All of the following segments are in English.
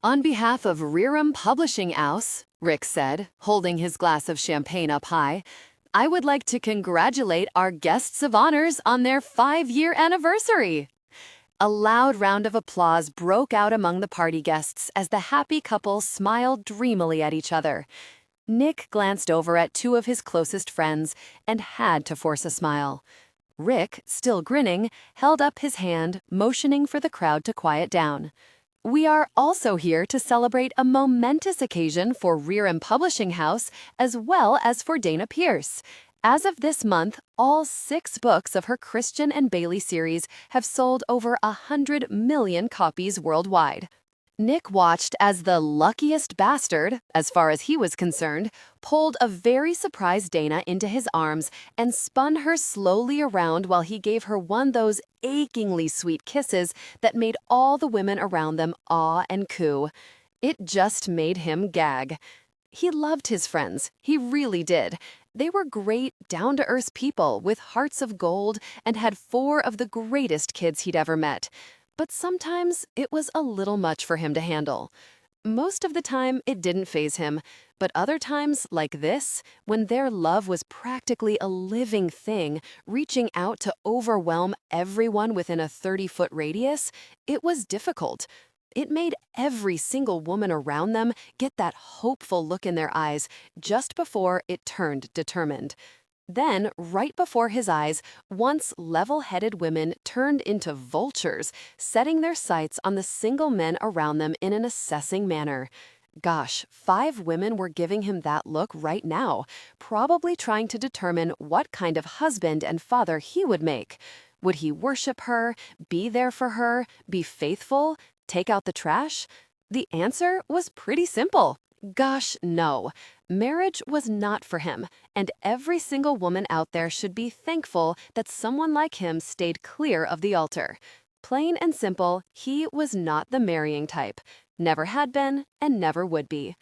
On behalf of Rerum Publishing House, Rick said, holding his glass of champagne up high, I would like to congratulate our guests of honors on their 5-year anniversary. A loud round of applause broke out among the party guests as the happy couple smiled dreamily at each other. Nick glanced over at two of his closest friends and had to force a smile. Rick, still grinning, held up his hand, motioning for the crowd to quiet down. We are also here to celebrate a momentous occasion for Rerum Publishing House as well as for Dana Pierce. As of this month, all 6 books of her Christian and Bailey series have sold over 100 million copies worldwide. Nick watched as the luckiest bastard, as far as he was concerned, pulled a very surprised Dana into his arms and spun her slowly around while he gave her one of those achingly sweet kisses that made all the women around them awe and coo. It just made him gag. He loved his friends, he really did. They were great, down-to-earth people with hearts of gold and had 4 of the greatest kids he'd ever met. But sometimes it was a little much for him to handle. Most of the time, it didn't faze him, but other times, like this, when their love was practically a living thing, reaching out to overwhelm everyone within a 30-foot radius, it was difficult. It made every single woman around them get that hopeful look in their eyes just before it turned determined. Then, right before his eyes, once level-headed women turned into vultures, setting their sights on the single men around them in an assessing manner. Gosh, 5 women were giving him that look right now, probably trying to determine what kind of husband and father he would make. Would he worship her, be there for her, be faithful, take out the trash? The answer was pretty simple. Gosh, no. Marriage was not for him, and every single woman out there should be thankful that someone like him stayed clear of the altar. Plain and simple, he was not the marrying type. Never had been, and never would be.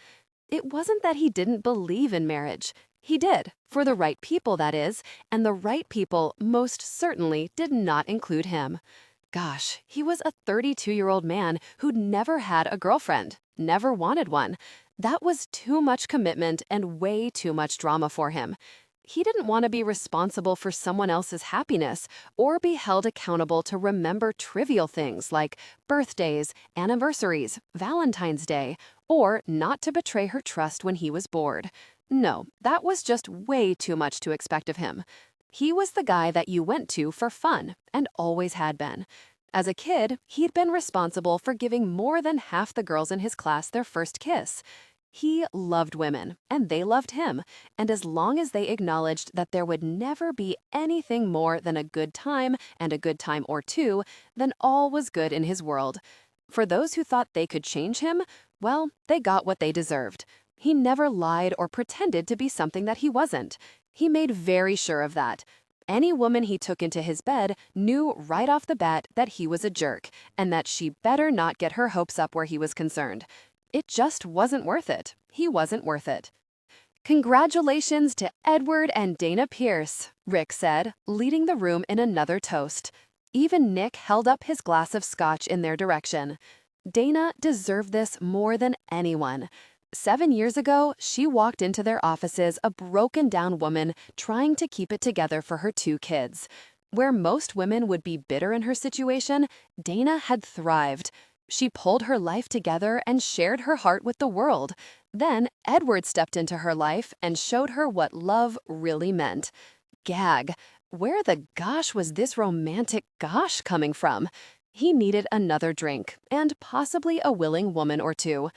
It wasn't that he didn't believe in marriage. He did, for the right people, that is, and the right people most certainly did not include him. Gosh, he was a 32-year-old man who'd never had a girlfriend, never wanted one. That was too much commitment and way too much drama for him. He didn't want to be responsible for someone else's happiness or be held accountable to remember trivial things like birthdays, anniversaries, Valentine's Day, or not to betray her trust when he was bored. No, that was just way too much to expect of him. He was the guy that you went to for fun and always had been. As a kid, he'd been responsible for giving more than half the girls in his class their first kiss. He loved women, and they loved him, and as long as they acknowledged that there would never be anything more than a good time and a good time or two, then all was good in his world. For those who thought they could change him, well, they got what they deserved. He never lied or pretended to be something that he wasn't. He made very sure of that. Any woman he took into his bed knew right off the bat that he was a jerk, and that she better not get her hopes up where he was concerned. It just wasn't worth it. He wasn't worth it. Congratulations to Edward and Dana Pierce, Rick said, leading the room in another toast. Even Nick held up his glass of scotch in their direction. Dana deserved this more than anyone. 7 years ago, she walked into their offices a broken-down woman trying to keep it together for her 2 kids. Where most women would be bitter in her situation, Dana had thrived. She pulled her life together and shared her heart with the world. Then Edward stepped into her life and showed her what love really meant. Gag. Where the gosh was this romantic gosh coming from? He needed another drink, and possibly a willing woman or 2.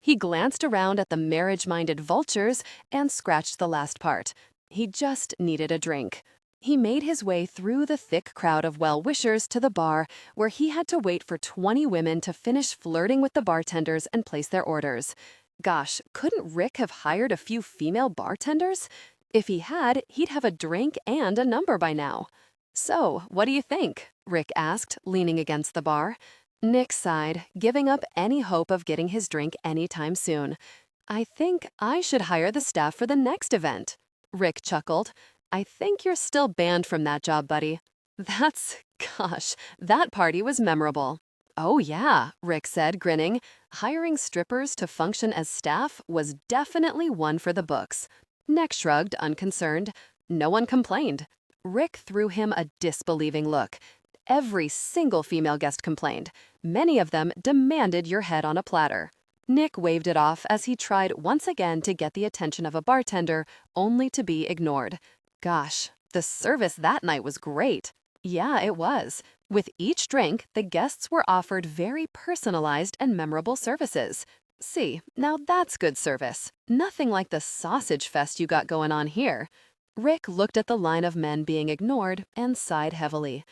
He glanced around at the marriage-minded vultures and scratched the last part. He just needed a drink. He made his way through the thick crowd of well-wishers to the bar, where he had to wait for 20 women to finish flirting with the bartenders and place their orders. Gosh, couldn't Rick have hired a few female bartenders? If he had, he'd have a drink and a number by now. So, what do you think? Rick asked, leaning against the bar. Nick sighed, giving up any hope of getting his drink anytime soon. I think I should hire the staff for the next event. Rick chuckled. I think you're still banned from that job, buddy. Gosh, that party was memorable. Oh yeah, Rick said, grinning. Hiring strippers to function as staff was definitely one for the books. Nick shrugged, unconcerned. No one complained. Rick threw him a disbelieving look. Every single female guest complained. Many of them demanded your head on a platter. Nick waved it off as he tried once again to get the attention of a bartender, only to be ignored. Gosh, the service that night was great. Yeah, it was. With each drink, the guests were offered very personalized and memorable services. See, now that's good service. Nothing like the sausage fest you got going on here. Rick looked at the line of men being ignored and sighed heavily.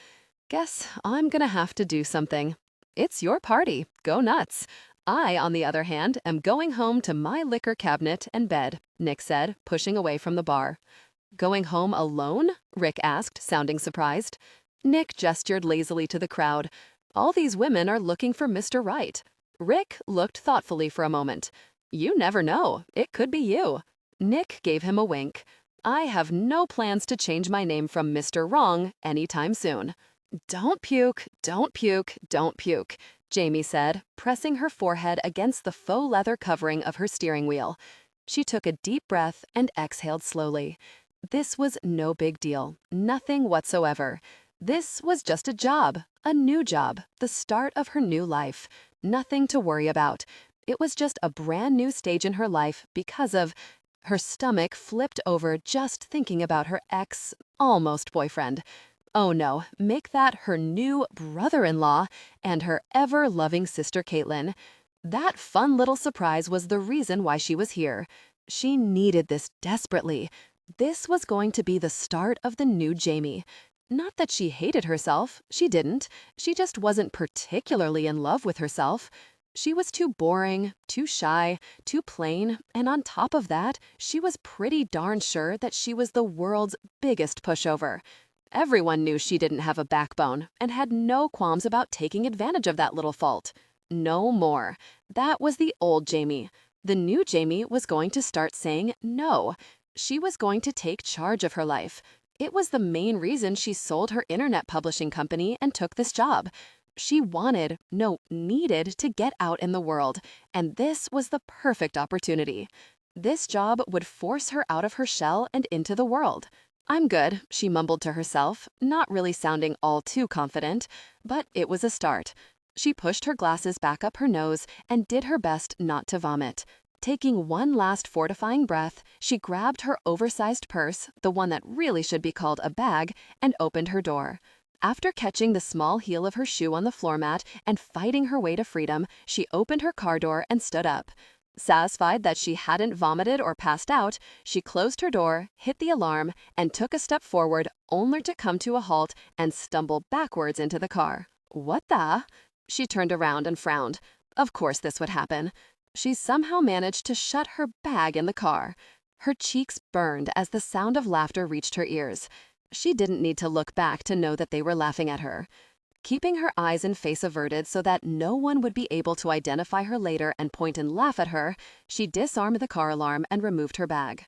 Guess I'm gonna have to do something. It's your party. Go nuts. I, on the other hand, am going home to my liquor cabinet and bed, Nick said, pushing away from the bar. Going home alone? Rick asked, sounding surprised. Nick gestured lazily to the crowd. All these women are looking for Mr. Right. Rick looked thoughtfully for a moment. You never know. It could be you. Nick gave him a wink. I have no plans to change my name from Mr. Wrong anytime soon. Don't puke, don't puke, don't puke, Jamie said, pressing her forehead against the faux leather covering of her steering wheel. She took a deep breath and exhaled slowly. This was no big deal, nothing whatsoever. This was just a job, a new job, the start of her new life. Nothing to worry about. It was just a brand new stage in her life because of... Her stomach flipped over just thinking about her almost boyfriend. Oh no, make that her new brother-in-law and her ever-loving sister Caitlin. That fun little surprise was the reason why she was here. She needed this desperately. This was going to be the start of the new Jamie. Not that she hated herself, she didn't. She just wasn't particularly in love with herself. She was too boring, too shy, too plain, and on top of that, she was pretty darn sure that she was the world's biggest pushover. Everyone knew she didn't have a backbone and had no qualms about taking advantage of that little fault. No more. That was the old Jamie. The new Jamie was going to start saying no. She was going to take charge of her life. It was the main reason she sold her internet publishing company and took this job. She needed to get out in the world, and this was the perfect opportunity. This job would force her out of her shell and into the world. I'm good, she mumbled to herself, not really sounding all too confident, but it was a start. She pushed her glasses back up her nose and did her best not to vomit. Taking one last fortifying breath, she grabbed her oversized purse, the one that really should be called a bag, and opened her door. After catching the small heel of her shoe on the floor mat and fighting her way to freedom, she opened her car door and stood up. Satisfied that she hadn't vomited or passed out, she closed her door, hit the alarm, and took a step forward, only to come to a halt and stumble backwards into the car. What the? She turned around and frowned. Of course this would happen. She somehow managed to shut her bag in the car. Her cheeks burned as the sound of laughter reached her ears. She didn't need to look back to know that they were laughing at her. Keeping her eyes and face averted so that no one would be able to identify her later and point and laugh at her, she disarmed the car alarm and removed her bag.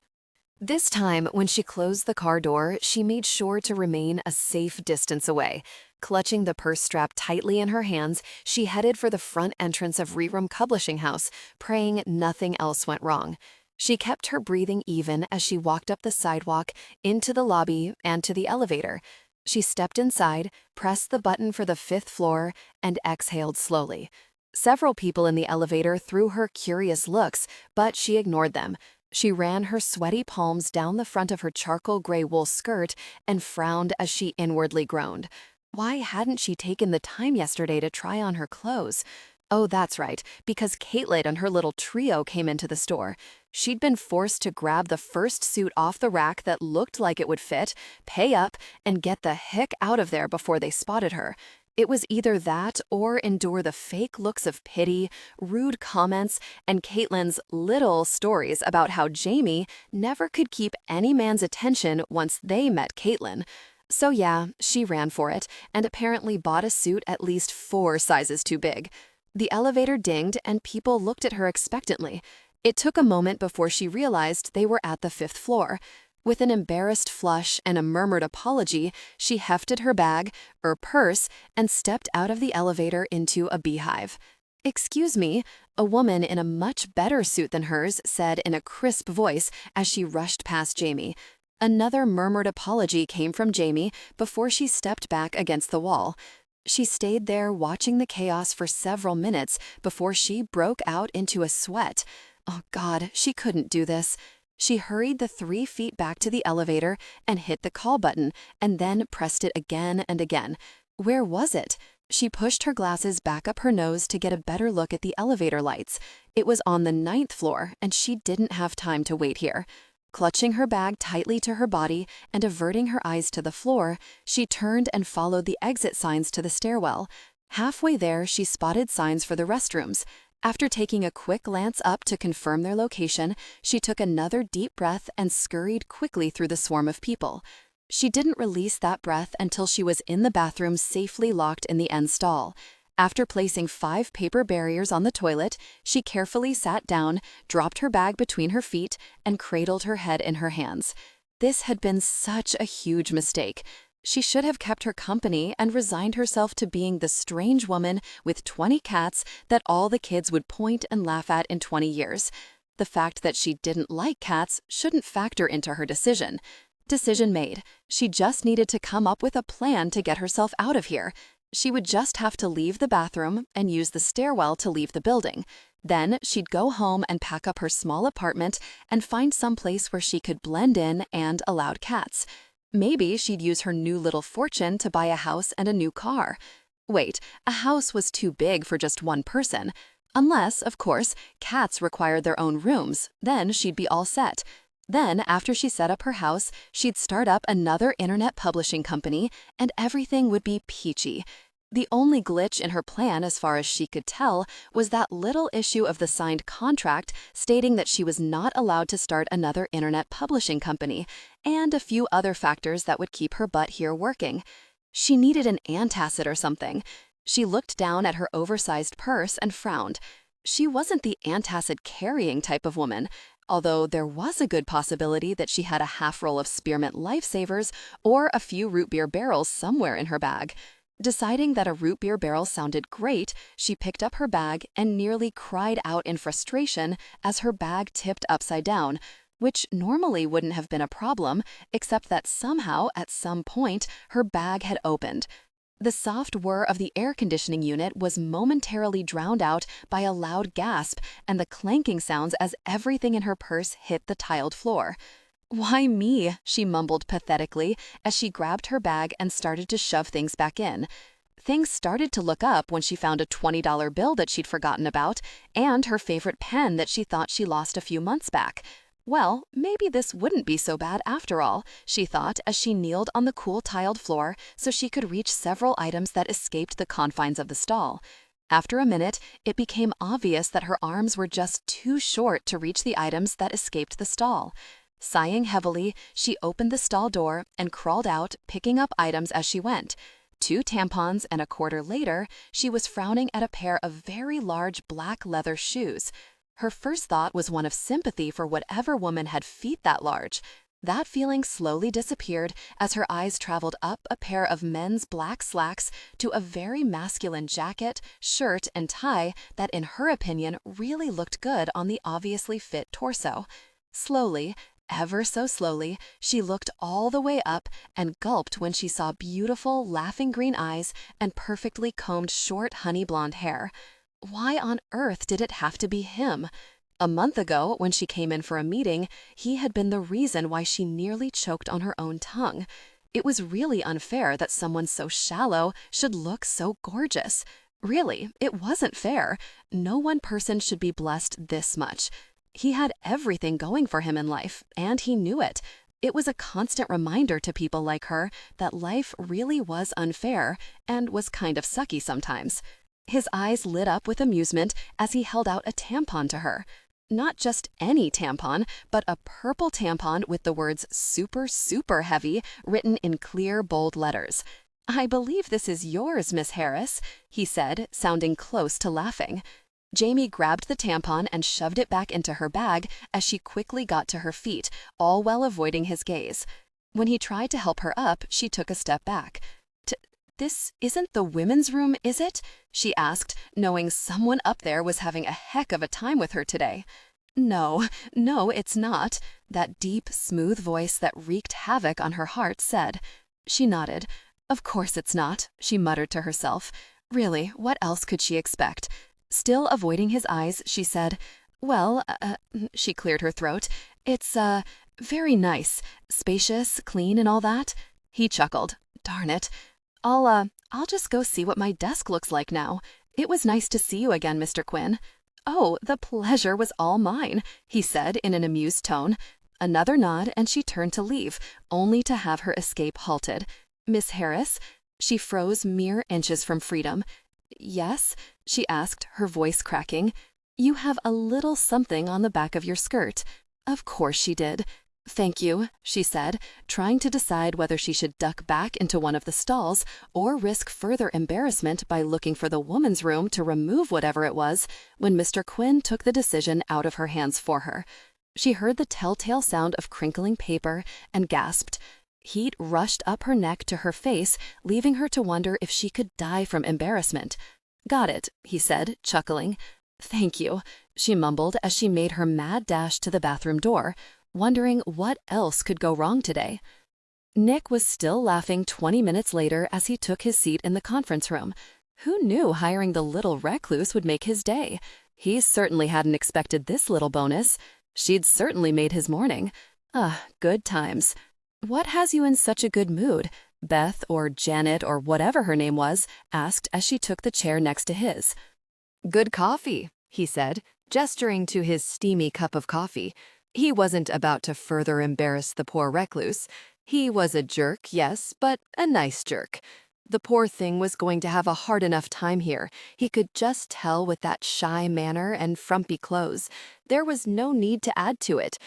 This time, when she closed the car door, she made sure to remain a safe distance away. Clutching the purse strap tightly in her hands, she headed for the front entrance of Rerum Publishing House, praying nothing else went wrong. She kept her breathing even as she walked up the sidewalk, into the lobby, and to the elevator. She stepped inside, pressed the button for the 5th floor, and exhaled slowly. Several people in the elevator threw her curious looks, but she ignored them. She ran her sweaty palms down the front of her charcoal gray wool skirt and frowned as she inwardly groaned. Why hadn't she taken the time yesterday to try on her clothes? Oh, that's right, because Caitlin and her little trio came into the store. She'd been forced to grab the first suit off the rack that looked like it would fit, pay up, and get the heck out of there before they spotted her. It was either that or endure the fake looks of pity, rude comments, and Caitlin's little stories about how Jamie never could keep any man's attention once they met Caitlin. So yeah, she ran for it, and apparently bought a suit at least 4 sizes too big. The elevator dinged and people looked at her expectantly. It took a moment before she realized they were at the 5th floor. With an embarrassed flush and a murmured apology, she hefted her bag, her purse, and stepped out of the elevator into a beehive. "Excuse me," a woman in a much better suit than hers said in a crisp voice as she rushed past Jamie. Another murmured apology came from Jamie before she stepped back against the wall. She stayed there watching the chaos for several minutes before she broke out into a sweat. Oh God, she couldn't do this. She hurried the 3 feet back to the elevator and hit the call button, and then pressed it again and again. Where was it? She pushed her glasses back up her nose to get a better look at the elevator lights. It was on the 9th floor, and she didn't have time to wait here. Clutching her bag tightly to her body and averting her eyes to the floor, she turned and followed the exit signs to the stairwell. Halfway there, she spotted signs for the restrooms. After taking a quick glance up to confirm their location, she took another deep breath and scurried quickly through the swarm of people. She didn't release that breath until she was in the bathroom, safely locked in the end stall. After placing 5 paper barriers on the toilet, she carefully sat down, dropped her bag between her feet, and cradled her head in her hands. This had been such a huge mistake. She should have kept her company and resigned herself to being the strange woman with 20 cats that all the kids would point and laugh at in 20 years. The fact that she didn't like cats shouldn't factor into her decision. Decision made. She just needed to come up with a plan to get herself out of here. She would just have to leave the bathroom and use the stairwell to leave the building. Then she'd go home and pack up her small apartment and find some place where she could blend in and allowed cats. Maybe she'd use her new little fortune to buy a house and a new car. Wait, a house was too big for just one person. Unless, of course, cats required their own rooms, then she'd be all set. Then, after she set up her house, she'd start up another internet publishing company, and everything would be peachy. The only glitch in her plan, as far as she could tell, was that little issue of the signed contract stating that she was not allowed to start another internet publishing company, and a few other factors that would keep her butt here working. She needed an antacid or something. She looked down at her oversized purse and frowned. She wasn't the antacid-carrying type of woman, although there was a good possibility that she had a half-roll of spearmint lifesavers or a few root beer barrels somewhere in her bag. Deciding that a root beer barrel sounded great, she picked up her bag and nearly cried out in frustration as her bag tipped upside down, which normally wouldn't have been a problem, except that somehow, at some point, her bag had opened. The soft whir of the air conditioning unit was momentarily drowned out by a loud gasp and the clanking sounds as everything in her purse hit the tiled floor. "Why me?" she mumbled pathetically as she grabbed her bag and started to shove things back in. Things started to look up when she found a $20 bill that she'd forgotten about and her favorite pen that she thought she lost a few months back. Well, maybe this wouldn't be so bad after all, she thought as she kneeled on the cool tiled floor so she could reach several items that escaped the confines of the stall. After a minute, it became obvious that her arms were just too short to reach the items that escaped the stall. Sighing heavily, she opened the stall door and crawled out, picking up items as she went. 2 tampons and a quarter later, she was frowning at a pair of very large black leather shoes. Her first thought was one of sympathy for whatever woman had feet that large. That feeling slowly disappeared as her eyes traveled up a pair of men's black slacks to a very masculine jacket, shirt, and tie that, in her opinion, really looked good on the obviously fit torso. Slowly, ever so slowly, she looked all the way up and gulped when she saw beautiful, laughing green eyes and perfectly combed short honey blonde hair. Why on earth did it have to be him? A month ago, when she came in for a meeting, he had been the reason why she nearly choked on her own tongue. It was really unfair that someone so shallow should look so gorgeous. Really, it wasn't fair. No one person should be blessed this much. He had everything going for him in life, and he knew it. It was a constant reminder to people like her that life really was unfair and was kind of sucky sometimes. His eyes lit up with amusement as he held out a tampon to her. Not just any tampon, but a purple tampon with the words "super, super heavy" written in clear, bold letters. "I believe this is yours, Miss Harris," he said, sounding close to laughing. Jamie grabbed the tampon and shoved it back into her bag as she quickly got to her feet, all while avoiding his gaze. When he tried to help her up, she took a step back. "This isn't the women's room, is it?" she asked, knowing someone up there was having a heck of a time with her today. "No, no, it's not," that deep, smooth voice that wreaked havoc on her heart said. She nodded. "Of course it's not," she muttered to herself. Really, what else could she expect? Still avoiding his eyes, she said, "Well, she cleared her throat. "It's, very nice. Spacious, clean, and all that." He chuckled. "Darn it. I'll just go see what my desk looks like now. It was nice to see you again, Mr. Quinn." "Oh, the pleasure was all mine," he said in an amused tone. Another nod, and she turned to leave, only to have her escape halted. "Miss Harris?" She froze mere inches from freedom. "Yes?" she asked, her voice cracking. "You have a little something on the back of your skirt." Of course she did. "Thank you," she said, trying to decide whether she should duck back into one of the stalls or risk further embarrassment by looking for the woman's room to remove whatever it was, when Mr. Quinn took the decision out of her hands for her. She heard the telltale sound of crinkling paper and gasped. Heat rushed up her neck to her face, leaving her to wonder if she could die from embarrassment. "Got it," he said, chuckling. "Thank you," she mumbled as she made her mad dash to the bathroom door, wondering what else could go wrong today. Nick was still laughing 20 minutes later as he took his seat in the conference room. Who knew hiring the little recluse would make his day? He certainly hadn't expected this little bonus. She'd certainly made his morning. Good times. "What has you in such a good mood?" Beth, or Janet, or whatever her name was, asked as she took the chair next to his. "Good coffee," he said, gesturing to his steamy cup of coffee. He wasn't about to further embarrass the poor recluse. He was a jerk, yes, but a nice jerk. The poor thing was going to have a hard enough time here. He could just tell with that shy manner and frumpy clothes. There was no need to add to it.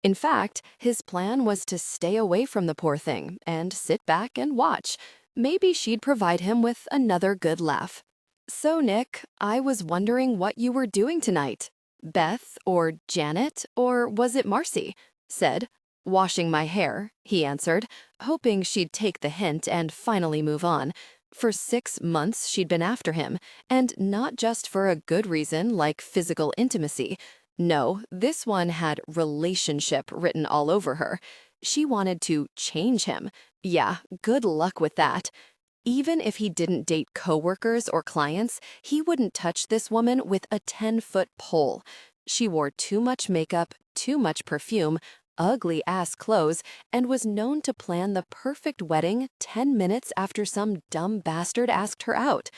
In fact, his plan was to stay away from the poor thing and sit back and watch. Maybe she'd provide him with another good laugh. "So, Nick, I was wondering what you were doing tonight." Beth, or Janet, or was it Marcy? Said. "Washing my hair," he answered, hoping she'd take the hint and finally move on. For 6 months she'd been after him, and not just for a good reason like physical intimacy. No, this one had relationship written all over her. She wanted to change him. Yeah, good luck with that. Even if he didn't date coworkers or clients, he wouldn't touch this woman with a 10-foot pole. She wore too much makeup, too much perfume, ugly-ass clothes, and was known to plan the perfect wedding 10 minutes after some dumb bastard asked her out.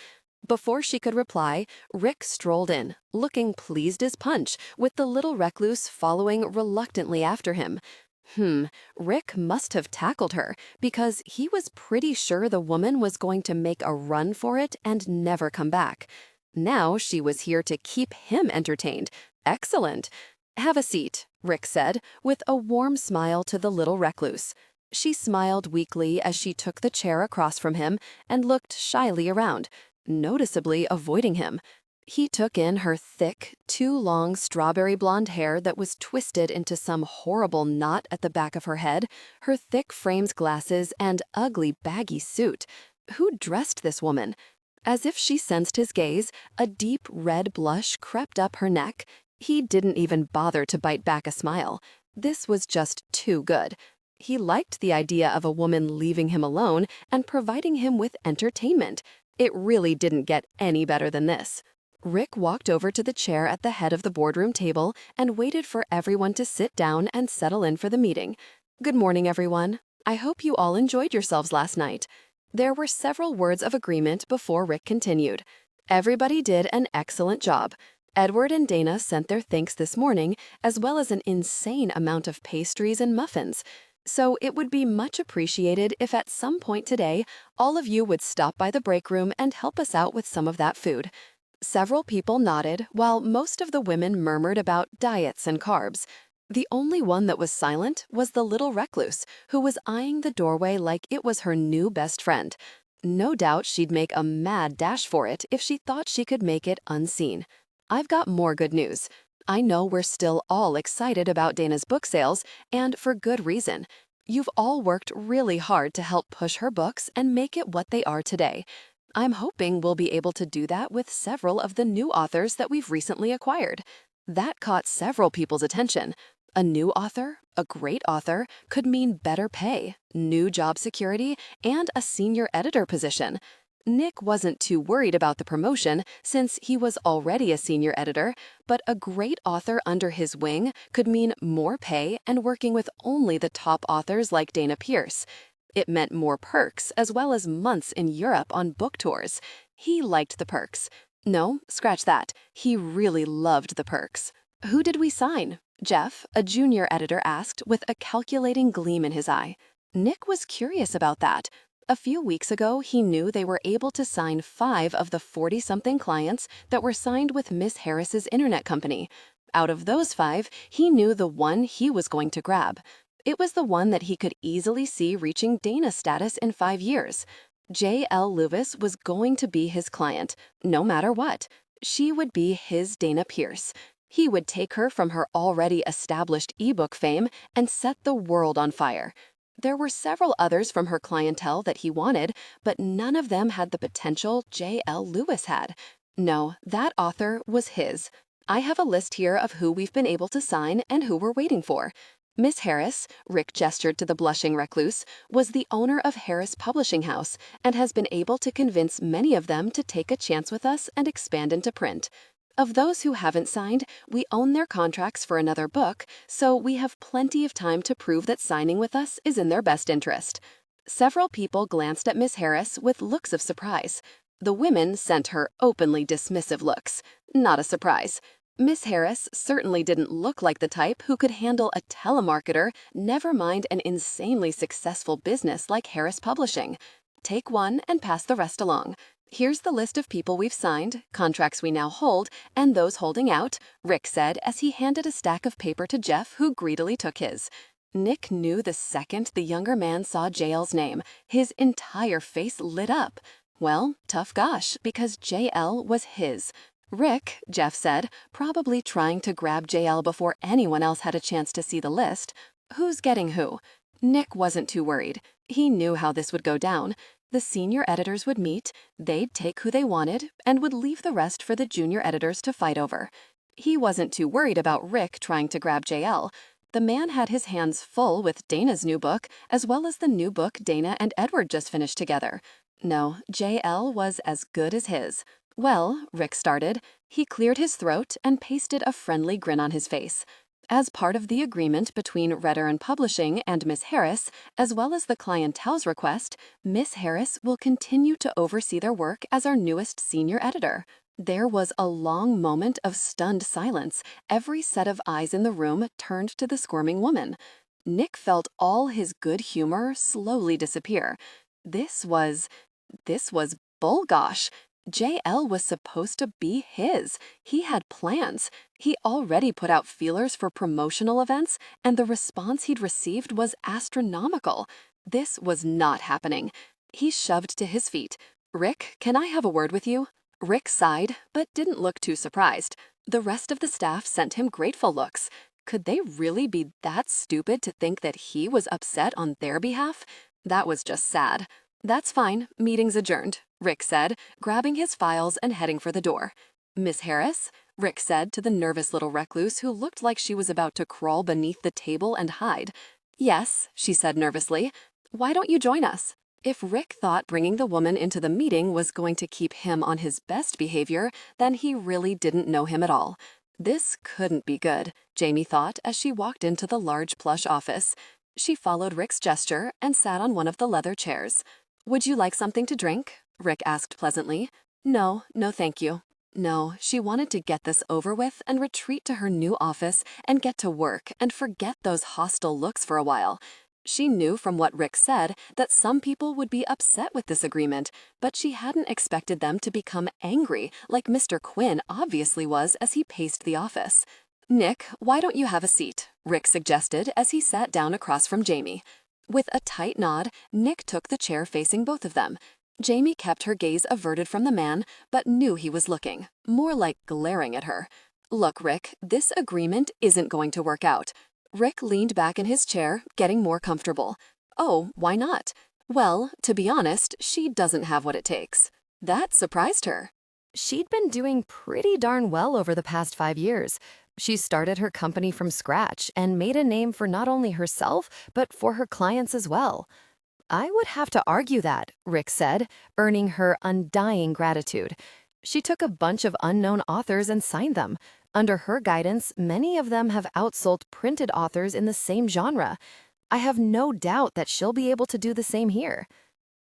Before she could reply, Rick strolled in, looking pleased as punch, with the little recluse following reluctantly after him. Rick must have tackled her, because he was pretty sure the woman was going to make a run for it and never come back. Now she was here to keep him entertained. Excellent. "Have a seat," Rick said, with a warm smile to the little recluse. She smiled weakly as she took the chair across from him and looked shyly around, noticeably avoiding him. He took in her thick, too long strawberry blonde hair that was twisted into some horrible knot at the back of her head, her thick framed glasses, and ugly baggy suit. Who dressed this woman? As if she sensed his gaze, a deep red blush crept up her neck. He didn't even bother to bite back a smile. This was just too good. He liked the idea of a woman leaving him alone and providing him with entertainment. It really didn't get any better than this. Rick walked over to the chair at the head of the boardroom table and waited for everyone to sit down and settle in for the meeting. "Good morning, everyone. I hope you all enjoyed yourselves last night." There were several words of agreement before Rick continued. "Everybody did an excellent job. Edward and Dana sent their thanks this morning, as well as an insane amount of pastries and muffins. So it would be much appreciated if at some point today, all of you would stop by the break room and help us out with some of that food." Several people nodded, while most of the women murmured about diets and carbs. The only one that was silent was the little recluse, who was eyeing the doorway like it was her new best friend. No doubt she'd make a mad dash for it if she thought she could make it unseen. I've got more good news. I know we're still all excited about Dana's book sales, and for good reason. You've all worked really hard to help push her books and make it what they are today. I'm hoping we'll be able to do that with several of the new authors that we've recently acquired. That caught several people's attention. A new author, a great author, could mean better pay, new job security, and a senior editor position. Nick wasn't too worried about the promotion since he was already a senior editor, but a great author under his wing could mean more pay and working with only the top authors like Dana Pierce. It meant more perks as well as months in Europe on book tours. He liked the perks. No, scratch that. He really loved the perks. Who did we sign? Jeff, a junior editor, asked with a calculating gleam in his eye. Nick was curious about that. A few weeks ago, he knew they were able to sign 5 of the 40-something clients that were signed with Miss Harris's internet company. Out of those 5, he knew the one he was going to grab. It was the one that he could easily see reaching Dana status in 5 years. J.L. Lewis was going to be his client, no matter what. She would be his Dana Pierce. He would take her from her already established ebook fame and set the world on fire. There were several others from her clientele that he wanted, but none of them had the potential J.L. Lewis had. No, that author was his. I have a list here of who we've been able to sign and who we're waiting for. Miss Harris, Rick gestured to the blushing recluse, was the owner of Harris Publishing House and has been able to convince many of them to take a chance with us and expand into print. Of those who haven't signed, we own their contracts for another book, so we have plenty of time to prove that signing with us is in their best interest. Several people glanced at Miss Harris with looks of surprise. The women sent her openly dismissive looks. Not a surprise. Miss Harris certainly didn't look like the type who could handle a telemarketer, never mind an insanely successful business like Harris Publishing. Take one and pass the rest along. Here's the list of people we've signed, contracts we now hold, and those holding out, Rick said as he handed a stack of paper to Jeff, who greedily took his. Nick knew the second the younger man saw JL's name, his entire face lit up. Well, tough gosh, because JL was his. Rick, Jeff said, probably trying to grab JL before anyone else had a chance to see the list. Who's getting who? Nick wasn't too worried. He knew how this would go down. The senior editors would meet, they'd take who they wanted, and would leave the rest for the junior editors to fight over. He wasn't too worried about Rick trying to grab JL. The man had his hands full with Dana's new book, as well as the new book Dana and Edward just finished together. No, JL was as good as his. Well, Rick started. He cleared his throat and pasted a friendly grin on his face. As part of the agreement between Redder and Publishing and Miss Harris, as well as the clientele's request, Miss Harris will continue to oversee their work as our newest senior editor. There was a long moment of stunned silence. Every set of eyes in the room turned to the squirming woman. Nick felt all his good humor slowly disappear. This was bullgosh. JL was supposed to be his. He had plans. He already put out feelers for promotional events, and the response he'd received was astronomical. This was not happening. He shoved to his feet. Rick, can I have a word with you? Rick sighed, but didn't look too surprised. The rest of the staff sent him grateful looks. Could they really be that stupid to think that he was upset on their behalf? That was just sad. That's fine, meeting's adjourned, Rick said, grabbing his files and heading for the door. Miss Harris? Rick said to the nervous little recluse who looked like she was about to crawl beneath the table and hide. Yes, she said nervously. Why don't you join us? If Rick thought bringing the woman into the meeting was going to keep him on his best behavior, then he really didn't know him at all. This couldn't be good, Jamie thought as she walked into the large plush office. She followed Rick's gesture and sat on one of the leather chairs. Would you like something to drink? Rick asked pleasantly. No, thank you. No, she wanted to get this over with and retreat to her new office and get to work and forget those hostile looks for a while. She knew from what Rick said that some people would be upset with this agreement, but she hadn't expected them to become angry like Mr. Quinn obviously was as he paced the office. Nick, why don't you have a seat? Rick suggested as he sat down across from Jamie. With a tight nod, Nick took the chair facing both of them. Jamie kept her gaze averted from the man, but knew he was looking, more like glaring at her. Look, Rick, this agreement isn't going to work out. Rick leaned back in his chair, getting more comfortable. Oh, why not? Well, to be honest, she doesn't have what it takes. That surprised her. She'd been doing pretty darn well over the past 5 years. She started her company from scratch and made a name for not only herself, but for her clients as well. I would have to argue that, Rick said, earning her undying gratitude. She took a bunch of unknown authors and signed them. Under her guidance, many of them have outsold printed authors in the same genre. I have no doubt that she'll be able to do the same here.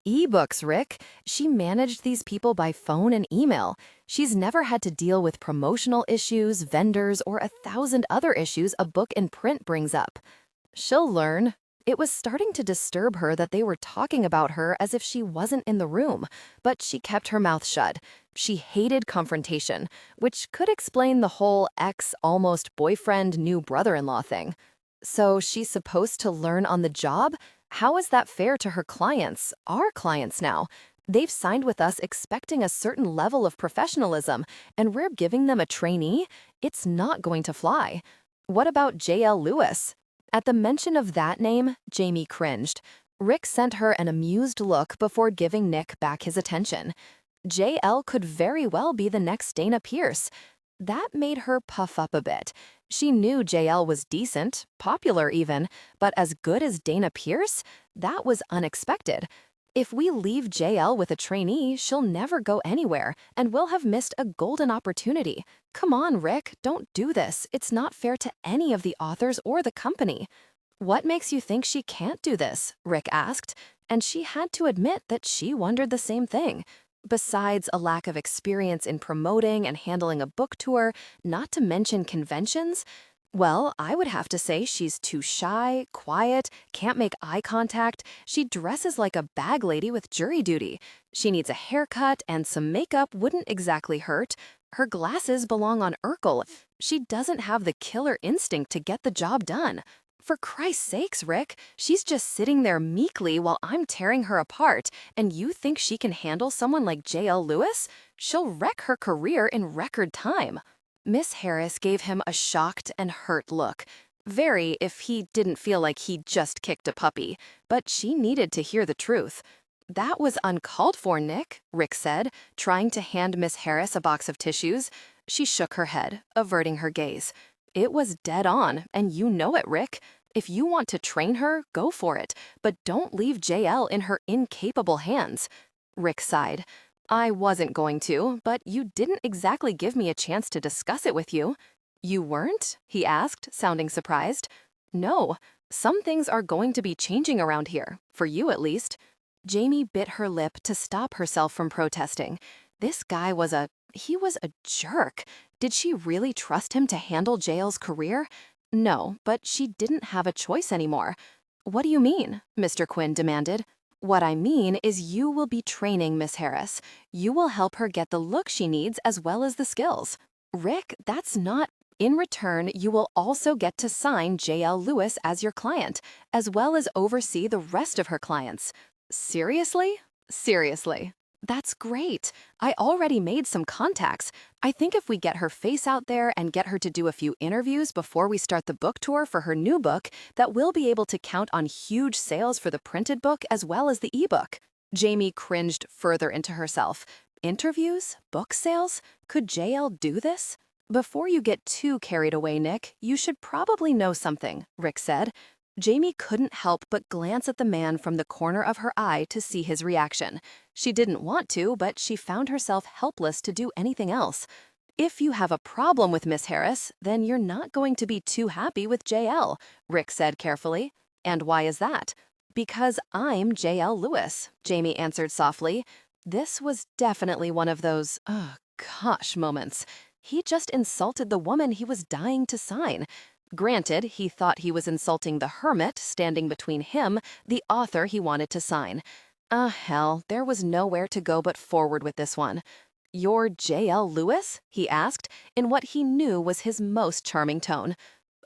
Ebooks, Rick. She managed these people by phone and email. She's never had to deal with promotional issues, vendors, or 1,000 other issues a book in print brings up. She'll learn. It was starting to disturb her that they were talking about her as if she wasn't in the room, but she kept her mouth shut. She hated confrontation, which could explain the whole ex-almost-boyfriend new brother-in-law thing. So she's supposed to learn on the job? How is that fair to her clients, our clients now? They've signed with us expecting a certain level of professionalism, and we're giving them a trainee? It's not going to fly. What about J.L. Lewis? At the mention of that name, Jamie cringed. Rick sent her an amused look before giving Nick back his attention. JL could very well be the next Dana Pierce. That made her puff up a bit. She knew JL was decent, popular even, but as good as Dana Pierce? That was unexpected. If we leave JL with a trainee, she'll never go anywhere, and we'll have missed a golden opportunity. Come on, Rick, don't do this. It's not fair to any of the authors or the company. What makes you think she can't do this? Rick asked, and she had to admit that she wondered the same thing. Besides a lack of experience in promoting and handling a book tour, not to mention conventions, well, I would have to say she's too shy, quiet, can't make eye contact. She dresses like a bag lady with jury duty. She needs a haircut, and some makeup wouldn't exactly hurt. Her glasses belong on Urkel. She doesn't have the killer instinct to get the job done. For Christ's sakes, Rick, she's just sitting there meekly while I'm tearing her apart, and you think she can handle someone like J.L. Lewis? She'll wreck her career in record time. Miss Harris gave him a shocked and hurt look. Very if he didn't feel like he'd just kicked a puppy, but she needed to hear the truth. That was uncalled for, Nick, Rick said, trying to hand Miss Harris a box of tissues. She shook her head, averting her gaze. It was dead on, and you know it, Rick. If you want to train her, go for it, but don't leave JL in her incapable hands. Rick sighed. I wasn't going to, but you didn't exactly give me a chance to discuss it with you. You weren't? He asked, sounding surprised. No, some things are going to be changing around here, for you at least. Jamie bit her lip to stop herself from protesting. This guy was a jerk. Did she really trust him to handle JL's career? No, but she didn't have a choice anymore. What do you mean? Mr. Quinn demanded. What I mean is you will be training Miss Harris. You will help her get the look she needs as well as the skills. Rick, that's not... In return, you will also get to sign J.L. Lewis as your client, as well as oversee the rest of her clients. Seriously? Seriously. That's great. I already made some contacts. I think if we get her face out there and get her to do a few interviews before we start the book tour for her new book, that we'll be able to count on huge sales for the printed book as well as the ebook. Jamie cringed further into herself. Interviews? Book sales? Could JL do this? Before you get too carried away, Nick, you should probably know something, Rick said. Jamie couldn't help but glance at the man from the corner of her eye to see his reaction. She didn't want to, but she found herself helpless to do anything else. If you have a problem with Miss Harris, then you're not going to be too happy with JL, Rick said carefully. And why is that? Because I'm JL Lewis, Jamie answered softly. This was definitely one of those, oh gosh, moments. He just insulted the woman he was dying to sign. Granted, he thought he was insulting the hermit standing between him, the author he wanted to sign. Hell, there was nowhere to go but forward with this one. You're J.L. Lewis? He asked, in what he knew was his most charming tone.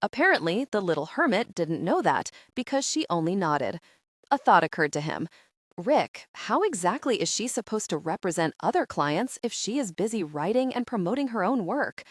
Apparently, the little hermit didn't know that, because she only nodded. A thought occurred to him. Rick, how exactly is she supposed to represent other clients if she is busy writing and promoting her own work?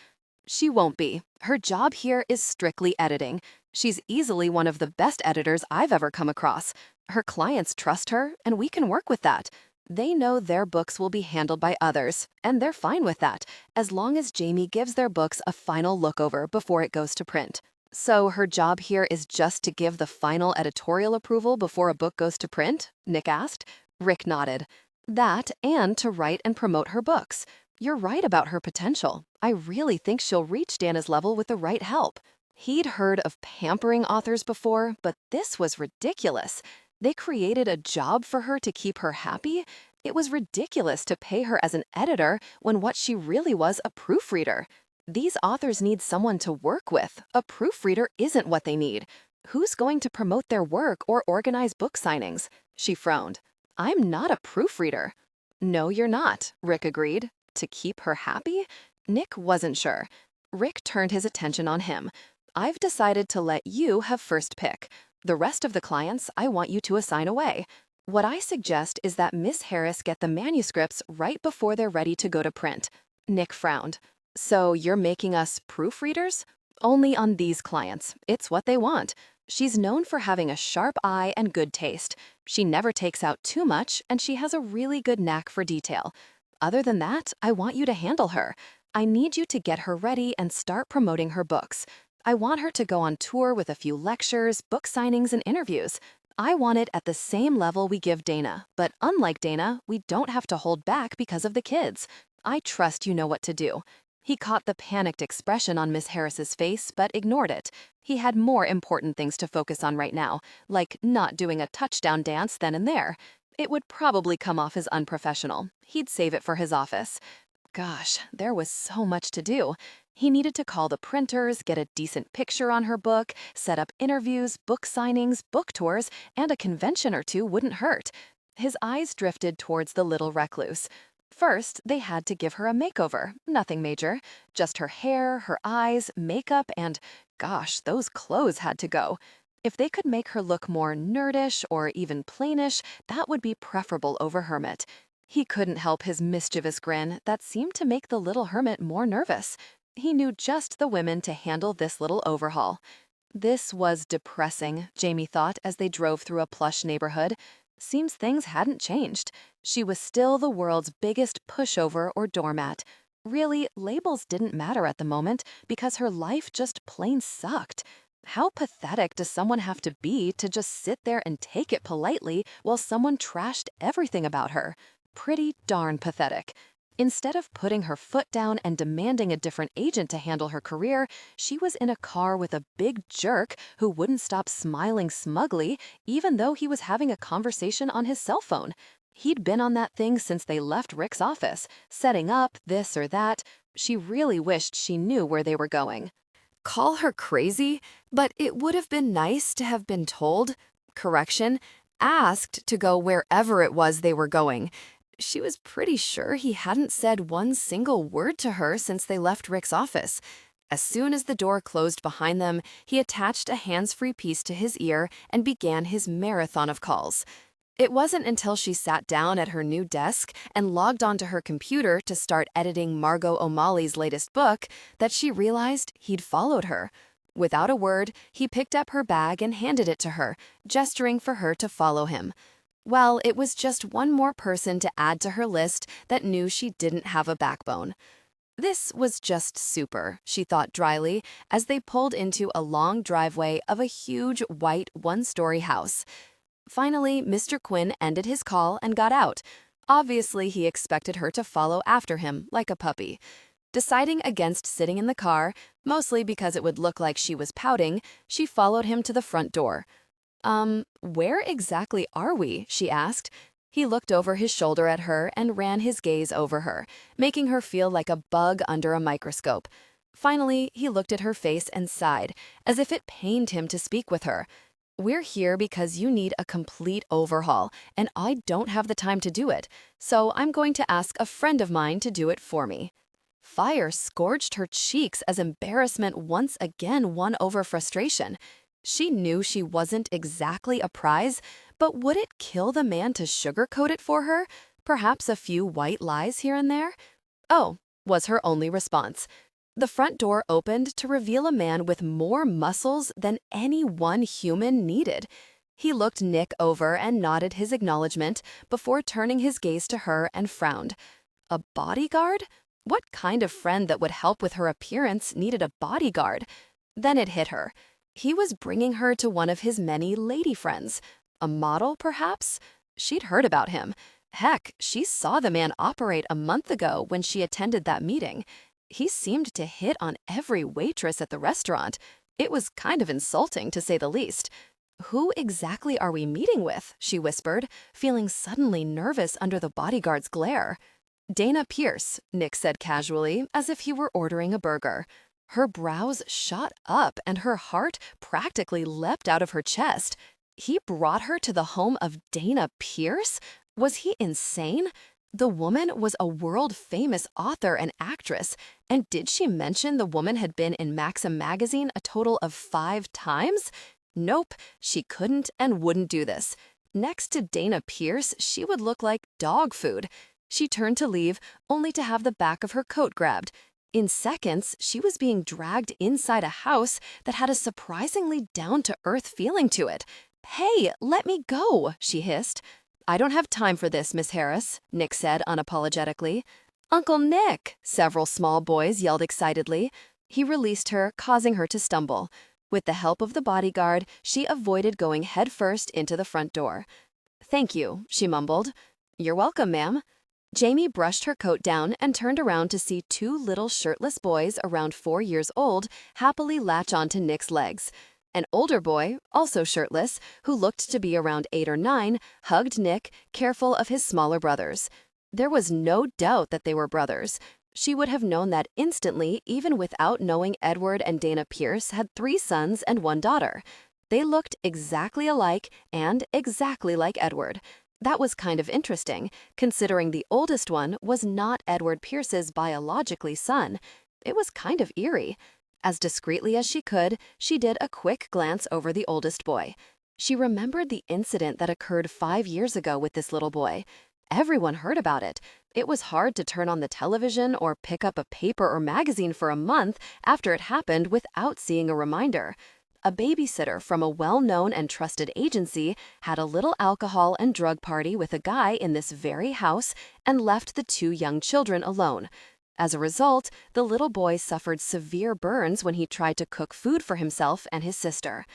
She won't be. Her job here is strictly editing. She's easily one of the best editors I've ever come across. Her clients trust her, and we can work with that. They know their books will be handled by others, and they're fine with that, as long as Jamie gives their books a final look over before it goes to print. So her job here is just to give the final editorial approval before a book goes to print? Nick asked. Rick nodded. That, and to write and promote her books. You're right about her potential. I really think she'll reach Dana's level with the right help. He'd heard of pampering authors before, but this was ridiculous. They created a job for her to keep her happy? It was ridiculous to pay her as an editor when what she really was a proofreader. These authors need someone to work with. A proofreader isn't what they need. Who's going to promote their work or organize book signings? She frowned. I'm not a proofreader. No, you're not, Rick agreed. To keep her happy? Nick wasn't sure. Rick turned his attention on him. I've decided to let you have first pick. The rest of the clients I want you to assign away. What I suggest is that Miss Harris get the manuscripts right before they're ready to go to print. Nick frowned. So you're making us proofreaders? Only on these clients. It's what they want. She's known for having a sharp eye and good taste. She never takes out too much, and she has a really good knack for detail. Other than that, I want you to handle her. I need you to get her ready and start promoting her books. I want her to go on tour with a few lectures, book signings, and interviews. I want it at the same level we give Dana, but unlike Dana, we don't have to hold back because of the kids. I trust you know what to do. He caught the panicked expression on Miss Harris's face, but ignored it. He had more important things to focus on right now, like not doing a touchdown dance then and there. It would probably come off as unprofessional. He'd save it for his office. Gosh, there was so much to do. He needed to call the printers, get a decent picture on her book, set up interviews, book signings, book tours, and a convention or two wouldn't hurt. His eyes drifted towards the little recluse. First, they had to give her a makeover, nothing major. Just her hair, her eyes, makeup, and, gosh, those clothes had to go. If they could make her look more nerdish or even plainish, that would be preferable over hermit. He couldn't help his mischievous grin that seemed to make the little hermit more nervous. He knew just the women to handle this little overhaul. This was depressing, Jamie thought as they drove through a plush neighborhood. Seems things hadn't changed. She was still the world's biggest pushover or doormat. Really, labels didn't matter at the moment because her life just plain sucked. How pathetic does someone have to be to just sit there and take it politely while someone trashed everything about her? Pretty darn pathetic. Instead of putting her foot down and demanding a different agent to handle her career, she was in a car with a big jerk who wouldn't stop smiling smugly even though he was having a conversation on his cell phone. He'd been on that thing since they left Rick's office, setting up this or that. She really wished she knew where they were going. Call her crazy, but it would have been nice to have been told, correction, asked to go wherever it was they were going. She was pretty sure he hadn't said one single word to her since they left Rick's office. As soon as the door closed behind them, he attached a hands-free piece to his ear and began his marathon of calls. It wasn't until she sat down at her new desk and logged onto her computer to start editing Margot O'Malley's latest book that she realized he'd followed her. Without a word, he picked up her bag and handed it to her, gesturing for her to follow him. Well, it was just one more person to add to her list that knew she didn't have a backbone. This was just super, she thought dryly, as they pulled into a long driveway of a huge white one-story house. Finally, Mr. Quinn ended his call and got out. Obviously, he expected her to follow after him, like a puppy. Deciding against sitting in the car, mostly because it would look like she was pouting, she followed him to the front door. Where exactly are we?" she asked. He looked over his shoulder at her and ran his gaze over her, making her feel like a bug under a microscope. Finally, he looked at her face and sighed, as if it pained him to speak with her. "We're here because you need a complete overhaul, and I don't have the time to do it, so I'm going to ask a friend of mine to do it for me." Fire scorched her cheeks as embarrassment once again won over frustration. She knew she wasn't exactly a prize, but would it kill the man to sugarcoat it for her? Perhaps a few white lies here and there? "Oh," was her only response. The front door opened to reveal a man with more muscles than any one human needed. He looked Nick over and nodded his acknowledgement before turning his gaze to her and frowned. A bodyguard? What kind of friend that would help with her appearance needed a bodyguard? Then it hit her. He was bringing her to one of his many lady friends. A model, perhaps? She'd heard about him. Heck, she saw the man operate a month ago when she attended that meeting. He seemed to hit on every waitress at the restaurant. It was kind of insulting, to say the least. "Who exactly are we meeting with?" she whispered, feeling suddenly nervous under the bodyguard's glare. "Dana Pierce," Nick said casually, as if he were ordering a burger. Her brows shot up and her heart practically leapt out of her chest. He brought her to the home of Dana Pierce? Was he insane? The woman was a world-famous author and actress, and did she mention the woman had been in Maxim magazine a total of 5 times? Nope, she couldn't and wouldn't do this. Next to Dana Pierce, she would look like dog food. She turned to leave, only to have the back of her coat grabbed. In seconds, she was being dragged inside a house that had a surprisingly down-to-earth feeling to it. "Hey, let me go," she hissed. "I don't have time for this, Miss Harris," Nick said unapologetically. "Uncle Nick!" several small boys yelled excitedly. He released her, causing her to stumble. With the help of the bodyguard, she avoided going headfirst into the front door. "Thank you," she mumbled. "You're welcome, ma'am." Jamie brushed her coat down and turned around to see 2 little shirtless boys around 4 years old happily latch onto Nick's legs. An older boy, also shirtless, who looked to be around 8 or 9, hugged Nick, careful of his smaller brothers. There was no doubt that they were brothers. She would have known that instantly, even without knowing Edward and Dana Pierce had 3 sons and 1 daughter. They looked exactly alike and exactly like Edward. That was kind of interesting, considering the oldest one was not Edward Pierce's biologically son. It was kind of eerie. As discreetly as she could, she did a quick glance over the oldest boy. She remembered the incident that occurred 5 years ago with this little boy. Everyone heard about it. It was hard to turn on the television or pick up a paper or magazine for a month after it happened without seeing a reminder. A babysitter from a well-known and trusted agency had a little alcohol and drug party with a guy in this very house and left the 2 young children alone. As a result, the little boy suffered severe burns when he tried to cook food for himself and his sister.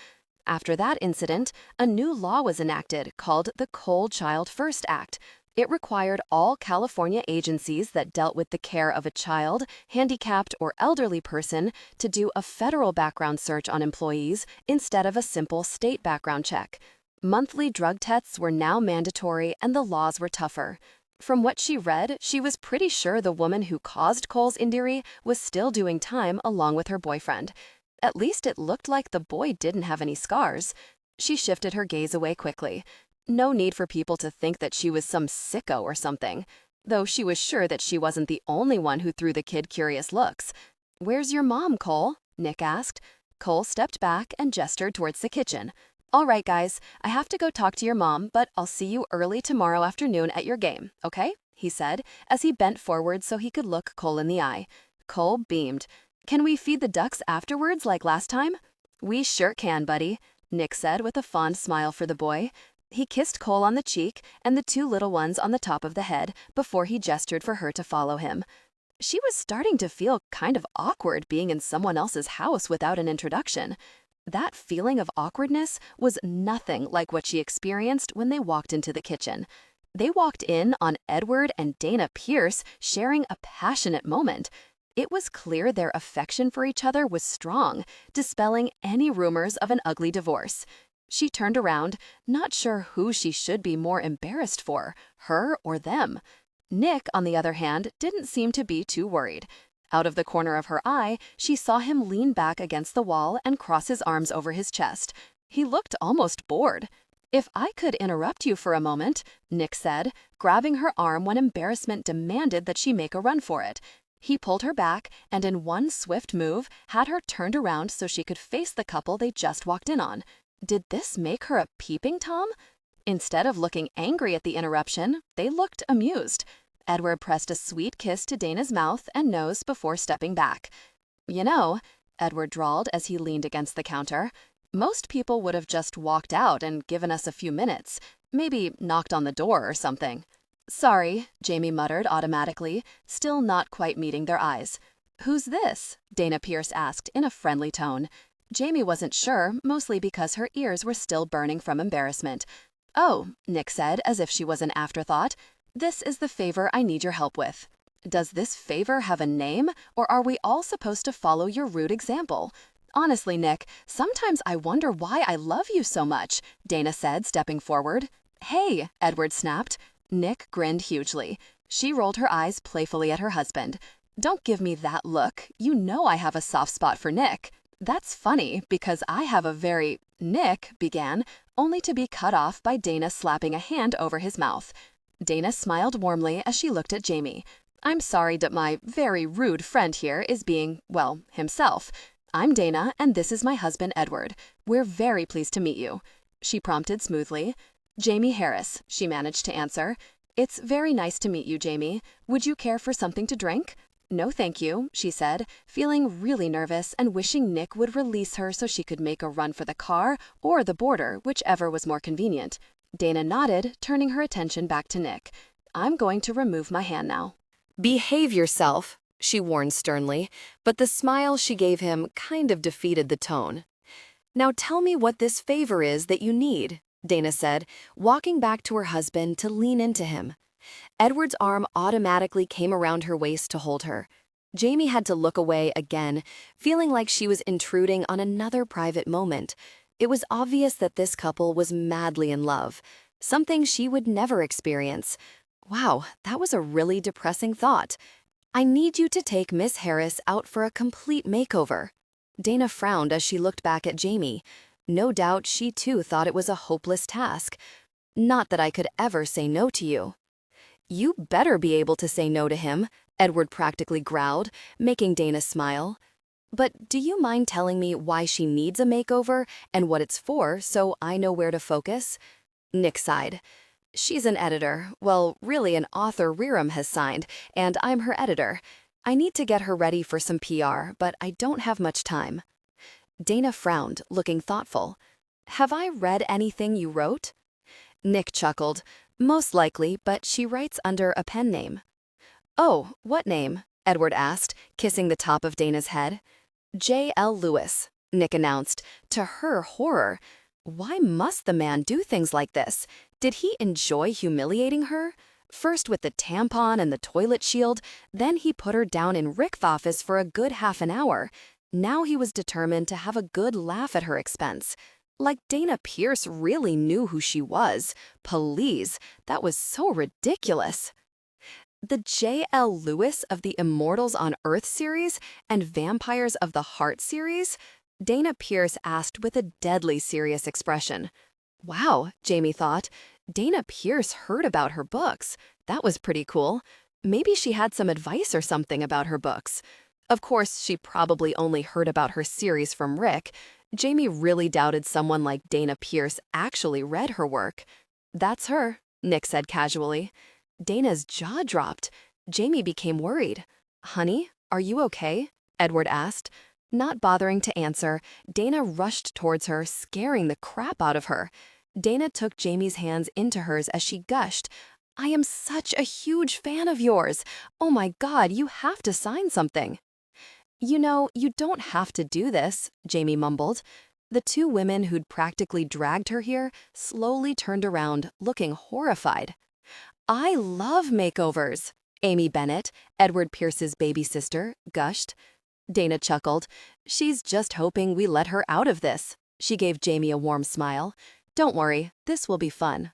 After that incident, a new law was enacted called the Cold Child First Act. It required all California agencies that dealt with the care of a child, handicapped, or elderly person to do a federal background search on employees instead of a simple state background check. Monthly drug tests were now mandatory and the laws were tougher. From what she read, she was pretty sure the woman who caused Cole's injury was still doing time along with her boyfriend. At least it looked like the boy didn't have any scars. She shifted her gaze away quickly. No need for people to think that she was some sicko or something, though she was sure that she wasn't the only one who threw the kid curious looks. "Where's your mom, Cole?" Nick asked. Cole stepped back and gestured towards the kitchen. "All right, guys, I have to go talk to your mom, but I'll see you early tomorrow afternoon at your game, okay?" he said, as he bent forward so he could look Cole in the eye. Cole beamed. "Can we feed the ducks afterwards like last time?" "We sure can, buddy," Nick said with a fond smile for the boy. He kissed Cole on the cheek and the 2 little ones on the top of the head before he gestured for her to follow him. She was starting to feel kind of awkward being in someone else's house without an introduction. That feeling of awkwardness was nothing like what she experienced when they walked into the kitchen. They walked in on Edward and Dana Pierce sharing a passionate moment. It was clear their affection for each other was strong, dispelling any rumors of an ugly divorce. She turned around, not sure who she should be more embarrassed for, her or them. Nick, on the other hand, didn't seem to be too worried. Out of the corner of her eye, she saw him lean back against the wall and cross his arms over his chest. He looked almost bored. "If I could interrupt you for a moment," Nick said, grabbing her arm when embarrassment demanded that she make a run for it. He pulled her back and in one swift move had her turned around so she could face the couple they just walked in on. Did this make her a peeping Tom? Instead of looking angry at the interruption, they looked amused. Edward pressed a sweet kiss to Dana's mouth and nose before stepping back. You know, Edward drawled as he leaned against the counter, most people would have just walked out and given us a few minutes, maybe knocked on the door or something. Sorry, Jamie muttered automatically, still not quite meeting their eyes. Who's this? Dana Pierce asked in a friendly tone. Jamie wasn't sure, mostly because her ears were still burning from embarrassment. Oh, Nick said, as if she was an afterthought. This is the favor I need your help with. Does this favor have a name, or are we all supposed to follow your rude example? Honestly, Nick, sometimes I wonder why I love you so much, Dana said, stepping forward. Hey, Edward snapped. Nick grinned hugely. She rolled her eyes playfully at her husband. Don't give me that look. You know I have a soft spot for Nick. That's funny, because I have a very... Nick began, only to be cut off by Dana slapping a hand over his mouth. Dana smiled warmly as she looked at Jamie. I'm sorry that my very rude friend here is being, well, himself. I'm Dana, and this is my husband, Edward. We're very pleased to meet you. She prompted smoothly. Jamie Harris, she managed to answer. It's very nice to meet you, Jamie. Would you care for something to drink? No, thank you, she said, feeling really nervous and wishing Nick would release her so she could make a run for the car or the border, whichever was more convenient. Dana nodded, turning her attention back to Nick. I'm going to remove my hand now. Behave yourself, she warned sternly, but the smile she gave him kind of defeated the tone. Now tell me what this favor is that you need, Dana said, walking back to her husband to lean into him. Edward's arm automatically came around her waist to hold her. Jamie had to look away again, feeling like she was intruding on another private moment. It was obvious that this couple was madly in love, something she would never experience. Wow, that was a really depressing thought. I need you to take Miss Harris out for a complete makeover. Dana frowned as she looked back at Jamie. No doubt she too thought it was a hopeless task. Not that I could ever say no to you. You better be able to say no to him, Edward practically growled, making Dana smile. But do you mind telling me why she needs a makeover and what it's for so I know where to focus? Nick sighed. She's an editor. Well, really an author Rerum has signed, and I'm her editor. I need to get her ready for some PR, but I don't have much time. Dana frowned, looking thoughtful. Have I read anything you wrote? Nick chuckled. Most likely, but she writes under a pen name. Oh, what name? Edward asked, kissing the top of Dana's head. J.L. Lewis, Nick announced, to her horror. Why must the man do things like this? Did he enjoy humiliating her? First with the tampon and the toilet shield, then he put her down in Rick's office for a good half an hour. Now he was determined to have a good laugh at her expense. Like Dana Pierce really knew who she was. Please, that was so ridiculous. The J.L. Lewis of the Immortals on Earth series and Vampires of the Heart series? Dana Pierce asked with a deadly serious expression. Wow, Jamie thought. Dana Pierce heard about her books. That was pretty cool. Maybe she had some advice or something about her books. Of course, she probably only heard about her series from Rick. Jamie really doubted someone like Dana Pierce actually read her work. That's her, Nick said casually. Dana's jaw dropped. Jamie became worried. Honey, are you okay? Edward asked. Not bothering to answer, Dana rushed towards her, scaring the crap out of her. Dana took Jamie's hands into hers as she gushed. I am such a huge fan of yours. Oh my God, you have to sign something. You know, you don't have to do this, Jamie mumbled. The two women who'd practically dragged her here slowly turned around, looking horrified. I love makeovers, Amy Bennett, Edward Pierce's baby sister, gushed. Dana chuckled. She's just hoping we let her out of this. She gave Jamie a warm smile. Don't worry, this will be fun.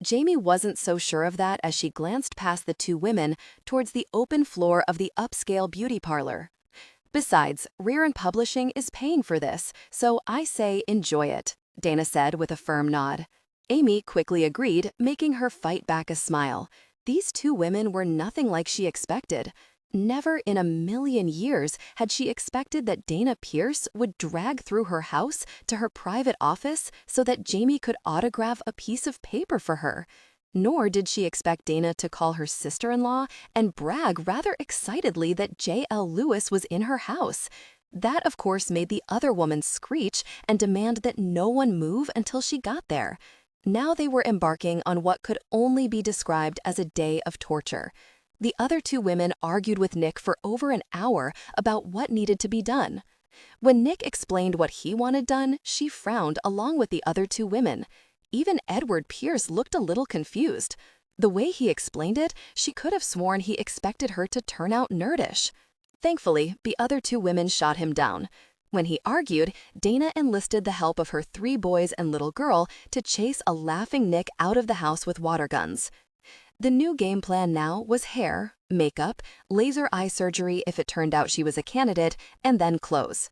Jamie wasn't so sure of that as she glanced past the two women towards the open floor of the upscale beauty parlor. Besides, Rerum Publishing is paying for this, so I say enjoy it, Dana said with a firm nod. Amy quickly agreed, making her fight back a smile. These two women were nothing like she expected. Never in a million years had she expected that Dana Pierce would drag through her house to her private office so that Jamie could autograph a piece of paper for her. Nor did she expect Dana to call her sister-in-law and brag rather excitedly that J.L. Lewis was in her house. That, of course, made the other woman screech and demand that no one move until she got there. Now they were embarking on what could only be described as a day of torture. The other two women argued with Nick for over an hour about what needed to be done. When Nick explained what he wanted done, she frowned along with the other two women. Even Edward Pierce looked a little confused. The way he explained it, she could have sworn he expected her to turn out nerdish. Thankfully, the other two women shot him down. When he argued, Dana enlisted the help of her 3 boys and little girl to chase a laughing Nick out of the house with water guns. The new game plan now was hair, makeup, laser eye surgery if it turned out she was a candidate, and then clothes.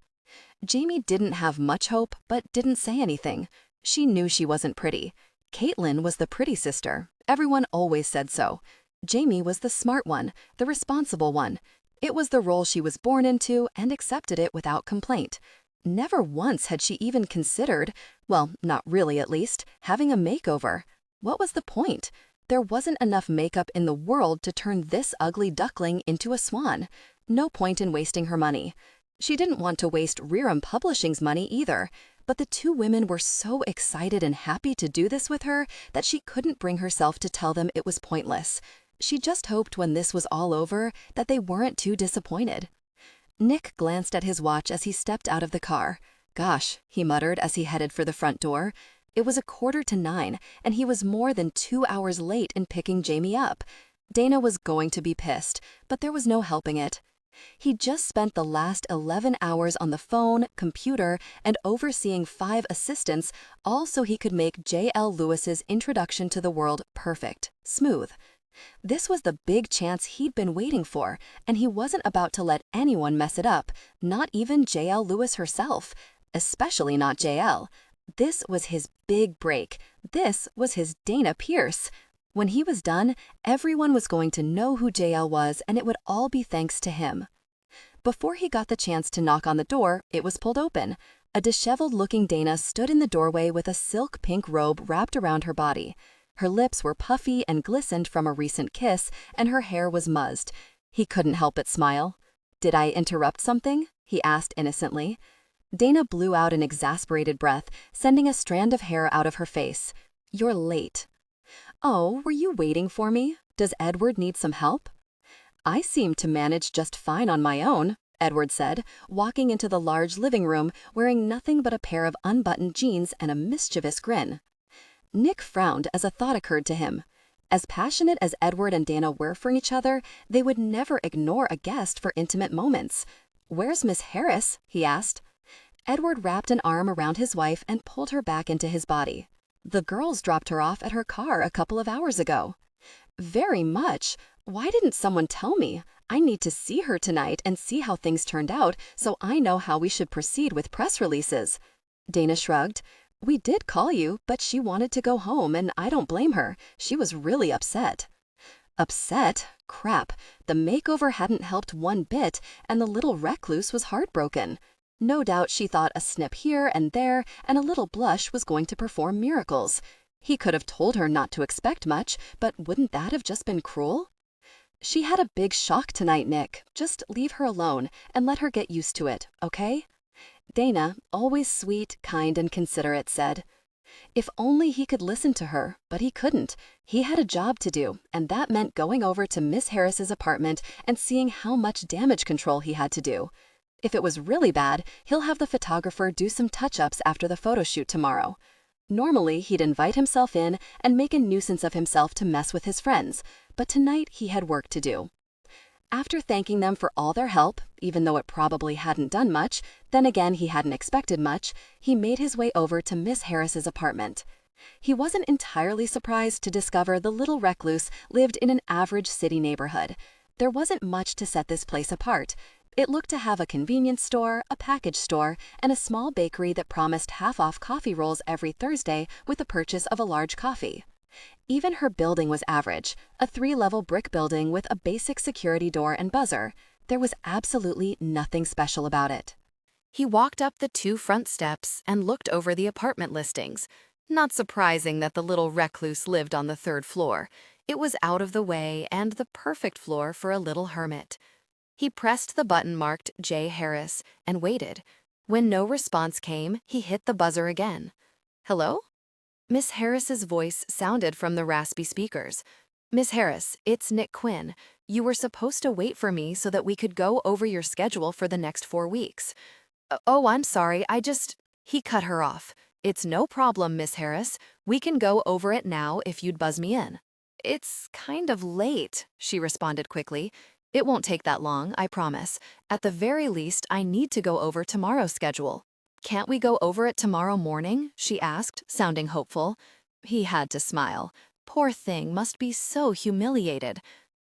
Jamie didn't have much hope, but didn't say anything. She knew she wasn't pretty. Caitlin was the pretty sister. Everyone always said so. Jamie was the smart one, the responsible one. It was the role she was born into and accepted it without complaint. Never once had she even considered, well, not really at least, having a makeover. What was the point? There wasn't enough makeup in the world to turn this ugly duckling into a swan. No point in wasting her money. She didn't want to waste Rerum Publishing's money either, but the two women were so excited and happy to do this with her that she couldn't bring herself to tell them it was pointless. She just hoped when this was all over that they weren't too disappointed. Nick glanced at his watch as he stepped out of the car. Gosh, he muttered as he headed for the front door. It was 8:45, and he was more than 2 hours late in picking Jamie up. Dana was going to be pissed, but there was no helping it. He just spent the last 11 hours on the phone, computer, and overseeing 5 assistants, all so he could make J.L. Lewis's introduction to the world perfect, smooth. This was the big chance he'd been waiting for, and he wasn't about to let anyone mess it up, not even J.L. Lewis herself, especially not J.L. This was his big break. This was his Dana Pierce. When he was done, everyone was going to know who J.L. was, and it would all be thanks to him. Before he got the chance to knock on the door, it was pulled open. A disheveled-looking Dana stood in the doorway with a silk pink robe wrapped around her body. Her lips were puffy and glistened from a recent kiss, and her hair was muzzed. He couldn't help but smile. "Did I interrupt something?" he asked innocently. Dana blew out an exasperated breath, sending a strand of hair out of her face. "You're late." "Oh, were you waiting for me? Does Edward need some help?" "I seem to manage just fine on my own," Edward said, walking into the large living room wearing nothing but a pair of unbuttoned jeans and a mischievous grin. Nick frowned as a thought occurred to him. As passionate as Edward and Dana were for each other, they would never ignore a guest for intimate moments. "Where's Miss Harris?" he asked. Edward wrapped an arm around his wife and pulled her back into his body. "The girls dropped her off at her car a couple of hours ago." "Very much. Why didn't someone tell me? I need to see her tonight and see how things turned out so I know how we should proceed with press releases." Dana shrugged. "We did call you, but she wanted to go home, and I don't blame her. She was really upset." Upset? Crap. The makeover hadn't helped one bit, and the little recluse was heartbroken. No doubt she thought a snip here and there and a little blush was going to perform miracles. He could have told her not to expect much, but wouldn't that have just been cruel? "She had a big shock tonight, Nick. Just leave her alone and let her get used to it, okay?" Dana, always sweet, kind, and considerate, said. If only he could listen to her, but he couldn't. He had a job to do, and that meant going over to Miss Harris's apartment and seeing how much damage control he had to do. If it was really bad, he'll have the photographer do some touch-ups after the photo shoot tomorrow. Normally, he'd invite himself in and make a nuisance of himself to mess with his friends, but tonight he had work to do. After thanking them for all their help, even though it probably hadn't done much, then again he hadn't expected much, he made his way over to Miss Harris's apartment. He wasn't entirely surprised to discover the little recluse lived in an average city neighborhood. There wasn't much to set this place apart. It looked to have a convenience store, a package store, and a small bakery that promised half-off coffee rolls every Thursday with the purchase of a large coffee. Even her building was average, a 3-level brick building with a basic security door and buzzer. There was absolutely nothing special about it. He walked up the 2 front steps and looked over the apartment listings. Not surprising that the little recluse lived on the third floor. It was out of the way and the perfect floor for a little hermit. He pressed the button marked J. Harris and waited. When no response came, he hit the buzzer again. Hello? Miss Harris's voice sounded from the raspy speakers. Miss Harris, it's Nick Quinn. You were supposed to wait for me so that we could go over your schedule for the next 4 weeks. Oh, I'm sorry, He cut her off. It's no problem, Miss Harris. We can go over it now if you'd buzz me in. It's kind of late, she responded quickly. It won't take that long, I promise. At the very least, I need to go over tomorrow's schedule. Can't we go over it tomorrow morning? She asked, sounding hopeful. He had to smile. Poor thing must be so humiliated.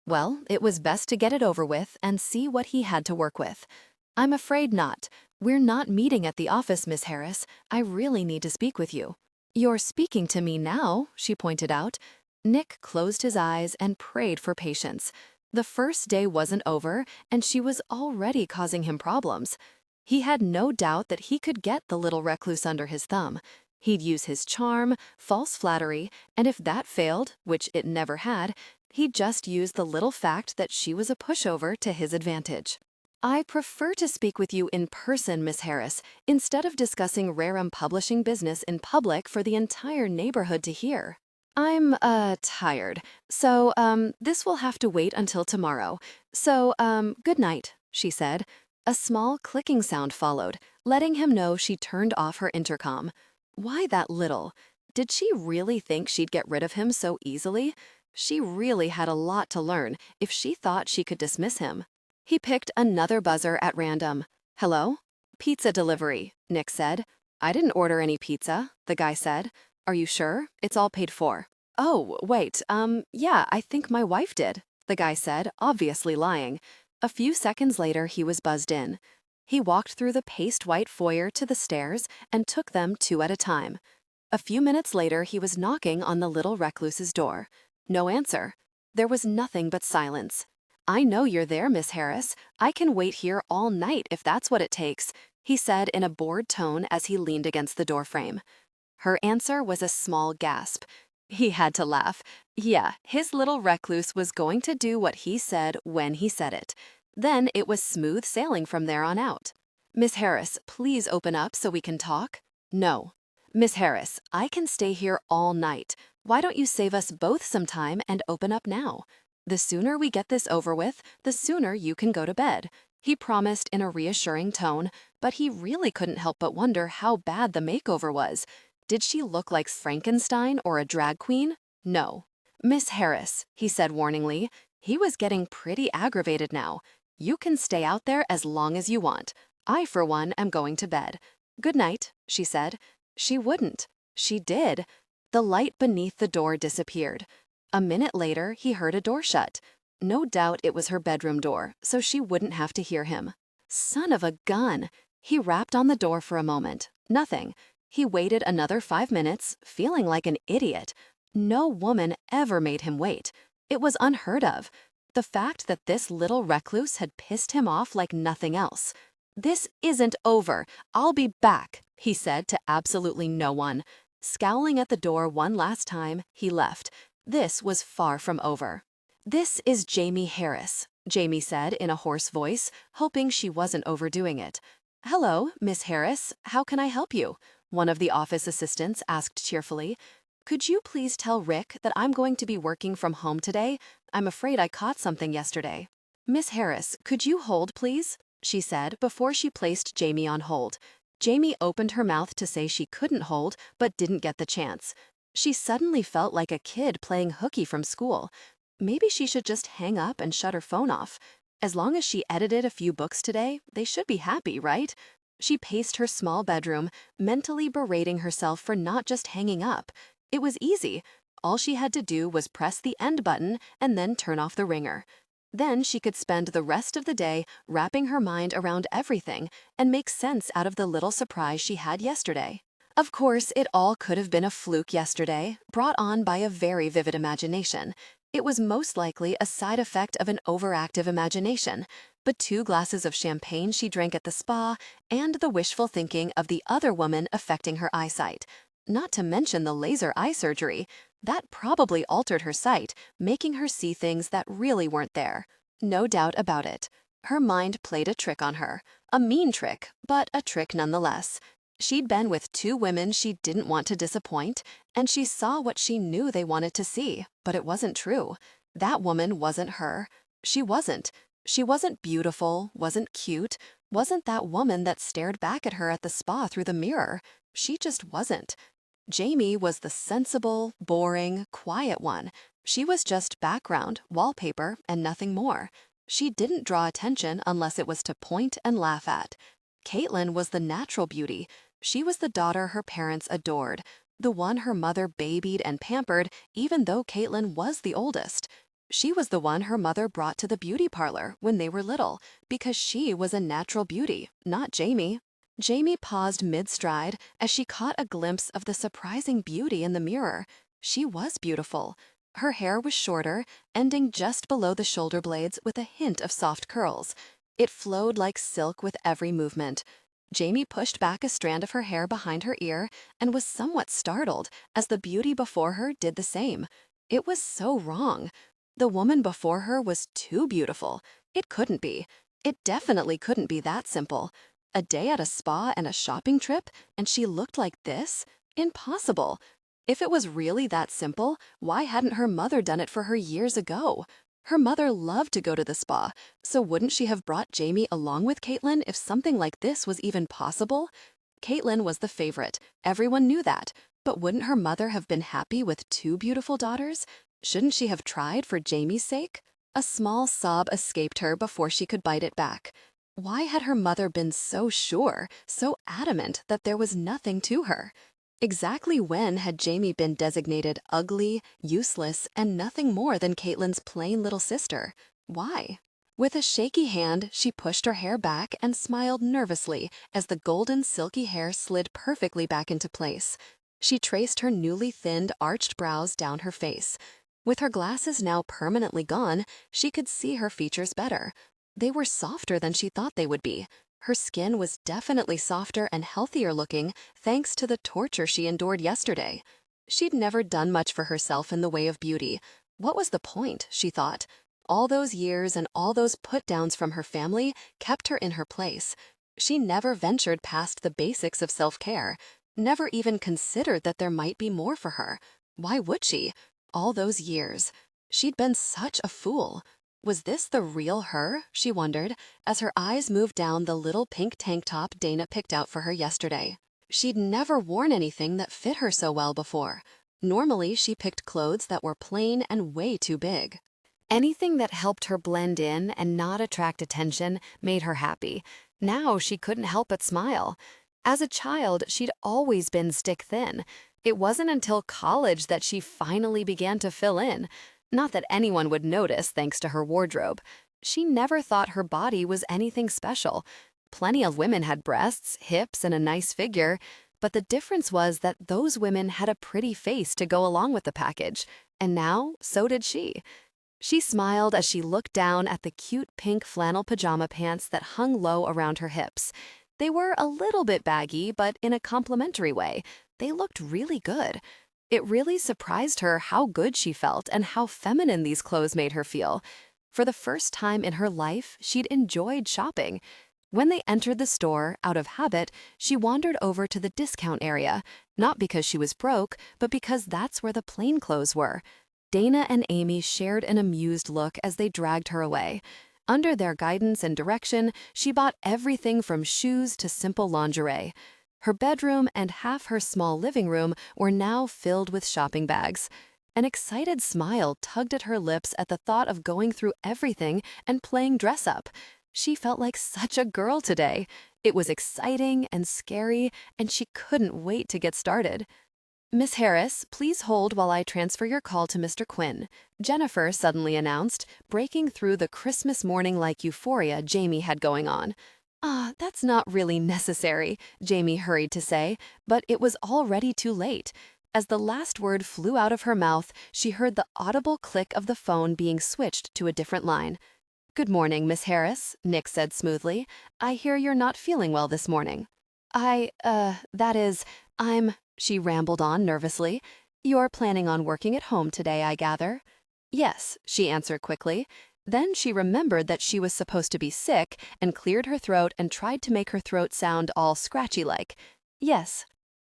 Well, it was best to get it over with and see what he had to work with. I'm afraid not. We're not meeting at the office, Miss Harris. I really need to speak with you. You're speaking to me now, she pointed out. Nick closed his eyes and prayed for patience. The first day wasn't over, and she was already causing him problems. He had no doubt that he could get the little recluse under his thumb. He'd use his charm, false flattery, and if that failed, which it never had, he'd just use the little fact that she was a pushover to his advantage. I prefer to speak with you in person, Miss Harris, instead of discussing Rerum publishing business in public for the entire neighborhood to hear. I'm, tired. So, this will have to wait until tomorrow. So, good night, she said. A small clicking sound followed, letting him know she turned off her intercom. Why that little? Did she really think she'd get rid of him so easily? She really had a lot to learn if she thought she could dismiss him. He picked another buzzer at random. Hello? Pizza delivery, Nick said. I didn't order any pizza, the guy said. Are you sure? It's all paid for. Oh, wait, yeah, I think my wife did, the guy said, obviously lying. A few seconds later, he was buzzed in. He walked through the paste-white foyer to the stairs and took them 2 at a time. A few minutes later, he was knocking on the little recluse's door. No answer. There was nothing but silence. I know you're there, Miss Harris. I can wait here all night if that's what it takes, he said in a bored tone as he leaned against the doorframe. Her answer was a small gasp. He had to laugh. Yeah, his little recluse was going to do what he said when he said it. Then it was smooth sailing from there on out. Miss Harris, please open up so we can talk. No. Miss Harris, I can stay here all night. Why don't you save us both some time and open up now? The sooner we get this over with, the sooner you can go to bed, he promised in a reassuring tone, but he really couldn't help but wonder how bad the makeover was. Did she look like Frankenstein or a drag queen? No. Miss Harris, he said warningly. He was getting pretty aggravated now. You can stay out there as long as you want. I, for one, am going to bed. Good night, she said. She wouldn't. She did. The light beneath the door disappeared. A minute later, he heard a door shut. No doubt it was her bedroom door, so she wouldn't have to hear him. Son of a gun! He rapped on the door for a moment. Nothing. He waited another 5 minutes, feeling like an idiot. No woman ever made him wait. It was unheard of. The fact that this little recluse had pissed him off like nothing else. This isn't over. I'll be back, he said to absolutely no one. Scowling at the door one last time, he left. This was far from over. This is Jamie Harris, Jamie said in a hoarse voice, hoping she wasn't overdoing it. Hello, Miss Harris. How can I help you? One of the office assistants asked cheerfully. Could you please tell Rick that I'm going to be working from home today? I'm afraid I caught something yesterday. Miss Harris, could you hold, please? She said before she placed Jamie on hold. Jamie opened her mouth to say she couldn't hold, but didn't get the chance. She suddenly felt like a kid playing hooky from school. Maybe she should just hang up and shut her phone off. As long as she edited a few books today, they should be happy, right? She paced her small bedroom, mentally berating herself for not just hanging up. It was easy. All she had to do was press the end button and then turn off the ringer. Then she could spend the rest of the day wrapping her mind around everything and make sense out of the little surprise she had yesterday. Of course, it all could have been a fluke yesterday, brought on by a very vivid imagination. It was most likely a side effect of an overactive imagination, but 2 glasses of champagne she drank at the spa and the wishful thinking of the other woman affecting her eyesight. not to mention the laser eye surgery. That probably altered her sight, making her see things that really weren't there. No doubt about it. Her mind played a trick on her. A mean trick, but a trick nonetheless. She'd been with two women she didn't want to disappoint, and she saw what she knew they wanted to see, but it wasn't true. That woman wasn't her. She wasn't. She wasn't beautiful, wasn't cute, wasn't that woman that stared back at her at the spa through the mirror. She just wasn't. Jamie was the sensible, boring, quiet one. She was just background, wallpaper, and nothing more. She didn't draw attention unless it was to point and laugh at. Caitlin was the natural beauty. She was the daughter her parents adored, the one her mother babied and pampered even though Caitlin was the oldest. She was the one her mother brought to the beauty parlor when they were little, because she was a natural beauty, not Jamie. Jamie paused mid-stride as she caught a glimpse of the surprising beauty in the mirror. She was beautiful. Her hair was shorter, ending just below the shoulder blades with a hint of soft curls. It flowed like silk with every movement. Jamie pushed back a strand of her hair behind her ear and was somewhat startled as the beauty before her did the same. It was so wrong. The woman before her was too beautiful. It couldn't be. It definitely couldn't be that simple. A day at a spa and a shopping trip, and she looked like this? Impossible. If it was really that simple, why hadn't her mother done it for her years ago? Her mother loved to go to the spa, so wouldn't she have brought Jamie along with Caitlin if something like this was even possible? Caitlin was the favorite. Everyone knew that. But wouldn't her mother have been happy with two beautiful daughters? Shouldn't she have tried for Jamie's sake? A small sob escaped her before she could bite it back. Why had her mother been so sure, so adamant that there was nothing to her? Exactly when had Jamie been designated ugly, useless, and nothing more than Caitlin's plain little sister? Why? With a shaky hand, she pushed her hair back and smiled nervously as the golden silky hair slid perfectly back into place. She traced her newly thinned, arched brows down her face. With her glasses now permanently gone, she could see her features better. They were softer than she thought they would be. Her skin was definitely softer and healthier looking thanks to the torture she endured yesterday. She'd never done much for herself in the way of beauty. What was the point, she thought? All those years and all those put-downs from her family kept her in her place. She never ventured past the basics of self-care, never even considered that there might be more for her. Why would she? All those years. She'd been such a fool. Was this the real her, she wondered, as her eyes moved down the little pink tank top Dana picked out for her yesterday. She'd never worn anything that fit her so well before. Normally, she picked clothes that were plain and way too big. Anything that helped her blend in and not attract attention made her happy. Now she couldn't help but smile. As a child, she'd always been stick-thin. It wasn't until college that she finally began to fill in. Not that anyone would notice thanks to her wardrobe. She never thought her body was anything special. Plenty of women had breasts, hips, and a nice figure, but the difference was that those women had a pretty face to go along with the package, and now so did she. She smiled as she looked down at the cute pink flannel pajama pants that hung low around her hips. They were a little bit baggy, but in a complimentary way. They looked really good. It really surprised her how good she felt and how feminine these clothes made her feel. For the first time in her life, she'd enjoyed shopping. When they entered the store, out of habit, she wandered over to the discount area, not because she was broke, but because that's where the plain clothes were. Dana and Amy shared an amused look as they dragged her away. Under their guidance and direction, she bought everything from shoes to simple lingerie. Her bedroom and half her small living room were now filled with shopping bags. An excited smile tugged at her lips at the thought of going through everything and playing dress-up. She felt like such a girl today. It was exciting and scary, and she couldn't wait to get started. "Miss Harris, please hold while I transfer your call to Mr. Quinn," Jennifer suddenly announced, breaking through the Christmas morning-like euphoria Jamie had going on. That's not really necessary," Jamie hurried to say, but it was already too late. As the last word flew out of her mouth, she heard the audible click of the phone being switched to a different line. "Good morning, Miss Harris," Nick said smoothly. "I hear you're not feeling well this morning." That is, I'm..." She rambled on nervously. "You're planning on working at home today, I gather?" "Yes," she answered quickly. Then she remembered that she was supposed to be sick and cleared her throat and tried to make her throat sound all scratchy-like. "Yes."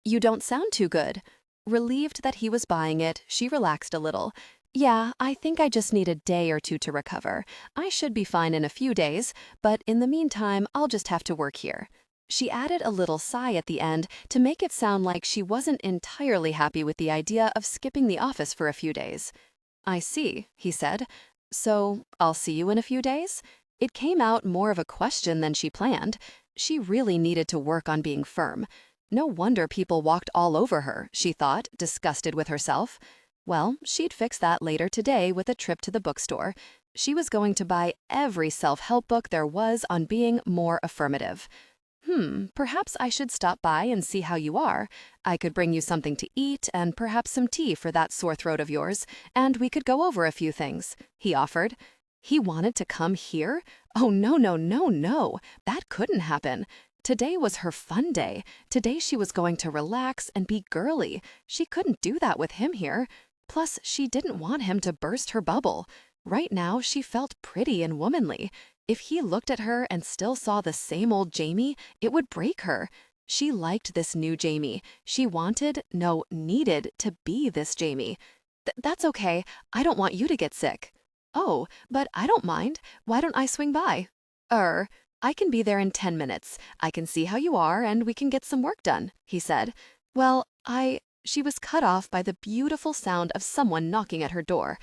"You don't sound too good." Relieved that he was buying it, she relaxed a little. "Yeah, I think I just need a day or two to recover. I should be fine in a few days, but in the meantime, I'll just have to work here." She added a little sigh at the end to make it sound like she wasn't entirely happy with the idea of skipping the office for a few days. "I see," he said. "So, I'll see you in a few days?" It came out more of a question than she planned. She really needed to work on being firm. No wonder people walked all over her, she thought, disgusted with herself. Well, she'd fix that later today with a trip to the bookstore. She was going to buy every self-help book there was on being more affirmative. Perhaps I should stop by and see how you are. I could bring you something to eat and perhaps some tea for that sore throat of yours, and we could go over a few things," he offered. He wanted to come here? Oh, no, no, no, no. That couldn't happen. Today was her fun day. Today she was going to relax and be girly. She couldn't do that with him here. Plus, she didn't want him to burst her bubble. Right now, she felt pretty and womanly. If he looked at her and still saw the same old Jamie, it would break her. She liked this new Jamie. She wanted, no, needed to be this Jamie. That's okay. I don't want you to get sick." "Oh, but I don't mind. Why don't I swing by?" I can be there in 10 minutes. I can see how you are and we can get some work done," he said. She was cut off by the beautiful sound of someone knocking at her door.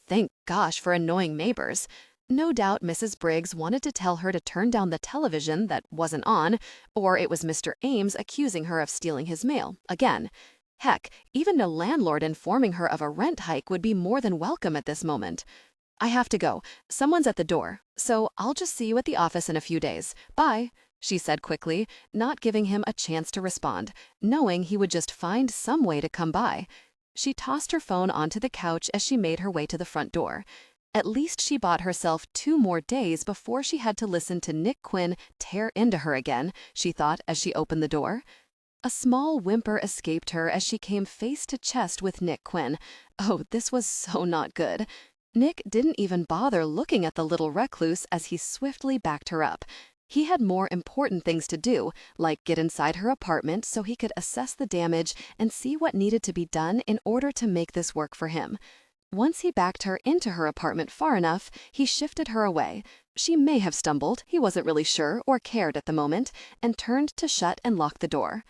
Thank gosh for annoying neighbors. No doubt Mrs. Briggs wanted to tell her to turn down the television that wasn't on, or it was Mr. Ames accusing her of stealing his mail, again. Heck, even a landlord informing her of a rent hike would be more than welcome at this moment. "I have to go. Someone's at the door, so I'll just see you at the office in a few days. Bye," she said quickly, not giving him a chance to respond, knowing he would just find some way to come by. She tossed her phone onto the couch as she made her way to the front door. At least she bought herself 2 more days before she had to listen to Nick Quinn tear into her again, she thought as she opened the door. A small whimper escaped her as she came face to chest with Nick Quinn. Oh, this was so not good. Nick didn't even bother looking at the little recluse as he swiftly backed her up. He had more important things to do, like get inside her apartment so he could assess the damage and see what needed to be done in order to make this work for him. Once he backed her into her apartment far enough, he shifted her away. She may have stumbled, he wasn't really sure or cared at the moment, and turned to shut and lock the door.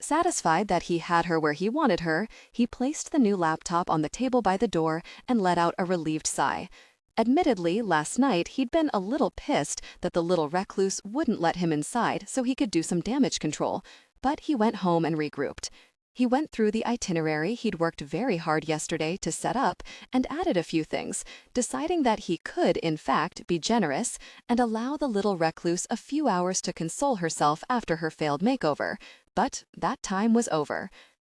Satisfied that he had her where he wanted her, he placed the new laptop on the table by the door and let out a relieved sigh. Admittedly, last night he'd been a little pissed that the little recluse wouldn't let him inside so he could do some damage control, but he went home and regrouped. He went through the itinerary he'd worked very hard yesterday to set up and added a few things, deciding that he could, in fact, be generous and allow the little recluse a few hours to console herself after her failed makeover. But that time was over.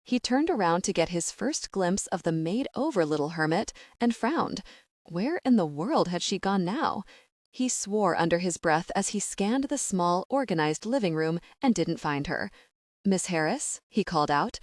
He turned around to get his first glimpse of the made-over little hermit and frowned. Where in the world had she gone now? He swore under his breath as he scanned the small, organized living room and didn't find her. "Miss Harris?" he called out.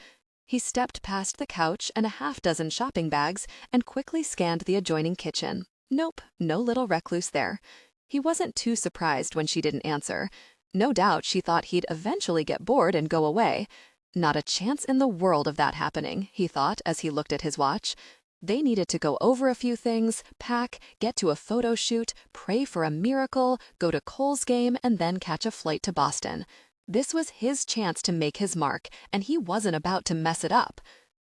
He stepped past the couch and a half-dozen shopping bags and quickly scanned the adjoining kitchen. Nope, no little recluse there. He wasn't too surprised when she didn't answer. No doubt she thought he'd eventually get bored and go away. Not a chance in the world of that happening, he thought as he looked at his watch. They needed to go over a few things, pack, get to a photo shoot, pray for a miracle, go to Cole's game, and then catch a flight to Boston. This was his chance to make his mark, and he wasn't about to mess it up.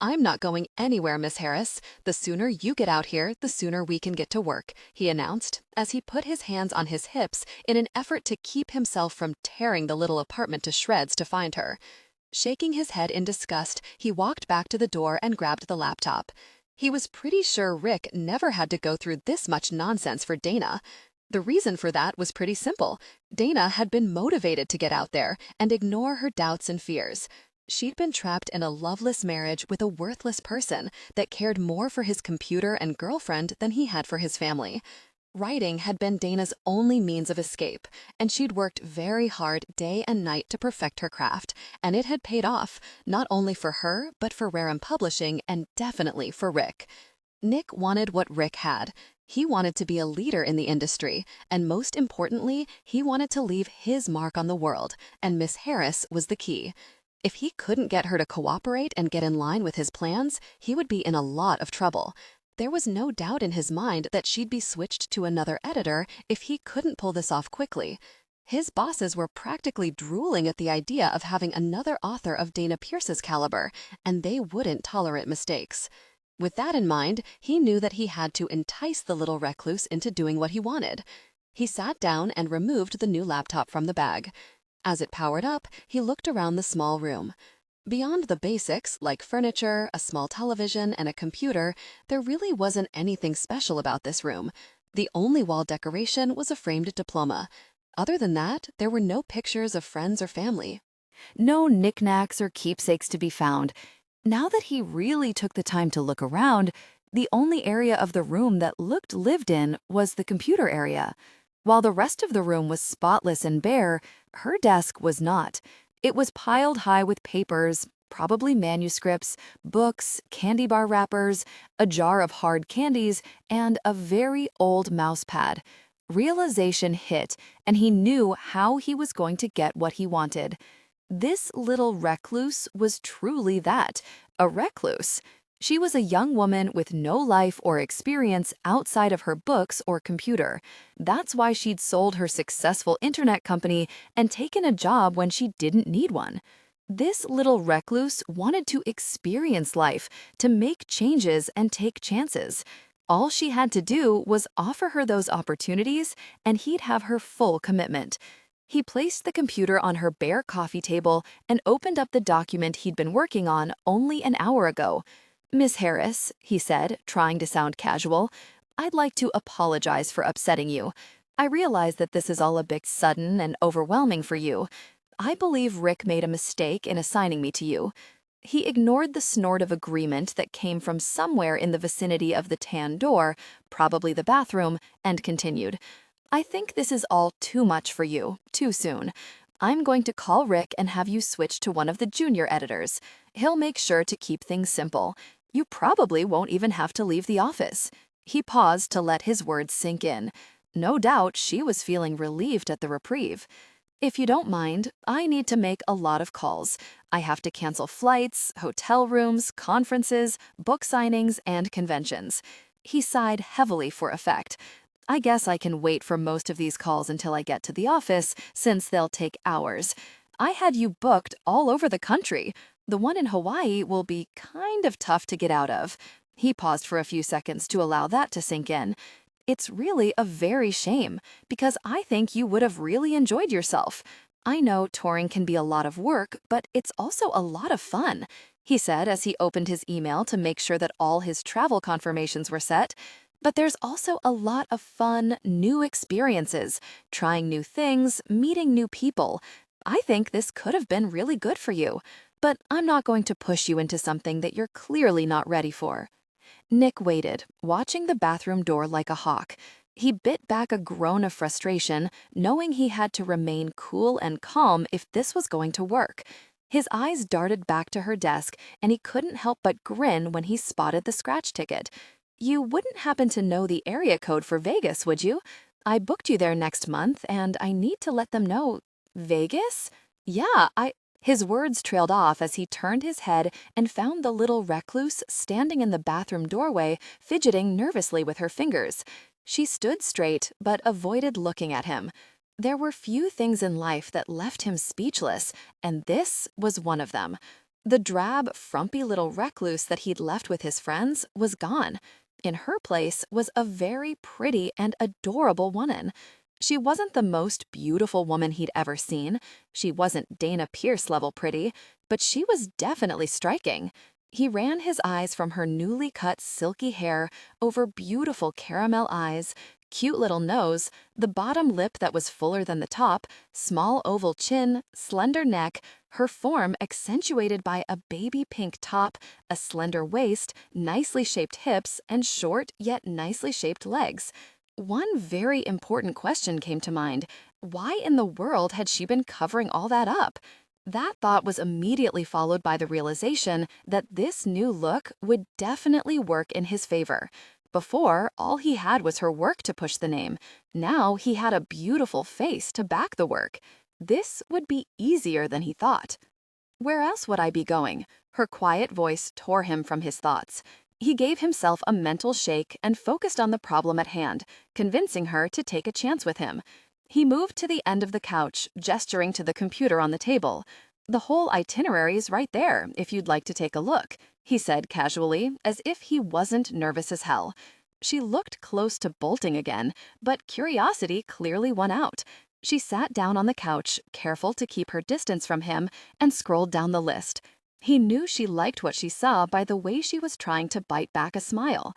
"I'm not going anywhere, Miss Harris. The sooner you get out here, the sooner we can get to work," he announced, as he put his hands on his hips in an effort to keep himself from tearing the little apartment to shreds to find her. Shaking his head in disgust, he walked back to the door and grabbed the laptop. He was pretty sure Rick never had to go through this much nonsense for Dana. The reason for that was pretty simple. Dana had been motivated to get out there and ignore her doubts and fears. She'd been trapped in a loveless marriage with a worthless person that cared more for his computer and girlfriend than he had for his family. Writing had been Dana's only means of escape, and she'd worked very hard day and night to perfect her craft, and it had paid off, not only for her, but for Wareham Publishing and definitely for Rick. Nick wanted what Rick had. He wanted to be a leader in the industry, and most importantly, he wanted to leave his mark on the world, and Miss Harris was the key. If he couldn't get her to cooperate and get in line with his plans, he would be in a lot of trouble. There was no doubt in his mind that she'd be switched to another editor if he couldn't pull this off quickly. His bosses were practically drooling at the idea of having another author of Dana Pierce's caliber, and they wouldn't tolerate mistakes. With that in mind, he knew that he had to entice the little recluse into doing what he wanted. He sat down and removed the new laptop from the bag. As it powered up, he looked around the small room. Beyond the basics, like furniture, a small television, and a computer, there really wasn't anything special about this room. The only wall decoration was a framed diploma. Other than that, there were no pictures of friends or family. No knickknacks or keepsakes to be found. Now that he really took the time to look around, the only area of the room that looked lived in was the computer area. While the rest of the room was spotless and bare, her desk was not. It was piled high with papers, probably manuscripts, books, candy bar wrappers, a jar of hard candies, and a very old mouse pad. Realization hit, and he knew how he was going to get what he wanted. This little recluse was truly that, a recluse. She was a young woman with no life or experience outside of her books or computer. That's why she'd sold her successful internet company and taken a job when she didn't need one. This little recluse wanted to experience life, to make changes and take chances. All she had to do was offer her those opportunities, and he'd have her full commitment. He placed the computer on her bare coffee table and opened up the document he'd been working on only an hour ago. "Miss Harris," he said, trying to sound casual, "I'd like to apologize for upsetting you. I realize that this is all a bit sudden and overwhelming for you. I believe Rick made a mistake in assigning me to you." He ignored the snort of agreement that came from somewhere in the vicinity of the tan door, probably the bathroom, and continued. "I think this is all too much for you, too soon. I'm going to call Rick and have you switch to one of the junior editors. He'll make sure to keep things simple. You probably won't even have to leave the office." He paused to let his words sink in. No doubt she was feeling relieved at the reprieve. "If you don't mind, I need to make a lot of calls. I have to cancel flights, hotel rooms, conferences, book signings, and conventions." He sighed heavily for effect. "I guess I can wait for most of these calls until I get to the office, since they'll take hours. I had you booked all over the country. The one in Hawaii will be kind of tough to get out of." He paused for a few seconds to allow that to sink in. "It's really a very shame, because I think you would have really enjoyed yourself. I know touring can be a lot of work, but it's also a lot of fun," he said as he opened his email to make sure that all his travel confirmations were set. "But there's also a lot of fun, new experiences, trying new things, meeting new people. I think this could have been really good for you, but I'm not going to push you into something that you're clearly not ready for." Nick waited, watching the bathroom door like a hawk. He bit back a groan of frustration, knowing he had to remain cool and calm if this was going to work. His eyes darted back to her desk, and he couldn't help but grin when he spotted the scratch ticket. "You wouldn't happen to know the area code for Vegas, would you? I booked you there next month, and I need to let them know." "Vegas? Yeah, His words trailed off as he turned his head and found the little recluse standing in the bathroom doorway, fidgeting nervously with her fingers. She stood straight, but avoided looking at him. There were few things in life that left him speechless, and this was one of them. The drab, frumpy little recluse that he'd left with his friends was gone. In her place was a very pretty and adorable woman. She wasn't the most beautiful woman he'd ever seen. She wasn't Dana Pierce level pretty, but she was definitely striking. He ran his eyes from her newly cut silky hair over beautiful caramel eyes, cute little nose, the bottom lip that was fuller than the top, small oval chin, slender neck, her form accentuated by a baby pink top, a slender waist, nicely shaped hips, and short yet nicely shaped legs. One very important question came to mind. Why in the world had she been covering all that up? That thought was immediately followed by the realization that this new look would definitely work in his favor. Before, all he had was her work to push the name. Now he had a beautiful face to back the work. This would be easier than he thought. Where else would I be going? Her quiet voice tore him from his thoughts. He gave himself a mental shake and focused on the problem at hand, convincing her to take a chance with him. He moved to the end of the couch, gesturing to the computer on the table. "The whole itinerary is right there, if you'd like to take a look," he said casually, as if he wasn't nervous as hell. She looked close to bolting again, but curiosity clearly won out. She sat down on the couch, careful to keep her distance from him, and scrolled down the list. He knew she liked what she saw by the way she was trying to bite back a smile.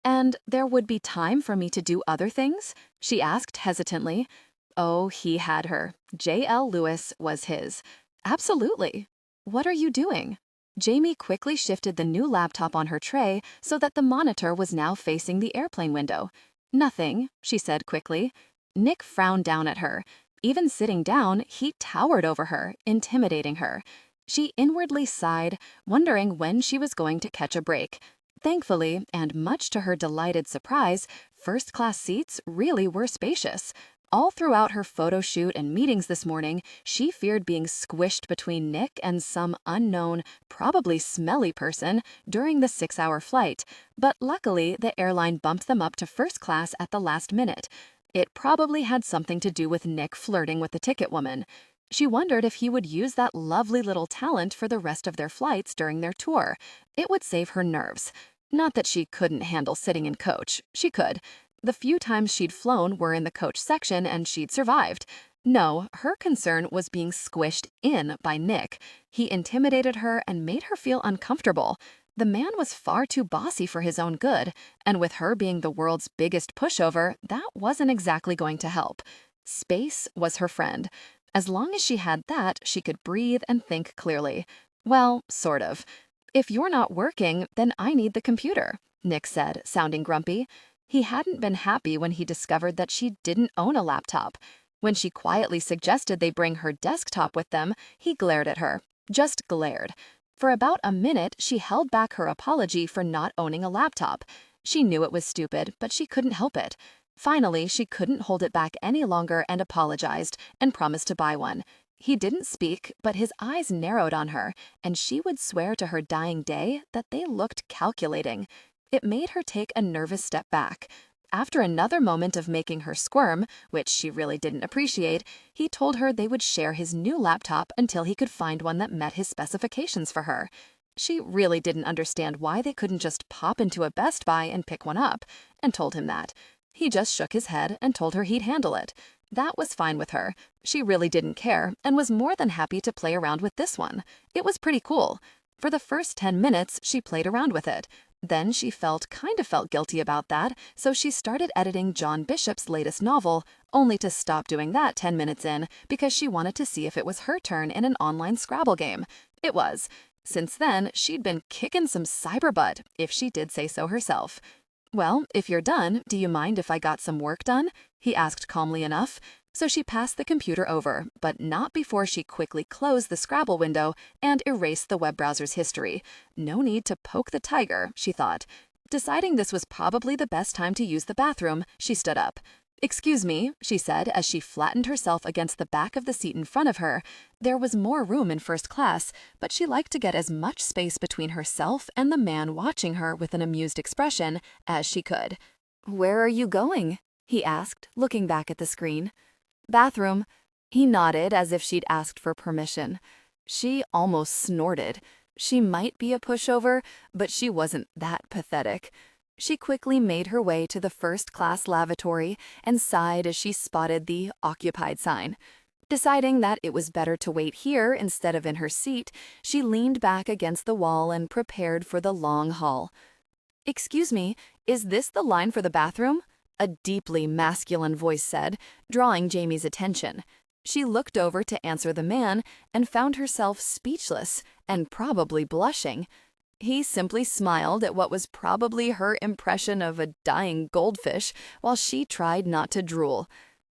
"And there would be time for me to do other things?" she asked hesitantly. Oh, he had her. J.L. Lewis was his. Absolutely. "What are you doing?" Jamie quickly shifted the new laptop on her tray so that the monitor was now facing the airplane window. "Nothing," she said quickly. Nick frowned down at her. Even sitting down, he towered over her, intimidating her. She inwardly sighed, wondering when she was going to catch a break. Thankfully, and much to her delighted surprise, first-class seats really were spacious. All throughout her photo shoot and meetings this morning, she feared being squished between Nick and some unknown, probably smelly person during the 6-hour flight, but luckily the airline bumped them up to first class at the last minute. It probably had something to do with Nick flirting with the ticket woman. She wondered if he would use that lovely little talent for the rest of their flights during their tour. It would save her nerves. Not that she couldn't handle sitting in coach. She could. The few times she'd flown were in the coach section and she'd survived. No, her concern was being squished in by Nick. He intimidated her and made her feel uncomfortable. The man was far too bossy for his own good, and with her being the world's biggest pushover, that wasn't exactly going to help. Space was her friend. As long as she had that, she could breathe and think clearly. Well, sort of. "If you're not working, then I need the computer," Nick said, sounding grumpy. He hadn't been happy when he discovered that she didn't own a laptop. When she quietly suggested they bring her desktop with them, he glared at her. Just glared. For about a minute, she held back her apology for not owning a laptop. She knew it was stupid, but she couldn't help it. Finally, she couldn't hold it back any longer and apologized and promised to buy one. He didn't speak, but his eyes narrowed on her, and she would swear to her dying day that they looked calculating. It made her take a nervous step back. After another moment of making her squirm, which she really didn't appreciate, he told her they would share his new laptop until he could find one that met his specifications for her. She really didn't understand why they couldn't just pop into a Best Buy and pick one up, and told him that. He just shook his head and told her he'd handle it. That was fine with her. She really didn't care and was more than happy to play around with this one. It was pretty cool. For the first 10 minutes, she played around with it. Then she felt guilty about that, so she started editing John Bishop's latest novel, only to stop doing that 10 minutes in because she wanted to see if it was her turn in an online Scrabble game. It was. Since then, she'd been kicking some cyber butt, if she did say so herself. "Well, if you're done, do you mind if I got some work done?" he asked calmly enough. So she passed the computer over, but not before she quickly closed the Scrabble window and erased the web browser's history. No need to poke the tiger, she thought. Deciding this was probably the best time to use the bathroom, she stood up. "Excuse me," she said as she flattened herself against the back of the seat in front of her. There was more room in first class, but she liked to get as much space between herself and the man watching her with an amused expression as she could. "Where are you going?" he asked, looking back at the screen. "Bathroom." He nodded as if she'd asked for permission. She almost snorted. She might be a pushover, but she wasn't that pathetic. She quickly made her way to the first-class lavatory and sighed as she spotted the occupied sign. Deciding that it was better to wait here instead of in her seat, she leaned back against the wall and prepared for the long haul. "Excuse me, is this the line for the bathroom?" a deeply masculine voice said, drawing Jamie's attention. She looked over to answer the man and found herself speechless and probably blushing. He simply smiled at what was probably her impression of a dying goldfish while she tried not to drool.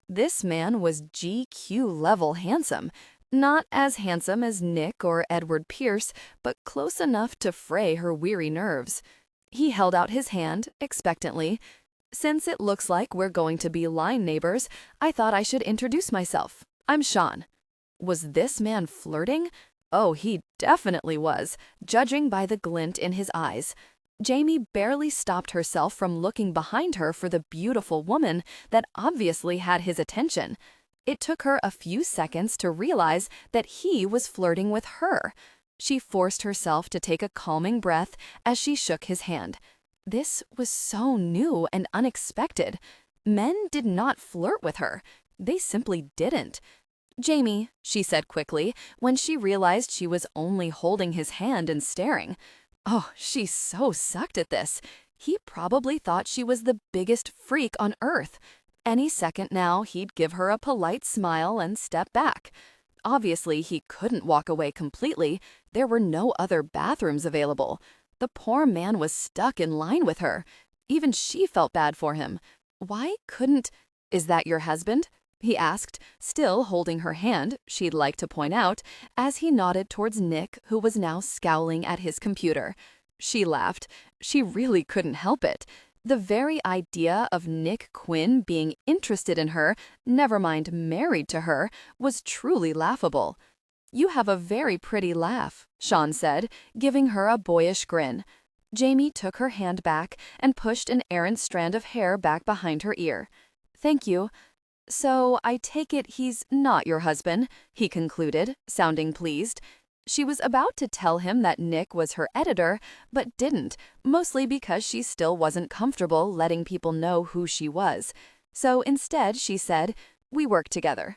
This man was GQ-level handsome. Not as handsome as Nick or Edward Pierce, but close enough to fray her weary nerves. He held out his hand, expectantly. "Since it looks like we're going to be line neighbors, I thought I should introduce myself. I'm Sean." Was this man flirting? Oh, he definitely was, judging by the glint in his eyes. Jamie barely stopped herself from looking behind her for the beautiful woman that obviously had his attention. It took her a few seconds to realize that he was flirting with her. She forced herself to take a calming breath as she shook his hand. This was so new and unexpected. Men did not flirt with her. They simply didn't. "Jamie," she said quickly, when she realized she was only holding his hand and staring. Oh, she so sucked at this. He probably thought she was the biggest freak on earth. Any second now, he'd give her a polite smile and step back. Obviously, he couldn't walk away completely. There were no other bathrooms available. The poor man was stuck in line with her. Even she felt bad for him. Why couldn't— "Is that your husband?" he asked, still holding her hand, she'd like to point out, as he nodded towards Nick, who was now scowling at his computer. She laughed. She really couldn't help it. The very idea of Nick Quinn being interested in her, never mind married to her, was truly laughable. "You have a very pretty laugh," Sean said, giving her a boyish grin. Jamie took her hand back and pushed an errant strand of hair back behind her ear. "Thank you. So I take it he's not your husband," he concluded, sounding pleased. She was about to tell him that Nick was her editor, but didn't, mostly because she still wasn't comfortable letting people know who she was. So instead she said, "We work together."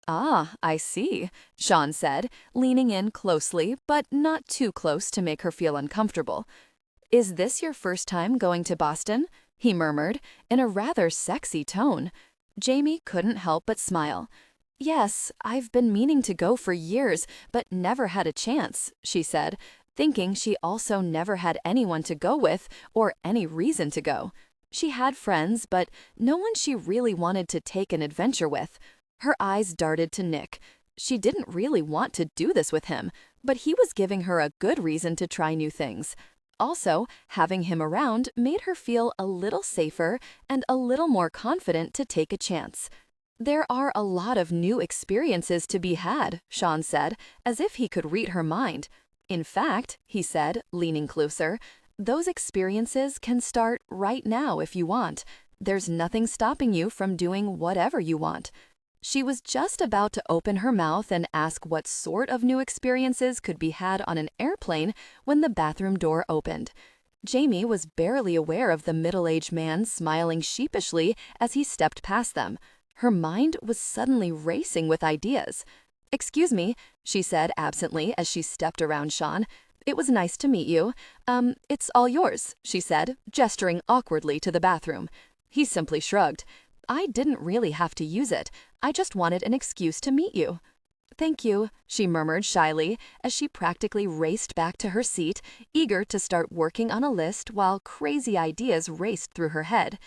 "Ah, I see," Sean said, leaning in closely, but not too close to make her feel uncomfortable. "Is this your first time going to Boston?" he murmured, in a rather sexy tone. Jamie couldn't help but smile. "Yes, I've been meaning to go for years, but never had a chance," she said, thinking she also never had anyone to go with or any reason to go. She had friends, but no one she really wanted to take an adventure with. Her eyes darted to Nick. She didn't really want to do this with him, but he was giving her a good reason to try new things. Also, having him around made her feel a little safer and a little more confident to take a chance. "There are a lot of new experiences to be had," Sean said, as if he could read her mind. "In fact," he said, leaning closer, "those experiences can start right now if you want. There's nothing stopping you from doing whatever you want." She was just about to open her mouth and ask what sort of new experiences could be had on an airplane when the bathroom door opened. Jamie was barely aware of the middle-aged man smiling sheepishly as he stepped past them. Her mind was suddenly racing with ideas. "Excuse me," she said absently as she stepped around Sean. "It was nice to meet you. It's all yours," she said, gesturing awkwardly to the bathroom. He simply shrugged. "I didn't really have to use it. I just wanted an excuse to meet you." "Thank you," she murmured shyly as she practically raced back to her seat, eager to start working on a list while crazy ideas raced through her head.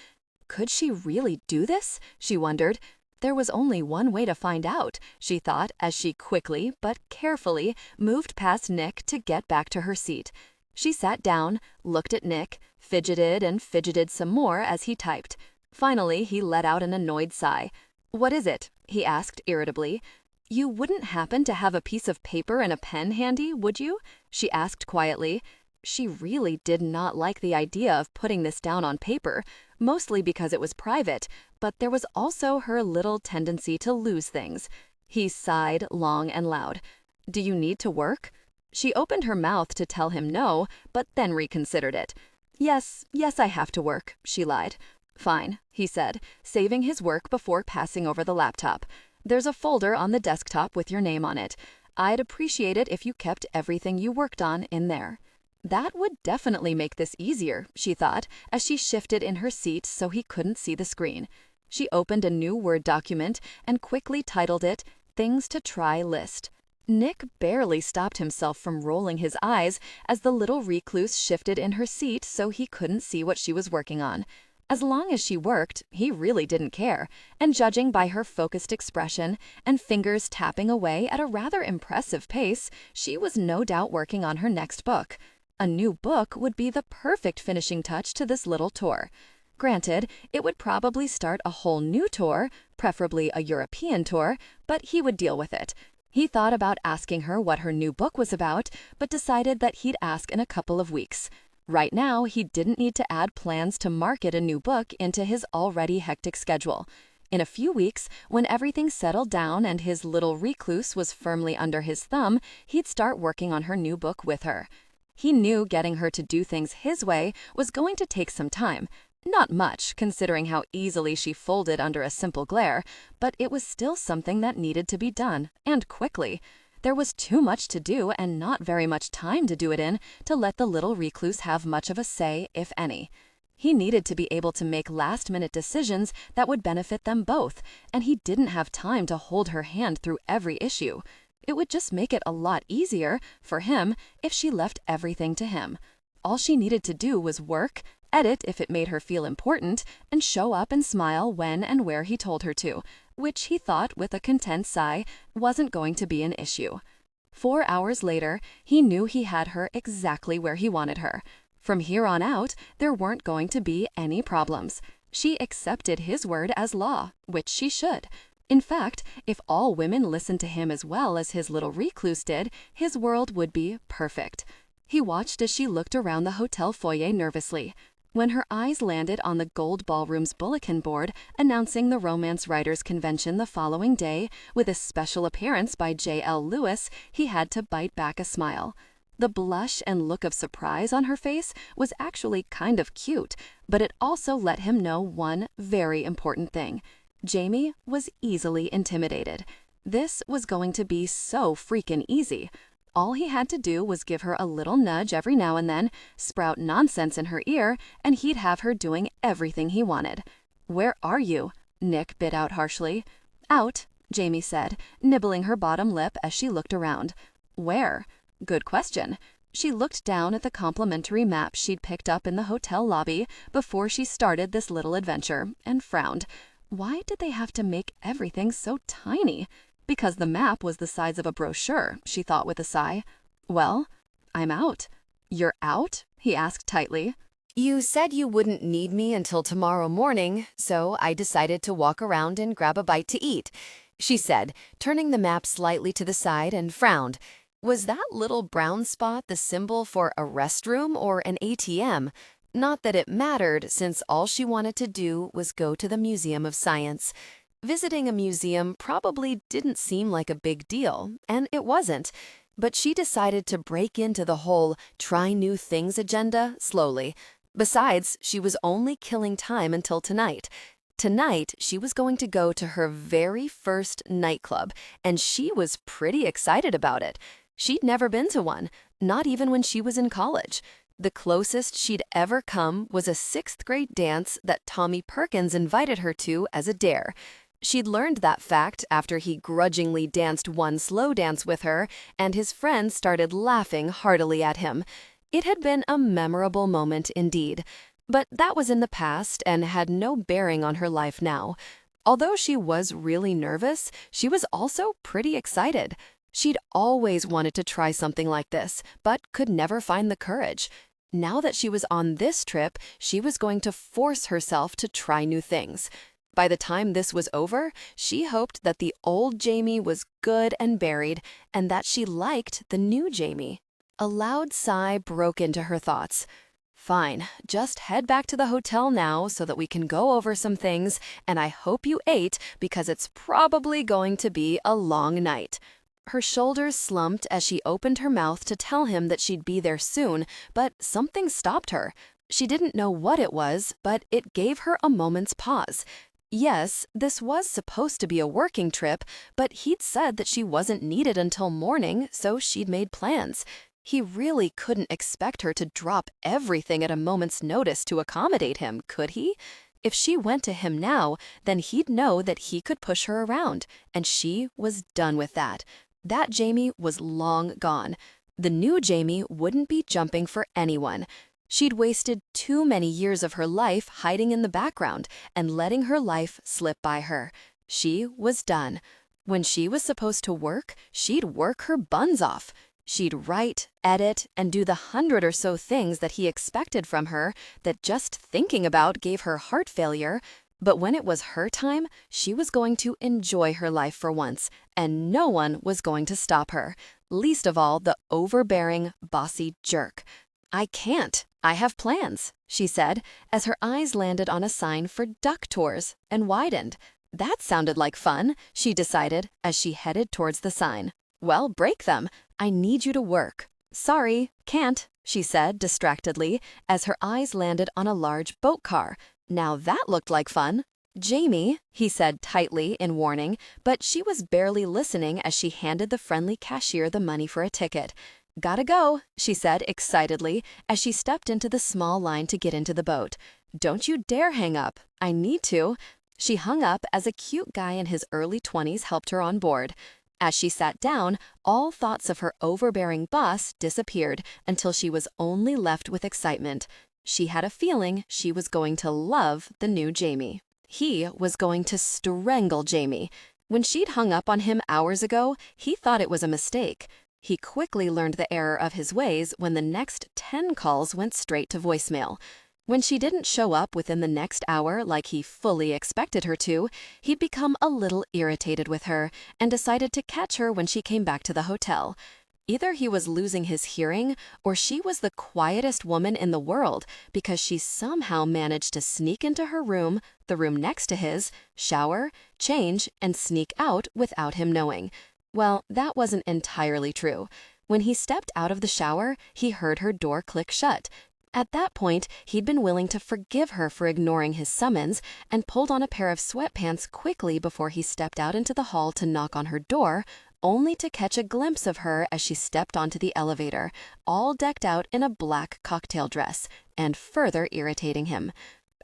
Could she really do this? She wondered. There was only one way to find out, she thought as she quickly but carefully moved past Nick to get back to her seat. She sat down, looked at Nick, fidgeted and fidgeted some more as he typed. Finally, he let out an annoyed sigh. "What is it?" he asked irritably. "You wouldn't happen to have a piece of paper and a pen handy, would you?" she asked quietly. She really did not like the idea of putting this down on paper, mostly because it was private, but there was also her little tendency to lose things. He sighed long and loud. "Do you need to work?" She opened her mouth to tell him no, but then reconsidered it. Yes, I have to work," she lied. "Fine," he said, saving his work before passing over the laptop. "There's a folder on the desktop with your name on it. I'd appreciate it if you kept everything you worked on in there." That would definitely make this easier, she thought, as she shifted in her seat so he couldn't see the screen. She opened a new Word document and quickly titled it Things to Try List. Nick barely stopped himself from rolling his eyes as the little recluse shifted in her seat so he couldn't see what she was working on. As long as she worked, he really didn't care, and judging by her focused expression and fingers tapping away at a rather impressive pace, she was no doubt working on her next book. A new book would be the perfect finishing touch to this little tour. Granted, it would probably start a whole new tour, preferably a European tour, but he would deal with it. He thought about asking her what her new book was about, but decided that he'd ask in a couple of weeks. Right now, he didn't need to add plans to market a new book into his already hectic schedule. In a few weeks, when everything settled down and his little recluse was firmly under his thumb, he'd start working on her new book with her. He knew getting her to do things his way was going to take some time. Not much, considering how easily she folded under a simple glare, but it was still something that needed to be done, and quickly. There was too much to do and not very much time to do it in to let the little recluse have much of a say, if any. He needed to be able to make last-minute decisions that would benefit them both, and he didn't have time to hold her hand through every issue. It would just make it a lot easier, for him, if she left everything to him. All she needed to do was work, edit if it made her feel important, and show up and smile when and where he told her to, which he thought, with a content sigh, wasn't going to be an issue. 4 hours later, he knew he had her exactly where he wanted her. From here on out, there weren't going to be any problems. She accepted his word as law, which she should. In fact, if all women listened to him as well as his little recluse did, his world would be perfect. He watched as she looked around the hotel foyer nervously. When her eyes landed on the gold ballroom's bulletin board announcing the Romance Writers' Convention the following day, with a special appearance by J.L. Lewis, he had to bite back a smile. The blush and look of surprise on her face was actually kind of cute, but it also let him know one very important thing. Jamie was easily intimidated. This was going to be so freaking easy. All he had to do was give her a little nudge every now and then, sprout nonsense in her ear, and he'd have her doing everything he wanted. "Where are you?" Nick bit out harshly. "Out," Jamie said, nibbling her bottom lip as she looked around. "Where?" Good question. She looked down at the complimentary map she'd picked up in the hotel lobby before she started this little adventure, and frowned. Why did they have to make everything so tiny? Because the map was the size of a brochure, she thought with a sigh. "Well, I'm out." "You're out?" he asked tightly. You said you wouldn't need me until tomorrow morning, so I decided to walk around and grab a bite to eat, she said, turning the map slightly to the side, and frowned. Was that little brown spot the symbol for a restroom or an ATM? Not that it mattered, since all she wanted to do was go to the Museum of Science. Visiting a museum probably didn't seem like a big deal, and it wasn't. But she decided to break into the whole try new things agenda slowly. Besides, she was only killing time until tonight. Tonight, she was going to go to her very first nightclub, and she was pretty excited about it. She'd never been to one, not even when she was in college. The closest she'd ever come was a 6th-grade dance that Tommy Perkins invited her to as a dare. She'd learned that fact after he grudgingly danced one slow dance with her, and his friends started laughing heartily at him. It had been a memorable moment indeed. But that was in the past and had no bearing on her life now. Although she was really nervous, she was also pretty excited. She'd always wanted to try something like this, but could never find the courage. Now that she was on this trip, she was going to force herself to try new things. By the time this was over, she hoped that the old Jamie was good and buried, and that she liked the new Jamie. A loud sigh broke into her thoughts. Fine, just head back to the hotel now so that we can go over some things, and I hope you ate because it's probably going to be a long night. Her shoulders slumped as she opened her mouth to tell him that she'd be there soon, but something stopped her. She didn't know what it was, but it gave her a moment's pause. Yes, this was supposed to be a working trip, but he'd said that she wasn't needed until morning, so she'd made plans. He really couldn't expect her to drop everything at a moment's notice to accommodate him, could he? If she went to him now, then he'd know that he could push her around, and she was done with that. That Jamie was long gone. The new Jamie wouldn't be jumping for anyone. She'd wasted too many years of her life hiding in the background and letting her life slip by her. She was done. When she was supposed to work, she'd work her buns off. She'd write, edit, and do the 100 or so things that he expected from her that just thinking about gave her heart failure. But when it was her time, she was going to enjoy her life for once, and no one was going to stop her, least of all the overbearing, bossy jerk. "I can't. I have plans," she said, as her eyes landed on a sign for duck tours and widened. That sounded like fun, she decided as she headed towards the sign. "Well, break them. I need you to work." "Sorry, can't," she said distractedly as her eyes landed on a large boat car. Now that looked like fun. "Jamie," he said tightly in warning, but she was barely listening as she handed the friendly cashier the money for a ticket. "Gotta go," she said excitedly as she stepped into the small line to get into the boat. "Don't you dare hang up. I need to." She hung up as a cute guy in his early 20s helped her on board. As she sat down, all thoughts of her overbearing boss disappeared until she was only left with excitement. She had a feeling she was going to love the new Jamie. He was going to strangle Jamie. When she'd hung up on him hours ago, he thought it was a mistake. He quickly learned the error of his ways when the next 10 calls went straight to voicemail. When she didn't show up within the next hour like he fully expected her to, he'd become a little irritated with her and decided to catch her when she came back to the hotel. Either he was losing his hearing or she was the quietest woman in the world because she somehow managed to sneak into her room, the room next to his, shower, change, and sneak out without him knowing. Well, that wasn't entirely true. When he stepped out of the shower, he heard her door click shut. At that point, he'd been willing to forgive her for ignoring his summons and pulled on a pair of sweatpants quickly before he stepped out into the hall to knock on her door, only to catch a glimpse of her as she stepped onto the elevator, all decked out in a black cocktail dress, and further irritating him.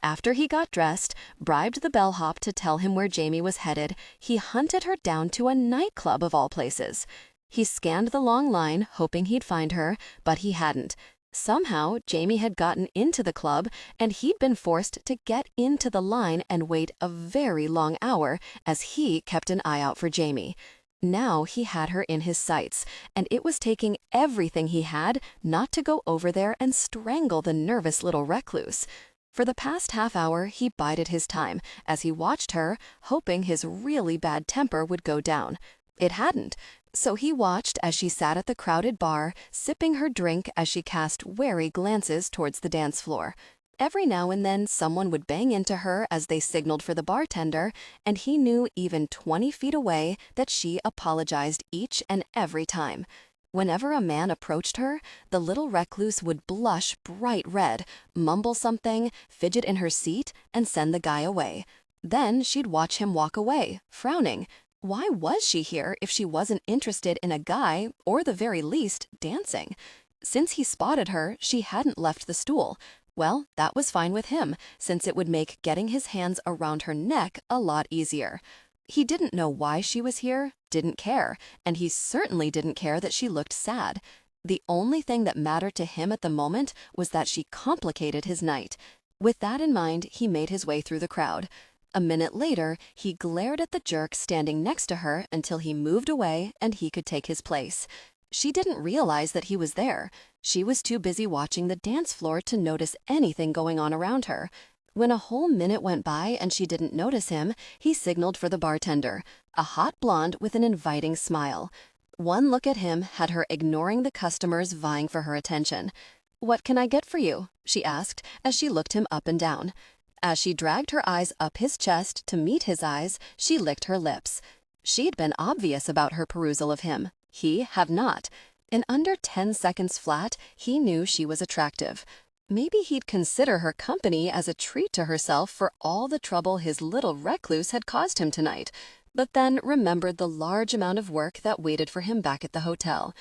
After he got dressed, bribed the bellhop to tell him where Jamie was headed, he hunted her down to a nightclub of all places. He scanned the long line, hoping he'd find her, but he hadn't. Somehow, Jamie had gotten into the club, and he'd been forced to get into the line and wait a very long hour as he kept an eye out for Jamie. Now he had her in his sights, and it was taking everything he had not to go over there and strangle the nervous little recluse. For the past half hour, he bided his time as he watched her, hoping his really bad temper would go down. It hadn't. So he watched as she sat at the crowded bar, sipping her drink as she cast wary glances towards the dance floor. Every now and then, someone would bang into her as they signaled for the bartender, and he knew even 20 feet away that she apologized each and every time. Whenever a man approached her, the little recluse would blush bright red, mumble something, fidget in her seat, and send the guy away. Then she'd watch him walk away, frowning. Why was she here if she wasn't interested in a guy, or the very least, dancing? Since he spotted her, she hadn't left the stool. Well, that was fine with him, since it would make getting his hands around her neck a lot easier. He didn't know why she was here, didn't care, and he certainly didn't care that she looked sad. The only thing that mattered to him at the moment was that she complicated his night. With that in mind, he made his way through the crowd. A minute later, he glared at the jerk standing next to her until he moved away and he could take his place. She didn't realize that he was there. She was too busy watching the dance floor to notice anything going on around her. When a whole minute went by and she didn't notice him, he signaled for the bartender, a hot blonde with an inviting smile. One look at him had her ignoring the customers vying for her attention. "What can I get for you?" she asked as she looked him up and down. As she dragged her eyes up his chest to meet his eyes, she licked her lips. She'd been obvious about her perusal of him. He had not. In under 10 seconds flat, he knew she was attractive. Maybe he'd consider her company as a treat to herself for all the trouble his little recluse had caused him tonight, but then remembered the large amount of work that waited for him back at the hotel.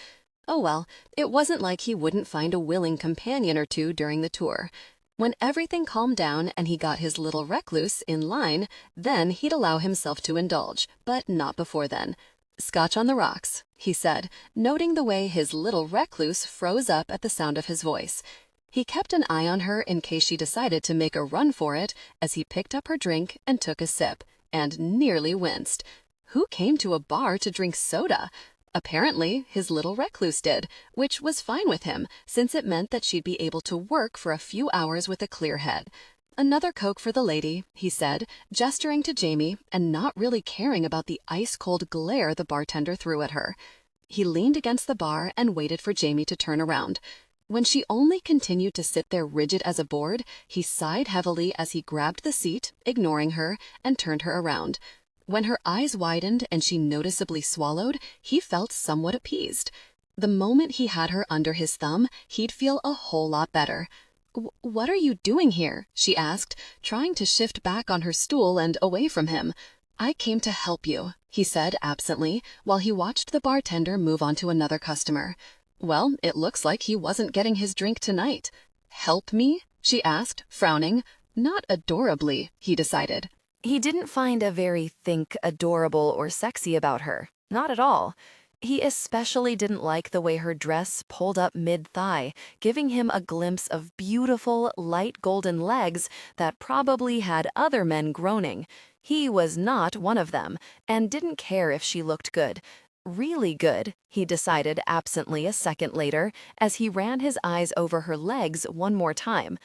Oh well, it wasn't like he wouldn't find a willing companion or two during the tour. When everything calmed down and he got his little recluse in line, then he'd allow himself to indulge, but not before then. Scotch on the rocks. he said, noting the way his little recluse froze up at the sound of his voice. He kept an eye on her in case she decided to make a run for it as he picked up her drink and took a sip, and nearly winced. Who came to a bar to drink soda? Apparently, his little recluse did, which was fine with him, since it meant that she'd be able to work for a few hours with a clear head. "Another Coke for the lady," he said, gesturing to Jamie and not really caring about the ice-cold glare the bartender threw at her. He leaned against the bar and waited for Jamie to turn around. When she only continued to sit there rigid as a board, he sighed heavily as he grabbed the seat, ignoring her, and turned her around. When her eyes widened and she noticeably swallowed, he felt somewhat appeased. The moment he had her under his thumb, he'd feel a whole lot better. "What are you doing here?" she asked, trying to shift back on her stool and away from him. "I came to help you," he said absently, while he watched the bartender move on to another customer. Well, it looks like he wasn't getting his drink tonight. "Help me?" she asked, frowning. Not adorably, he decided. He didn't find a very adorable or sexy about her. Not at all. He especially didn't like the way her dress pulled up mid-thigh, giving him a glimpse of beautiful, light golden legs that probably had other men groaning. He was not one of them, and didn't care if she looked good. Really good, he decided absently a second later, as he ran his eyes over her legs one more time.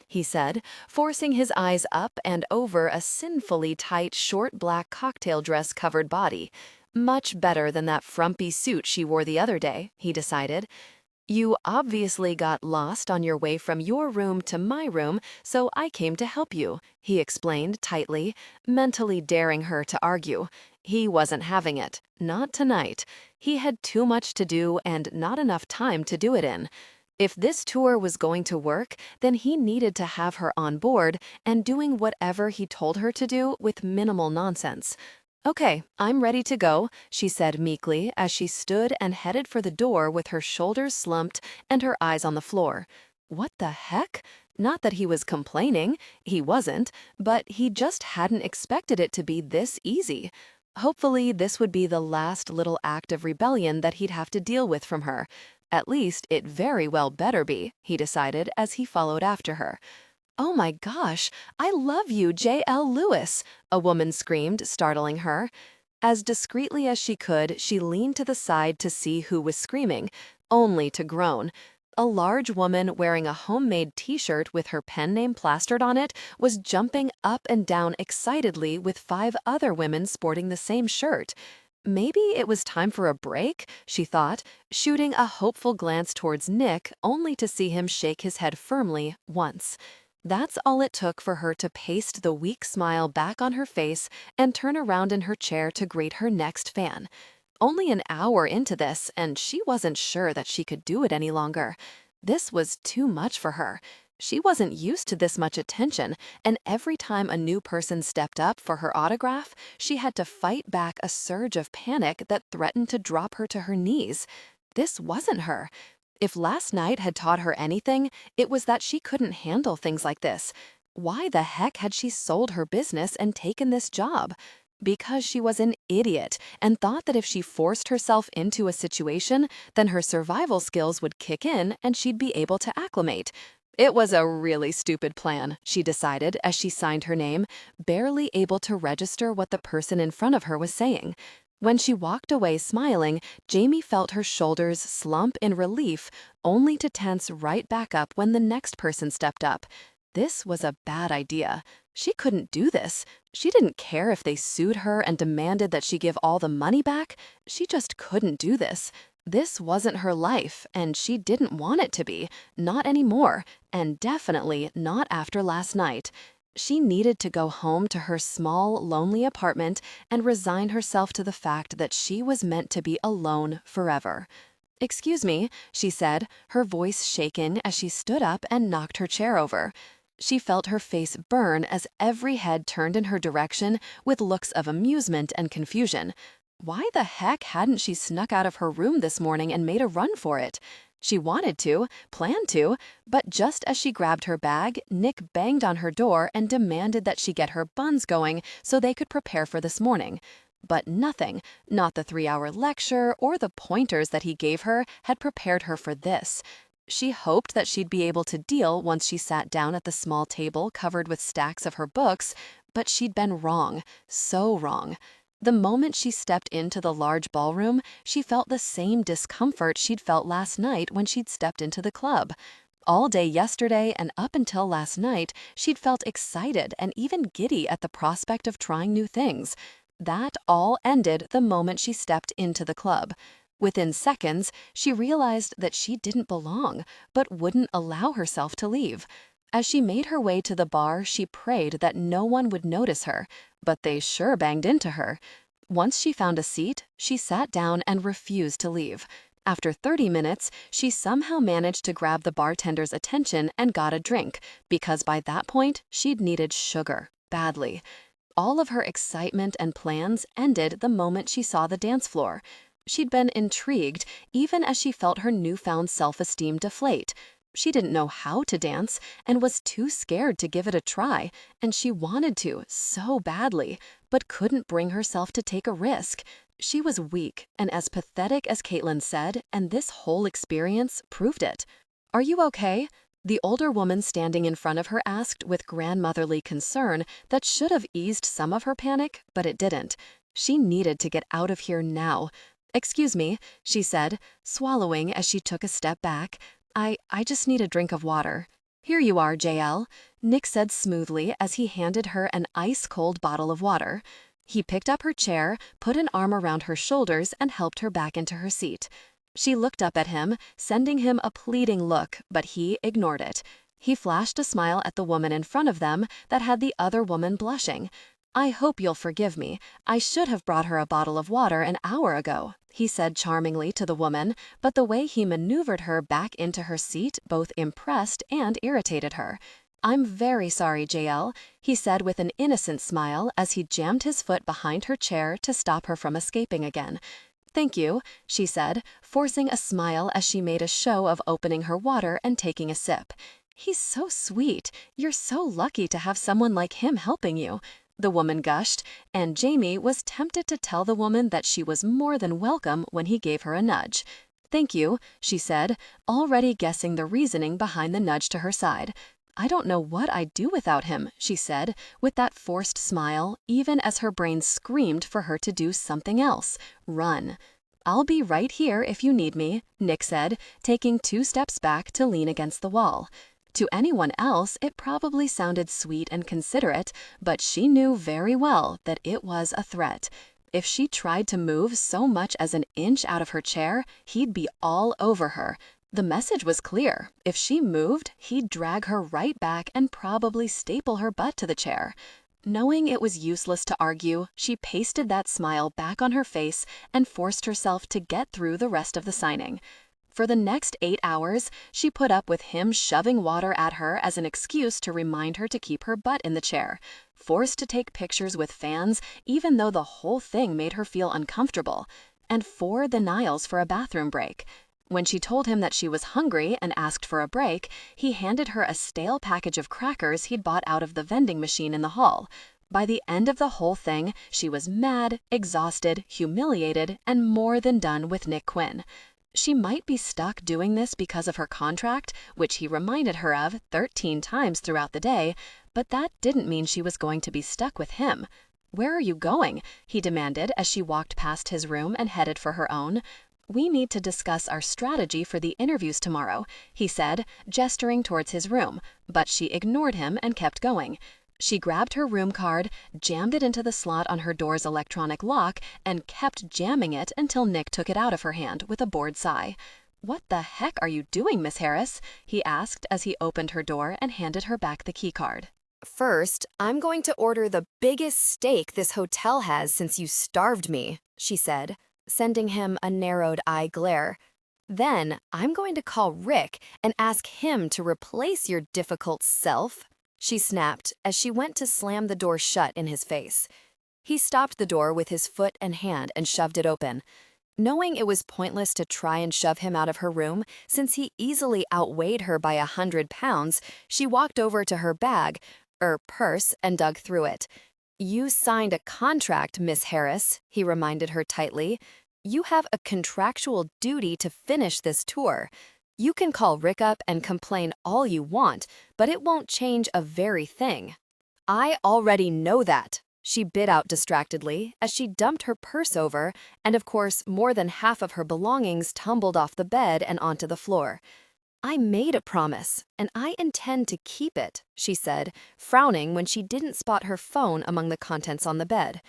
He said, forcing his eyes up and over a sinfully tight, short black cocktail dress-covered body. Much better than that frumpy suit she wore the other day, he decided. "You obviously got lost on your way from your room to my room, so I came to help you," he explained tightly, mentally daring her to argue. He wasn't having it. Not tonight. He had too much to do and not enough time to do it in. If this tour was going to work, then he needed to have her on board and doing whatever he told her to do with minimal nonsense. "Okay, I'm ready to go," she said meekly as she stood and headed for the door with her shoulders slumped and her eyes on the floor. What the heck? Not that he was complaining, he wasn't, but he just hadn't expected it to be this easy. Hopefully, this would be the last little act of rebellion that he'd have to deal with from her. At least, it very well better be, he decided as he followed after her. "Oh my gosh, I love you, J.L. Lewis," a woman screamed, startling her. As discreetly as she could, she leaned to the side to see who was screaming, only to groan. A large woman wearing a homemade t-shirt with her pen name plastered on it was jumping up and down excitedly with 5 other women sporting the same shirt. Maybe it was time for a break, she thought, shooting a hopeful glance towards Nick only to see him shake his head firmly once. That's all it took for her to paste the weak smile back on her face and turn around in her chair to greet her next fan. Only an hour into this, and she wasn't sure that she could do it any longer. This was too much for her. She wasn't used to this much attention, and every time a new person stepped up for her autograph, she had to fight back a surge of panic that threatened to drop her to her knees. This wasn't her. If last night had taught her anything, it was that she couldn't handle things like this. Why the heck had she sold her business and taken this job? Because she was an idiot and thought that if she forced herself into a situation, then her survival skills would kick in and she'd be able to acclimate. It was a really stupid plan, she decided as she signed her name, barely able to register what the person in front of her was saying. When she walked away smiling, Jamie felt her shoulders slump in relief, only to tense right back up when the next person stepped up. This was a bad idea. She couldn't do this. She didn't care if they sued her and demanded that she give all the money back. She just couldn't do this. This wasn't her life, and she didn't want it to be. Not anymore, and definitely not after last night. She needed to go home to her small, lonely apartment and resign herself to the fact that she was meant to be alone forever. "Excuse me," she said, her voice shaken as she stood up and knocked her chair over. She felt her face burn as every head turned in her direction with looks of amusement and confusion. Why the heck hadn't she snuck out of her room this morning and made a run for it? She wanted to, planned to, but just as she grabbed her bag, Nick banged on her door and demanded that she get her buns going so they could prepare for this morning. But nothing, not the 3-hour lecture or the pointers that he gave her, had prepared her for this. She hoped that she'd be able to deal once she sat down at the small table covered with stacks of her books, but she'd been wrong, so wrong. The moment she stepped into the large ballroom, she felt the same discomfort she'd felt last night when she'd stepped into the club. All day yesterday and up until last night, she'd felt excited and even giddy at the prospect of trying new things. That all ended the moment she stepped into the club. Within seconds, she realized that she didn't belong, but wouldn't allow herself to leave. As she made her way to the bar, she prayed that no one would notice her, but they sure banged into her. Once she found a seat, she sat down and refused to leave. After 30 minutes, she somehow managed to grab the bartender's attention and got a drink, because by that point, she'd needed sugar, badly. All of her excitement and plans ended the moment she saw the dance floor. She'd been intrigued, even as she felt her newfound self-esteem deflate. She didn't know how to dance and was too scared to give it a try, and she wanted to so badly, but couldn't bring herself to take a risk. She was weak and as pathetic as Caitlin said, and this whole experience proved it. "Are you okay?" The older woman standing in front of her asked with grandmotherly concern that should have eased some of her panic, but it didn't. She needed to get out of here now. "Excuse me," she said, swallowing as she took a step back. I just need a drink of water." "Here you are, JL," Nick said smoothly as he handed her an ice-cold bottle of water. He picked up her chair, put an arm around her shoulders, and helped her back into her seat. She looked up at him, sending him a pleading look, but he ignored it. He flashed a smile at the woman in front of them that had the other woman blushing. "I hope you'll forgive me. I should have brought her a bottle of water an hour ago," he said charmingly to the woman, but the way he maneuvered her back into her seat both impressed and irritated her. "I'm very sorry, JL," he said with an innocent smile as he jammed his foot behind her chair to stop her from escaping again. "Thank you," she said, forcing a smile as she made a show of opening her water and taking a sip. "He's so sweet. You're so lucky to have someone like him helping you," the woman gushed, and Jamie was tempted to tell the woman that she was more than welcome when he gave her a nudge. "Thank you," she said, already guessing the reasoning behind the nudge to her side. "I don't know what I'd do without him," she said, with that forced smile, even as her brain screamed for her to do something else, run. "I'll be right here if you need me," Nick said, taking 2 steps back to lean against the wall. To anyone else, it probably sounded sweet and considerate, but she knew very well that it was a threat. If she tried to move so much as an inch out of her chair, he'd be all over her. The message was clear. If she moved, he'd drag her right back and probably staple her butt to the chair. Knowing it was useless to argue, she pasted that smile back on her face and forced herself to get through the rest of the signing. For the next 8 hours, she put up with him shoving water at her as an excuse to remind her to keep her butt in the chair, forced to take pictures with fans even though the whole thing made her feel uncomfortable, and 4 denials for a bathroom break. When she told him that she was hungry and asked for a break, he handed her a stale package of crackers he'd bought out of the vending machine in the hall. By the end of the whole thing, she was mad, exhausted, humiliated, and more than done with Nick Quinn. She might be stuck doing this because of her contract, which he reminded her of 13 times throughout the day, but that didn't mean she was going to be stuck with him. "Where are you going?" he demanded as she walked past his room and headed for her own. "We need to discuss our strategy for the interviews tomorrow," he said, gesturing towards his room, but she ignored him and kept going. She grabbed her room card, jammed it into the slot on her door's electronic lock, and kept jamming it until Nick took it out of her hand with a bored sigh. "What the heck are you doing, Miss Harris?" he asked as he opened her door and handed her back the keycard. "First, I'm going to order the biggest steak this hotel has since you starved me," she said, sending him a narrowed eye glare. "Then, I'm going to call Rick and ask him to replace your difficult self," she snapped as she went to slam the door shut in his face. He stopped the door with his foot and hand and shoved it open. Knowing it was pointless to try and shove him out of her room, since he easily outweighed her by 100 pounds, she walked over to her purse, and dug through it. You signed a contract, Miss Harris, he reminded her tightly. You have a contractual duty to finish this tour. You can call Rick up and complain all you want, but it won't change a very thing. I already know that, she bit out distractedly as she dumped her purse over, and of course, more than half of her belongings tumbled off the bed and onto the floor. I made a promise, and I intend to keep it, she said, frowning when she didn't spot her phone among the contents on the bed.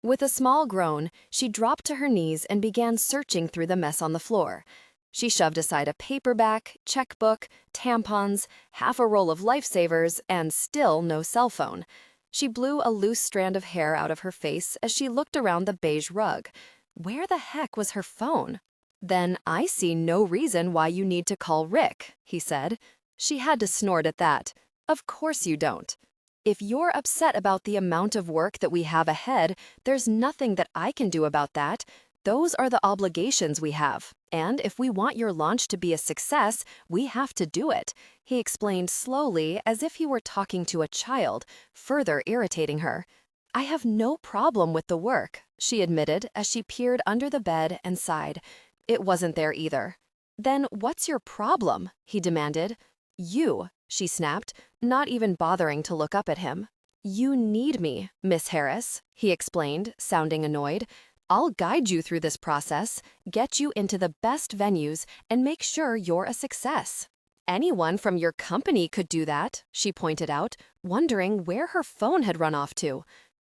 With a small groan, she dropped to her knees and began searching through the mess on the floor. She shoved aside a paperback, checkbook, tampons, half a roll of lifesavers, and still no cell phone. She blew a loose strand of hair out of her face as she looked around the beige rug. Where the heck was her phone? Then I see no reason why you need to call Rick, he said. She had to snort at that. Of course you don't. If you're upset about the amount of work that we have ahead, there's nothing that I can do about that. Those are the obligations we have, and if we want your launch to be a success, we have to do it, he explained slowly as if he were talking to a child, further irritating her. I have no problem with the work, she admitted as she peered under the bed and sighed. It wasn't there either. Then what's your problem? He demanded. You, she snapped, not even bothering to look up at him. You need me, Miss Harris, he explained, sounding annoyed. I'll guide you through this process, get you into the best venues, and make sure you're a success. Anyone from your company could do that, she pointed out, wondering where her phone had run off to.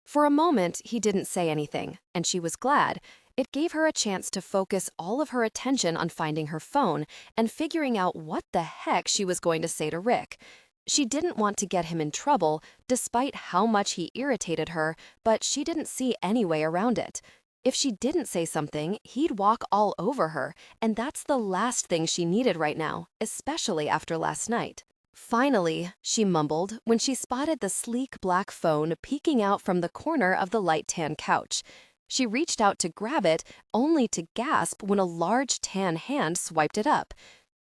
For a moment, he didn't say anything, and she was glad. It gave her a chance to focus all of her attention on finding her phone and figuring out what the heck she was going to say to Rick. She didn't want to get him in trouble, despite how much he irritated her, but she didn't see any way around it. If she didn't say something, he'd walk all over her, and that's the last thing she needed right now, especially after last night. Finally, she mumbled when she spotted the sleek black phone peeking out from the corner of the light tan couch. She reached out to grab it, only to gasp when a large tan hand swiped it up.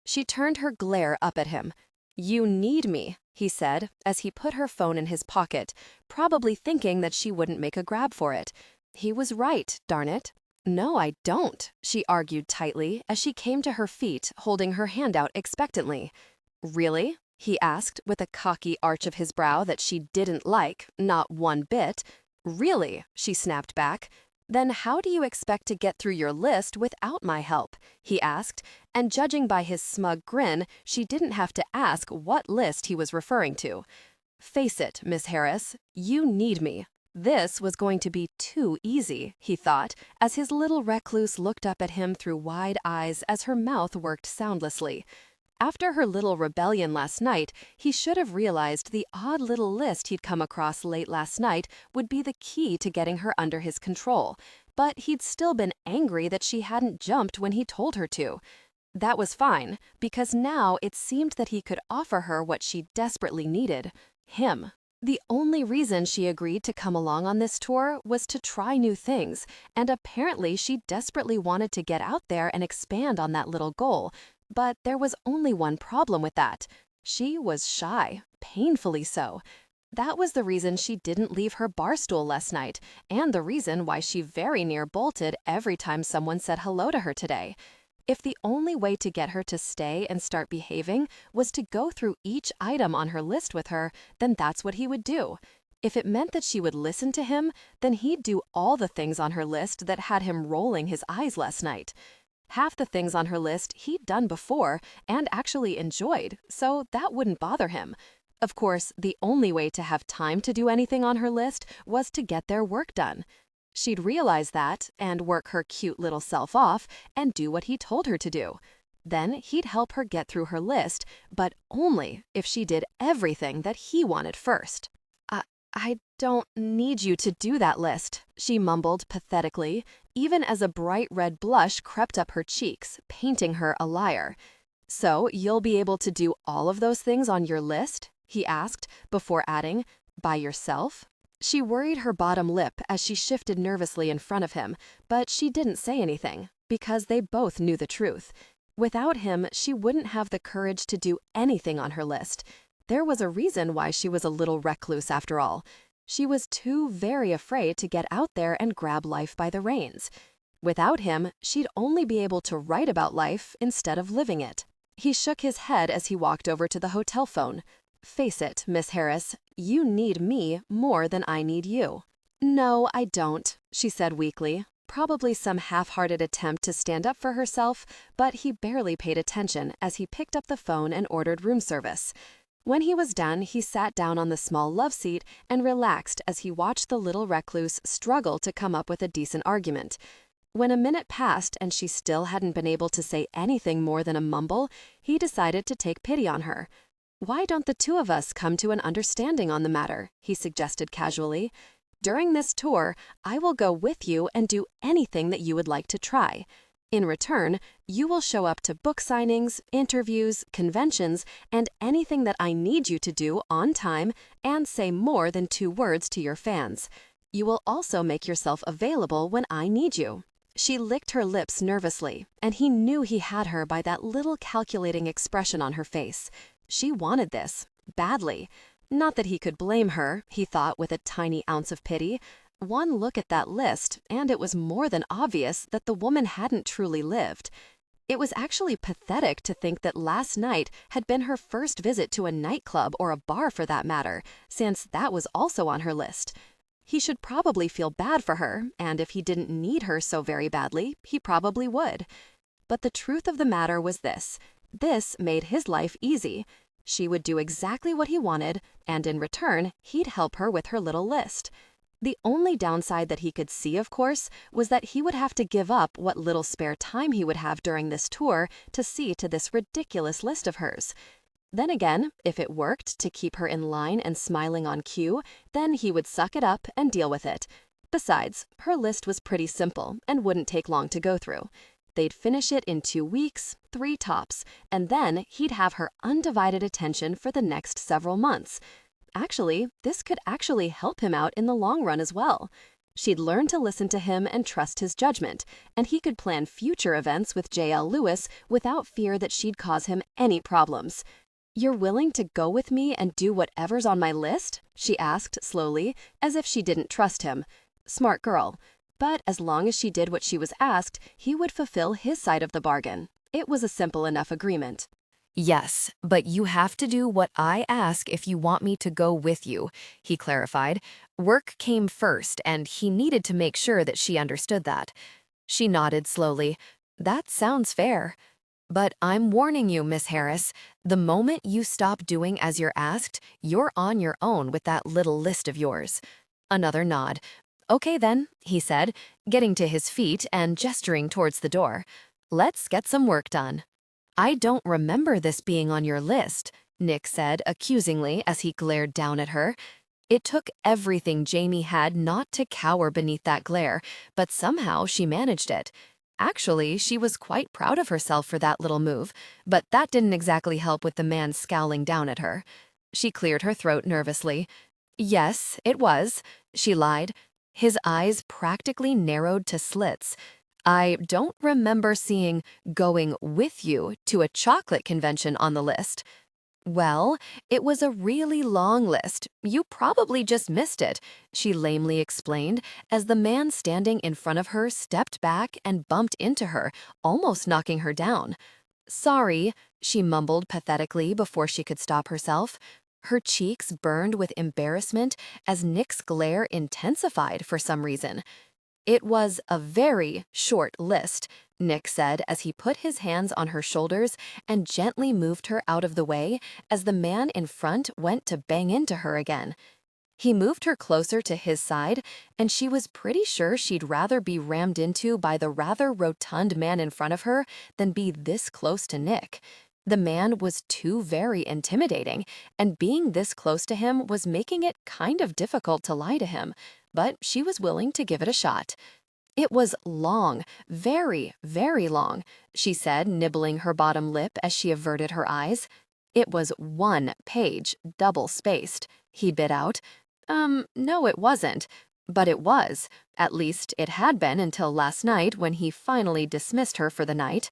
She turned her glare up at him. You need me, he said, as he put her phone in his pocket, probably thinking that she wouldn't make a grab for it. He was right, darn it. No, I don't, she argued tightly as she came to her feet, holding her hand out expectantly. Really? He asked with a cocky arch of his brow that she didn't like, not one bit. Really? She snapped back. Then how do you expect to get through your list without my help? He asked, and judging by his smug grin, she didn't have to ask what list he was referring to. Face it, Miss Harris, you need me. This was going to be too easy, he thought, as his little recluse looked up at him through wide eyes as her mouth worked soundlessly. After her little rebellion last night, he should have realized the odd little list he'd come across late last night would be the key to getting her under his control, but he'd still been angry that she hadn't jumped when he told her to. That was fine, because now it seemed that he could offer her what she desperately needed, him. The only reason she agreed to come along on this tour was to try new things, and apparently she desperately wanted to get out there and expand on that little goal. But there was only one problem with that. She was shy, painfully so. That was the reason she didn't leave her bar stool last night, and the reason why she very near bolted every time someone said hello to her today. If the only way to get her to stay and start behaving was to go through each item on her list with her, then that's what he would do. If it meant that she would listen to him, then he'd do all the things on her list that had him rolling his eyes last night. Half the things on her list he'd done before and actually enjoyed, so that wouldn't bother him. Of course, the only way to have time to do anything on her list was to get their work done. She'd realize that and work her cute little self off and do what he told her to do. Then he'd help her get through her list, but only if she did everything that he wanted first. I don't need you to do that list, she mumbled pathetically, even as a bright red blush crept up her cheeks, painting her a liar. So you'll be able to do all of those things on your list? He asked, before adding, by yourself? She worried her bottom lip as she shifted nervously in front of him, but she didn't say anything, because they both knew the truth. Without him, she wouldn't have the courage to do anything on her list. There was a reason why she was a little recluse after all. She was too very afraid to get out there and grab life by the reins. Without him, she'd only be able to write about life instead of living it. He shook his head as he walked over to the hotel phone. "Face it, Miss Harris, you need me more than I need you." "No, I don't," she said weakly, probably some half-hearted attempt to stand up for herself, but he barely paid attention as he picked up the phone and ordered room service. When he was done, he sat down on the small love seat and relaxed as he watched the little recluse struggle to come up with a decent argument. When a minute passed and she still hadn't been able to say anything more than a mumble, he decided to take pity on her. "Why don't the two of us come to an understanding on the matter?" he suggested casually. "During this tour, I will go with you and do anything that you would like to try. In return, you will show up to book signings, interviews, conventions, and anything that I need you to do on time and say more than 2 words to your fans. You will also make yourself available when I need you." She licked her lips nervously, and he knew he had her by that little calculating expression on her face. She wanted this, badly. Not that he could blame her, he thought with a tiny ounce of pity. One look at that list, and it was more than obvious that the woman hadn't truly lived. It was actually pathetic to think that last night had been her first visit to a nightclub or a bar for that matter, since that was also on her list. He should probably feel bad for her, and if he didn't need her so very badly, he probably would. But the truth of the matter was this. This made his life easy. She would do exactly what he wanted, and in return, he'd help her with her little list. The only downside that he could see, of course, was that he would have to give up what little spare time he would have during this tour to see to this ridiculous list of hers. Then again, if it worked to keep her in line and smiling on cue, then he would suck it up and deal with it. Besides, her list was pretty simple and wouldn't take long to go through. They'd finish it in 2 weeks, 3 tops, and then he'd have her undivided attention for the next several months. Actually, this could actually help him out in the long run as well. She'd learn to listen to him and trust his judgment, and he could plan future events with J.L. Lewis without fear that she'd cause him any problems. "You're willing to go with me and do whatever's on my list?" she asked slowly, as if she didn't trust him. Smart girl. But as long as she did what she was asked, he would fulfill his side of the bargain. It was a simple enough agreement. Yes, but you have to do what I ask if you want me to go with you, he clarified. Work came first, and he needed to make sure that she understood that. She nodded slowly. That sounds fair. But I'm warning you, Miss Harris, the moment you stop doing as you're asked, you're on your own with that little list of yours. Another nod. Okay then, he said, getting to his feet and gesturing towards the door. Let's get some work done. I don't remember this being on your list, Nick said accusingly as he glared down at her. It took everything Jamie had not to cower beneath that glare, but somehow she managed it. Actually, she was quite proud of herself for that little move, but that didn't exactly help with the man scowling down at her. She cleared her throat nervously. Yes, it was, she lied. His eyes practically narrowed to slits. I don't remember seeing going with you to a chocolate convention on the list. Well, it was a really long list. You probably just missed it, she lamely explained as the man standing in front of her stepped back and bumped into her, almost knocking her down. Sorry, she mumbled pathetically before she could stop herself. Her cheeks burned with embarrassment as Nick's glare intensified for some reason. It was a very short list, Nick said as he put his hands on her shoulders and gently moved her out of the way as the man in front went to bang into her again. He moved her closer to his side, and she was pretty sure she'd rather be rammed into by the rather rotund man in front of her than be this close to Nick. The man was too very intimidating, and being this close to him was making it kind of difficult to lie to him, but she was willing to give it a shot. It was long, very, very long, she said, nibbling her bottom lip as she averted her eyes. It was 1 page, double-spaced, he bit out. No, it wasn't. But it was. At least, it had been until last night when he finally dismissed her for the night.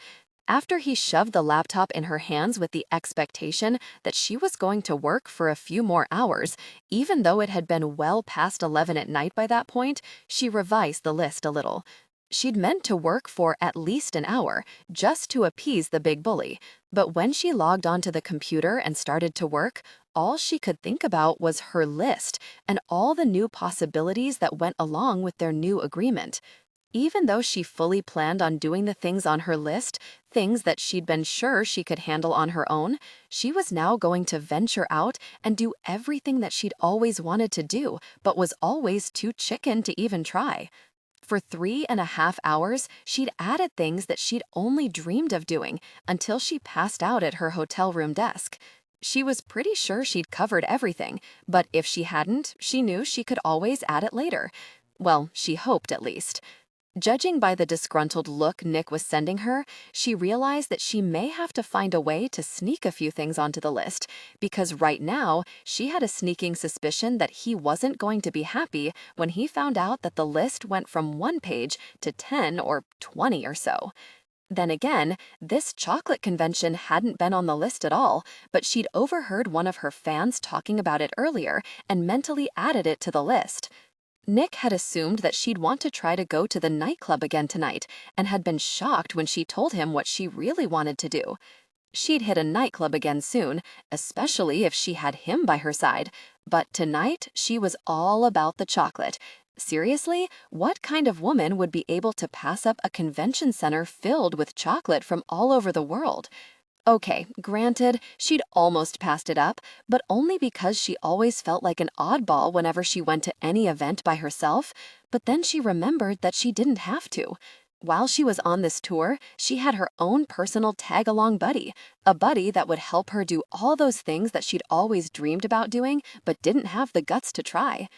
After he shoved the laptop in her hands with the expectation that she was going to work for a few more hours, even though it had been well past 11 at night by that point, she revised the list a little. She'd meant to work for at least an hour, just to appease the big bully, but when she logged onto the computer and started to work, all she could think about was her list and all the new possibilities that went along with their new agreement. Even though she fully planned on doing the things on her list, things that she'd been sure she could handle on her own, she was now going to venture out and do everything that she'd always wanted to do, but was always too chicken to even try. For 3.5 hours, she'd added things that she'd only dreamed of doing until she passed out at her hotel room desk. She was pretty sure she'd covered everything, but if she hadn't, she knew she could always add it later. Well, she hoped at least. Judging by the disgruntled look Nick was sending her, she realized that she may have to find a way to sneak a few things onto the list, because right now she had a sneaking suspicion that he wasn't going to be happy when he found out that the list went from 1 page to 10 or 20 or so. Then again, this chocolate convention hadn't been on the list at all, but she'd overheard one of her fans talking about it earlier and mentally added it to the list. Nick had assumed that she'd want to try to go to the nightclub again tonight and had been shocked when she told him what she really wanted to do. She'd hit a nightclub again soon, especially if she had him by her side, but tonight she was all about the chocolate. Seriously, what kind of woman would be able to pass up a convention center filled with chocolate from all over the world? Okay, granted, she'd almost passed it up, but only because she always felt like an oddball whenever she went to any event by herself. But then she remembered that she didn't have to. While she was on this tour, she had her own personal tag-along buddy, a buddy that would help her do all those things that she'd always dreamed about doing but didn't have the guts to try.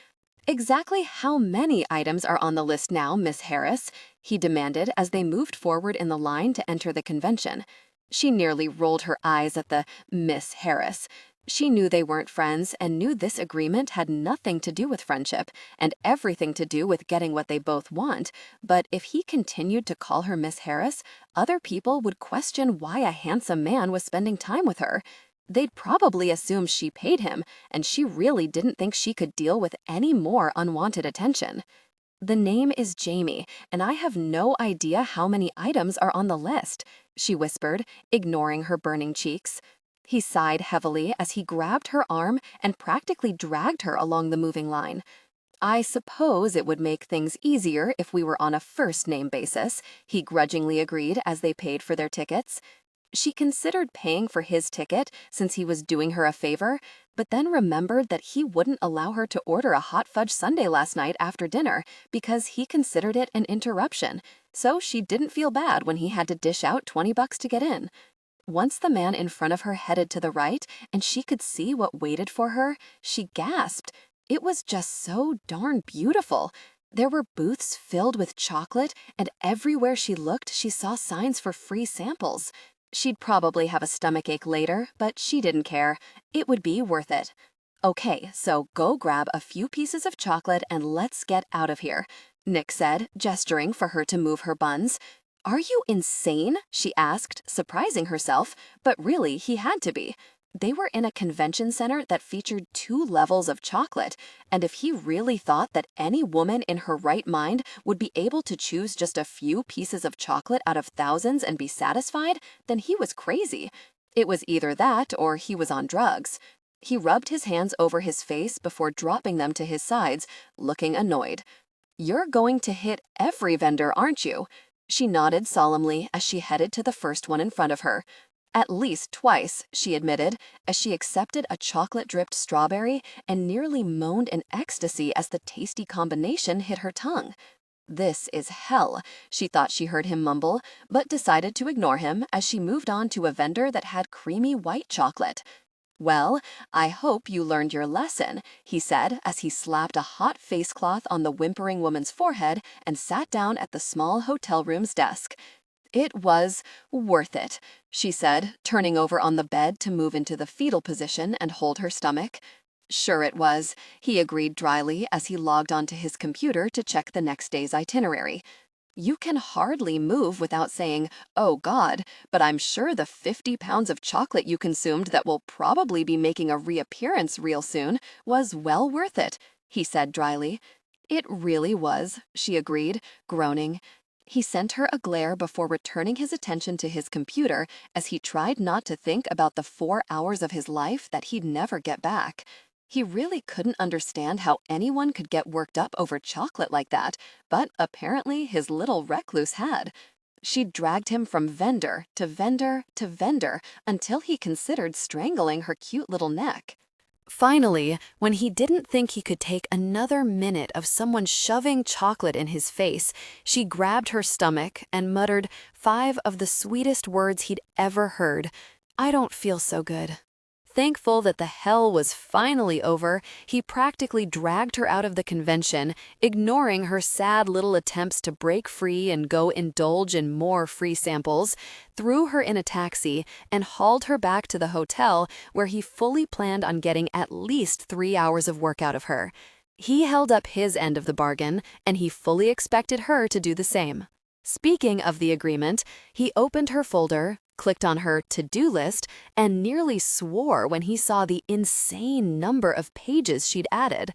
"Exactly how many items are on the list now, Miss Harris?" he demanded as they moved forward in the line to enter the convention. She nearly rolled her eyes at the Miss Harris. She knew they weren't friends and knew this agreement had nothing to do with friendship and everything to do with getting what they both want, but if he continued to call her Miss Harris, other people would question why a handsome man was spending time with her. They'd probably assume she paid him, and she really didn't think she could deal with any more unwanted attention. "The name is Jamie, and I have no idea how many items are on the list," she whispered, ignoring her burning cheeks. He sighed heavily as he grabbed her arm and practically dragged her along the moving line. "I suppose it would make things easier if we were on a first-name basis," he grudgingly agreed as they paid for their tickets. She considered paying for his ticket since he was doing her a favor, but then remembered that he wouldn't allow her to order a hot fudge sundae last night after dinner because he considered it an interruption, so she didn't feel bad when he had to dish out $20 to get in. Once the man in front of her headed to the right and she could see what waited for her, she gasped. It was just so darn beautiful. There were booths filled with chocolate, and everywhere she looked, she saw signs for free samples. She'd probably have a stomachache later, but she didn't care. It would be worth it. "Okay, so go grab a few pieces of chocolate and let's get out of here," Nick said, gesturing for her to move her buns. "Are you insane?" she asked, surprising herself, but really he had to be. They were in a convention center that featured 2 levels of chocolate, and if he really thought that any woman in her right mind would be able to choose just a few pieces of chocolate out of thousands and be satisfied, then he was crazy. It was either that or he was on drugs. He rubbed his hands over his face before dropping them to his sides, looking annoyed. "You're going to hit every vendor, aren't you?" She nodded solemnly as she headed to the first one in front of her. "At least twice," she admitted, as she accepted a chocolate-dripped strawberry and nearly moaned in ecstasy as the tasty combination hit her tongue. "This is hell," she thought she heard him mumble, but decided to ignore him as she moved on to a vendor that had creamy white chocolate. "Well, I hope you learned your lesson," he said as he slapped a hot face cloth on the whimpering woman's forehead and sat down at the small hotel room's desk. "It was worth it," she said, turning over on the bed to move into the fetal position and hold her stomach. "Sure it was," he agreed dryly as he logged onto his computer to check the next day's itinerary. You can hardly move without saying, "Oh God, but I'm sure the 50 pounds of chocolate you consumed that will probably be making a reappearance real soon was well worth it," he said dryly. "It really was," she agreed, groaning. He sent her a glare before returning his attention to his computer as he tried not to think about the 4 hours of his life that he'd never get back. He really couldn't understand how anyone could get worked up over chocolate like that, but apparently his little recluse had. She dragged him from vendor to vendor to vendor until he considered strangling her cute little neck. Finally, when he didn't think he could take another minute of someone shoving chocolate in his face, she grabbed her stomach and muttered 5 of the sweetest words he'd ever heard. "I don't feel so good." Thankful that the hell was finally over, he practically dragged her out of the convention, ignoring her sad little attempts to break free and go indulge in more free samples, threw her in a taxi, and hauled her back to the hotel where he fully planned on getting at least 3 hours of work out of her. He held up his end of the bargain, and he fully expected her to do the same. Speaking of the agreement, he opened her folder, clicked on her to-do list, and nearly swore when he saw the insane number of pages she'd added.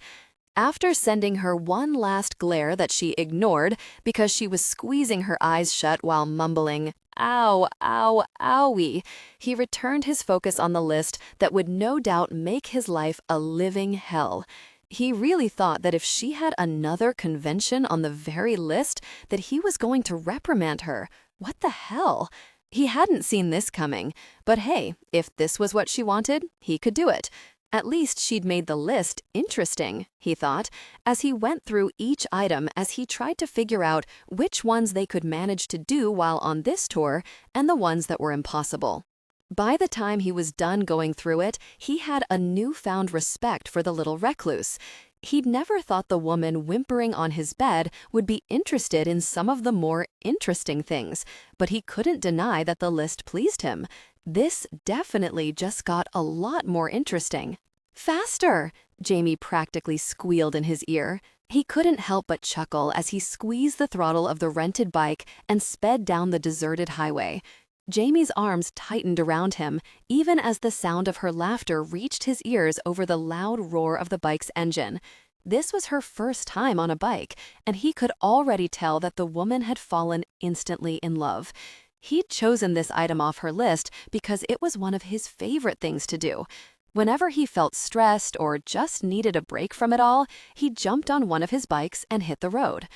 After sending her one last glare that she ignored because she was squeezing her eyes shut while mumbling, "Ow, ow, owie," he returned his focus on the list that would no doubt make his life a living hell. He really thought that if she had another convention on the very list, that he was going to reprimand her. What the hell? He hadn't seen this coming, but hey, if this was what she wanted, he could do it. At least she'd made the list interesting, he thought, as he went through each item as he tried to figure out which ones they could manage to do while on this tour and the ones that were impossible. By the time he was done going through it, he had a newfound respect for the little recluse. He'd never thought the woman whimpering on his bed would be interested in some of the more interesting things, but he couldn't deny that the list pleased him. This definitely just got a lot more interesting. "Faster!" Jamie practically squealed in his ear. He couldn't help but chuckle as he squeezed the throttle of the rented bike and sped down the deserted highway. Jamie's arms tightened around him, even as the sound of her laughter reached his ears over the loud roar of the bike's engine. This was her first time on a bike, and he could already tell that the woman had fallen instantly in love. He'd chosen this item off her list because it was one of his favorite things to do. Whenever he felt stressed or just needed a break from it all, he jumped on one of his bikes and hit the road.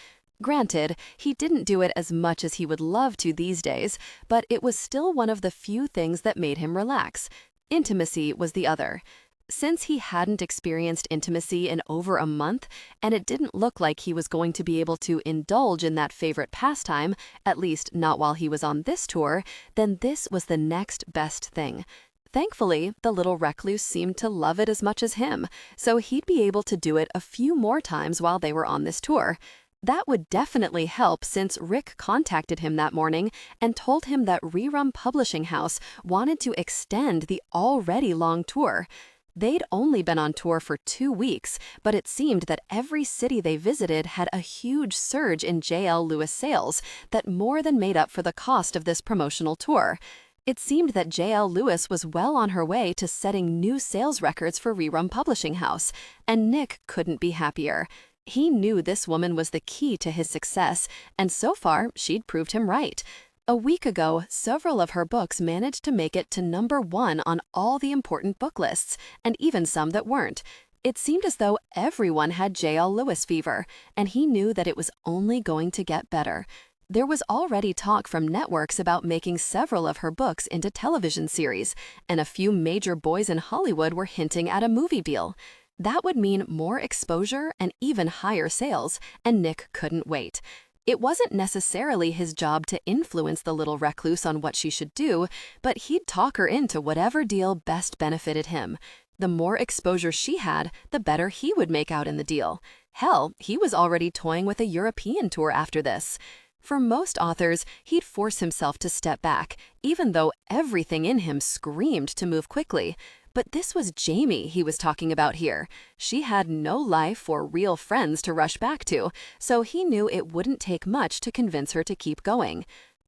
Granted, he didn't do it as much as he would love to these days, but it was still one of the few things that made him relax. Intimacy was the other. Since he hadn't experienced intimacy in over a month, and it didn't look like he was going to be able to indulge in that favorite pastime, at least not while he was on this tour, then this was the next best thing. Thankfully, the little recluse seemed to love it as much as him, so he'd be able to do it a few more times while they were on this tour. That would definitely help since Rick contacted him that morning and told him that Rerun Publishing House wanted to extend the already long tour. They'd only been on tour for 2 weeks, but it seemed that every city they visited had a huge surge in J.L. Lewis sales that more than made up for the cost of this promotional tour. It seemed that J.L. Lewis was well on her way to setting new sales records for Rerun Publishing House, and Nick couldn't be happier. He knew this woman was the key to his success, and so far, she'd proved him right. A week ago, several of her books managed to make it to #1 on all the important book lists, and even some that weren't. It seemed as though everyone had J.L. Lewis fever, and he knew that it was only going to get better. There was already talk from networks about making several of her books into television series, and a few major boys in Hollywood were hinting at a movie deal. That would mean more exposure and even higher sales, and Nick couldn't wait. It wasn't necessarily his job to influence the little recluse on what she should do, but he'd talk her into whatever deal best benefited him. The more exposure she had, the better he would make out in the deal. Hell, he was already toying with a European tour after this. For most authors, he'd force himself to step back, even though everything in him screamed to move quickly. But this was Jamie he was talking about here. She had no life or real friends to rush back to, so he knew it wouldn't take much to convince her to keep going.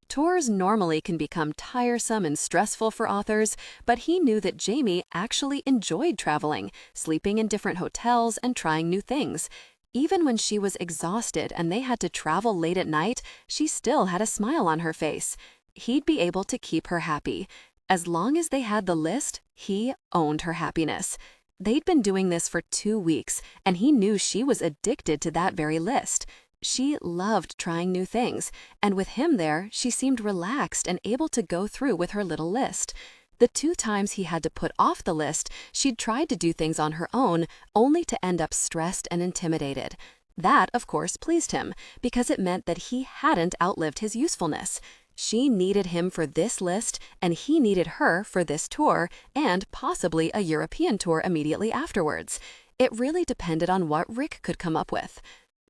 Tours normally can become tiresome and stressful for authors, but he knew that Jamie actually enjoyed traveling, sleeping in different hotels, and trying new things. Even when she was exhausted and they had to travel late at night, she still had a smile on her face. He'd be able to keep her happy. As long as they had the list, he owned her happiness. They'd been doing this for 2 weeks, and he knew she was addicted to that very list. She loved trying new things, and with him there, she seemed relaxed and able to go through with her little list. The 2 times he had to put off the list, she'd tried to do things on her own, only to end up stressed and intimidated. That, of course, pleased him, because it meant that he hadn't outlived his usefulness. She needed him for this list, and he needed her for this tour, and possibly a European tour immediately afterwards. It really depended on what Rick could come up with.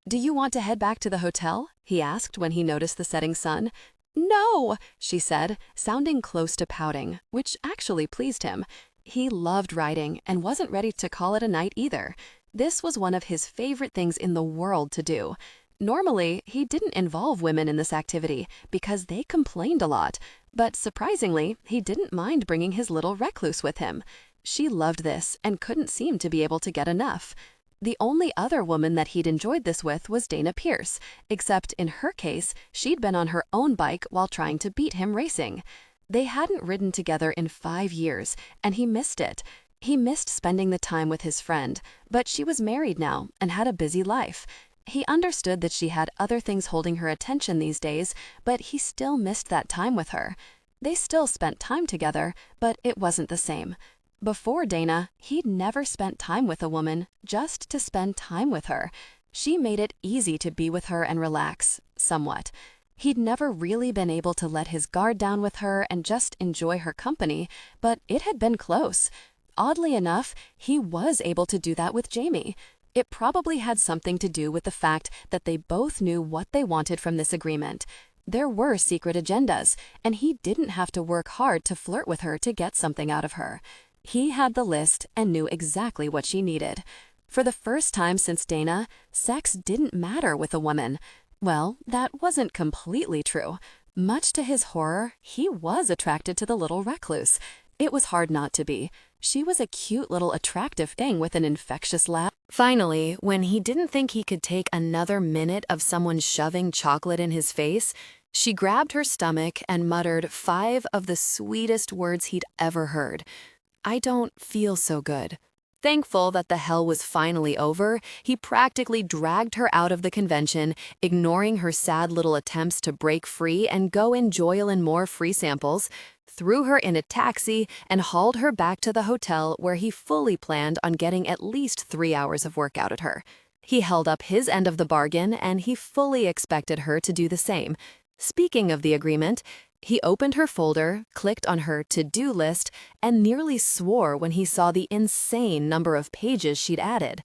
"Do you want to head back to the hotel?" he asked when he noticed the setting sun. "No," she said, sounding close to pouting, which actually pleased him. He loved writing and wasn't ready to call it a night either. This was one of his favorite things in the world to do. Normally, he didn't involve women in this activity because they complained a lot, but surprisingly, he didn't mind bringing his little recluse with him. She loved this and couldn't seem to be able to get enough. The only other woman that he'd enjoyed this with was Dana Pierce, except in her case, she'd been on her own bike while trying to beat him racing. They hadn't ridden together in 5 years, and he missed it. He missed spending the time with his friend, but she was married now and had a busy life. He understood that she had other things holding her attention these days, but he still missed that time with her. They still spent time together, but it wasn't the same. Before Dana, he'd never spent time with a woman just to spend time with her. She made it easy to be with her and relax, somewhat. He'd never really been able to let his guard down with her and just enjoy her company, but it had been close. Oddly enough, he was able to do that with Jamie. It probably had something to do with the fact that they both knew what they wanted from this agreement. There were secret agendas, and he didn't have to work hard to flirt with her to get something out of her. He had the list and knew exactly what she needed. For the first time since Dana, sex didn't matter with a woman. Well, that wasn't completely true. Much to his horror, he was attracted to the little recluse. It was hard not to be. She was a cute little attractive thing with an infectious laugh. Finally, when he didn't think he could take another minute of someone shoving chocolate in his face, she grabbed her stomach and muttered 5 of the sweetest words he'd ever heard. "I don't feel so good." Thankful that the hell was finally over, he practically dragged her out of the convention, ignoring her sad little attempts to break free and go enjoy more free samples, threw her in a taxi, and hauled her back to the hotel where he fully planned on getting at least 3 hours of work out of her. He held up his end of the bargain, and he fully expected her to do the same. Speaking of the agreement, he opened her folder, clicked on her to-do list, and nearly swore when he saw the insane number of pages she'd added.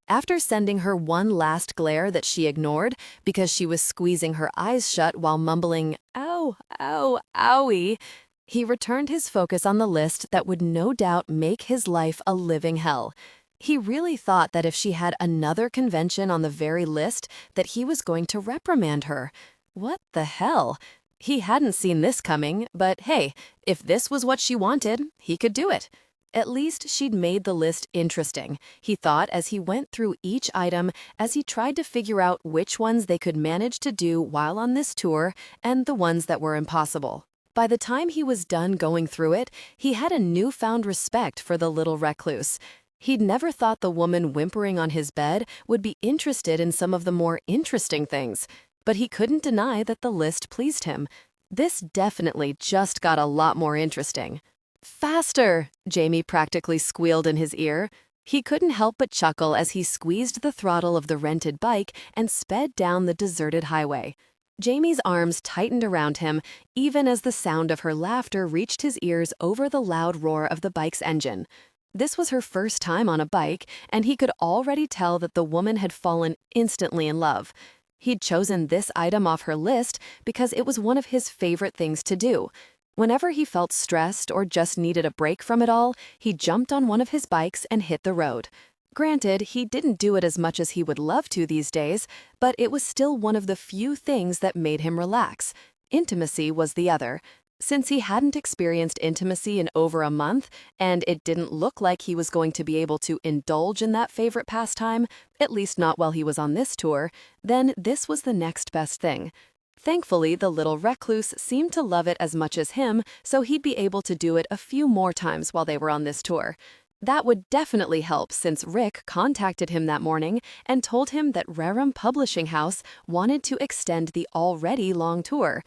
After sending her one last glare that she ignored because she was squeezing her eyes shut while mumbling, "Ow, ow, owie," he returned his focus on the list that would no doubt make his life a living hell. He really thought that if she had another convention on the very list, that he was going to reprimand her. What the hell? He hadn't seen this coming, but hey, if this was what she wanted, he could do it. At least she'd made the list interesting, he thought as he went through each item as he tried to figure out which ones they could manage to do while on this tour and the ones that were impossible. By the time he was done going through it, he had a newfound respect for the little recluse. He'd never thought the woman whimpering on his bed would be interested in some of the more interesting things. But he couldn't deny that the list pleased him. This definitely just got a lot more interesting. "Faster!" Jamie practically squealed in his ear. He couldn't help but chuckle as he squeezed the throttle of the rented bike and sped down the deserted highway. Jamie's arms tightened around him, even as the sound of her laughter reached his ears over the loud roar of the bike's engine. This was her first time on a bike, and he could already tell that the woman had fallen instantly in love. He'd chosen this item off her list because it was one of his favorite things to do. Whenever he felt stressed or just needed a break from it all, he jumped on one of his bikes and hit the road. Granted, he didn't do it as much as he would love to these days, but it was still one of the few things that made him relax. Intimacy was the other. Since he hadn't experienced intimacy in over a month, and it didn't look like he was going to be able to indulge in that favorite pastime, at least not while he was on this tour, then this was the next best thing. Thankfully, the little recluse seemed to love it as much as him, so he'd be able to do it a few more times while they were on this tour. That would definitely help since Rick contacted him that morning and told him that Rerum Publishing House wanted to extend the already long tour.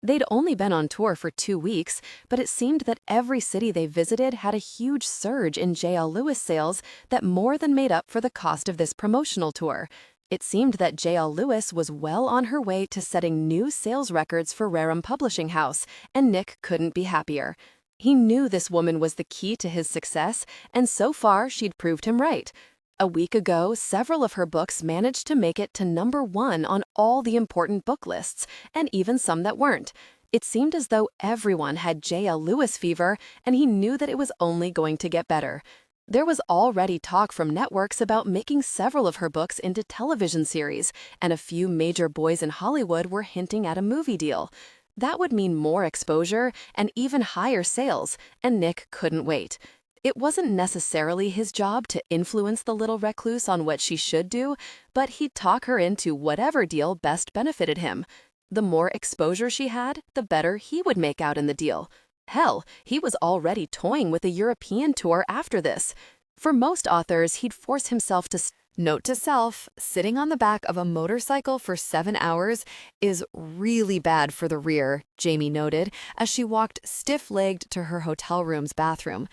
They'd only been on tour for 2 weeks, but it seemed that every city they visited had a huge surge in J.L. Lewis sales that more than made up for the cost of this promotional tour. It seemed that J.L. Lewis was well on her way to setting new sales records for Rerum Publishing House, and Nick couldn't be happier. He knew this woman was the key to his success, and so far she'd proved him right. A week ago, several of her books managed to make it to #1 on all the important book lists, and even some that weren't. It seemed as though everyone had J.L. Lewis fever, and he knew that it was only going to get better. There was already talk from networks about making several of her books into television series, and a few major boys in Hollywood were hinting at a movie deal. That would mean more exposure and even higher sales, and Nick couldn't wait. It wasn't necessarily his job to influence the little recluse on what she should do, but he'd talk her into whatever deal best benefited him. The more exposure she had, the better he would make out in the deal. Hell, he was already toying with a European tour after this. For most authors, he'd force himself to note to self, sitting on the back of a motorcycle for 7 hours is really bad for the rear, Jamie noted, as she walked stiff-legged to her hotel room's bathroom.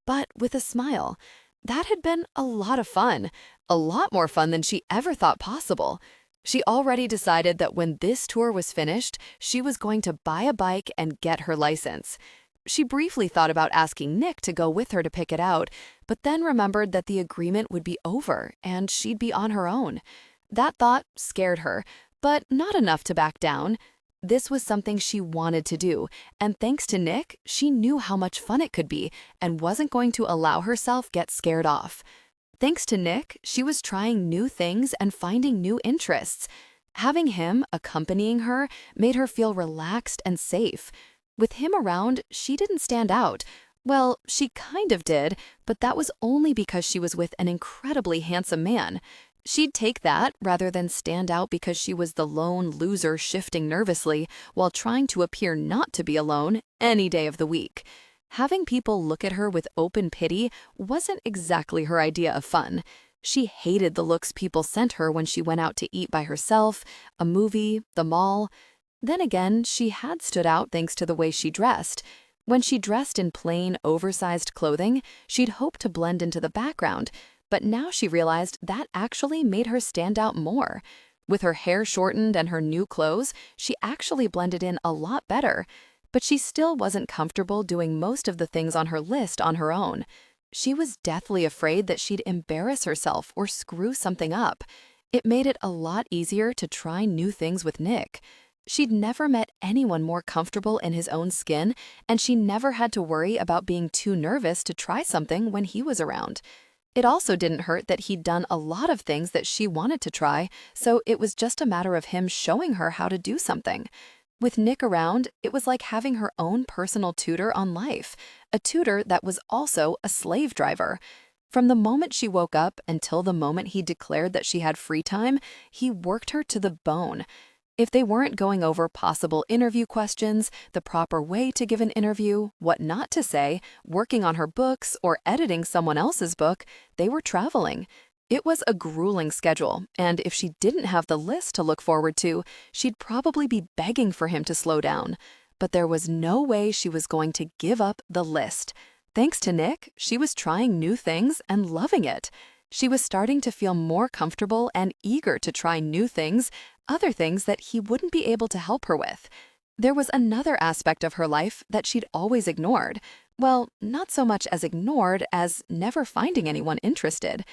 But with a smile. That had been a lot of fun. A lot more fun than she ever thought possible. She already decided that when this tour was finished, she was going to buy a bike and get her license. She briefly thought about asking Nick to go with her to pick it out, but then remembered that the agreement would be over and she'd be on her own. That thought scared her, but not enough to back down. This was something she wanted to do, and thanks to Nick, she knew how much fun it could be and wasn't going to allow herself get scared off. Thanks to Nick, she was trying new things and finding new interests. Having him accompanying her made her feel relaxed and safe. With him around, she didn't stand out. Well, she kind of did, but that was only because she was with an incredibly handsome man. She'd take that rather than stand out because she was the lone loser shifting nervously while trying to appear not to be alone any day of the week. Having people look at her with open pity wasn't exactly her idea of fun. She hated the looks people sent her when she went out to eat by herself, a movie, the mall. Then again, she had stood out thanks to the way she dressed. When she dressed in plain, oversized clothing, she'd hoped to blend into the background, but now she realized that actually made her stand out more. With her hair shortened and her new clothes, she actually blended in a lot better. But she still wasn't comfortable doing most of the things on her list on her own. She was deathly afraid that she'd embarrass herself or screw something up. It made it a lot easier to try new things with Nick. She'd never met anyone more comfortable in his own skin, and she never had to worry about being too nervous to try something when he was around. It also didn't hurt that he'd done a lot of things that she wanted to try, so it was just a matter of him showing her how to do something. With Nick around, it was like having her own personal tutor on life, a tutor that was also a slave driver. From the moment she woke up until the moment he declared that she had free time, he worked her to the bone. If they weren't going over possible interview questions, the proper way to give an interview, what not to say, working on her books, or editing someone else's book, they were traveling. It was a grueling schedule, and if she didn't have the list to look forward to, she'd probably be begging for him to slow down. But there was no way she was going to give up the list. Thanks to Nick, she was trying new things and loving it. She was starting to feel more comfortable and eager to try new things, other things that he wouldn't be able to help her with. There was another aspect of her life that she'd always ignored. Well, not so much as ignored as never finding anyone interested.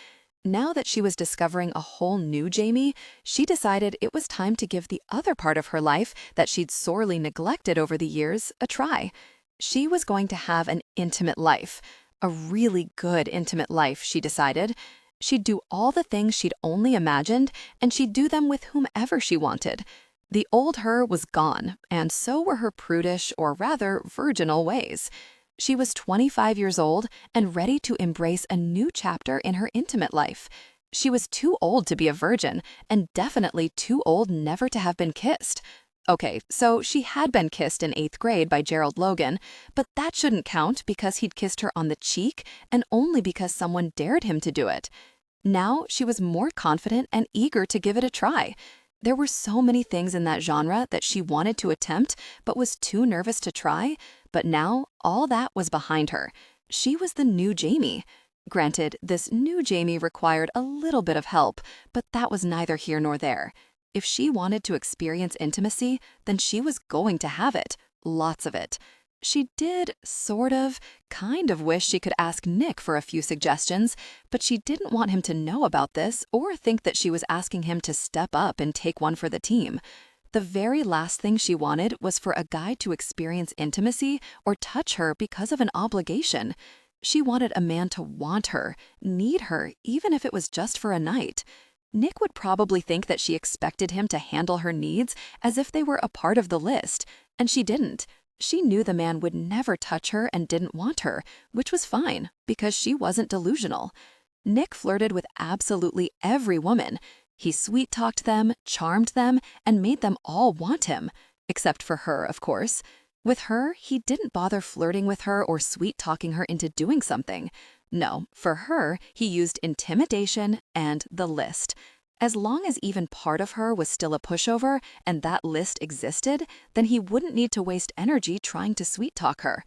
Now that she was discovering a whole new Jamie, she decided it was time to give the other part of her life that she'd sorely neglected over the years a try. She was going to have an intimate life. A really good intimate life, she decided. She'd do all the things she'd only imagined, and she'd do them with whomever she wanted. The old her was gone, and so were her prudish, or rather virginal ways. She was 25 years old and ready to embrace a new chapter in her intimate life. She was too old to be a virgin, and definitely too old never to have been kissed. Okay, so she had been kissed in 8th grade by Gerald Logan, but that shouldn't count because he'd kissed her on the cheek and only because someone dared him to do it. Now she was more confident and eager to give it a try. There were so many things in that genre that she wanted to attempt but was too nervous to try, but now all that was behind her. She was the new Jamie. Granted, this new Jamie required a little bit of help, but that was neither here nor there. If she wanted to experience intimacy, then she was going to have it. Lots of it. She did kind of wish she could ask Nick for a few suggestions, but she didn't want him to know about this or think that she was asking him to step up and take one for the team. The very last thing she wanted was for a guy to experience intimacy or touch her because of an obligation. She wanted a man to want her, need her, even if it was just for a night. Nick would probably think that she expected him to handle her needs as if they were a part of the list, and she didn't. She knew the man would never touch her and didn't want her, which was fine, because she wasn't delusional. Nick flirted with absolutely every woman. He sweet-talked them, charmed them, and made them all want him. Except for her, of course. With her, he didn't bother flirting with her or sweet-talking her into doing something. No, for her, he used intimidation and the list. As long as even part of her was still a pushover and that list existed, then he wouldn't need to waste energy trying to sweet-talk her.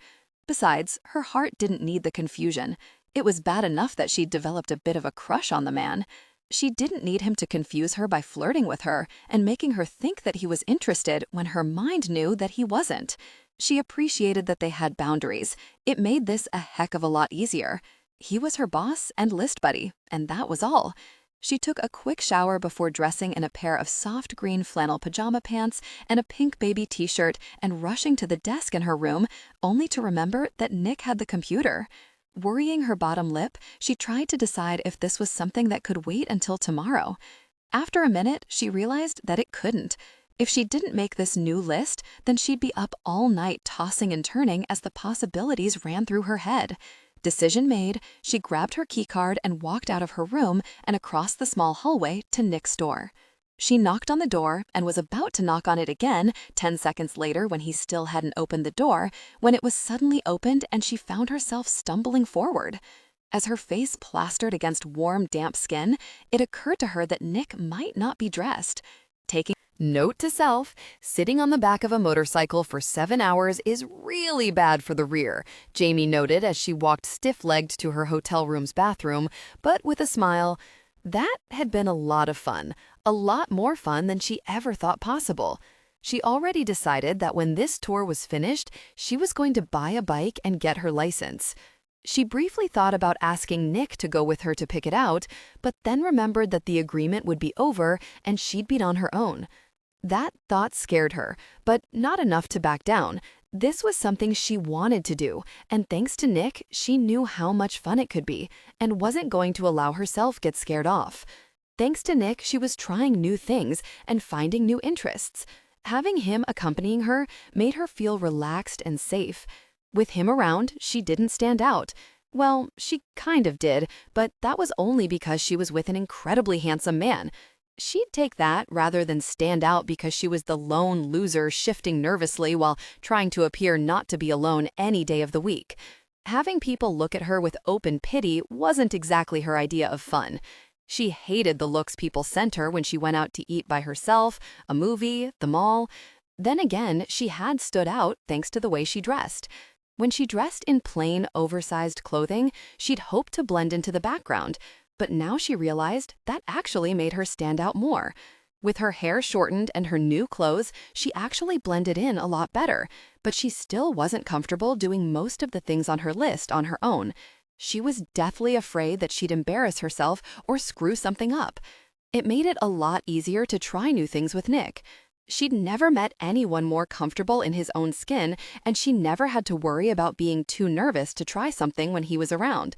Besides, her heart didn't need the confusion. It was bad enough that she'd developed a bit of a crush on the man. She didn't need him to confuse her by flirting with her and making her think that he was interested when her mind knew that he wasn't. She appreciated that they had boundaries. It made this a heck of a lot easier. He was her boss and list buddy, and that was all. She took a quick shower before dressing in a pair of soft green flannel pajama pants and a pink baby t-shirt and rushing to the desk in her room, only to remember that Nick had the computer. Worrying her bottom lip, she tried to decide if this was something that could wait until tomorrow. After a minute, she realized that it couldn't. If she didn't make this new list, then she'd be up all night tossing and turning as the possibilities ran through her head. Decision made, she grabbed her keycard and walked out of her room and across the small hallway to Nick's door. She knocked on the door and was about to knock on it again 10 seconds later when he still hadn't opened the door, when it was suddenly opened and she found herself stumbling forward. As her face plastered against warm, damp skin, it occurred to her that Nick might not be dressed. Note to self, sitting on the back of a motorcycle for 7 hours is really bad for the rear, Jamie noted as she walked stiff-legged to her hotel room's bathroom, but with a smile. That had been a lot of fun, a lot more fun than she ever thought possible. She already decided that when this tour was finished, she was going to buy a bike and get her license. She briefly thought about asking Nick to go with her to pick it out, but then remembered that the agreement would be over and she'd be on her own. That thought scared her, but not enough to back down. This was something she wanted to do, and thanks to Nick, she knew how much fun it could be, and wasn't going to allow herself get scared off. Thanks to Nick, she was trying new things and finding new interests. Having him accompanying her made her feel relaxed and safe. With him around, she didn't stand out. Well, she kind of did, but that was only because she was with an incredibly handsome man. She'd take that rather than stand out because she was the lone loser shifting nervously while trying to appear not to be alone any day of the week. Having people look at her with open pity wasn't exactly her idea of fun. She hated the looks people sent her when she went out to eat by herself, a movie, the mall. Then again, she had stood out thanks to the way she dressed. When she dressed in plain, oversized clothing, she'd hoped to blend into the background. But now she realized that actually made her stand out more. With her hair shortened and her new clothes, she actually blended in a lot better, but she still wasn't comfortable doing most of the things on her list on her own. She was deathly afraid that she'd embarrass herself or screw something up. It made it a lot easier to try new things with Nick. She'd never met anyone more comfortable in his own skin, and she never had to worry about being too nervous to try something when he was around.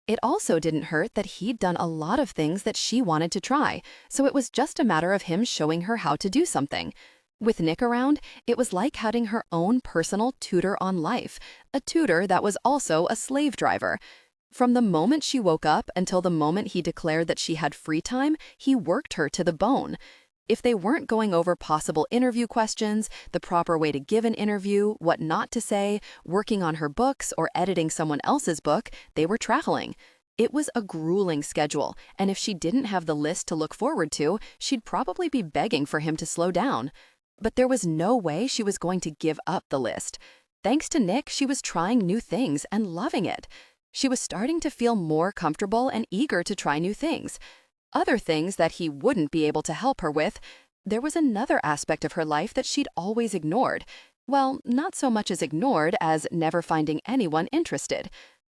It also didn't hurt that he'd done a lot of things that she wanted to try, so it was just a matter of him showing her how to do something. With Nick around, it was like having her own personal tutor on life, a tutor that was also a slave driver. From the moment she woke up until the moment he declared that she had free time, he worked her to the bone. If they weren't going over possible interview questions, the proper way to give an interview, what not to say, working on her books, or editing someone else's book, they were traveling. It was a grueling schedule, and if she didn't have the list to look forward to, she'd probably be begging for him to slow down. But there was no way she was going to give up the list. Thanks to Nick, she was trying new things and loving it. She was starting to feel more comfortable and eager to try new things. Other things that he wouldn't be able to help her with. There was another aspect of her life that she'd always ignored. Well, not so much as ignored as never finding anyone interested.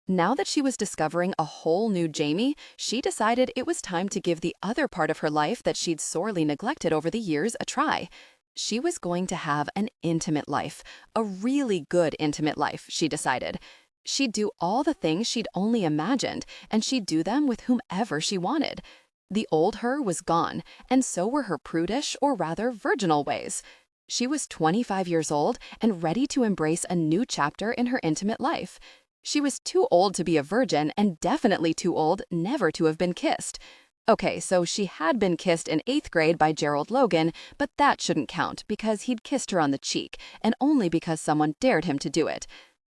Now that she was discovering a whole new Jamie, she decided it was time to give the other part of her life that she'd sorely neglected over the years a try. She was going to have an intimate life, a really good intimate life, she decided. She'd do all the things she'd only imagined, and she'd do them with whomever she wanted. The old her was gone, and so were her prudish, or rather virginal ways. She was 25 years old and ready to embrace a new chapter in her intimate life. She was too old to be a virgin and definitely too old never to have been kissed. Okay, so she had been kissed in 8th grade by Gerald Logan, but that shouldn't count because he'd kissed her on the cheek, and only because someone dared him to do it.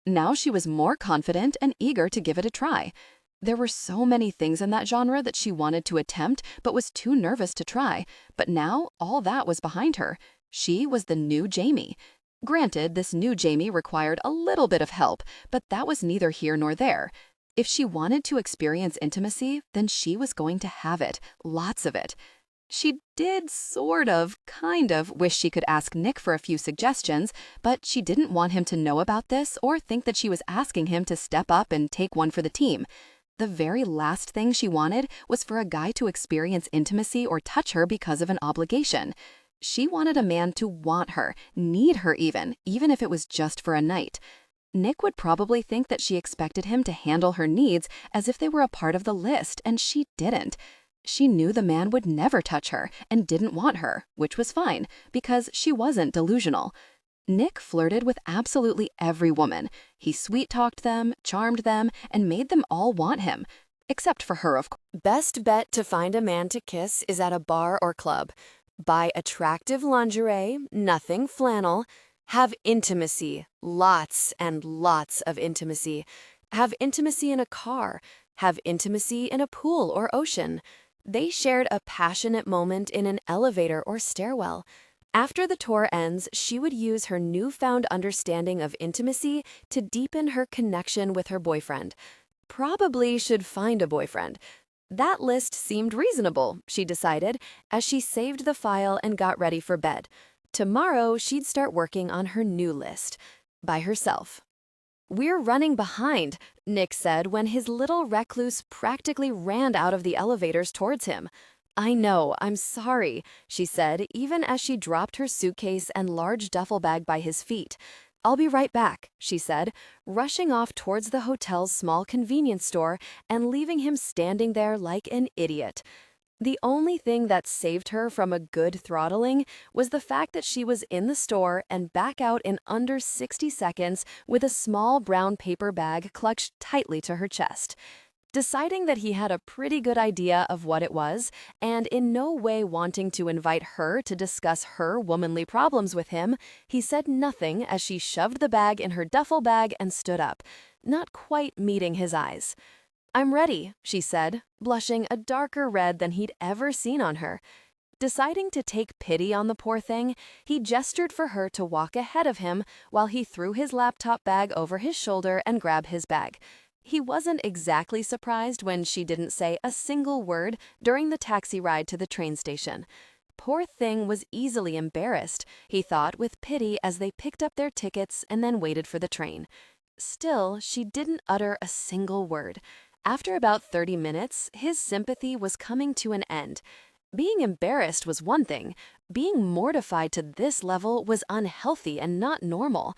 Now she was more confident and eager to give it a try. There were so many things in that genre that she wanted to attempt but was too nervous to try, but now all that was behind her. She was the new Jamie. Granted, this new Jamie required a little bit of help, but that was neither here nor there. If she wanted to experience intimacy, then she was going to have it, lots of it. She did kind of wish she could ask Nick for a few suggestions, but she didn't want him to know about this or think that she was asking him to step up and take one for the team. The very last thing she wanted was for a guy to experience intimacy or touch her because of an obligation. She wanted a man to want her, need her even if it was just for a night. Nick would probably think that she expected him to handle her needs as if they were a part of the list, and she didn't. She knew the man would never touch her and didn't want her, which was fine, because she wasn't delusional. Nick flirted with absolutely every woman. He sweet-talked them, charmed them, and made them all want him. Except for her, of course. Best bet to find a man to kiss is at a bar or club. Buy attractive lingerie, nothing flannel. Have intimacy, lots and lots of intimacy. Have intimacy in a car. Have intimacy in a pool or ocean. They shared a passionate moment in an elevator or stairwell. After the tour ends, she would use her newfound understanding of intimacy to deepen her connection with her boyfriend. Probably should find a boyfriend. That list seemed reasonable, she decided, as she saved the file and got ready for bed. Tomorrow, she'd start working on her new list, by herself. "We're running behind," Nick said when his little recluse practically ran out of the elevators towards him. "I know, I'm sorry," she said, even as she dropped her suitcase and large duffel bag by his feet. "I'll be right back," she said, rushing off towards the hotel's small convenience store and leaving him standing there like an idiot. The only thing that saved her from a good throttling was the fact that she was in the store and back out in under 60 seconds with a small brown paper bag clutched tightly to her chest. Deciding that he had a pretty good idea of what it was, and in no way wanting to invite her to discuss her womanly problems with him, he said nothing as she shoved the bag in her duffel bag and stood up, not quite meeting his eyes. "I'm ready," she said, blushing a darker red than he'd ever seen on her. Deciding to take pity on the poor thing, he gestured for her to walk ahead of him while he threw his laptop bag over his shoulder and grabbed his bag. He wasn't exactly surprised when she didn't say a single word during the taxi ride to the train station. Poor thing was easily embarrassed, he thought with pity as they picked up their tickets and then waited for the train. Still, she didn't utter a single word. After about 30 minutes, his sympathy was coming to an end. Being embarrassed was one thing. Being mortified to this level was unhealthy and not normal.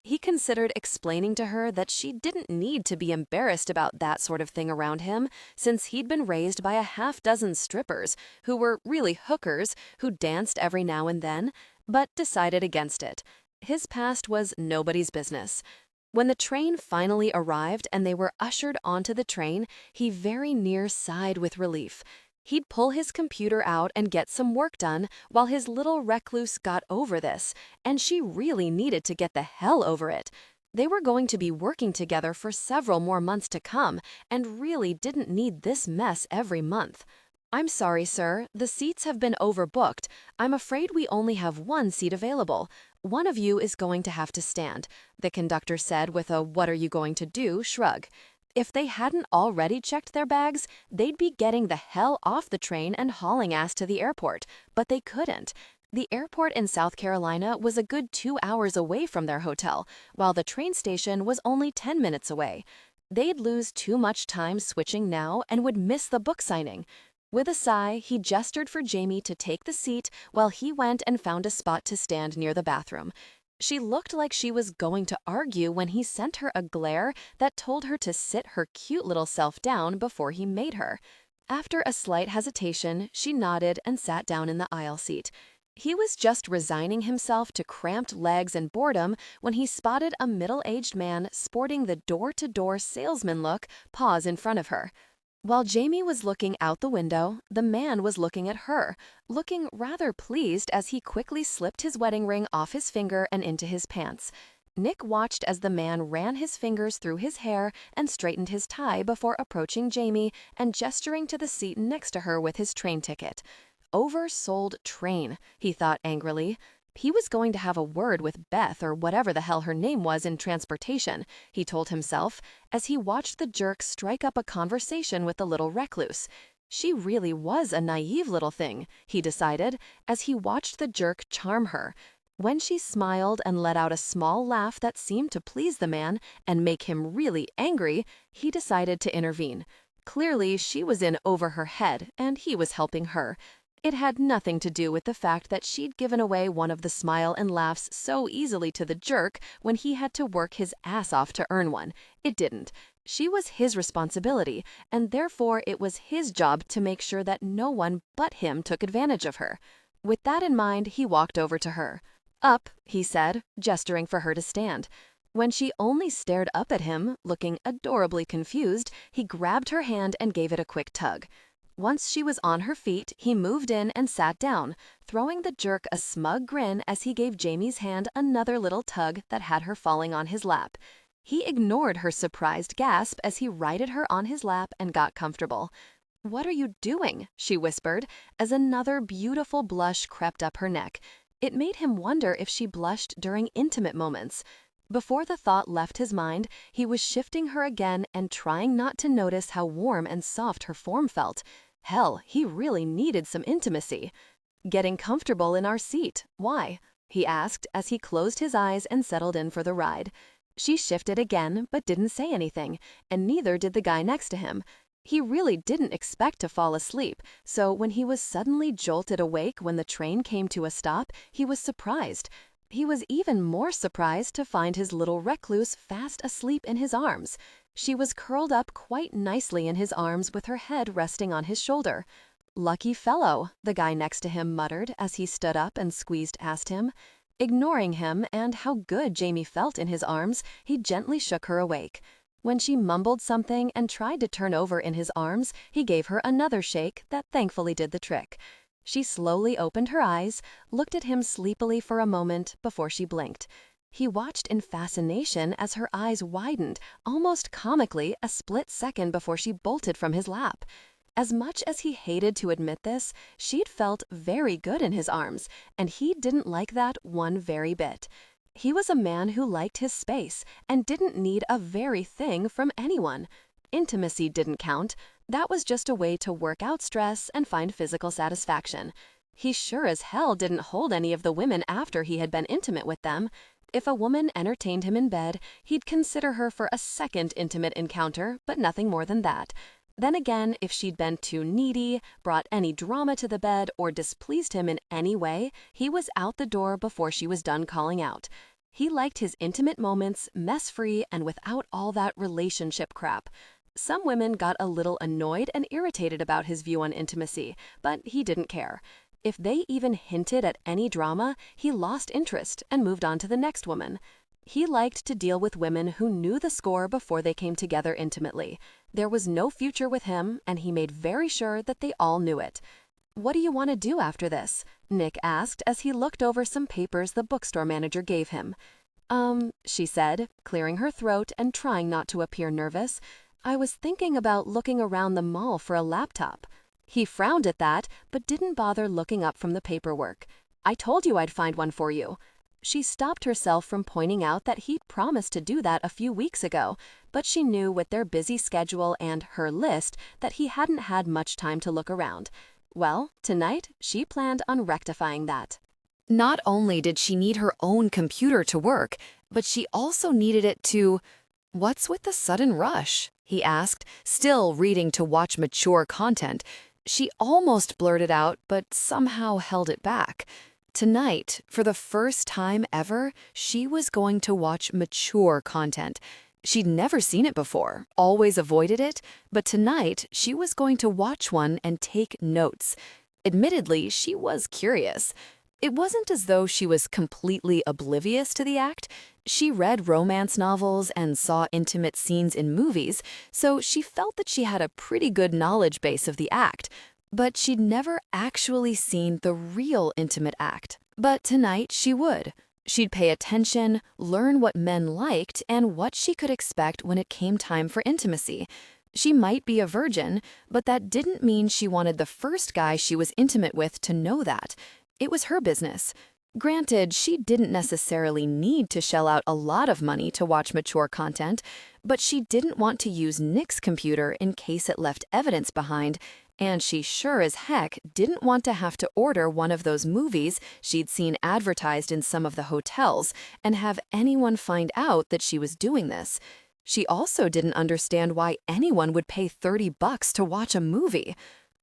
He considered explaining to her that she didn't need to be embarrassed about that sort of thing around him, since he'd been raised by a half-dozen strippers, who were really hookers, who danced every now and then, but decided against it. His past was nobody's business. When the train finally arrived and they were ushered onto the train, he very near sighed with relief. He'd pull his computer out and get some work done while his little recluse got over this, and she really needed to get the hell over it. They were going to be working together for several more months to come and really didn't need this mess every month. "I'm sorry, sir. The seats have been overbooked. I'm afraid we only have one seat available. One of you is going to have to stand," the conductor said with a "what are you going to do" shrug. If they hadn't already checked their bags, they'd be getting the hell off the train and hauling ass to the airport, but they couldn't. The airport in South Carolina was a good 2 hours away from their hotel, while the train station was only 10 minutes away. They'd lose too much time switching now and would miss the book signing. With a sigh, he gestured for Jamie to take the seat while he went and found a spot to stand near the bathroom. She looked like she was going to argue when he sent her a glare that told her to sit her cute little self down before he made her. After a slight hesitation, she nodded and sat down in the aisle seat. He was just resigning himself to cramped legs and boredom when he spotted a middle-aged man sporting the door-to-door salesman look pause in front of her. While Jamie was looking out the window, the man was looking at her, looking rather pleased as he quickly slipped his wedding ring off his finger and into his pants. Nick watched as the man ran his fingers through his hair and straightened his tie before approaching Jamie and gesturing to the seat next to her with his train ticket. Oversold train, he thought angrily. He was going to have a word with Beth or whatever the hell her name was in transportation, he told himself, as he watched the jerk strike up a conversation with the little recluse. She really was a naive little thing, he decided, as he watched the jerk charm her. When she smiled and let out a small laugh that seemed to please the man and make him really angry, he decided to intervene. Clearly, she was in over her head, and he was helping her. It had nothing to do with the fact that she'd given away one of the smile and laughs so easily to the jerk when he had to work his ass off to earn one. It didn't. She was his responsibility, and therefore it was his job to make sure that no one but him took advantage of her. With that in mind, he walked over to her. "Up," he said, gesturing for her to stand. When she only stared up at him, looking adorably confused, he grabbed her hand and gave it a quick tug. Once she was on her feet, he moved in and sat down, throwing the jerk a smug grin as he gave Jamie's hand another little tug that had her falling on his lap. He ignored her surprised gasp as he righted her on his lap and got comfortable. "What are you doing?" she whispered, as another beautiful blush crept up her neck. It made him wonder if she blushed during intimate moments. Before the thought left his mind, he was shifting her again and trying not to notice how warm and soft her form felt. Hell, he really needed some intimacy. "Getting comfortable in our seat. Why?" he asked as he closed his eyes and settled in for the ride. She shifted again, but didn't say anything, and neither did the guy next to him. He really didn't expect to fall asleep, so when he was suddenly jolted awake when the train came to a stop, he was surprised. He was even more surprised to find his little recluse fast asleep in his arms. She was curled up quite nicely in his arms with her head resting on his shoulder. "Lucky fellow," the guy next to him muttered as he stood up and squeezed past him. Ignoring him and how good Jamie felt in his arms, he gently shook her awake. When she mumbled something and tried to turn over in his arms, he gave her another shake that thankfully did the trick. She slowly opened her eyes, looked at him sleepily for a moment before she blinked. He watched in fascination as her eyes widened, almost comically, a split second before she bolted from his lap. As much as he hated to admit this, she'd felt very good in his arms, and he didn't like that one very bit. He was a man who liked his space and didn't need a very thing from anyone. Intimacy didn't count. That was just a way to work out stress and find physical satisfaction. He sure as hell didn't hold any of the women after he had been intimate with them. If a woman entertained him in bed, he'd consider her for a second intimate encounter, but nothing more than that. Then again, if she'd been too needy, brought any drama to the bed, or displeased him in any way, he was out the door before she was done calling out. He liked his intimate moments, mess-free, and without all that relationship crap. Some women got a little annoyed and irritated about his view on intimacy, but he didn't care. If they even hinted at any drama, he lost interest and moved on to the next woman. He liked to deal with women who knew the score before they came together intimately. There was no future with him, and he made very sure that they all knew it. "What do you want to do after this?" Nick asked as he looked over some papers the bookstore manager gave him. She said, clearing her throat and trying not to appear nervous. "I was thinking about looking around the mall for a laptop." He frowned at that, but didn't bother looking up from the paperwork. "I told you I'd find one for you." She stopped herself from pointing out that he'd promised to do that a few weeks ago, but she knew with their busy schedule and her list that he hadn't had much time to look around. Well, tonight she planned on rectifying that. Not only did she need her own computer to work, but she also needed it to... "What's with the sudden rush?" he asked, still reading to watch mature content. She almost blurted out, but somehow held it back. Tonight, for the first time ever, she was going to watch mature content. She'd never seen it before, always avoided it, but tonight she was going to watch one and take notes. Admittedly, she was curious. It wasn't as though she was completely oblivious to the act. She read romance novels and saw intimate scenes in movies, so she felt that she had a pretty good knowledge base of the act. But she'd never actually seen the real intimate act. But tonight she would. She'd pay attention, learn what men liked, and what she could expect when it came time for intimacy. She might be a virgin, but that didn't mean she wanted the first guy she was intimate with to know that. It was her business. Granted, she didn't necessarily need to shell out a lot of money to watch mature content, but she didn't want to use Nick's computer in case it left evidence behind, and she sure as heck didn't want to have to order one of those movies she'd seen advertised in some of the hotels and have anyone find out that she was doing this. She also didn't understand why anyone would pay $30 to watch a movie.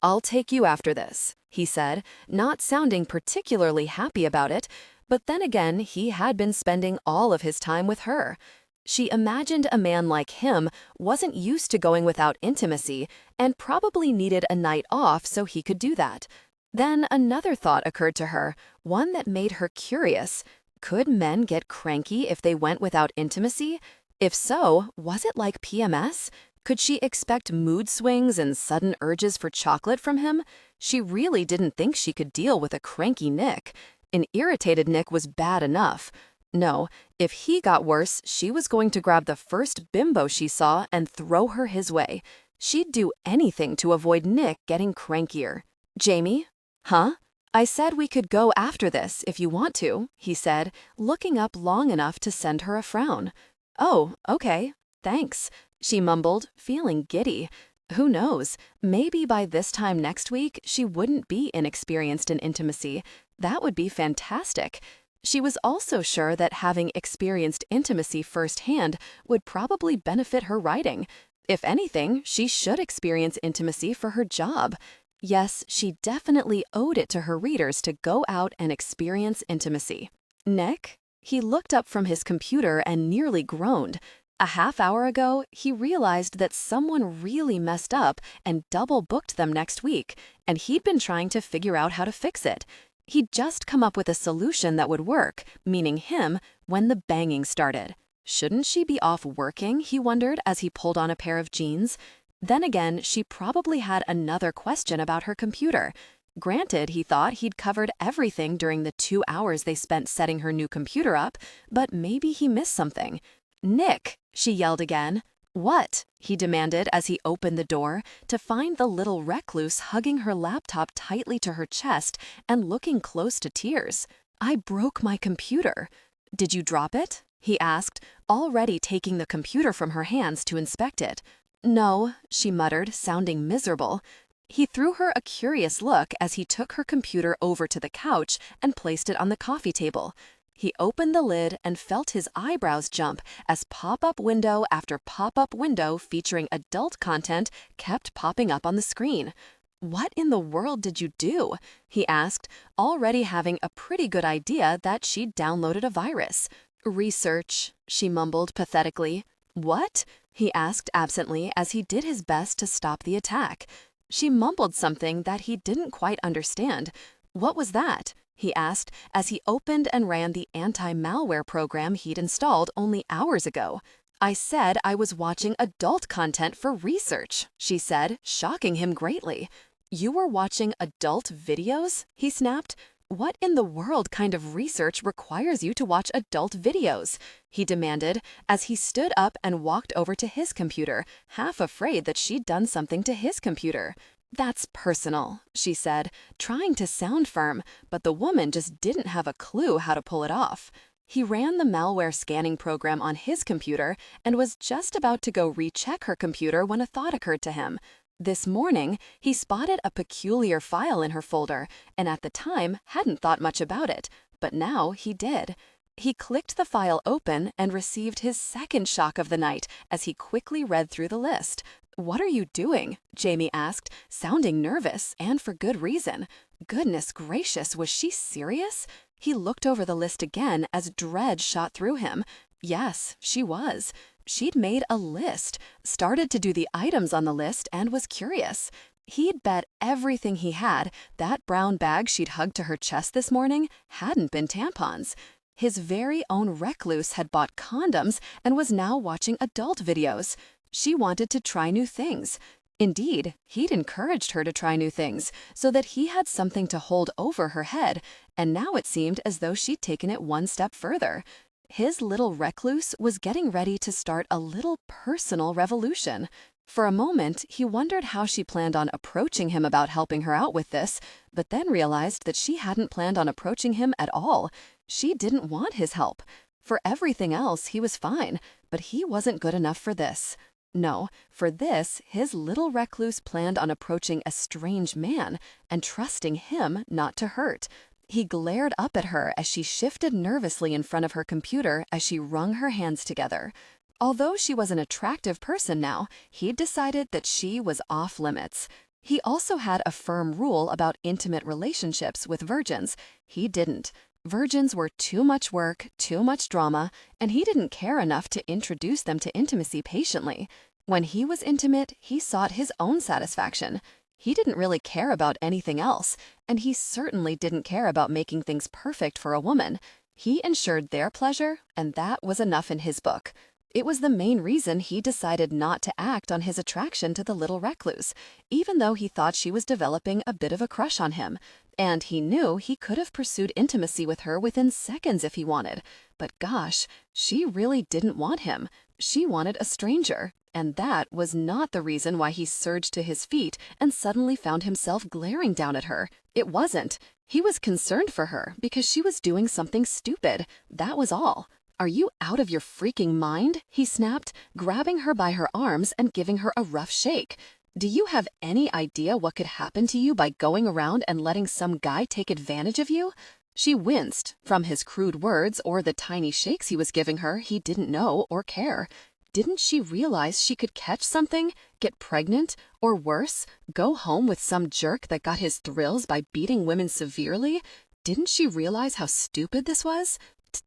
"I'll take you after this," he said, not sounding particularly happy about it, but then again, he had been spending all of his time with her. She imagined a man like him wasn't used to going without intimacy and probably needed a night off so he could do that. Then another thought occurred to her, one that made her curious. Could men get cranky if they went without intimacy? If so, was it like PMS? Could she expect mood swings and sudden urges for chocolate from him? She really didn't think she could deal with a cranky Nick. An irritated Nick was bad enough. No, if he got worse, she was going to grab the first bimbo she saw and throw her his way. She'd do anything to avoid Nick getting crankier. "Jamie?" "Huh?" "I said we could go after this if you want to," he said, looking up long enough to send her a frown. "Oh, okay. Thanks," she mumbled, feeling giddy. Who knows? Maybe by this time next week, she wouldn't be inexperienced in intimacy. That would be fantastic. She was also sure that having experienced intimacy firsthand would probably benefit her writing. If anything, she should experience intimacy for her job. Yes, she definitely owed it to her readers to go out and experience intimacy. Nick? He looked up from his computer and nearly groaned. A half hour ago, he realized that someone really messed up and double-booked them next week, and he'd been trying to figure out how to fix it. He'd just come up with a solution that would work, meaning him, when the banging started. Shouldn't she be off working, he wondered as he pulled on a pair of jeans. Then again, she probably had another question about her computer. Granted, he thought he'd covered everything during the 2 hours they spent setting her new computer up, but maybe he missed something. "Nick!" she yelled again. "What?" he demanded as he opened the door to find the little recluse hugging her laptop tightly to her chest and looking close to tears. "I broke my computer." "Did you drop it?" he asked, already taking the computer from her hands to inspect it. "No," she muttered, sounding miserable. He threw her a curious look as he took her computer over to the couch and placed it on the coffee table. He opened the lid and felt his eyebrows jump as pop-up window after pop-up window featuring adult content kept popping up on the screen. "What in the world did you do?" he asked, already having a pretty good idea that she'd downloaded a virus. "Research," she mumbled pathetically. "What?" he asked absently as he did his best to stop the attack. She mumbled something that he didn't quite understand. "What was that?" he asked as he opened and ran the anti-malware program he'd installed only hours ago. "I said I was watching adult content for research," she said, shocking him greatly. "You were watching adult videos?" he snapped. "What in the world kind of research requires you to watch adult videos?" he demanded as he stood up and walked over to his computer, half afraid that she'd done something to his computer. "That's personal," she said, trying to sound firm, but the woman just didn't have a clue how to pull it off. He ran the malware scanning program on his computer and was just about to go recheck her computer when a thought occurred to him. This morning, he spotted a peculiar file in her folder, and at the time hadn't thought much about it, but now he did. He clicked the file open and received his second shock of the night as he quickly read through the list. "What are you doing?" Jamie asked, sounding nervous, and for good reason. Goodness gracious, was she serious? He looked over the list again as dread shot through him. Yes, she was. She'd made a list, started to do the items on the list, and was curious. He'd bet everything he had that brown bag she'd hugged to her chest this morning hadn't been tampons. His very own recluse had bought condoms and was now watching adult videos. She wanted to try new things. Indeed, he'd encouraged her to try new things so that he had something to hold over her head, and now it seemed as though she'd taken it one step further. His little recluse was getting ready to start a little personal revolution. For a moment, he wondered how she planned on approaching him about helping her out with this, but then realized that she hadn't planned on approaching him at all. She didn't want his help. For everything else, he was fine, but he wasn't good enough for this. No, for this, his little recluse planned on approaching a strange man and trusting him not to hurt. He glared up at her as she shifted nervously in front of her computer as she wrung her hands together. Although she was an attractive person now, he'd decided that she was off limits. He also had a firm rule about intimate relationships with virgins. He didn't. Virgins were too much work, too much drama, and he didn't care enough to introduce them to intimacy patiently. When he was intimate, he sought his own satisfaction. He didn't really care about anything else, and he certainly didn't care about making things perfect for a woman. He ensured their pleasure, and that was enough in his book. It was the main reason he decided not to act on his attraction to the little recluse, even though he thought she was developing a bit of a crush on him. And he knew he could have pursued intimacy with her within seconds if he wanted. But gosh, she really didn't want him. She wanted a stranger. And that was not the reason why he surged to his feet and suddenly found himself glaring down at her. It wasn't. He was concerned for her because she was doing something stupid. That was all. "Are you out of your freaking mind?" he snapped, grabbing her by her arms and giving her a rough shake. "Do you have any idea what could happen to you by going around and letting some guy take advantage of you?" She winced from his crude words or the tiny shakes he was giving her. He didn't know or care. Didn't she realize she could catch something, get pregnant, or worse, go home with some jerk that got his thrills by beating women severely? Didn't she realize how stupid this was?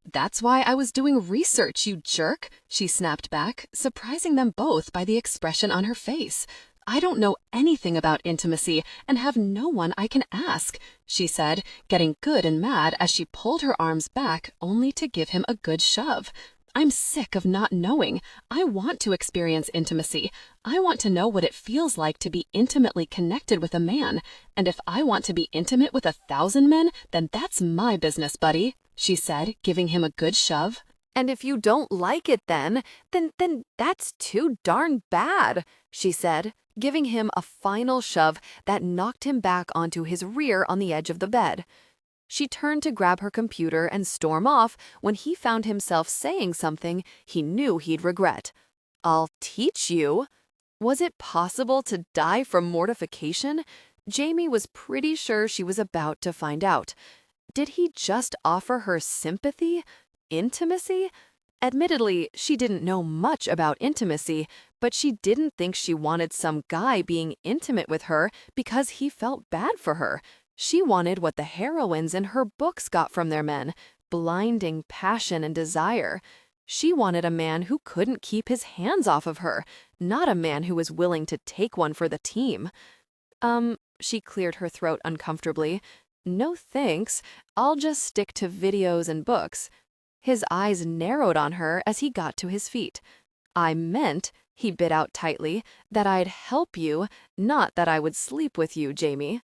"That's why I was doing research, you jerk," she snapped back, surprising them both by the expression on her face. "I don't know anything about intimacy and have no one I can ask," she said, getting good and mad as she pulled her arms back only to give him a good shove. "I'm sick of not knowing. I want to experience intimacy. I want to know what it feels like to be intimately connected with a man. And if I want to be intimate with 1,000 men, then that's my business, buddy," she said, giving him a good shove. "And if you don't like it then that's too darn bad," she said, giving him a final shove that knocked him back onto his rear on the edge of the bed. She turned to grab her computer and storm off when he found himself saying something he knew he'd regret. "I'll teach you." Was it possible to die from mortification? Jamie was pretty sure she was about to find out. Did he just offer her sympathy? Intimacy? Admittedly, she didn't know much about intimacy, but she didn't think she wanted some guy being intimate with her because he felt bad for her. She wanted what the heroines in her books got from their men: blinding passion and desire. She wanted a man who couldn't keep his hands off of her, not a man who was willing to take one for the team. She cleared her throat uncomfortably. No thanks, I'll just stick to videos and books. His eyes narrowed on her as he got to his feet. I meant, he bit out tightly, that I'd help you, not that I would sleep with you, Jamie.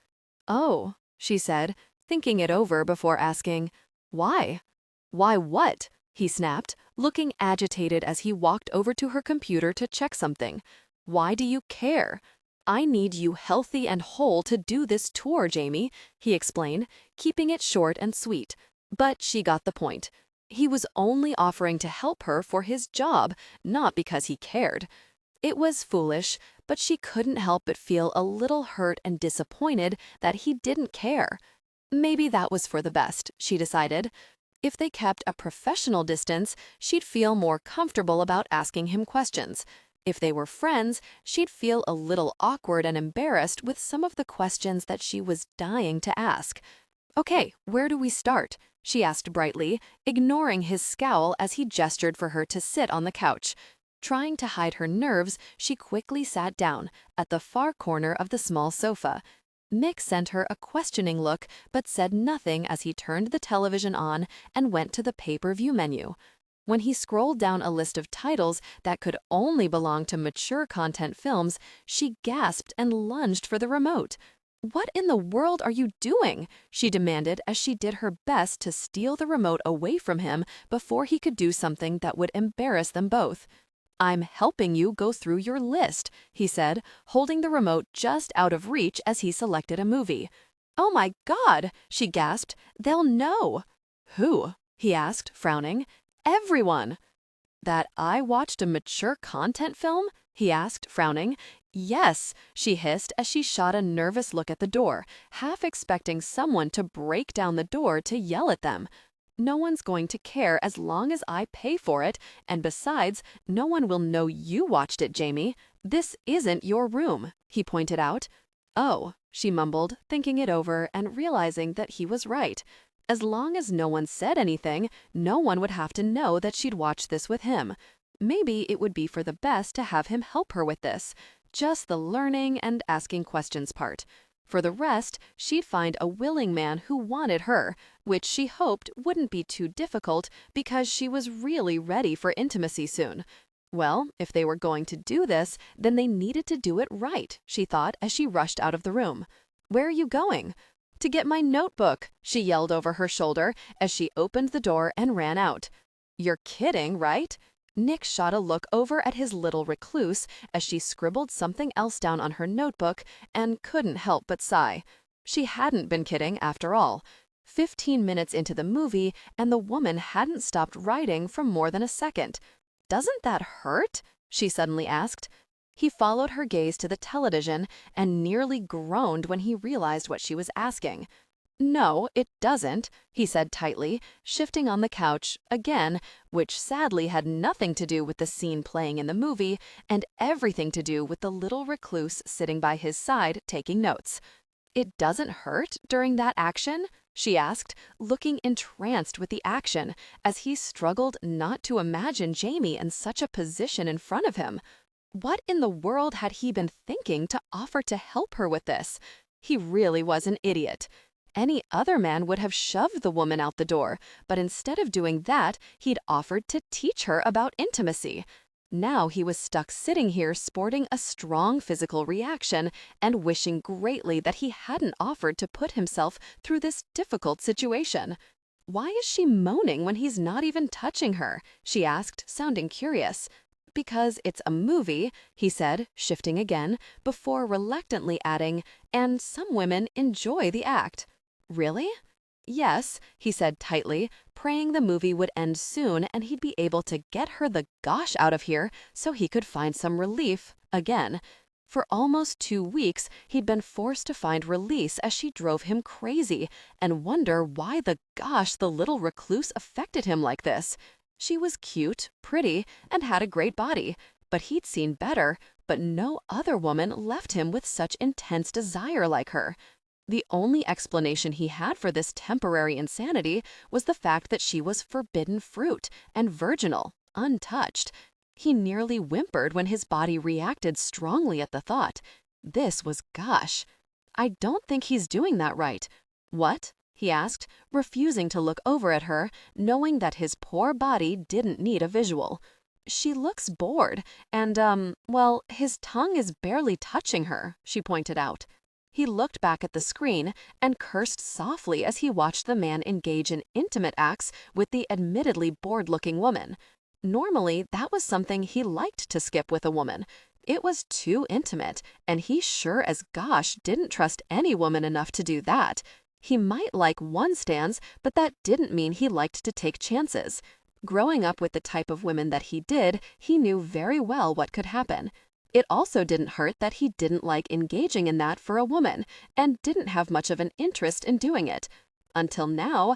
Oh, she said, thinking it over before asking, why? Why what? He snapped, looking agitated as he walked over to her computer to check something. Why do you care? I need you healthy and whole to do this tour, Jamie, he explained, keeping it short and sweet. But she got the point. He was only offering to help her for his job, not because he cared. It was foolish, but she couldn't help but feel a little hurt and disappointed that he didn't care. Maybe that was for the best, she decided. If they kept a professional distance, she'd feel more comfortable about asking him questions. If they were friends, she'd feel a little awkward and embarrassed with some of the questions that she was dying to ask. Okay, where do we start? She asked brightly, ignoring his scowl as he gestured for her to sit on the couch. Trying to hide her nerves, she quickly sat down, at the far corner of the small sofa. Nick sent her a questioning look, but said nothing as he turned the television on and went to the pay-per-view menu. When he scrolled down a list of titles that could only belong to mature content films, she gasped and lunged for the remote. What in the world are you doing? She demanded as she did her best to steal the remote away from him before he could do something that would embarrass them both. I'm helping you go through your list, he said, holding the remote just out of reach as he selected a movie. Oh my God, she gasped. They'll know. Who? He asked, frowning. Everyone. That I watched a mature content film? He asked, frowning. Yes, she hissed as she shot a nervous look at the door, half expecting someone to break down the door to yell at them. No one's going to care as long as I pay for it, and besides, no one will know you watched it, Jamie. This isn't your room, he pointed out. Oh, she mumbled, thinking it over and realizing that he was right. As long as no one said anything, no one would have to know that she'd watched this with him. Maybe it would be for the best to have him help her with this. Just the learning and asking questions part. For the rest, she'd find a willing man who wanted her, which she hoped wouldn't be too difficult because she was really ready for intimacy soon. Well, if they were going to do this, then they needed to do it right, she thought as she rushed out of the room. Where are you going? To get my notebook, she yelled over her shoulder as she opened the door and ran out. You're kidding, right? Nick shot a look over at his little recluse as she scribbled something else down on her notebook and couldn't help but sigh. She hadn't been kidding after all. 15 minutes into the movie and the woman hadn't stopped writing for more than a second. Doesn't that hurt? She suddenly asked. He followed her gaze to the television and nearly groaned when he realized what she was asking. No, it doesn't, he said tightly, shifting on the couch, again, which sadly had nothing to do with the scene playing in the movie and everything to do with the little recluse sitting by his side taking notes. It doesn't hurt during that action? She asked, looking entranced with the action as he struggled not to imagine Jamie in such a position in front of him. What in the world had he been thinking to offer to help her with this? He really was an idiot. Any other man would have shoved the woman out the door, but instead of doing that, he'd offered to teach her about intimacy. Now he was stuck sitting here sporting a strong physical reaction and wishing greatly that he hadn't offered to put himself through this difficult situation. Why is she moaning when he's not even touching her? She asked, sounding curious. Because it's a movie, he said, shifting again, before reluctantly adding, and some women enjoy the act. Really? Yes, he said tightly, praying the movie would end soon and he'd be able to get her the gosh out of here so he could find some relief, again. For almost 2 weeks, he'd been forced to find release as she drove him crazy and wonder why the gosh the little recluse affected him like this. She was cute, pretty, and had a great body, but he'd seen better, but no other woman left him with such intense desire like her. The only explanation he had for this temporary insanity was the fact that she was forbidden fruit and virginal, untouched. He nearly whimpered when his body reacted strongly at the thought. This was gosh. I don't think he's doing that right. What? He asked, refusing to look over at her, knowing that his poor body didn't need a visual. She looks bored, and, well, his tongue is barely touching her, she pointed out. He looked back at the screen and cursed softly as he watched the man engage in intimate acts with the admittedly bored-looking woman. Normally, that was something he liked to skip with a woman. It was too intimate, and he sure as gosh didn't trust any woman enough to do that. He might like one-stands, but that didn't mean he liked to take chances. Growing up with the type of women that he did, he knew very well what could happen. It also didn't hurt that he didn't like engaging in that for a woman, and didn't have much of an interest in doing it. Until now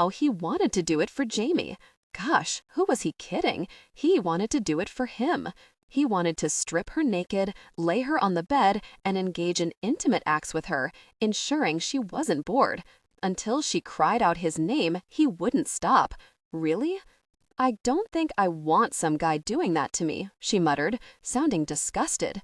he wanted to do it for Jamie. Gosh, who was he kidding? He wanted to do it for him. He wanted to strip her naked, lay her on the bed, and engage in intimate acts with her, ensuring she wasn't bored. Until she cried out his name, he wouldn't stop. Really? I don't think I want some guy doing that to me, she muttered, sounding disgusted.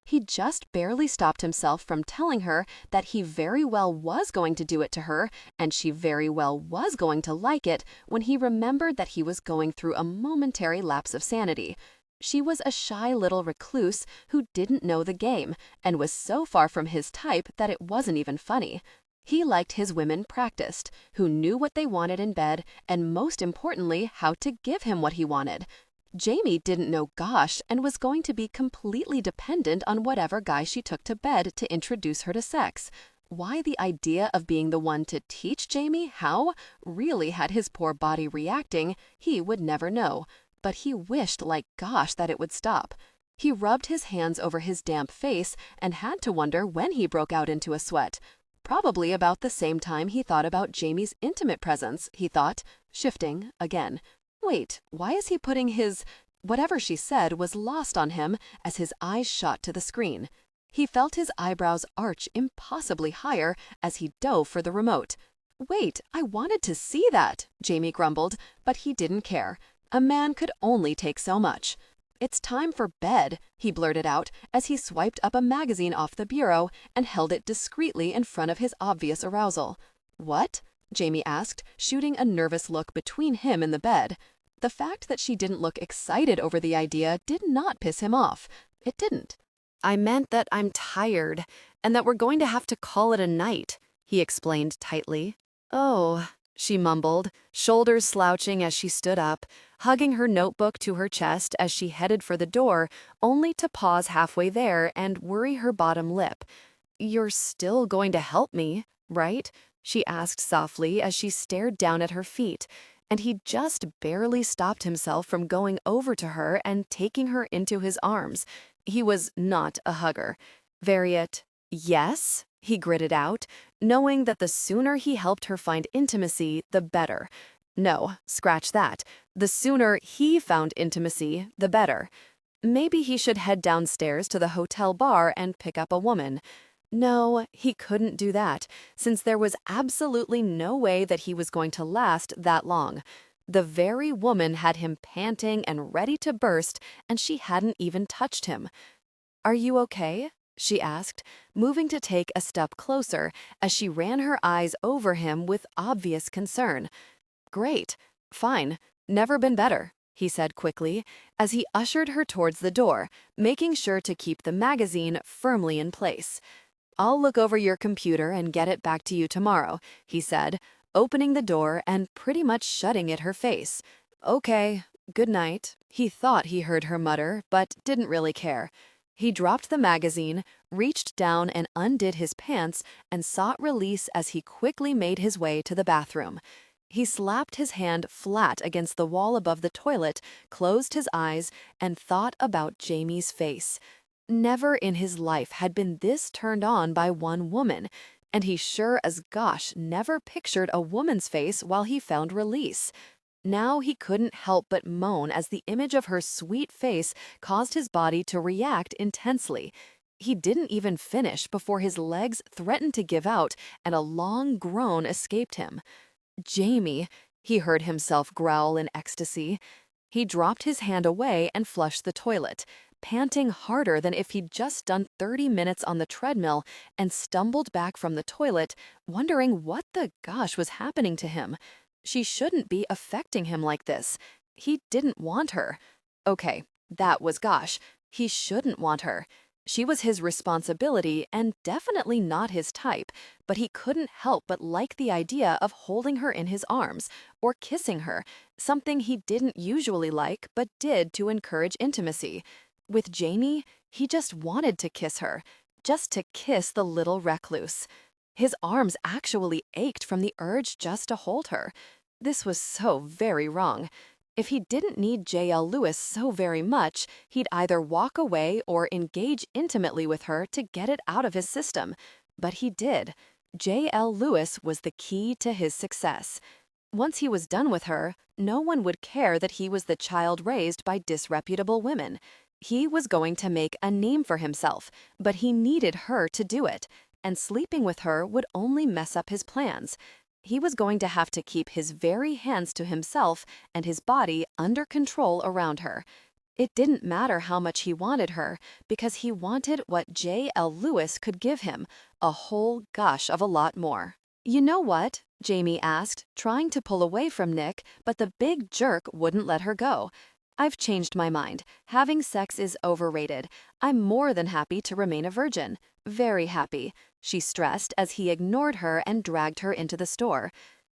He just barely stopped himself from telling her that he very well was going to do it to her, and she very well was going to like it when he remembered that he was going through a momentary lapse of sanity. She was a shy little recluse who didn't know the game and was so far from his type that it wasn't even funny. He liked his women practiced, who knew what they wanted in bed and most importantly how to give him what he wanted. Jamie didn't know gosh and was going to be completely dependent on whatever guy she took to bed to introduce her to sex. Why the idea of being the one to teach Jamie how really had his poor body reacting, he would never know. But he wished like gosh that it would stop. He rubbed his hands over his damp face and had to wonder when he broke out into a sweat. Probably about the same time he thought about Jamie's intimate presence, he thought, shifting again. Wait, why is he putting his... Whatever she said was lost on him as his eyes shot to the screen. He felt his eyebrows arch impossibly higher as he dove for the remote. Wait, I wanted to see that, Jamie grumbled, but he didn't care. A man could only take so much. It's time for bed, he blurted out as he swiped up a magazine off the bureau and held it discreetly in front of his obvious arousal. What? Jamie asked, shooting a nervous look between him and the bed. The fact that she didn't look excited over the idea did not piss him off. It didn't. I meant that I'm tired, and that we're going to have to call it a night, he explained tightly. Oh, she mumbled, shoulders slouching as she stood up, hugging her notebook to her chest as she headed for the door, only to pause halfway there and worry her bottom lip. You're still going to help me, right? She asked softly as she stared down at her feet, and he just barely stopped himself from going over to her and taking her into his arms. He was not a hugger. Variet, yes, he gritted out, knowing that the sooner he helped her find intimacy, the better. No, scratch that. The sooner he found intimacy, the better. Maybe he should head downstairs to the hotel bar and pick up a woman. No, he couldn't do that, since there was absolutely no way that he was going to last that long. The very woman had him panting and ready to burst, and she hadn't even touched him. Are you okay? She asked, moving to take a step closer as she ran her eyes over him with obvious concern. Great. Fine. Never been better, he said quickly, as he ushered her towards the door, making sure to keep the magazine firmly in place. I'll look over your computer and get it back to you tomorrow, he said, opening the door and pretty much shutting it her face. Okay, good night. He thought he heard her mutter, but didn't really care. He dropped the magazine, reached down and undid his pants, and sought release as he quickly made his way to the bathroom. He slapped his hand flat against the wall above the toilet, closed his eyes, and thought about Jamie's face. Never in his life had been this turned on by one woman, and he sure as gosh never pictured a woman's face while he found release. Now he couldn't help but moan as the image of her sweet face caused his body to react intensely. He didn't even finish before his legs threatened to give out and a long groan escaped him. Jamie, he heard himself growl in ecstasy. He dropped his hand away and flushed the toilet, panting harder than if he'd just done 30 minutes on the treadmill, and stumbled back from the toilet, wondering what the gosh was happening to him. She shouldn't be affecting him like this. He didn't want her. Okay, that was gosh. He shouldn't want her. She was his responsibility and definitely not his type, but he couldn't help but like the idea of holding her in his arms or kissing her, something he didn't usually like but did to encourage intimacy. With Jamie, he just wanted to kiss her, just to kiss the little recluse. His arms actually ached from the urge just to hold her. This was so very wrong. If he didn't need J.L. Lewis so very much, he'd either walk away or engage intimately with her to get it out of his system. But he did. J.L. Lewis was the key to his success. Once he was done with her, no one would care that he was the child raised by disreputable women. He was going to make a name for himself, but he needed her to do it, and sleeping with her would only mess up his plans. He was going to have to keep his very hands to himself and his body under control around her. It didn't matter how much he wanted her, because he wanted what J.L. Lewis could give him, a whole gosh of a lot more. "You know what?" Jamie asked, trying to pull away from Nick, but the big jerk wouldn't let her go. "I've changed my mind. Having sex is overrated. I'm more than happy to remain a virgin. Very happy," she stressed as he ignored her and dragged her into the store.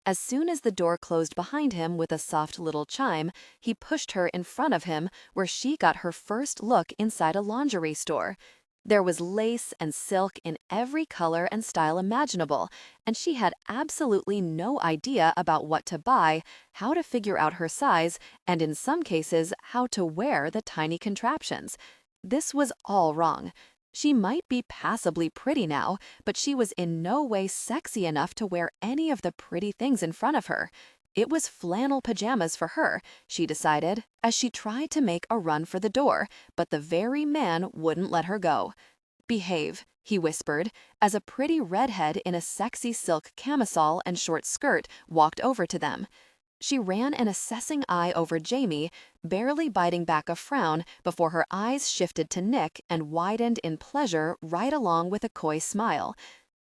As soon as the door closed behind him with a soft little chime, he pushed her in front of him where she got her first look inside a lingerie store. There was lace and silk in every color and style imaginable, and she had absolutely no idea about what to buy, how to figure out her size, and in some cases, how to wear the tiny contraptions. This was all wrong. She might be passably pretty now, but she was in no way sexy enough to wear any of the pretty things in front of her. It was flannel pajamas for her, she decided, as she tried to make a run for the door, but the very man wouldn't let her go. "Behave," he whispered, as a pretty redhead in a sexy silk camisole and short skirt walked over to them. She ran an assessing eye over Jamie, barely biting back a frown before her eyes shifted to Nick and widened in pleasure right along with a coy smile.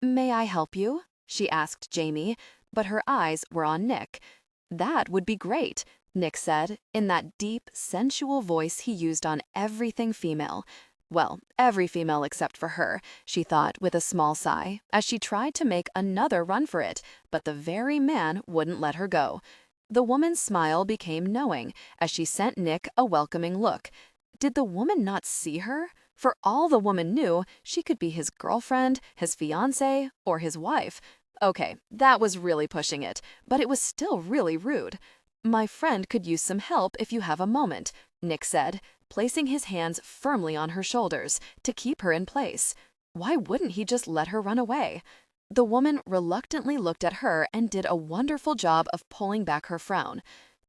"May I help you?" she asked Jamie, but her eyes were on Nick. "That would be great," Nick said, in that deep, sensual voice he used on everything female. Well, every female except for her, she thought with a small sigh, as she tried to make another run for it, but the very man wouldn't let her go. The woman's smile became knowing as she sent Nick a welcoming look. Did the woman not see her? For all the woman knew, she could be his girlfriend, his fiancée, or his wife. Okay, that was really pushing it, but it was still really rude. "My friend could use some help if you have a moment," Nick said, placing his hands firmly on her shoulders to keep her in place. Why wouldn't he just let her run away? The woman reluctantly looked at her and did a wonderful job of pulling back her frown.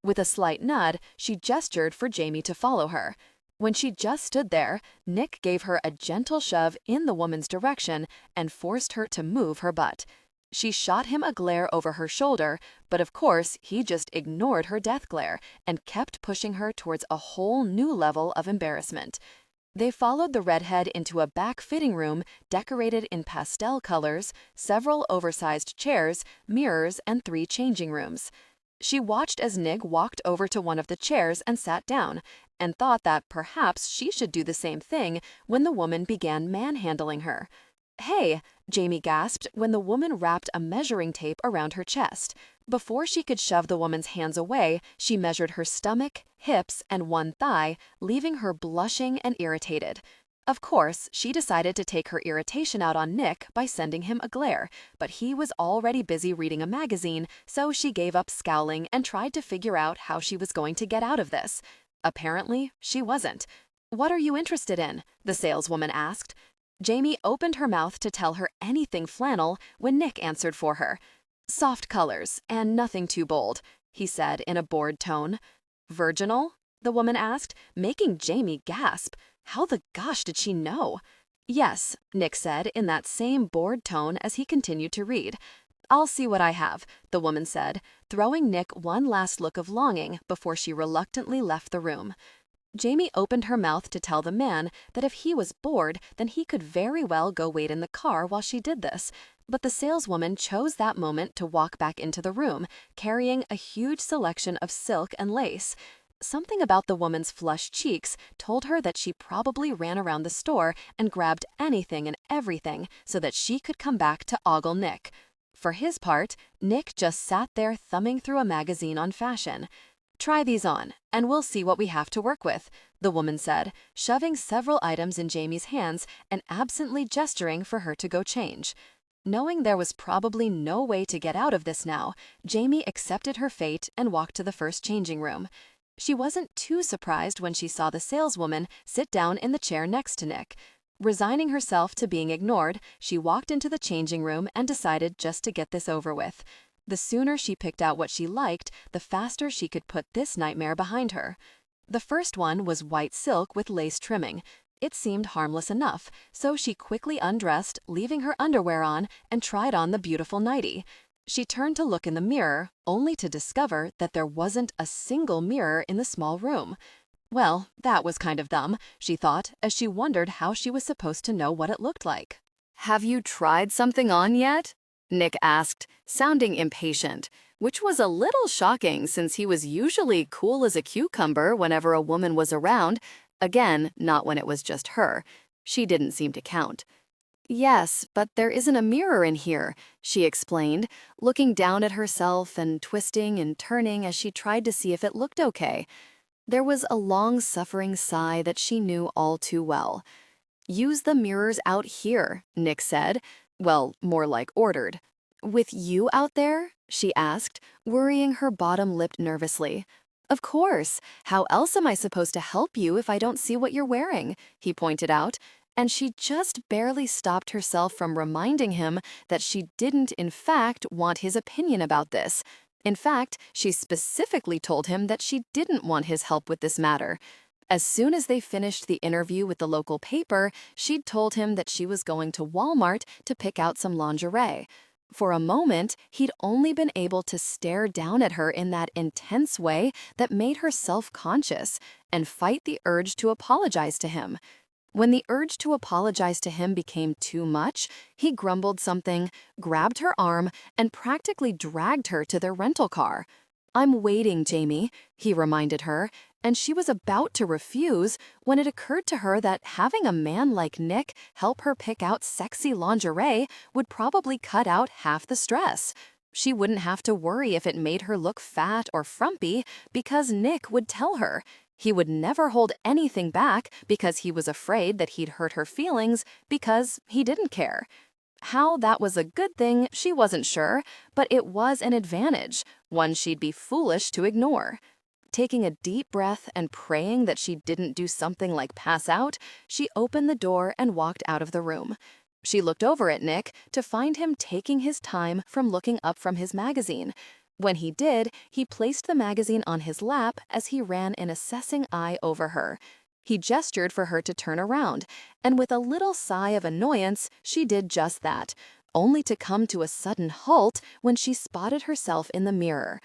With a slight nod, she gestured for Jamie to follow her. When she just stood there, Nick gave her a gentle shove in the woman's direction and forced her to move her butt. She shot him a glare over her shoulder, but of course he just ignored her death glare and kept pushing her towards a whole new level of embarrassment. They followed the redhead into a back fitting room decorated in pastel colors, several oversized chairs, mirrors, and 3 changing rooms. She watched as Nick walked over to one of the chairs and sat down, and thought that perhaps she should do the same thing when the woman began manhandling her. "Hey," Jamie gasped when the woman wrapped a measuring tape around her chest. Before she could shove the woman's hands away, she measured her stomach, hips, and one thigh, leaving her blushing and irritated. Of course, she decided to take her irritation out on Nick by sending him a glare, but he was already busy reading a magazine, so she gave up scowling and tried to figure out how she was going to get out of this. Apparently, she wasn't. "What are you interested in?" the saleswoman asked. Jamie opened her mouth to tell her anything flannel when Nick answered for her. "Soft colors, and nothing too bold," he said in a bored tone. "Virginal?" the woman asked, making Jamie gasp. How the gosh did she know? "Yes," Nick said in that same bored tone as he continued to read. "I'll see what I have," the woman said, throwing Nick one last look of longing before she reluctantly left the room. Jamie opened her mouth to tell the man that if he was bored, then he could very well go wait in the car while she did this. But the saleswoman chose that moment to walk back into the room, carrying a huge selection of silk and lace. Something about the woman's flushed cheeks told her that she probably ran around the store and grabbed anything and everything so that she could come back to ogle Nick. For his part, Nick just sat there thumbing through a magazine on fashion. "Try these on, and we'll see what we have to work with," the woman said, shoving several items in Jamie's hands and absently gesturing for her to go change. Knowing there was probably no way to get out of this now, Jamie accepted her fate and walked to the first changing room. She wasn't too surprised when she saw the saleswoman sit down in the chair next to Nick. Resigning herself to being ignored, she walked into the changing room and decided just to get this over with. The sooner she picked out what she liked, the faster she could put this nightmare behind her. The first one was white silk with lace trimming. It seemed harmless enough, so she quickly undressed, leaving her underwear on, and tried on the beautiful nightie. She turned to look in the mirror, only to discover that there wasn't a single mirror in the small room. Well, that was kind of dumb, she thought, as she wondered how she was supposed to know what it looked like. Have you tried something on yet? Nick asked, sounding impatient, which was a little shocking since he was usually cool as a cucumber whenever a woman was around. Again, not when it was just her. She didn't seem to count. "Yes, but there isn't a mirror in here," she explained, looking down at herself and twisting and turning as she tried to see if it looked okay. There was a long-suffering sigh that she knew all too well. "Use the mirrors out here," Nick said. Well, more like ordered. "With you out there?" she asked, worrying her bottom lip nervously. "Of course. How else am I supposed to help you if I don't see what you're wearing?" he pointed out, and she just barely stopped herself from reminding him that she didn't, in fact, want his opinion about this. In fact, she specifically told him that she didn't want his help with this matter. As soon as they finished the interview with the local paper, she'd told him that she was going to Walmart to pick out some lingerie. For a moment, he'd only been able to stare down at her in that intense way that made her self-conscious and fight the urge to apologize to him. When the urge to apologize to him became too much, he grumbled something, grabbed her arm, and practically dragged her to their rental car. "I'm waiting, Jamie," he reminded her, and she was about to refuse when it occurred to her that having a man like Nick help her pick out sexy lingerie would probably cut out half the stress. She wouldn't have to worry if it made her look fat or frumpy because Nick would tell her. He would never hold anything back because he was afraid that he'd hurt her feelings because he didn't care. How that was a good thing, she wasn't sure, but it was an advantage, one she'd be foolish to ignore. Taking a deep breath and praying that she didn't do something like pass out, she opened the door and walked out of the room. She looked over at Nick to find him taking his time from looking up from his magazine. When he did, he placed the magazine on his lap as he ran an assessing eye over her. He gestured for her to turn around, and with a little sigh of annoyance, she did just that, only to come to a sudden halt when she spotted herself in the mirror.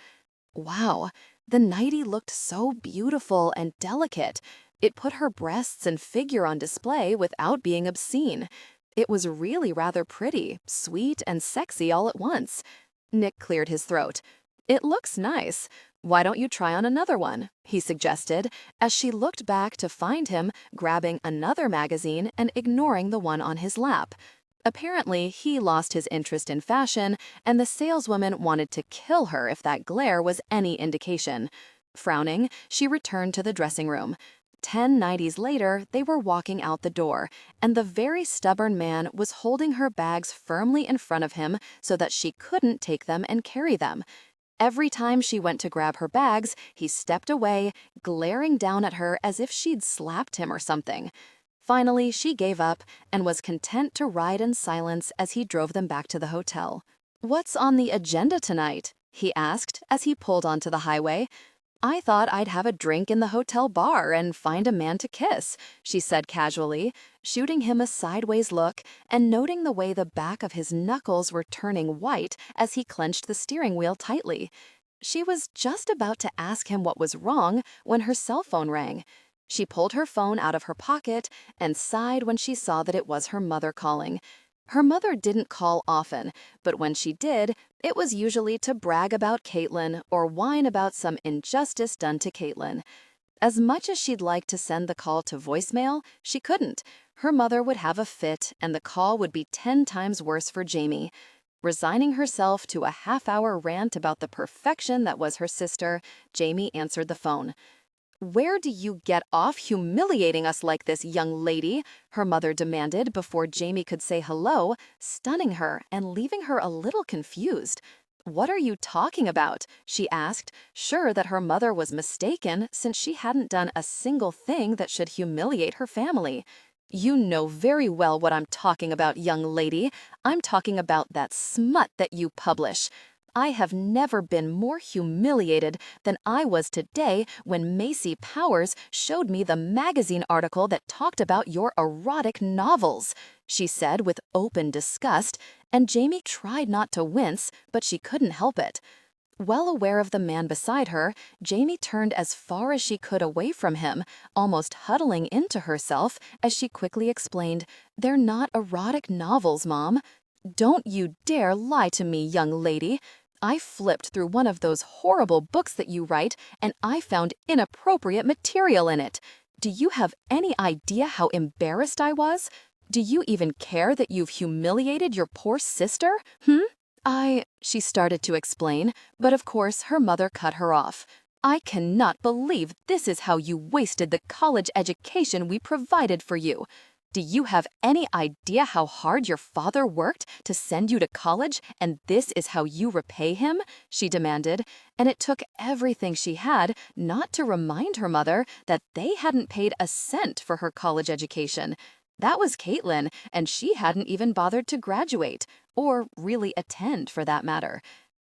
Wow, the nightie looked so beautiful and delicate. It put her breasts and figure on display without being obscene. It was really rather pretty, sweet, and sexy all at once. Nick cleared his throat. "It looks nice. Why don't you try on another one?" he suggested, as she looked back to find him grabbing another magazine and ignoring the one on his lap. Apparently, he lost his interest in fashion, and the saleswoman wanted to kill her if that glare was any indication. Frowning, she returned to the dressing room. 10 nighties later, they were walking out the door, and the very stubborn man was holding her bags firmly in front of him so that she couldn't take them and carry them. Every time she went to grab her bags, he stepped away, glaring down at her as if she'd slapped him or something. Finally, she gave up and was content to ride in silence as he drove them back to the hotel. "What's on the agenda tonight?" he asked as he pulled onto the highway. "I thought I'd have a drink in the hotel bar and find a man to kiss," she said casually, shooting him a sideways look and noting the way the back of his knuckles were turning white as he clenched the steering wheel tightly. She was just about to ask him what was wrong when her cell phone rang. She pulled her phone out of her pocket and sighed when she saw that it was her mother calling. Her mother didn't call often, but when she did, it was usually to brag about Caitlin or whine about some injustice done to Caitlin. As much as she'd like to send the call to voicemail, she couldn't. Her mother would have a fit, and the call would be 10 times worse for Jamie. Resigning herself to a half-hour rant about the perfection that was her sister, Jamie answered the phone. "Where do you get off humiliating us like this, young lady?" her mother demanded before Jamie could say hello, stunning her and leaving her a little confused. "What are you talking about?" she asked, sure that her mother was mistaken since she hadn't done a single thing that should humiliate her family. "You know very well what I'm talking about, young lady. I'm talking about that smut that you publish. I have never been more humiliated than I was today when Macy Powers showed me the magazine article that talked about your erotic novels," she said with open disgust, and Jamie tried not to wince, but she couldn't help it. Well aware of the man beside her, Jamie turned as far as she could away from him, almost huddling into herself as she quickly explained, "They're not erotic novels, Mom." "Don't you dare lie to me, young lady. I flipped through one of those horrible books that you write, and I found inappropriate material in it. Do you have any idea how embarrassed I was? Do you even care that you've humiliated your poor sister? She started to explain, but of course her mother cut her off. "I cannot believe this is how you wasted the college education we provided for you. Do you have any idea how hard your father worked to send you to college, and this is how you repay him?" she demanded, and it took everything she had not to remind her mother that they hadn't paid a cent for her college education. That was Caitlin, and she hadn't even bothered to graduate, or really attend for that matter.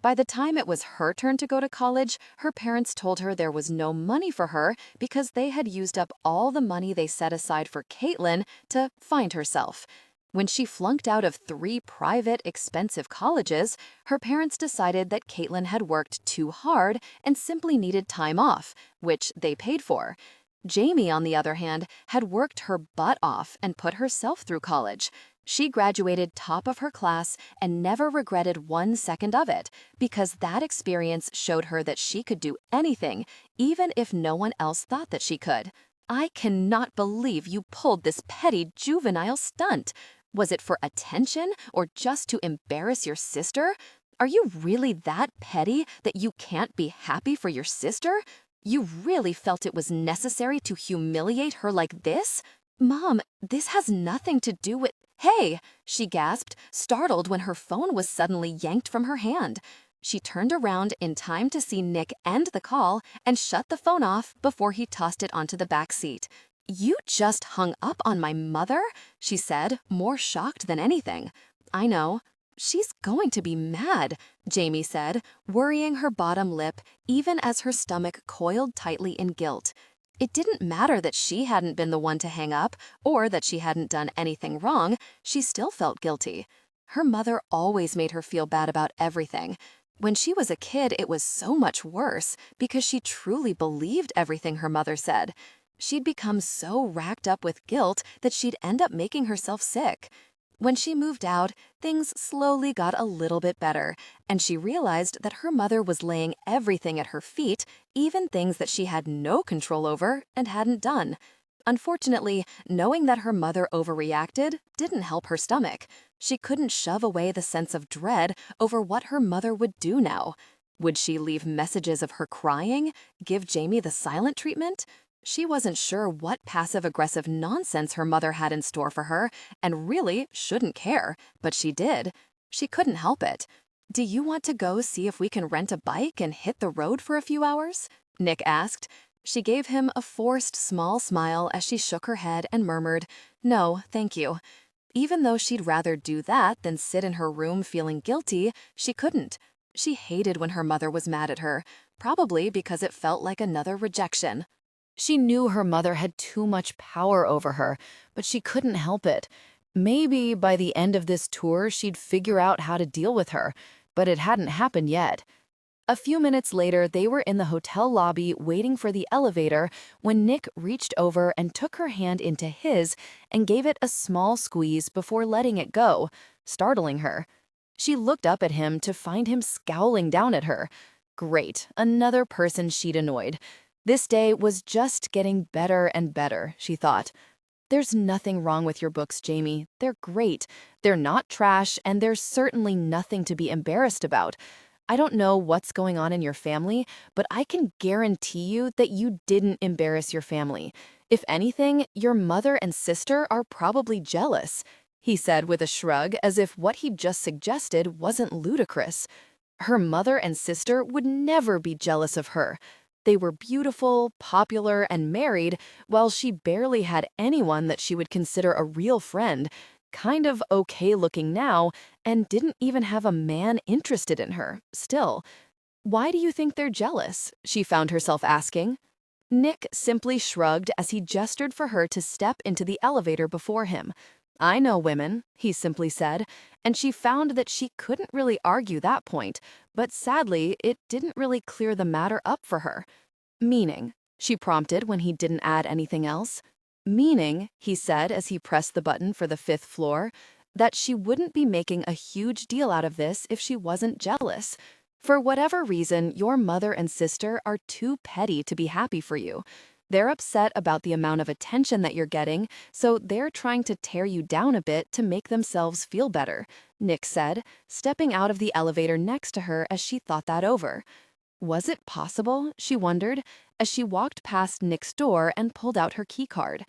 By the time it was her turn to go to college, her parents told her there was no money for her because they had used up all the money they set aside for Caitlin to find herself. When she flunked out of 3 private, expensive colleges, her parents decided that Caitlin had worked too hard and simply needed time off, which they paid for. Jamie, on the other hand, had worked her butt off and put herself through college. She graduated top of her class and never regretted 1 second of it, because that experience showed her that she could do anything, even if no one else thought that she could. "I cannot believe you pulled this petty juvenile stunt. Was it for attention or just to embarrass your sister? Are you really that petty that you can't be happy for your sister? You really felt it was necessary to humiliate her like this? Mom, this has nothing to do with—" "Hey!" she gasped, startled when her phone was suddenly yanked from her hand. She turned around in time to see Nick end the call and shut the phone off before he tossed it onto the back seat. "You just hung up on my mother?" she said, more shocked than anything. "I know. She's going to be mad," Jamie said, worrying her bottom lip even as her stomach coiled tightly in guilt. It didn't matter that she hadn't been the one to hang up or that she hadn't done anything wrong. She still felt guilty. Her mother always made her feel bad about everything. When she was a kid, it was so much worse because she truly believed everything her mother said. She'd become so racked up with guilt that she'd end up making herself sick. When she moved out, things slowly got a little bit better, and she realized that her mother was laying everything at her feet, even things that she had no control over and hadn't done. Unfortunately, knowing that her mother overreacted didn't help her stomach. She couldn't shove away the sense of dread over what her mother would do now. Would she leave messages of her crying? Give Jamie the silent treatment? She wasn't sure what passive-aggressive nonsense her mother had in store for her, and really shouldn't care, but she did. She couldn't help it. Do you want to go see if we can rent a bike and hit the road for a few hours? Nick asked. She gave him a forced small smile as she shook her head and murmured, "No, thank you." Even though she'd rather do that than sit in her room feeling guilty, she couldn't. She hated when her mother was mad at her, probably because it felt like another rejection. She knew her mother had too much power over her, but she couldn't help it. Maybe by the end of this tour she'd figure out how to deal with her, but it hadn't happened yet. A few minutes later, they were in the hotel lobby waiting for the elevator when Nick reached over and took her hand into his and gave it a small squeeze before letting it go, startling her. She looked up at him to find him scowling down at her. Great, another person she'd annoyed. This day was just getting better and better, she thought. There's nothing wrong with your books, Jamie. They're great. They're not trash, and there's certainly nothing to be embarrassed about. I don't know what's going on in your family, but I can guarantee you that you didn't embarrass your family. If anything, your mother and sister are probably jealous, he said with a shrug, as if what he'd just suggested wasn't ludicrous. Her mother and sister would never be jealous of her. They were beautiful, popular, and married, while she barely had anyone that she would consider a real friend, kind of okay-looking now, and didn't even have a man interested in her, still. Why do you think they're jealous? She found herself asking. Nick simply shrugged as he gestured for her to step into the elevator before him. I know women, he simply said, and she found that she couldn't really argue that point, but sadly, it didn't really clear the matter up for her. Meaning, she prompted when he didn't add anything else. Meaning, he said as he pressed the button for the 5th floor, that she wouldn't be making a huge deal out of this if she wasn't jealous. For whatever reason, your mother and sister are too petty to be happy for you. They're upset about the amount of attention that you're getting, so they're trying to tear you down a bit to make themselves feel better, Nick said, stepping out of the elevator next to her as she thought that over. Was it possible, she wondered, as she walked past Nick's door and pulled out her keycard.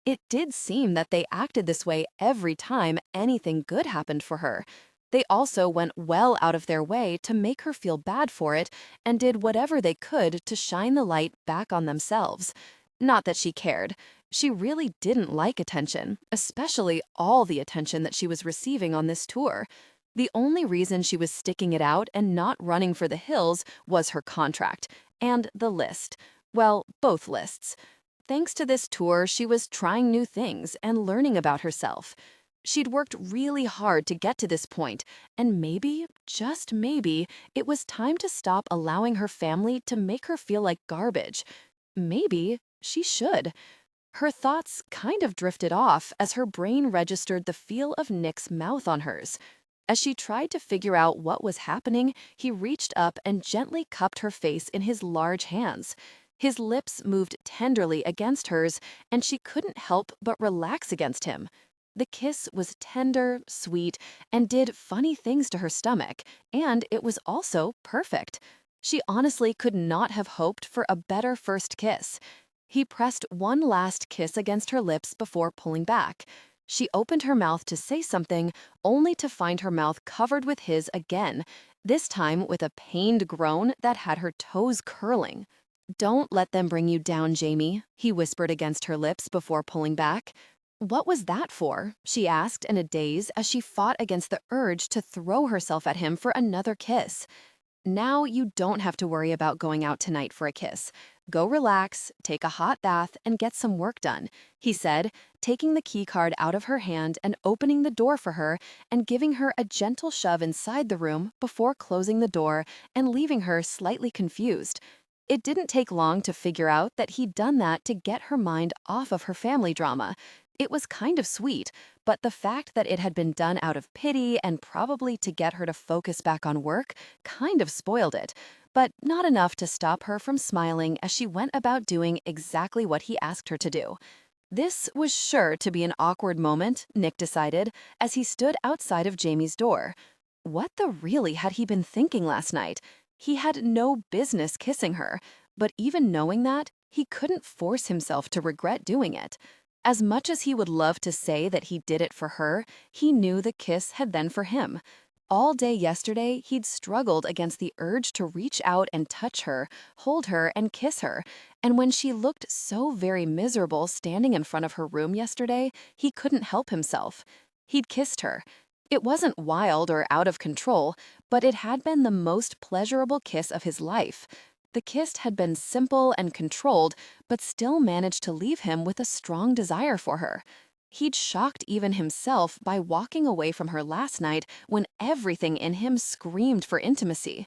It did seem that they acted this way every time anything good happened for her. They also went well out of their way to make her feel bad for it and did whatever they could to shine the light back on themselves. Not that she cared. She really didn't like attention, especially all the attention that she was receiving on this tour. The only reason she was sticking it out and not running for the hills was her contract and the list. Well, both lists. Thanks to this tour, she was trying new things and learning about herself. She'd worked really hard to get to this point, and maybe, just maybe, it was time to stop allowing her family to make her feel like garbage. Maybe she should. Her thoughts kind of drifted off as her brain registered the feel of Nick's mouth on hers. As she tried to figure out what was happening, he reached up and gently cupped her face in his large hands. His lips moved tenderly against hers, and she couldn't help but relax against him. The kiss was tender, sweet, and did funny things to her stomach, and it was also perfect. She honestly could not have hoped for a better first kiss. He pressed one last kiss against her lips before pulling back. She opened her mouth to say something, only to find her mouth covered with his again, this time with a pained groan that had her toes curling. Don't let them bring you down, Jamie, he whispered against her lips before pulling back. What was that for? She asked in a daze as she fought against the urge to throw herself at him for another kiss. Now you don't have to worry about going out tonight for a kiss. Go relax, take a hot bath, and get some work done, he said, taking the keycard out of her hand and opening the door for her and giving her a gentle shove inside the room before closing the door and leaving her slightly confused. It didn't take long to figure out that he'd done that to get her mind off of her family drama. It was kind of sweet, but the fact that it had been done out of pity and probably to get her to focus back on work kind of spoiled it, but not enough to stop her from smiling as she went about doing exactly what he asked her to do. This was sure to be an awkward moment, Nick decided, as he stood outside of Jamie's door. What the really had he been thinking last night? He had no business kissing her, but even knowing that, he couldn't force himself to regret doing it. As much as he would love to say that he did it for her, he knew the kiss had been for him. All day yesterday, he'd struggled against the urge to reach out and touch her, hold her, and kiss her. And when she looked so very miserable standing in front of her room yesterday, he couldn't help himself. He'd kissed her. It wasn't wild or out of control, but it had been the most pleasurable kiss of his life. The kiss had been simple and controlled, but still managed to leave him with a strong desire for her. He'd shocked even himself by walking away from her last night when everything in him screamed for intimacy.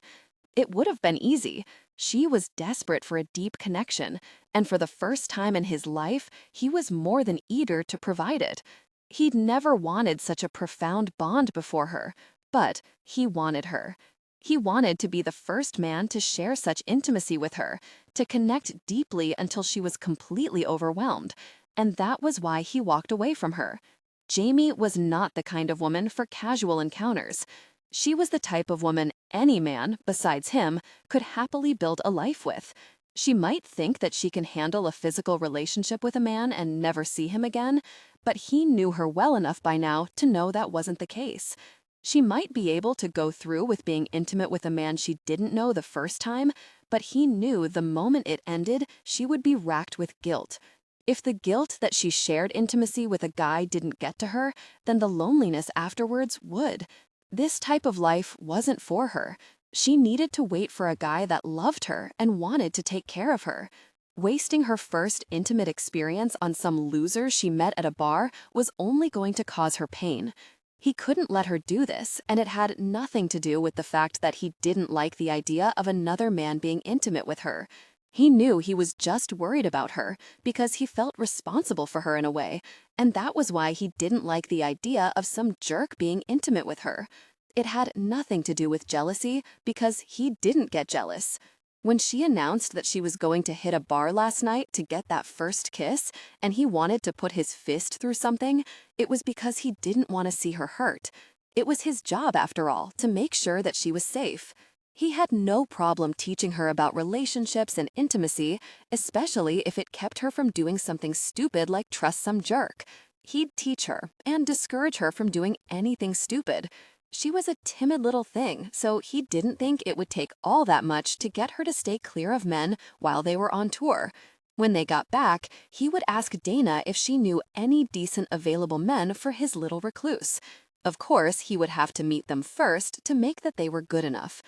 It would have been easy. She was desperate for a deep connection, and for the first time in his life, he was more than eager to provide it. He'd never wanted such a profound bond before her, but he wanted her. He wanted to be the first man to share such intimacy with her, to connect deeply until she was completely overwhelmed. And that was why he walked away from her. Jamie was not the kind of woman for casual encounters. She was the type of woman any man, besides him, could happily build a life with. She might think that she can handle a physical relationship with a man and never see him again, but he knew her well enough by now to know that wasn't the case. She might be able to go through with being intimate with a man she didn't know the first time, but he knew the moment it ended, she would be racked with guilt. If the guilt that she shared intimacy with a guy didn't get to her, then the loneliness afterwards would. This type of life wasn't for her. She needed to wait for a guy that loved her and wanted to take care of her. Wasting her first intimate experience on some loser she met at a bar was only going to cause her pain. He couldn't let her do this, and it had nothing to do with the fact that he didn't like the idea of another man being intimate with her. He knew he was just worried about her because he felt responsible for her in a way, and that was why he didn't like the idea of some jerk being intimate with her. It had nothing to do with jealousy because he didn't get jealous. When she announced that she was going to hit a bar last night to get that first kiss, and he wanted to put his fist through something, it was because he didn't want to see her hurt. It was his job, after all, to make sure that she was safe. He had no problem teaching her about relationships and intimacy, especially if it kept her from doing something stupid like trust some jerk. He'd teach her and discourage her from doing anything stupid. She was a timid little thing, so he didn't think it would take all that much to get her to stay clear of men while they were on tour. When they got back, he would ask Dana if she knew any decent available men for his little recluse. Of course, he would have to meet them first to make that they were good enough.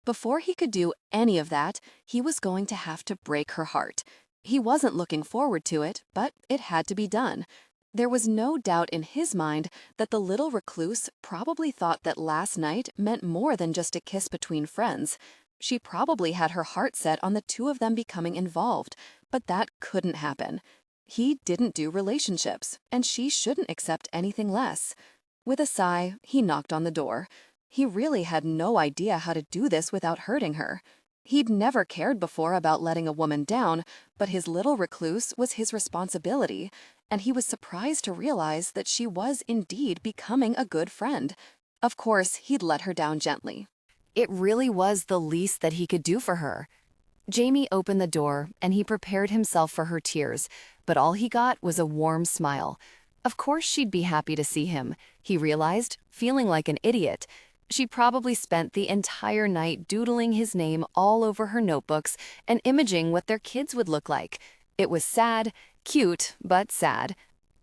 Before he could do any of that, he was going to have to break her heart. He wasn't looking forward to it, but it had to be done. There was no doubt in his mind that the little recluse probably thought that last night meant more than just a kiss between friends. She probably had her heart set on the two of them becoming involved, but that couldn't happen. He didn't do relationships, and she shouldn't accept anything less. With a sigh, he knocked on the door. He really had no idea how to do this without hurting her. He'd never cared before about letting a woman down, but his little recluse was his responsibility, and he was surprised to realize that she was indeed becoming a good friend. Of course, he'd let her down gently. It really was the least that he could do for her. Jamie opened the door, and he prepared himself for her tears, but all he got was a warm smile. Of course she'd be happy to see him, he realized, feeling like an idiot. She probably spent the entire night doodling his name all over her notebooks and imaging what their kids would look like. It was sad, cute, but sad.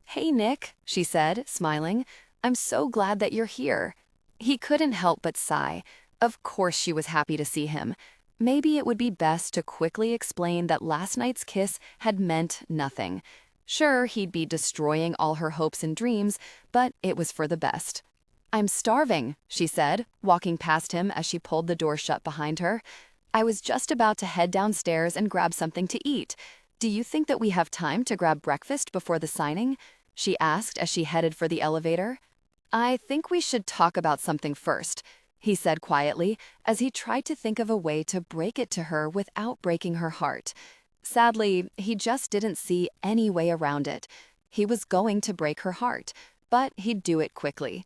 "Hey, Nick," she said, smiling. "I'm so glad that you're here." He couldn't help but sigh. Of course she was happy to see him. Maybe it would be best to quickly explain that last night's kiss had meant nothing. Sure, he'd be destroying all her hopes and dreams, but it was for the best. "I'm starving," she said, walking past him as she pulled the door shut behind her. "I was just about to head downstairs and grab something to eat. Do you think that we have time to grab breakfast before the signing?" she asked as she headed for the elevator. "I think we should talk about something first," he said quietly as he tried to think of a way to break it to her without breaking her heart. Sadly, he just didn't see any way around it. He was going to break her heart, but he'd do it quickly.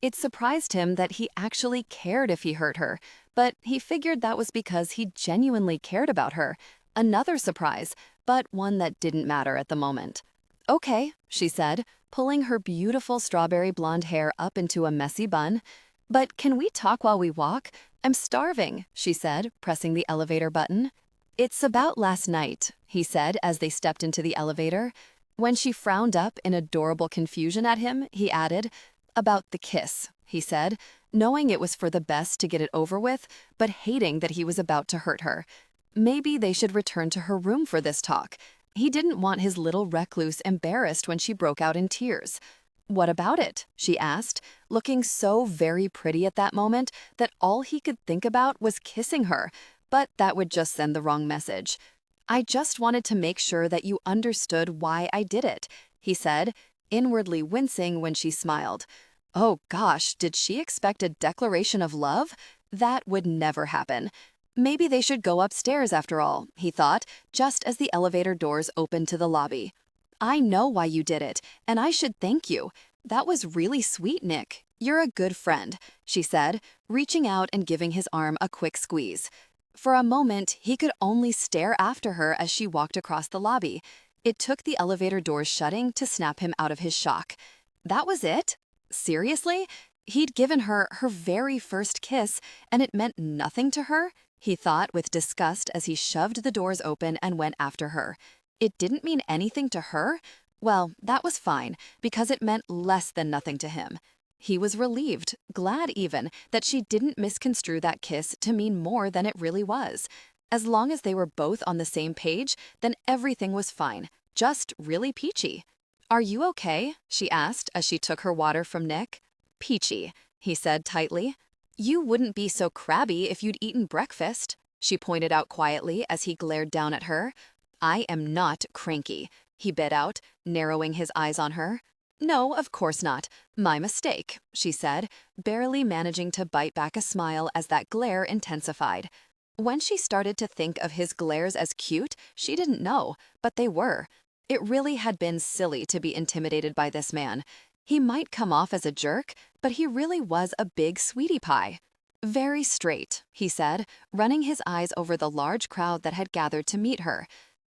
It surprised him that he actually cared if he hurt her, but he figured that was because he genuinely cared about her. Another surprise, but one that didn't matter at the moment. "Okay," she said, pulling her beautiful strawberry blonde hair up into a messy bun. "But can we talk while we walk? I'm starving," she said, pressing the elevator button. "It's about last night," he said as they stepped into the elevator. When she frowned up in adorable confusion at him, he added, "About the kiss," he said, knowing it was for the best to get it over with, but hating that he was about to hurt her. Maybe they should return to her room for this talk. He didn't want his little recluse embarrassed when she broke out in tears. "What about it?" she asked, looking so very pretty at that moment that all he could think about was kissing her, but that would just send the wrong message. "I just wanted to make sure that you understood why I did it," he said, inwardly wincing when she smiled. Oh gosh, did she expect a declaration of love? That would never happen. Maybe they should go upstairs after all, he thought, just as the elevator doors opened to the lobby. "I know why you did it, and I should thank you. That was really sweet, Nick. You're a good friend," she said, reaching out and giving his arm a quick squeeze. For a moment, he could only stare after her as she walked across the lobby. It took the elevator doors shutting to snap him out of his shock. That was it? Seriously? He'd given her her very first kiss, and it meant nothing to her? He thought with disgust as he shoved the doors open and went after her. It didn't mean anything to her? Well, that was fine, because it meant less than nothing to him. He was relieved, glad even, that she didn't misconstrue that kiss to mean more than it really was. As long as they were both on the same page, then everything was fine, just really peachy. "Are you okay?" she asked as she took her water from Nick. "Peachy," he said tightly. "You wouldn't be so crabby if you'd eaten breakfast," she pointed out quietly as he glared down at her. "I am not cranky," he bit out, narrowing his eyes on her. "No, of course not. My mistake," she said, barely managing to bite back a smile as that glare intensified. When she started to think of his glares as cute, she didn't know, but they were. It really had been silly to be intimidated by this man. He might come off as a jerk, but he really was a big sweetie pie. "Very straight," he said, running his eyes over the large crowd that had gathered to meet her.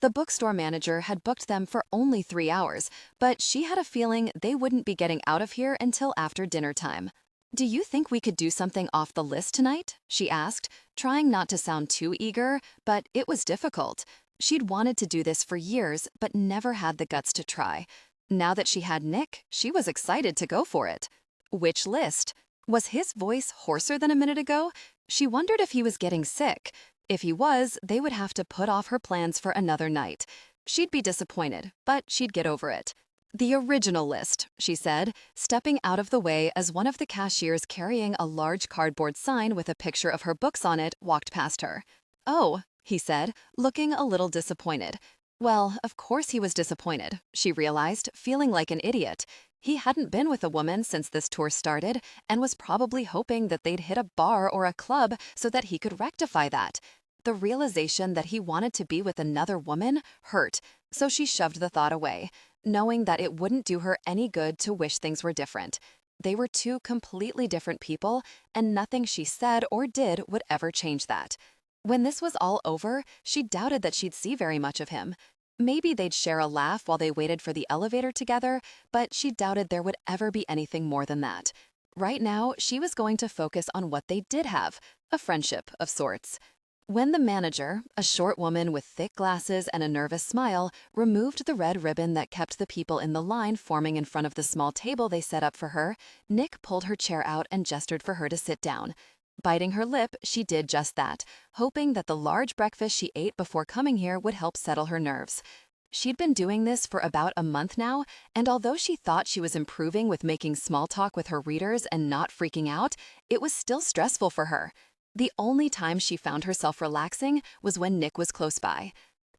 The bookstore manager had booked them for only 3 hours, but she had a feeling they wouldn't be getting out of here until after dinner time. "Do you think we could do something off the list tonight?" she asked, trying not to sound too eager, but it was difficult. She'd wanted to do this for years, but never had the guts to try. Now that she had Nick, she was excited to go for it. Which list? Was his voice hoarser than a minute ago? She wondered if he was getting sick. If he was, they would have to put off her plans for another night. She'd be disappointed, but she'd get over it. "The original list," she said, stepping out of the way as one of the cashiers carrying a large cardboard sign with a picture of her books on it walked past her. "Oh," he said, looking a little disappointed. Well, of course he was disappointed, she realized, feeling like an idiot. He hadn't been with a woman since this tour started and was probably hoping that they'd hit a bar or a club so that he could rectify that. The realization that he wanted to be with another woman hurt, so she shoved the thought away, knowing that it wouldn't do her any good to wish things were different. They were two completely different people, and nothing she said or did would ever change that. When this was all over, she doubted that she'd see very much of him. Maybe they'd share a laugh while they waited for the elevator together, but she doubted there would ever be anything more than that. Right now, she was going to focus on what they did have, a friendship of sorts. When the manager, a short woman with thick glasses and a nervous smile, removed the red ribbon that kept the people in the line forming in front of the small table they set up for her, Nick pulled her chair out and gestured for her to sit down. Biting her lip, she did just that, hoping that the large breakfast she ate before coming here would help settle her nerves. She'd been doing this for about a month now, and although she thought she was improving with making small talk with her readers and not freaking out, it was still stressful for her. The only time she found herself relaxing was when Nick was close by.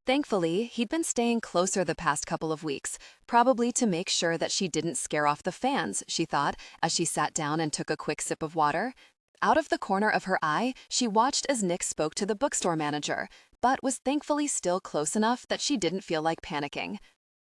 Thankfully, he'd been staying closer the past couple of weeks, probably to make sure that she didn't scare off the fans, she thought, as she sat down and took a quick sip of water. Out of the corner of her eye, she watched as Nick spoke to the bookstore manager, but was thankfully still close enough that she didn't feel like panicking.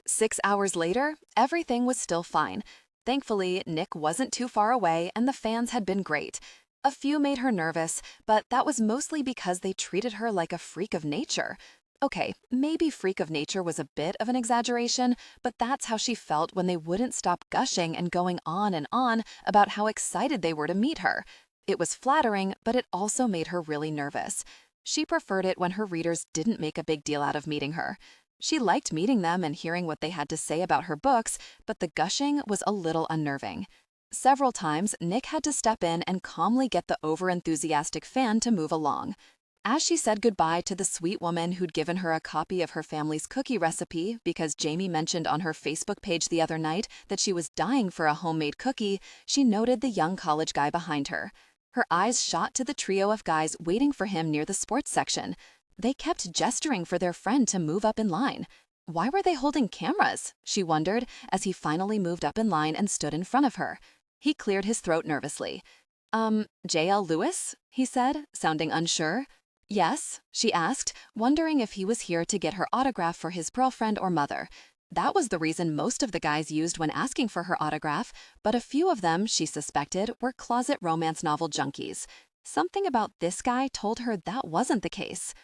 6 hours later, everything was still fine. Thankfully, Nick wasn't too far away and the fans had been great. A few made her nervous, but that was mostly because they treated her like a freak of nature. Okay, maybe freak of nature was a bit of an exaggeration, but that's how she felt when they wouldn't stop gushing and going on and on about how excited they were to meet her. It was flattering, but it also made her really nervous. She preferred it when her readers didn't make a big deal out of meeting her. She liked meeting them and hearing what they had to say about her books, but the gushing was a little unnerving. Several times, Nick had to step in and calmly get the overenthusiastic fan to move along. As she said goodbye to the sweet woman who'd given her a copy of her family's cookie recipe because Jamie mentioned on her Facebook page the other night that she was dying for a homemade cookie, she noted the young college guy behind her. Her eyes shot to the trio of guys waiting for him near the sports section. They kept gesturing for their friend to move up in line. Why were they holding cameras? She wondered as he finally moved up in line and stood in front of her. He cleared his throat nervously. J.L. Lewis? He said, sounding unsure. Yes, she asked, wondering if he was here to get her autograph for his girlfriend or mother. That was the reason most of the guys used when asking for her autograph, but a few of them, she suspected, were closet romance novel junkies. Something about this guy told her that wasn't the case.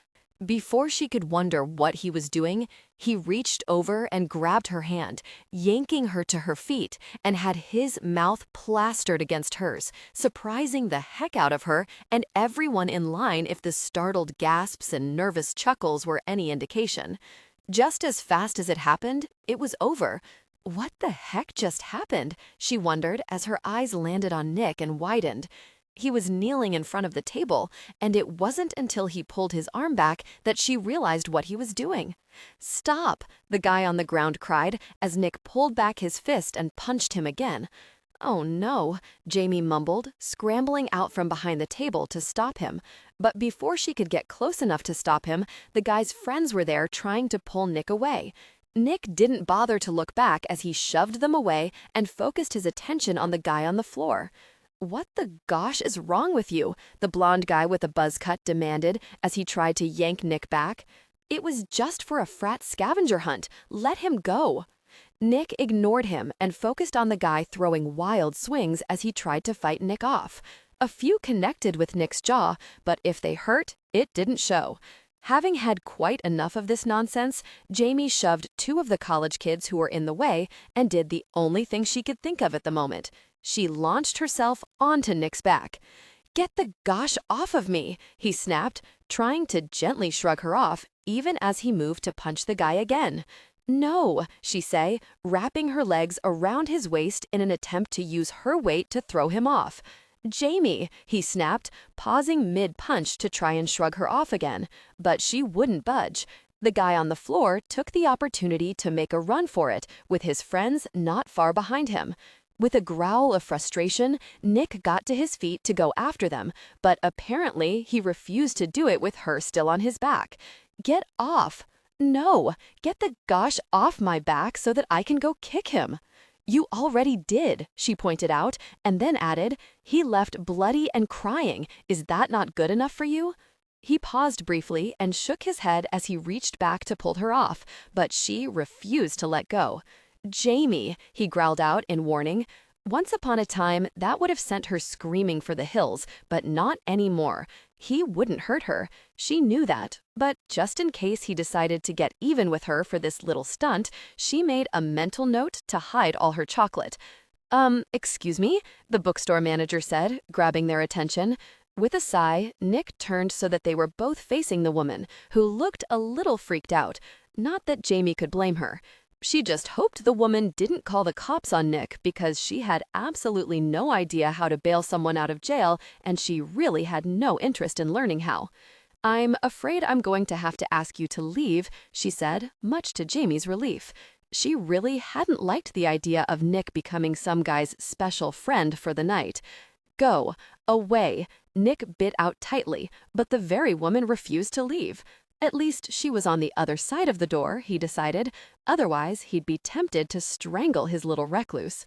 Before she could wonder what he was doing, he reached over and grabbed her hand, yanking her to her feet, and had his mouth plastered against hers, surprising the heck out of her and everyone in line if the startled gasps and nervous chuckles were any indication. Just as fast as it happened, it was over. What the heck just happened? She wondered as her eyes landed on Nick and widened. He was kneeling in front of the table, and it wasn't until he pulled his arm back that she realized what he was doing. "Stop!" the guy on the ground cried as Nick pulled back his fist and punched him again. "Oh no," Jamie mumbled, scrambling out from behind the table to stop him. But before she could get close enough to stop him, the guy's friends were there trying to pull Nick away. Nick didn't bother to look back as he shoved them away and focused his attention on the guy on the floor. "What the gosh is wrong with you?" the blonde guy with a buzz cut demanded as he tried to yank Nick back. "It was just for a frat scavenger hunt. Let him go." Nick ignored him and focused on the guy throwing wild swings as he tried to fight Nick off. A few connected with Nick's jaw, but if they hurt, it didn't show. Having had quite enough of this nonsense, Jamie shoved two of the college kids who were in the way and did the only thing she could think of at the moment. She launched herself onto Nick's back. "Get the gosh off of me," he snapped, trying to gently shrug her off, even as he moved to punch the guy again. "No," she said, wrapping her legs around his waist in an attempt to use her weight to throw him off. "Jamie," he snapped, pausing mid-punch to try and shrug her off again, but she wouldn't budge. The guy on the floor took the opportunity to make a run for it, with his friends not far behind him. With a growl of frustration, Nick got to his feet to go after them, but apparently he refused to do it with her still on his back. "Get off." "No, get the gosh off my back so that I can go kick him." "You already did," she pointed out, and then added, "He left bloody and crying. Is that not good enough for you?" He paused briefly and shook his head as he reached back to pull her off, but she refused to let go. "Jamie," he growled out in warning. Once upon a time, that would have sent her screaming for the hills, but not anymore. He wouldn't hurt her. She knew that, but just in case he decided to get even with her for this little stunt, she made a mental note to hide all her chocolate. Excuse me?" the bookstore manager said, grabbing their attention. With a sigh, Nick turned so that they were both facing the woman, who looked a little freaked out. Not that Jamie could blame her. She just hoped the woman didn't call the cops on Nick because she had absolutely no idea how to bail someone out of jail, and she really had no interest in learning how. "I'm afraid I'm going to have to ask you to leave," she said, much to Jamie's relief. She really hadn't liked the idea of Nick becoming some guy's special friend for the night. "Go. Away." Nick bit out tightly, but the very woman refused to leave. At least she was on the other side of the door, he decided. Otherwise, he'd be tempted to strangle his little recluse.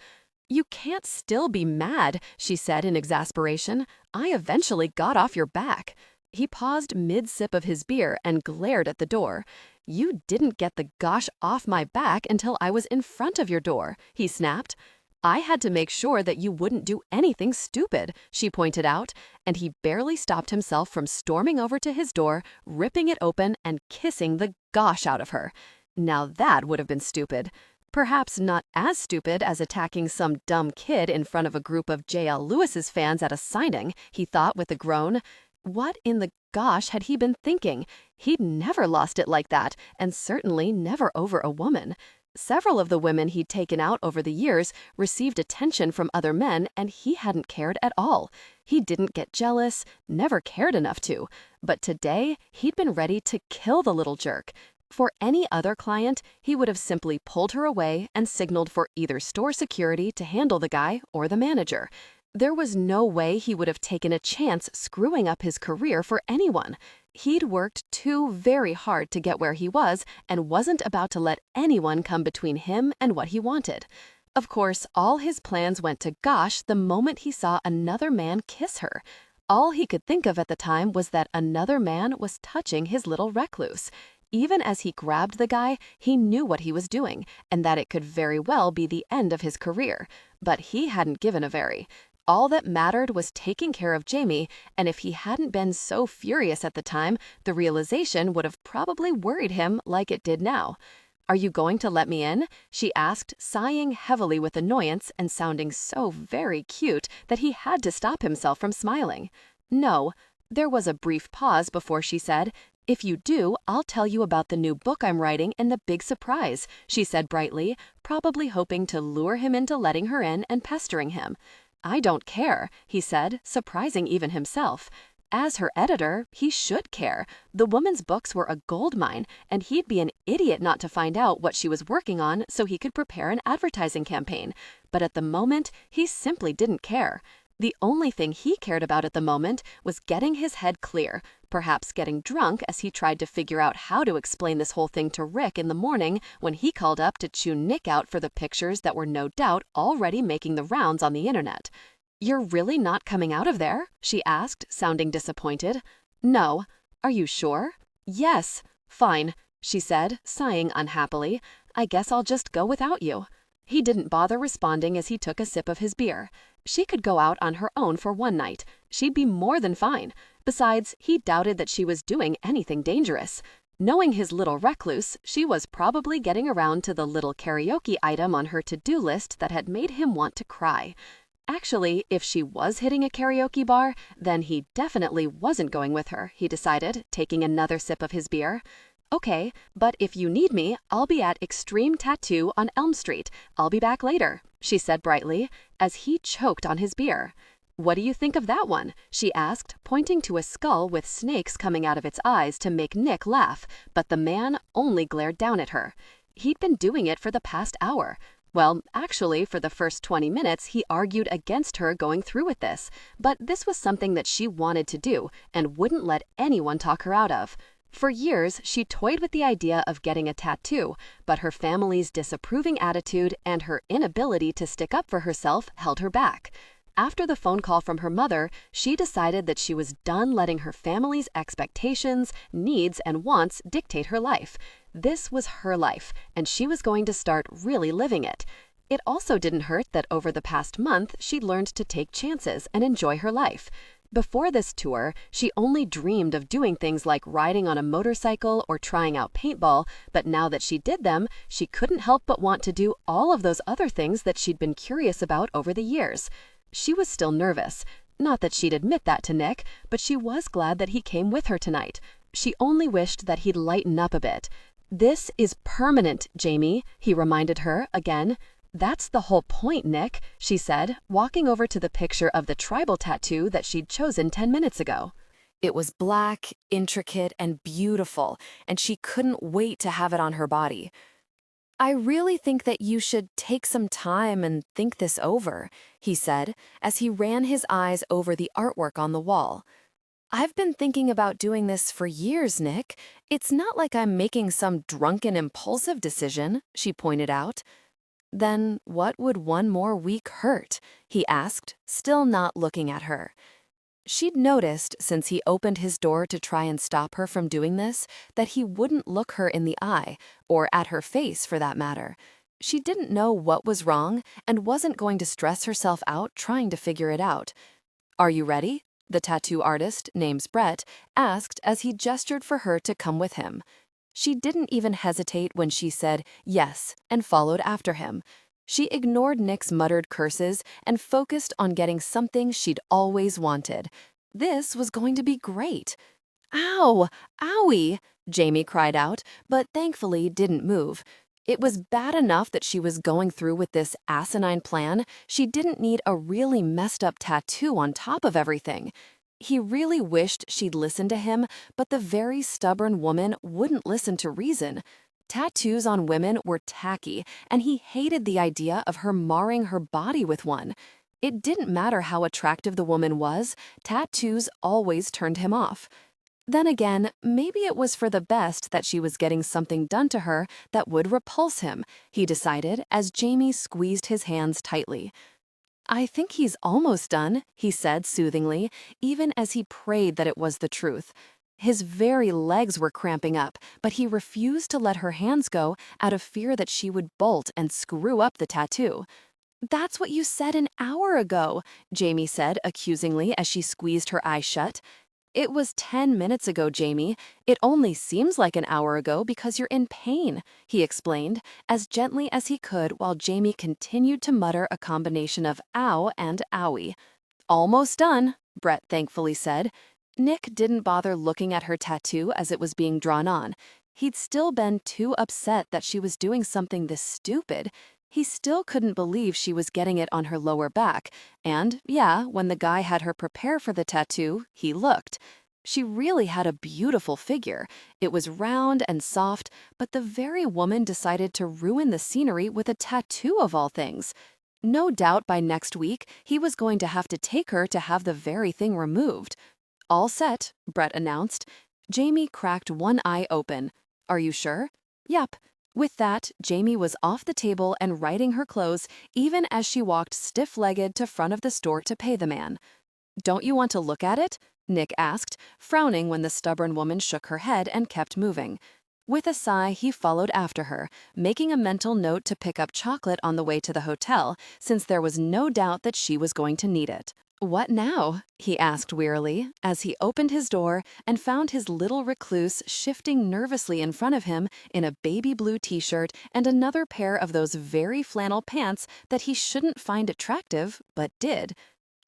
"You can't still be mad," she said in exasperation. "I eventually got off your back." He paused mid-sip of his beer and glared at the door. "You didn't get the gosh off my back until I was in front of your door," he snapped. I had to make sure that you wouldn't do anything stupid, she pointed out, and he barely stopped himself from storming over to his door, ripping it open, and kissing the gosh out of her. Now that would have been stupid. Perhaps not as stupid as attacking some dumb kid in front of a group of J.L. Lewis's fans at a signing, he thought with a groan. What in the gosh had he been thinking? He'd never lost it like that, and certainly never over a woman. Several of the women he'd taken out over the years received attention from other men, and he hadn't cared at all. He didn't get jealous, never cared enough to. But today, he'd been ready to kill the little jerk. For any other client, he would have simply pulled her away and signaled for either store security to handle the guy or the manager. There was no way he would have taken a chance screwing up his career for anyone. He'd worked too very hard to get where he was and wasn't about to let anyone come between him and what he wanted. Of course, all his plans went to gosh the moment he saw another man kiss her. All he could think of at the time was that another man was touching his little recluse. Even as he grabbed the guy, he knew what he was doing, and that it could very well be the end of his career. But he hadn't given a very. All that mattered was taking care of Jamie, and if he hadn't been so furious at the time, the realization would have probably worried him like it did now. "Are you going to let me in?" she asked, sighing heavily with annoyance and sounding so very cute that he had to stop himself from smiling. "No." There was a brief pause before she said, "If you do, I'll tell you about the new book I'm writing and the big surprise," she said brightly, probably hoping to lure him into letting her in and pestering him. "I don't care," he said, surprising even himself. As her editor, he should care. The woman's books were a gold mine, and he'd be an idiot not to find out what she was working on so he could prepare an advertising campaign. But at the moment, he simply didn't care. The only thing he cared about at the moment was getting his head clear, perhaps getting drunk as he tried to figure out how to explain this whole thing to Rick in the morning when he called up to chew Nick out for the pictures that were no doubt already making the rounds on the internet. "You're really not coming out of there?" she asked, sounding disappointed. "No." "Are you sure?" "Yes." "Fine," she said, sighing unhappily. "I guess I'll just go without you." He didn't bother responding as he took a sip of his beer. She could go out on her own for one night. She'd be more than fine. Besides, he doubted that she was doing anything dangerous. Knowing his little recluse, she was probably getting around to the little karaoke item on her to-do list that had made him want to cry. Actually, if she was hitting a karaoke bar, then he definitely wasn't going with her, he decided, taking another sip of his beer. "Okay, but if you need me, I'll be at Extreme Tattoo on Elm Street. I'll be back later," she said brightly, as he choked on his beer. "What do you think of that one?" she asked, pointing to a skull with snakes coming out of its eyes to make Nick laugh, but the man only glared down at her. He'd been doing it for the past hour. Well, actually, for the first 20 minutes, he argued against her going through with this, but this was something that she wanted to do and wouldn't let anyone talk her out of. For years, she toyed with the idea of getting a tattoo, but her family's disapproving attitude and her inability to stick up for herself held her back. After the phone call from her mother, she decided that she was done letting her family's expectations, needs, and wants dictate her life. This was her life, and she was going to start really living it. It also didn't hurt that over the past month, she'd learned to take chances and enjoy her life. Before this tour, she only dreamed of doing things like riding on a motorcycle or trying out paintball, but now that she did them, she couldn't help but want to do all of those other things that she'd been curious about over the years. She was still nervous. Not that she'd admit that to Nick, but she was glad that he came with her tonight. She only wished that he'd lighten up a bit. "This is permanent, Jamie," he reminded her again. "That's the whole point, Nick," she said, walking over to the picture of the tribal tattoo that she'd chosen 10 minutes ago. It was black, intricate, and beautiful, and she couldn't wait to have it on her body. "I really think that you should take some time and think this over," he said, as he ran his eyes over the artwork on the wall. "I've been thinking about doing this for years, Nick. It's not like I'm making some drunken, impulsive decision," she pointed out. "Then what would one more week hurt?" he asked, still not looking at her. She'd noticed, since he opened his door to try and stop her from doing this, that he wouldn't look her in the eye, or at her face for that matter. She didn't know what was wrong and wasn't going to stress herself out trying to figure it out. "Are you ready?" the tattoo artist, named Brett, asked as he gestured for her to come with him. She didn't even hesitate when she said yes and followed after him. She ignored Nick's muttered curses and focused on getting something she'd always wanted. This was going to be great. "Ow! Owie!" Jamie cried out, but thankfully didn't move. It was bad enough that she was going through with this asinine plan. She didn't need a really messed up tattoo on top of everything. He really wished she'd listened to him, but the very stubborn woman wouldn't listen to reason. Tattoos on women were tacky, and he hated the idea of her marring her body with one. It didn't matter how attractive the woman was, tattoos always turned him off. Then again, maybe it was for the best that she was getting something done to her that would repulse him, he decided as Jamie squeezed his hands tightly. "I think he's almost done," he said soothingly, even as he prayed that it was the truth. His very legs were cramping up, but he refused to let her hands go out of fear that she would bolt and screw up the tattoo. "That's what you said an hour ago," Jamie said accusingly as she squeezed her eyes shut. "It was 10 minutes ago, Jamie. It only seems like an hour ago because you're in pain," he explained, as gently as he could while Jamie continued to mutter a combination of ow and owie. "Almost done," Brett thankfully said. Nick didn't bother looking at her tattoo as it was being drawn on. He'd still been too upset that she was doing something this stupid. He still couldn't believe she was getting it on her lower back, and, yeah, when the guy had her prepare for the tattoo, he looked. She really had a beautiful figure. It was round and soft, but the very woman decided to ruin the scenery with a tattoo of all things. No doubt by next week, he was going to have to take her to have the very thing removed. "All set," Brett announced. Jamie cracked one eye open. "Are you sure?" "Yep." With that, Jamie was off the table and righting her clothes, even as she walked stiff-legged to front of the store to pay the man. "Don't you want to look at it?" Nick asked, frowning when the stubborn woman shook her head and kept moving. With a sigh, he followed after her, making a mental note to pick up chocolate on the way to the hotel, since there was no doubt that she was going to need it. "What now?" he asked wearily, as he opened his door and found his little recluse shifting nervously in front of him in a baby blue t-shirt and another pair of those very flannel pants that he shouldn't find attractive, but did.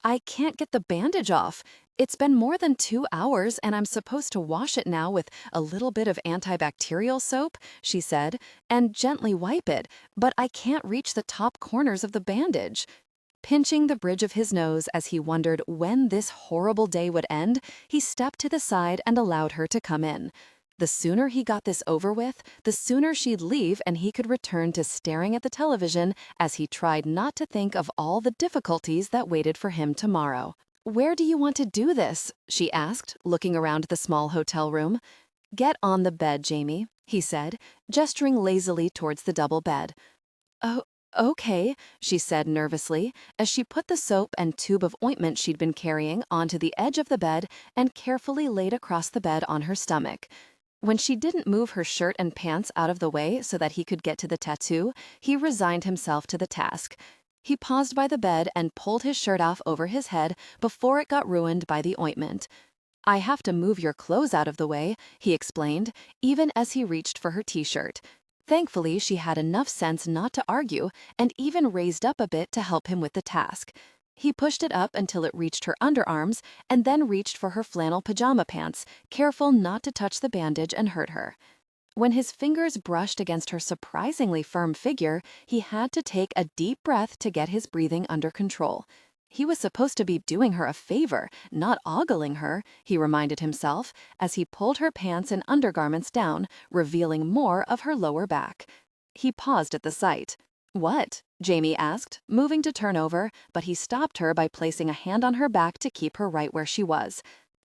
"I can't get the bandage off. It's been more than 2 hours and I'm supposed to wash it now with a little bit of antibacterial soap," she said, "and gently wipe it, but I can't reach the top corners of the bandage." Pinching the bridge of his nose as he wondered when this horrible day would end, he stepped to the side and allowed her to come in. The sooner he got this over with, the sooner she'd leave and he could return to staring at the television as he tried not to think of all the difficulties that waited for him tomorrow. "Where do you want to do this?" she asked, looking around the small hotel room. "Get on the bed, Jamie," he said, gesturing lazily towards the double bed. "Oh, okay," she said nervously, as she put the soap and tube of ointment she'd been carrying onto the edge of the bed and carefully laid across the bed on her stomach. When she didn't move her shirt and pants out of the way so that he could get to the tattoo, he resigned himself to the task. He paused by the bed and pulled his shirt off over his head before it got ruined by the ointment. "I have to move your clothes out of the way," he explained, even as he reached for her t-shirt. Thankfully, she had enough sense not to argue and even raised up a bit to help him with the task. He pushed it up until it reached her underarms and then reached for her flannel pajama pants, careful not to touch the bandage and hurt her. When his fingers brushed against her surprisingly firm figure, he had to take a deep breath to get his breathing under control. He was supposed to be doing her a favor, not ogling her, he reminded himself, as he pulled her pants and undergarments down, revealing more of her lower back. He paused at the sight. "What?" Jamie asked, moving to turn over, but he stopped her by placing a hand on her back to keep her right where she was.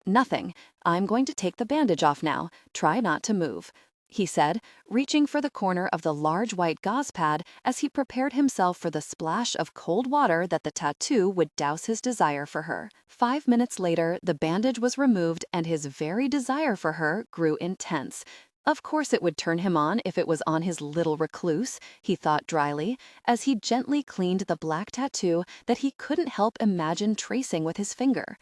"Nothing. I'm going to take the bandage off now. Try not to move," he said, reaching for the corner of the large white gauze pad as he prepared himself for the splash of cold water that the tattoo would douse his desire for her. 5 minutes later, the bandage was removed and his very desire for her grew intense. Of course it would turn him on if it was on his little recluse, he thought dryly, as he gently cleaned the black tattoo that he couldn't help imagine tracing with his finger.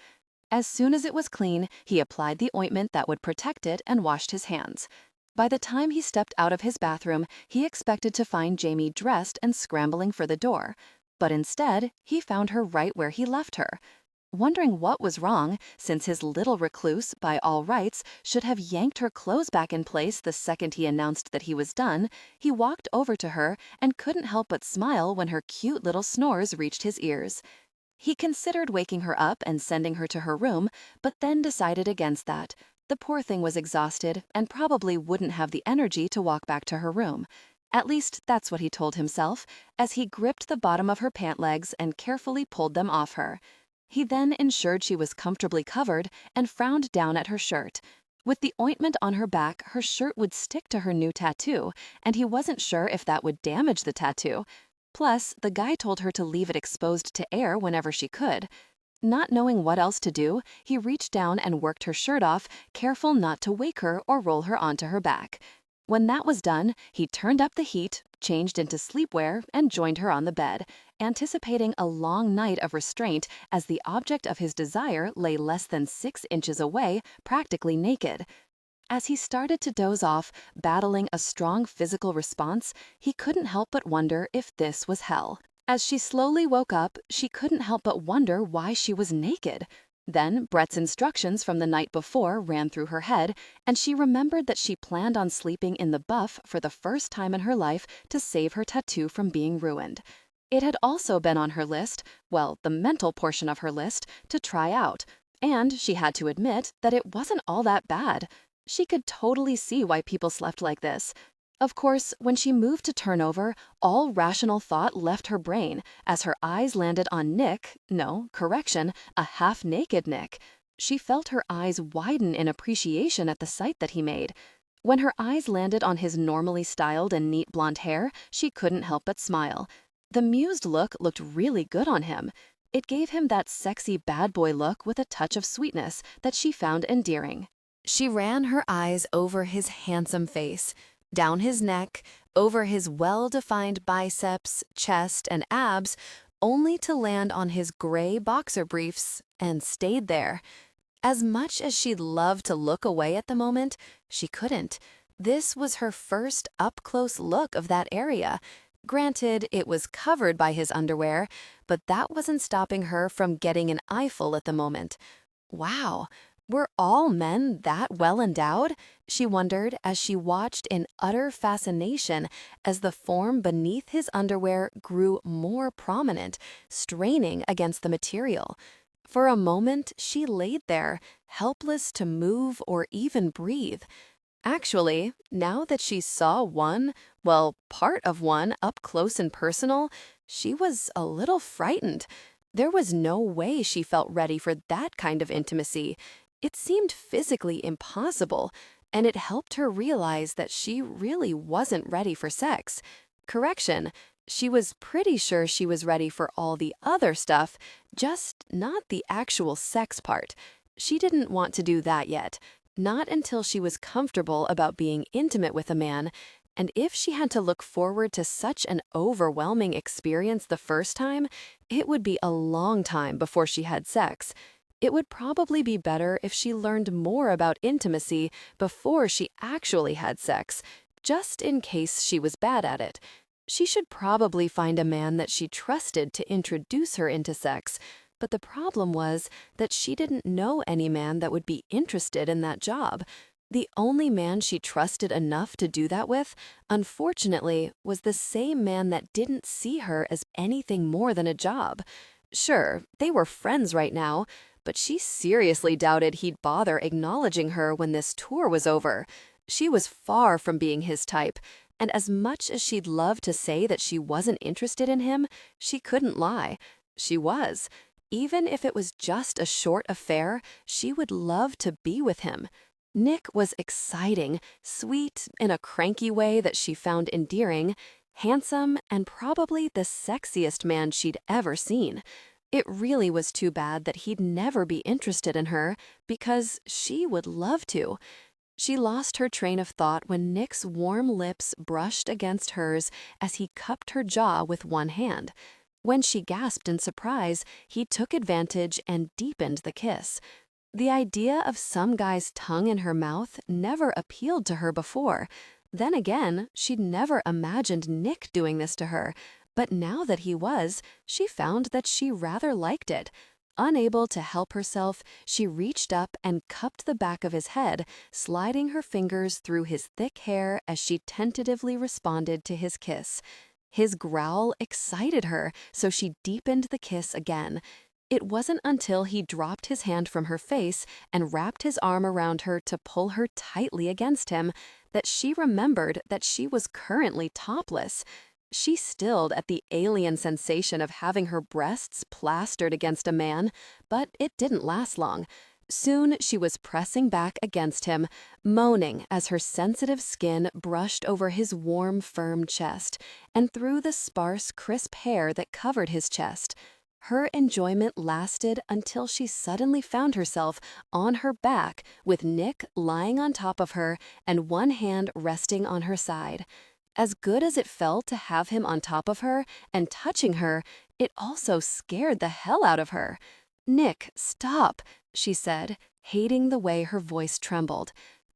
As soon as it was clean, he applied the ointment that would protect it and washed his hands. By the time he stepped out of his bathroom, he expected to find Jamie dressed and scrambling for the door. But instead, he found her right where he left her. Wondering what was wrong, since his little recluse, by all rights, should have yanked her clothes back in place the second he announced that he was done, he walked over to her and couldn't help but smile when her cute little snores reached his ears. He considered waking her up and sending her to her room, but then decided against that. The poor thing was exhausted and probably wouldn't have the energy to walk back to her room. At least that's what he told himself, as he gripped the bottom of her pant legs and carefully pulled them off her. He then ensured she was comfortably covered and frowned down at her shirt. With the ointment on her back, her shirt would stick to her new tattoo, and he wasn't sure if that would damage the tattoo. Plus, the guy told her to leave it exposed to air whenever she could. Not knowing what else to do, he reached down and worked her shirt off, careful not to wake her or roll her onto her back. When that was done, he turned up the heat, changed into sleepwear, and joined her on the bed, anticipating a long night of restraint as the object of his desire lay less than 6 inches away, practically naked. As he started to doze off, battling a strong physical response, he couldn't help but wonder if this was hell. As she slowly woke up, she couldn't help but wonder why she was naked. Then Brett's instructions from the night before ran through her head, and she remembered that she planned on sleeping in the buff for the first time in her life to save her tattoo from being ruined. It had also been on her list, well, the mental portion of her list, to try out, and she had to admit that it wasn't all that bad. She could totally see why people slept like this. Of course, when she moved to turn over, all rational thought left her brain as her eyes landed on Nick, no, correction, a half-naked Nick. She felt her eyes widen in appreciation at the sight that he made. When her eyes landed on his normally styled and neat blonde hair, she couldn't help but smile. The mused look looked really good on him. It gave him that sexy bad boy look with a touch of sweetness that she found endearing. She ran her eyes over his handsome face, down his neck, over his well-defined biceps, chest, and abs, only to land on his gray boxer briefs, and stayed there. As much as she'd love to look away at the moment, she couldn't. This was her first up-close look of that area. Granted, it was covered by his underwear, but that wasn't stopping her from getting an eyeful at the moment. Wow. Were all men that well endowed? She wondered as she watched in utter fascination as the form beneath his underwear grew more prominent, straining against the material. For a moment, she laid there, helpless to move or even breathe. Actually, now that she saw one, well, part of one up close and personal, she was a little frightened. There was no way she felt ready for that kind of intimacy. It seemed physically impossible, and it helped her realize that she really wasn't ready for sex. Correction, she was pretty sure she was ready for all the other stuff, just not the actual sex part. She didn't want to do that yet, not until she was comfortable about being intimate with a man, and if she had to look forward to such an overwhelming experience the first time, it would be a long time before she had sex. It would probably be better if she learned more about intimacy before she actually had sex, just in case she was bad at it. She should probably find a man that she trusted to introduce her into sex, but the problem was that she didn't know any man that would be interested in that job. The only man she trusted enough to do that with, unfortunately, was the same man that didn't see her as anything more than a job. Sure, they were friends right now, but she seriously doubted he'd bother acknowledging her when this tour was over. She was far from being his type, and as much as she'd love to say that she wasn't interested in him, she couldn't lie. She was. Even if it was just a short affair, she would love to be with him. Nick was exciting, sweet in a cranky way that she found endearing, handsome, and probably the sexiest man she'd ever seen. It really was too bad that he'd never be interested in her, because she would love to. She lost her train of thought when Nick's warm lips brushed against hers as he cupped her jaw with one hand. When she gasped in surprise, he took advantage and deepened the kiss. The idea of some guy's tongue in her mouth never appealed to her before. Then again, she'd never imagined Nick doing this to her, but now that he was, she found that she rather liked it. Unable to help herself, she reached up and cupped the back of his head, sliding her fingers through his thick hair as she tentatively responded to his kiss. His growl excited her, so she deepened the kiss again. It wasn't until he dropped his hand from her face and wrapped his arm around her to pull her tightly against him that she remembered that she was currently topless. She stilled at the alien sensation of having her breasts plastered against a man, but it didn't last long. Soon she was pressing back against him, moaning as her sensitive skin brushed over his warm, firm chest and through the sparse, crisp hair that covered his chest. Her enjoyment lasted until she suddenly found herself on her back with Nick lying on top of her and one hand resting on her side. As good as it felt to have him on top of her and touching her, it also scared the hell out of her. "Nick, stop," she said, hating the way her voice trembled.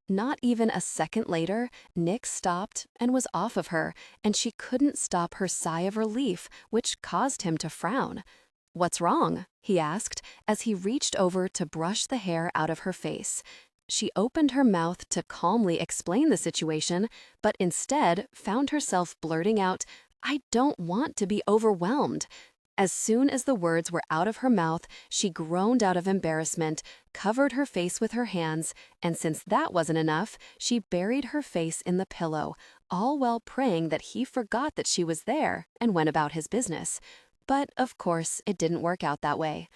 Not even a second later, Nick stopped and was off of her, and she couldn't stop her sigh of relief, which caused him to frown. "What's wrong?" he asked as he reached over to brush the hair out of her face. She opened her mouth to calmly explain the situation, but instead found herself blurting out, "I don't want to be overwhelmed." As soon as the words were out of her mouth, she groaned out of embarrassment, covered her face with her hands, and since that wasn't enough, she buried her face in the pillow, all while praying that he forgot that she was there and went about his business. But, of course, it didn't work out that way.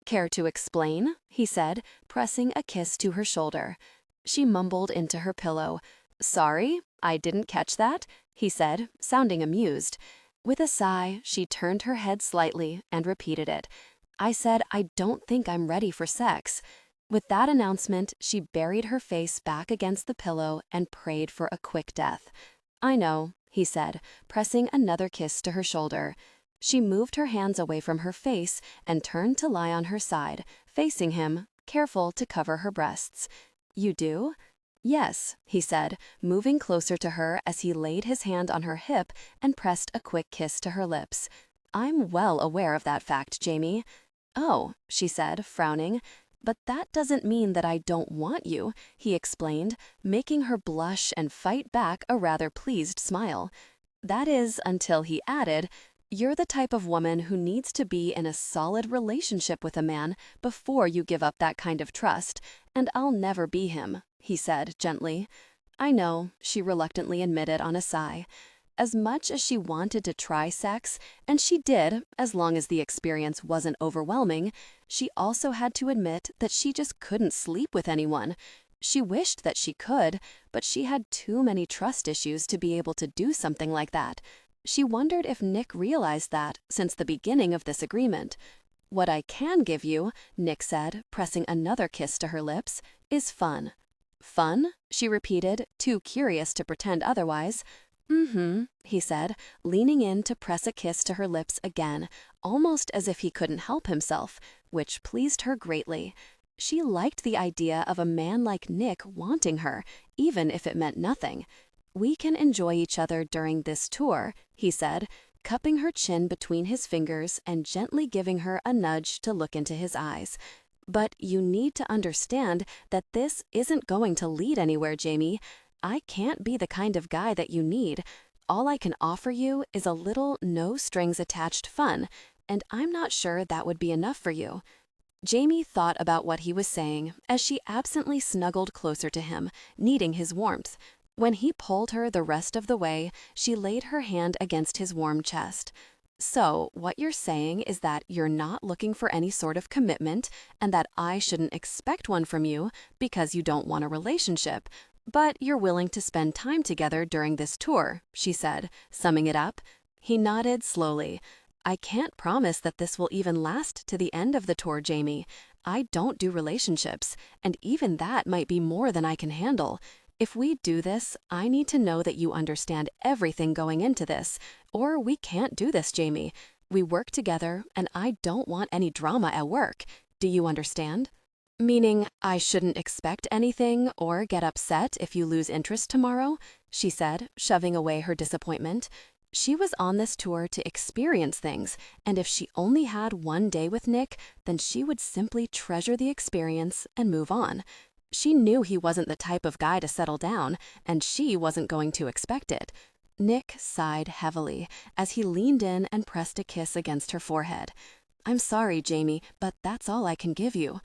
"Care to explain?" he said, pressing a kiss to her shoulder. She mumbled into her pillow. "Sorry, I didn't catch that," he said, sounding amused. With a sigh, she turned her head slightly and repeated it. "I said I don't think I'm ready for sex." With that announcement, she buried her face back against the pillow and prayed for a quick death. "I know," he said, pressing another kiss to her shoulder. She moved her hands away from her face and turned to lie on her side, facing him, careful to cover her breasts. "You do?" "Yes," he said, moving closer to her as he laid his hand on her hip and pressed a quick kiss to her lips. "I'm well aware of that fact, Jamie." "Oh," she said, frowning. "But that doesn't mean that I don't want you," he explained, making her blush and fight back a rather pleased smile. That is, until he added, "You're the type of woman who needs to be in a solid relationship with a man before you give up that kind of trust, and I'll never be him," he said gently. "I know," she reluctantly admitted on a sigh. As much as she wanted to try sex, and she did, as long as the experience wasn't overwhelming, she also had to admit that she just couldn't sleep with anyone. She wished that she could, but she had too many trust issues to be able to do something like that. She wondered if Nick realized that since the beginning of this agreement. "What I can give you," Nick said, pressing another kiss to her lips, "is fun." "Fun?" she repeated, too curious to pretend otherwise. "Mm-hmm," he said, leaning in to press a kiss to her lips again, almost as if he couldn't help himself, which pleased her greatly. She liked the idea of a man like Nick wanting her, even if it meant nothing. "We can enjoy each other during this tour," he said, cupping her chin between his fingers and gently giving her a nudge to look into his eyes. "But you need to understand that this isn't going to lead anywhere, Jamie. I can't be the kind of guy that you need. All I can offer you is a little no-strings-attached fun, and I'm not sure that would be enough for you." Jamie thought about what he was saying as she absently snuggled closer to him, needing his warmth. When he pulled her the rest of the way, she laid her hand against his warm chest. "So, what you're saying is that you're not looking for any sort of commitment, and that I shouldn't expect one from you because you don't want a relationship, but you're willing to spend time together during this tour," she said, summing it up. He nodded slowly. "I can't promise that this will even last to the end of the tour, Jamie. I don't do relationships, and even that might be more than I can handle. If we do this, I need to know that you understand everything going into this, or we can't do this, Jamie. We work together, and I don't want any drama at work. Do you understand? Meaning I shouldn't expect anything or get upset if you lose interest tomorrow, she said, shoving away her disappointment. She was on this tour to experience things, and if she only had one day with Nick, then she would simply treasure the experience and move on. She knew he wasn't the type of guy to settle down, and she wasn't going to expect it. Nick sighed heavily as he leaned in and pressed a kiss against her forehead. "I'm sorry, Jamie, but that's all I can give you."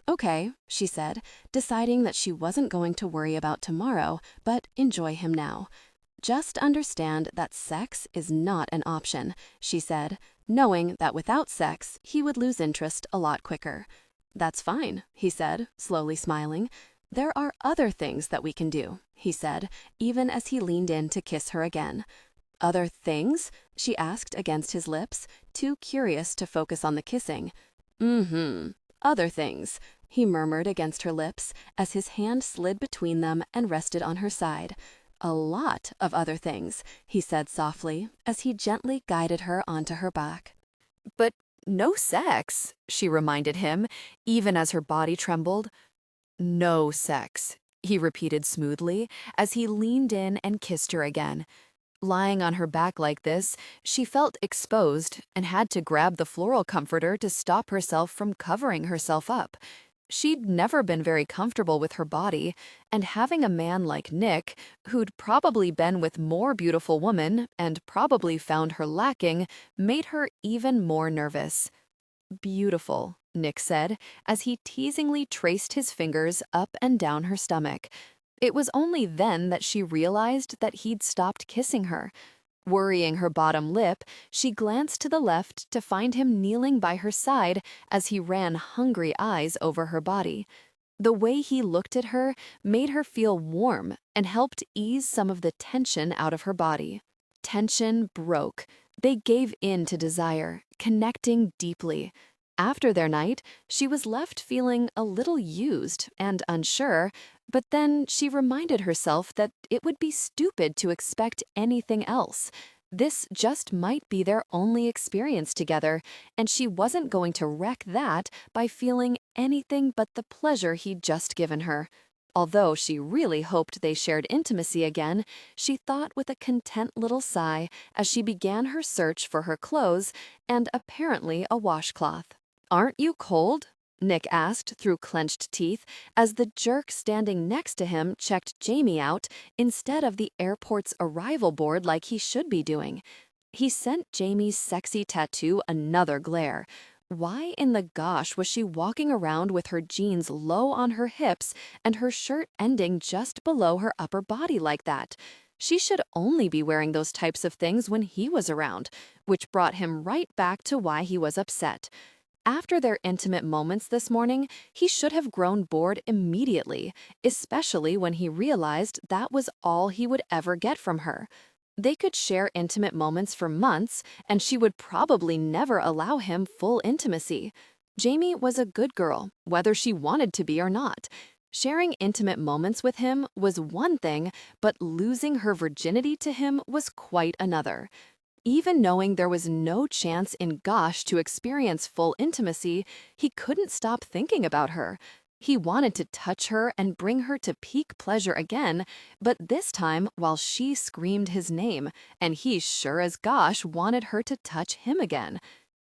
"Okay," she said, deciding that she wasn't going to worry about tomorrow, but enjoy him now. "Just understand that sex is not an option," she said, knowing that without sex, he would lose interest a lot quicker. "That's fine," he said, slowly smiling. "There are other things that we can do," he said, even as he leaned in to kiss her again. "Other things?" she asked against his lips, too curious to focus on the kissing. Other things," he murmured against her lips as his hand slid between them and rested on her side. "A lot of other things," he said softly as he gently guided her onto her back. But no sex, she reminded him, even as her body trembled. No sex, he repeated smoothly as he leaned in and kissed her again. Lying on her back like this, she felt exposed and had to grab the floral comforter to stop herself from covering herself up. She'd never been very comfortable with her body, and having a man like Nick, who'd probably been with more beautiful women and probably found her lacking, made her even more nervous. "Beautiful," Nick said, as he teasingly traced his fingers up and down her stomach. It was only then that she realized that he'd stopped kissing her. Worrying her bottom lip, she glanced to the left to find him kneeling by her side as he ran hungry eyes over her body. The way he looked at her made her feel warm and helped ease some of the tension out of her body. Tension broke. They gave in to desire, connecting deeply. After their night, she was left feeling a little used and unsure, but then she reminded herself that it would be stupid to expect anything else. This just might be their only experience together, and she wasn't going to wreck that by feeling anything but the pleasure he'd just given her. Although she really hoped they shared intimacy again, she thought with a content little sigh as she began her search for her clothes and apparently a washcloth. "Aren't you cold?" Nick asked through clenched teeth as the jerk standing next to him checked Jamie out instead of the airport's arrival board like he should be doing. He sent Jamie's sexy tattoo another glare. Why in the gosh was she walking around with her jeans low on her hips and her shirt ending just below her upper body like that? She should only be wearing those types of things when he was around, which brought him right back to why he was upset. After their intimate moments this morning, he should have grown bored immediately, especially when he realized that was all he would ever get from her. They could share intimate moments for months, and she would probably never allow him full intimacy. Jamie was a good girl, whether she wanted to be or not. Sharing intimate moments with him was one thing, but losing her virginity to him was quite another. Even knowing there was no chance in gosh to experience full intimacy, he couldn't stop thinking about her. He wanted to touch her and bring her to peak pleasure again, but this time while she screamed his name, and he sure as gosh wanted her to touch him again.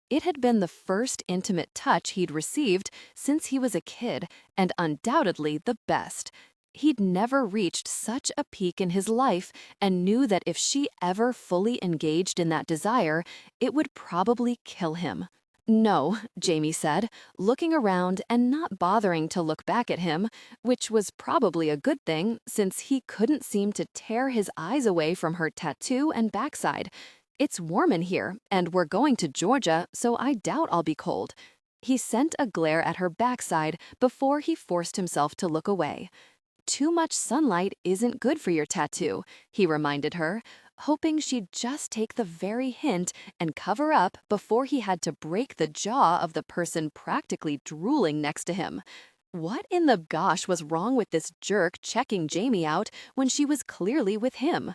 It had been the first intimate touch he'd received since he was a kid, and undoubtedly the best. He'd never reached such a peak in his life and knew that if she ever fully engaged in that desire, it would probably kill him. "No," Jamie said, looking around and not bothering to look back at him, which was probably a good thing since he couldn't seem to tear his eyes away from her tattoo and backside. "It's warm in here, and we're going to Georgia, so I doubt I'll be cold." He sent a glare at her backside before he forced himself to look away. "Too much sunlight isn't good for your tattoo," he reminded her. hoping she'd just take the very hint and cover up before he had to break the jaw of the person practically drooling next to him. What in the gosh was wrong with this jerk checking Jamie out when she was clearly with him?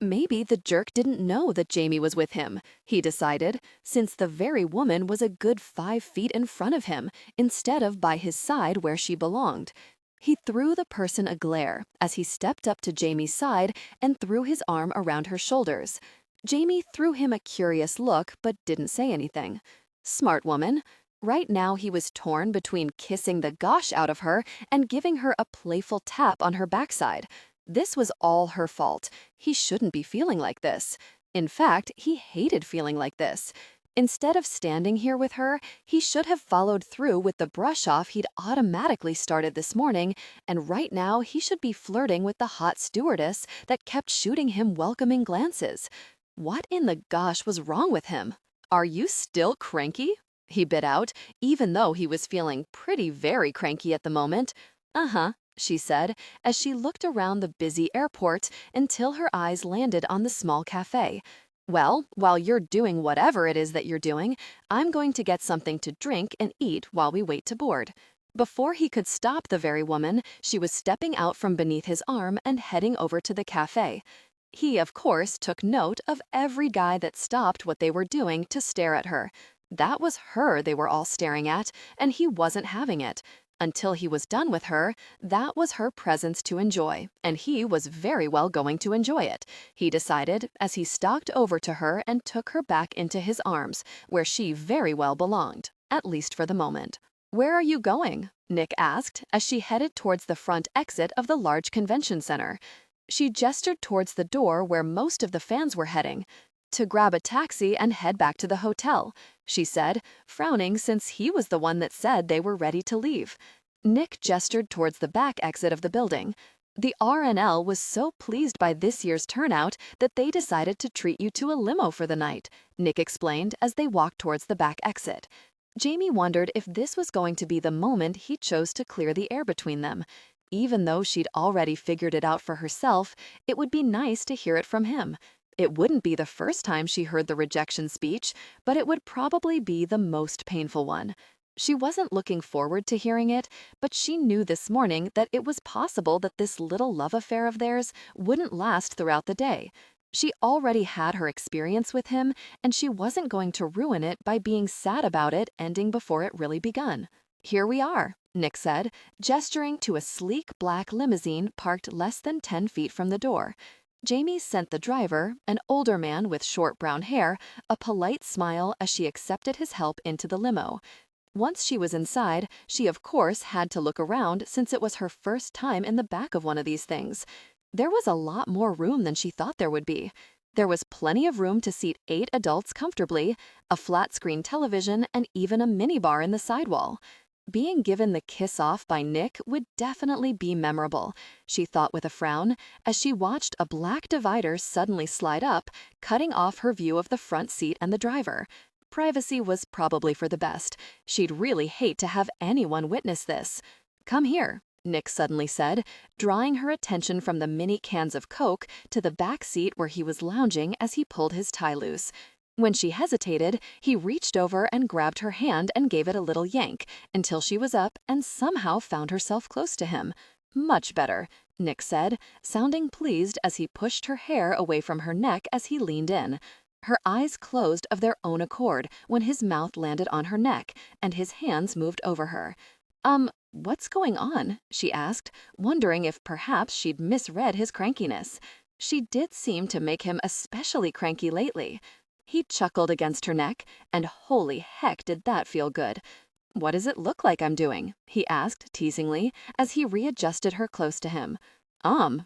Maybe the jerk didn't know that Jamie was with him, he decided, since the very woman was a good 5 feet in front of him instead of by his side where she belonged. He threw the person a glare as he stepped up to Jamie's side and threw his arm around her shoulders. Jamie threw him a curious look but didn't say anything. Smart woman. Right now he was torn between kissing the gosh out of her and giving her a playful tap on her backside. This was all her fault. He shouldn't be feeling like this. In fact, he hated feeling like this. Instead of standing here with her, he should have followed through with the brush-off he'd automatically started this morning, and right now he should be flirting with the hot stewardess that kept shooting him welcoming glances. What in the gosh was wrong with him? "Are you still cranky?" he bit out, even though he was feeling very cranky at the moment. "Uh-huh," she said, as she looked around the busy airport until her eyes landed on the small cafe. "Well, while you're doing whatever it is that you're doing, I'm going to get something to drink and eat while we wait to board." Before he could stop the very woman, she was stepping out from beneath his arm and heading over to the cafe. He, of course, took note of every guy that stopped what they were doing to stare at her. That was her they were all staring at, and he wasn't having it. Until he was done with her, that was her presence to enjoy, and he was very well going to enjoy it, he decided as he stalked over to her and took her back into his arms, where she very well belonged, at least for the moment. "Where are you going?" Nick asked as she headed towards the front exit of the large convention center. She gestured towards the door where most of the fans were heading. "To grab a taxi and head back to the hotel," she said, frowning since he was the one that said they were ready to leave. Nick gestured towards the back exit of the building. "The RNL was so pleased by this year's turnout that they decided to treat you to a limo for the night," Nick explained as they walked towards the back exit. Jamie wondered if this was going to be the moment he chose to clear the air between them. Even though she'd already figured it out for herself, it would be nice to hear it from him. It wouldn't be the first time she heard the rejection speech, but it would probably be the most painful one. She wasn't looking forward to hearing it, but she knew this morning that it was possible that this little love affair of theirs wouldn't last throughout the day. She already had her experience with him, and she wasn't going to ruin it by being sad about it ending before it really begun. "Here we are," Nick said, gesturing to a sleek black limousine parked less than 10 feet from the door. Jamie sent the driver, an older man with short brown hair, a polite smile as she accepted his help into the limo. Once she was inside, she of course had to look around since it was her first time in the back of one of these things. There was a lot more room than she thought there would be. There was plenty of room to seat 8 adults comfortably, a flat-screen television, and even a minibar in the sidewall. Being given the kiss off by Nick would definitely be memorable, she thought with a frown, as she watched a black divider suddenly slide up, cutting off her view of the front seat and the driver. Privacy was probably for the best. She'd really hate to have anyone witness this. "Come here," Nick suddenly said, drawing her attention from the mini cans of Coke to the back seat where he was lounging as he pulled his tie loose. When she hesitated, he reached over and grabbed her hand and gave it a little yank until she was up and somehow found herself close to him. "Much better," Nick said, sounding pleased as he pushed her hair away from her neck as he leaned in. Her eyes closed of their own accord when his mouth landed on her neck and his hands moved over her. What's going on?" she asked, wondering if perhaps she'd misread his crankiness. She did seem to make him especially cranky lately. He chuckled against her neck, and holy heck did that feel good. "What does it look like I'm doing?" he asked teasingly as he readjusted her close to him.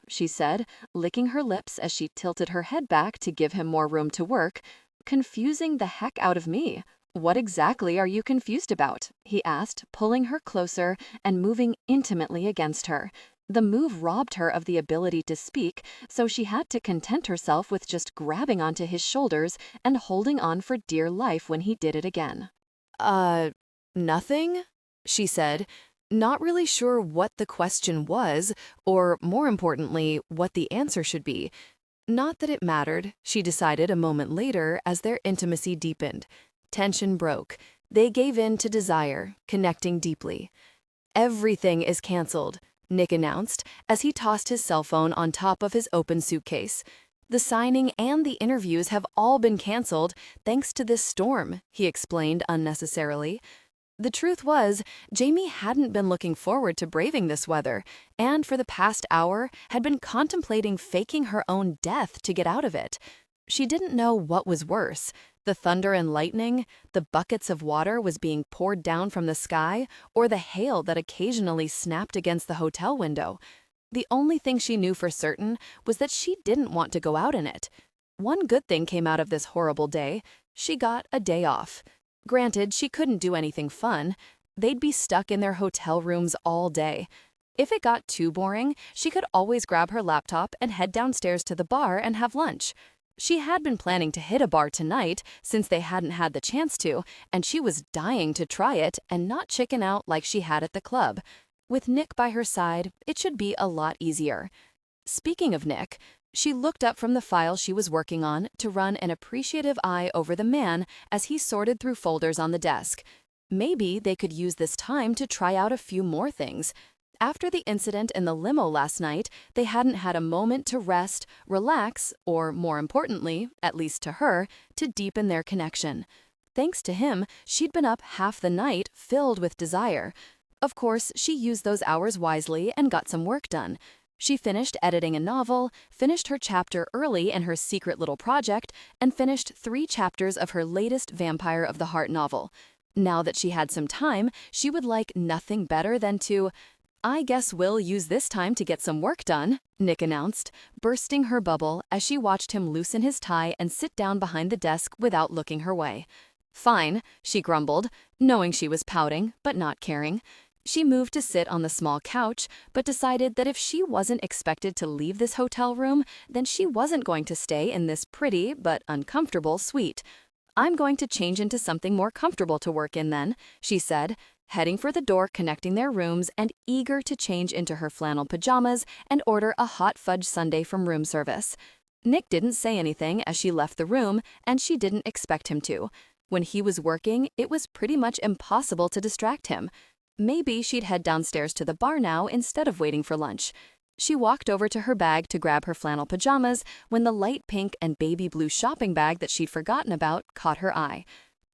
She said, licking her lips as she tilted her head back to give him more room to work. "Confusing the heck out of me. What exactly are you confused about?" he asked, pulling her closer and moving intimately against her. The move robbed her of the ability to speak, so she had to content herself with just grabbing onto his shoulders and holding on for dear life when he did it again. Nothing?" she said, not really sure what the question was, or more importantly, what the answer should be. Not that it mattered, she decided a moment later as their intimacy deepened. Tension broke. They gave in to desire, connecting deeply. "Everything is canceled," Nick announced as he tossed his cell phone on top of his open suitcase. "The signing and the interviews have all been canceled thanks to this storm," he explained unnecessarily. The truth was, Jamie hadn't been looking forward to braving this weather, and for the past hour had been contemplating faking her own death to get out of it. She didn't know what was worse, the thunder and lightning, the buckets of water was being poured down from the sky, or the hail that occasionally snapped against the hotel window. The only thing she knew for certain was that she didn't want to go out in it. One good thing came out of this horrible day. She got a day off. Granted, she couldn't do anything fun. They'd be stuck in their hotel rooms all day. If it got too boring, she could always grab her laptop and head downstairs to the bar and have lunch. She had been planning to hit a bar tonight since they hadn't had the chance to, and she was dying to try it and not chicken out like she had at the club. With Nick by her side, it should be a lot easier. Speaking of Nick, she looked up from the file she was working on to run an appreciative eye over the man as he sorted through folders on the desk. Maybe they could use this time to try out a few more things. After the incident in the limo last night, they hadn't had a moment to rest, relax, or more importantly, at least to her, to deepen their connection. Thanks to him, she'd been up half the night filled with desire. Of course, she used those hours wisely and got some work done. She finished editing a novel, finished her chapter early in her secret little project, and finished 3 chapters of her latest Vampire of the Heart novel. Now that she had some time, she would like nothing better than to... "I guess we'll use this time to get some work done," Nick announced, bursting her bubble as she watched him loosen his tie and sit down behind the desk without looking her way. "Fine," she grumbled, knowing she was pouting, but not caring. She moved to sit on the small couch, but decided that if she wasn't expected to leave this hotel room, then she wasn't going to stay in this pretty but uncomfortable suite. "I'm going to change into something more comfortable to work in then," she said, heading for the door connecting their rooms and eager to change into her flannel pajamas and order a hot fudge sundae from room service. Nick didn't say anything as she left the room, and she didn't expect him to. When he was working, it was pretty much impossible to distract him. Maybe she'd head downstairs to the bar now instead of waiting for lunch. She walked over to her bag to grab her flannel pajamas when the light pink and baby blue shopping bag that she'd forgotten about caught her eye.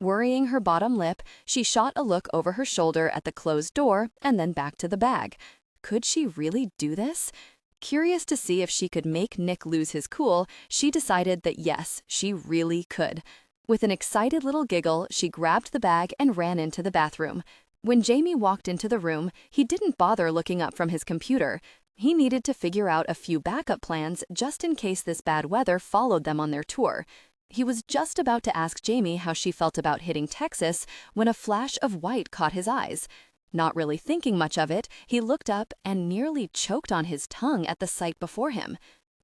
Worrying her bottom lip, she shot a look over her shoulder at the closed door and then back to the bag. Could she really do this? Curious to see if she could make Nick lose his cool, she decided that yes, she really could. With an excited little giggle, she grabbed the bag and ran into the bathroom. When Jamie walked into the room, he didn't bother looking up from his computer. He needed to figure out a few backup plans just in case this bad weather followed them on their tour. He was just about to ask Jamie how she felt about hitting Texas when a flash of white caught his eyes. Not really thinking much of it, he looked up and nearly choked on his tongue at the sight before him.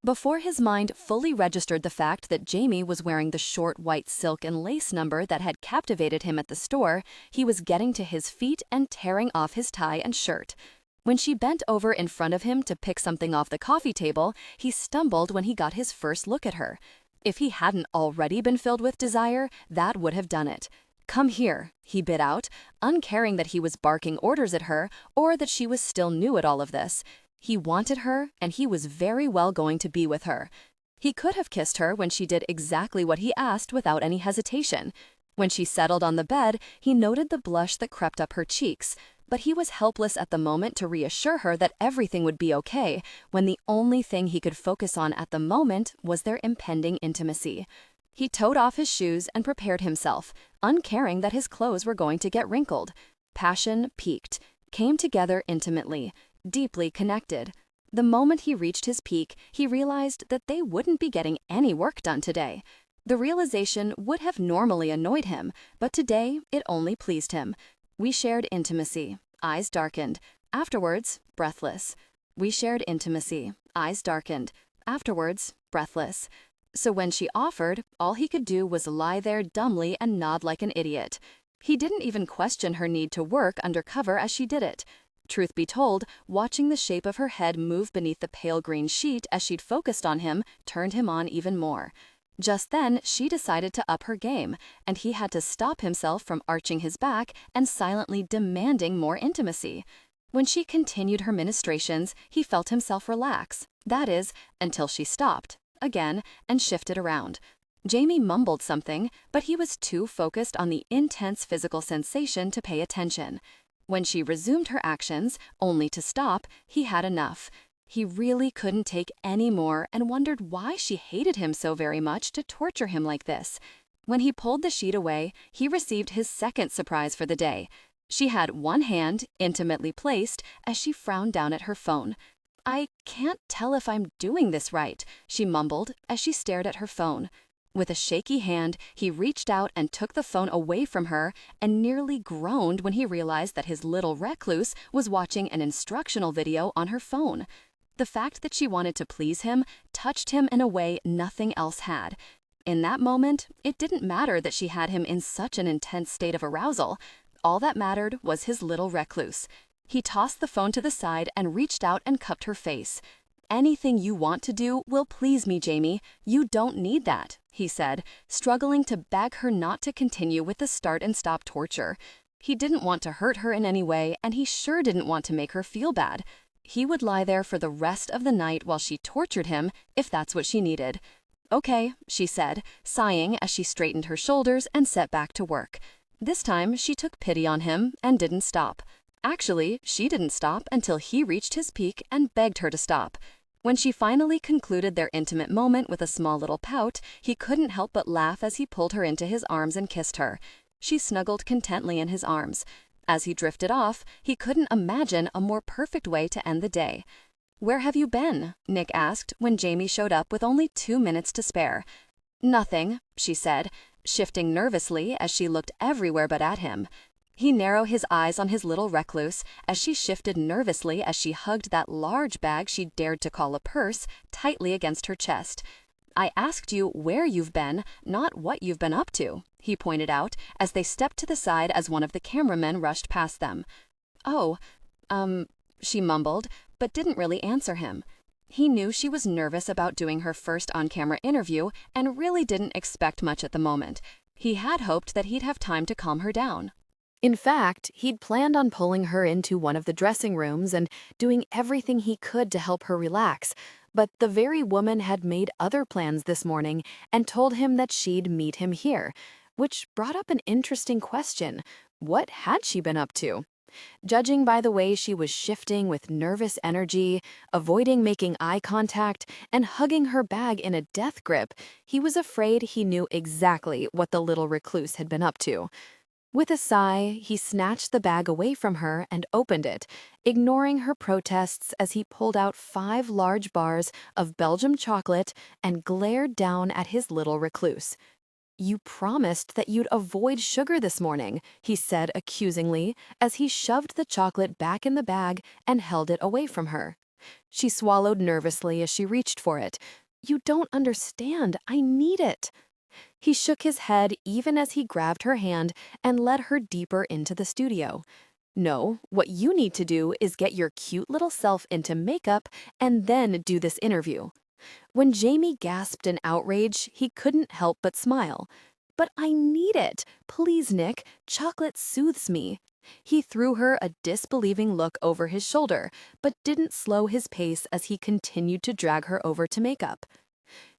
Before his mind fully registered the fact that Jamie was wearing the short white silk and lace number that had captivated him at the store, he was getting to his feet and tearing off his tie and shirt. When she bent over in front of him to pick something off the coffee table, he stumbled when he got his first look at her. If he hadn't already been filled with desire, that would have done it. "Come here," he bit out, uncaring that he was barking orders at her or that she was still new at all of this. He wanted her, and he was very well going to be with her. He could have kissed her when she did exactly what he asked without any hesitation. When she settled on the bed, he noted the blush that crept up her cheeks, but he was helpless at the moment to reassure her that everything would be okay, when the only thing he could focus on at the moment was their impending intimacy. He toed off his shoes and prepared himself, uncaring that his clothes were going to get wrinkled. Passion peaked, came together intimately, deeply connected. The moment he reached his peak, he realized that they wouldn't be getting any work done today. The realization would have normally annoyed him, but today it only pleased him. We shared intimacy, eyes darkened. Afterwards, breathless. We shared intimacy, eyes darkened. Afterwards, breathless. So when she offered, all he could do was lie there dumbly and nod like an idiot. He didn't even question her need to work undercover as she did it. Truth be told, watching the shape of her head move beneath the pale green sheet as she'd focused on him turned him on even more. Just then, she decided to up her game, and he had to stop himself from arching his back and silently demanding more intimacy. When she continued her ministrations, he felt himself relax. That is, until she stopped, again, and shifted around. Jamie mumbled something, but he was too focused on the intense physical sensation to pay attention. When she resumed her actions, only to stop, he had enough. He really couldn't take any more and wondered why she hated him so very much to torture him like this. When he pulled the sheet away, he received his second surprise for the day. She had one hand intimately placed as she frowned down at her phone. "I can't tell if I'm doing this right," she mumbled as she stared at her phone. With a shaky hand, he reached out and took the phone away from her and nearly groaned when he realized that his little recluse was watching an instructional video on her phone. The fact that she wanted to please him touched him in a way nothing else had. In that moment, it didn't matter that she had him in such an intense state of arousal. All that mattered was his little recluse. He tossed the phone to the side and reached out and cupped her face. "Anything you want to do will please me, Jamie. You don't need that," he said, struggling to beg her not to continue with the start and stop torture. He didn't want to hurt her in any way, and he sure didn't want to make her feel bad. He would lie there for the rest of the night while she tortured him, if that's what she needed. "Okay," she said, sighing as she straightened her shoulders and set back to work. This time, she took pity on him and didn't stop. Actually, she didn't stop until he reached his peak and begged her to stop. When she finally concluded their intimate moment with a small little pout, he couldn't help but laugh as he pulled her into his arms and kissed her. She snuggled contently in his arms. As he drifted off, he couldn't imagine a more perfect way to end the day. "Where have you been?" Nick asked when Jamie showed up with only 2 minutes to spare. "Nothing," she said, shifting nervously as she looked everywhere but at him. He narrowed his eyes on his little recluse as she shifted nervously as she hugged that large bag she dared to call a purse tightly against her chest. "I asked you where you've been, not what you've been up to," he pointed out as they stepped to the side as one of the cameramen rushed past them. "Oh, she mumbled, but didn't really answer him. He knew she was nervous about doing her first on-camera interview and really didn't expect much at the moment. He had hoped that he'd have time to calm her down. In fact, he'd planned on pulling her into one of the dressing rooms and doing everything he could to help her relax, but the very woman had made other plans this morning and told him that she'd meet him here, which brought up an interesting question. What had she been up to? Judging by the way she was shifting with nervous energy, avoiding making eye contact, and hugging her bag in a death grip, he was afraid he knew exactly what the little recluse had been up to. With a sigh, he snatched the bag away from her and opened it, ignoring her protests as he pulled out 5 large bars of Belgium chocolate and glared down at his little recluse. "You promised that you'd avoid sugar this morning," he said accusingly as he shoved the chocolate back in the bag and held it away from her. She swallowed nervously as she reached for it. "You don't understand. I need it." He shook his head even as he grabbed her hand and led her deeper into the studio. "No, what you need to do is get your cute little self into makeup and then do this interview." When Jamie gasped in outrage, he couldn't help but smile. "But I need it. Please, Nick. Chocolate soothes me." He threw her a disbelieving look over his shoulder, but didn't slow his pace as he continued to drag her over to makeup.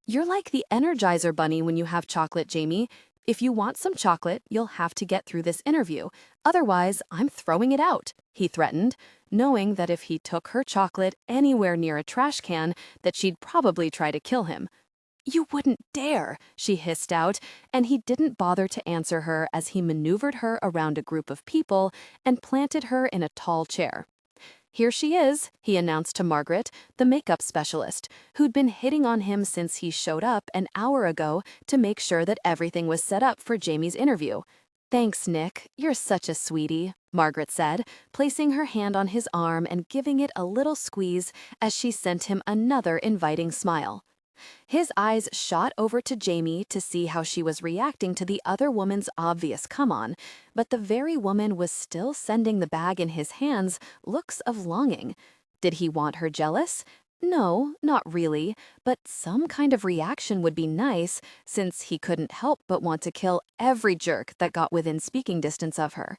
"You're like the Energizer Bunny when you have chocolate, Jamie. If you want some chocolate, you'll have to get through this interview. Otherwise, I'm throwing it out," he threatened, knowing that if he took her chocolate anywhere near a trash can, that she'd probably try to kill him. "You wouldn't dare," she hissed out, and he didn't bother to answer her as he maneuvered her around a group of people and planted her in a tall chair. "Here she is," he announced to Margaret, the makeup specialist, who'd been hitting on him since he showed up an hour ago to make sure that everything was set up for Jamie's interview. "Thanks, Nick. You're such a sweetie," Margaret said, placing her hand on his arm and giving it a little squeeze as she sent him another inviting smile. His eyes shot over to Jamie to see how she was reacting to the other woman's obvious come-on, but the very woman was still sending the bag in his hands looks of longing. Did he want her jealous? No, not really, but some kind of reaction would be nice, since he couldn't help but want to kill every jerk that got within speaking distance of her.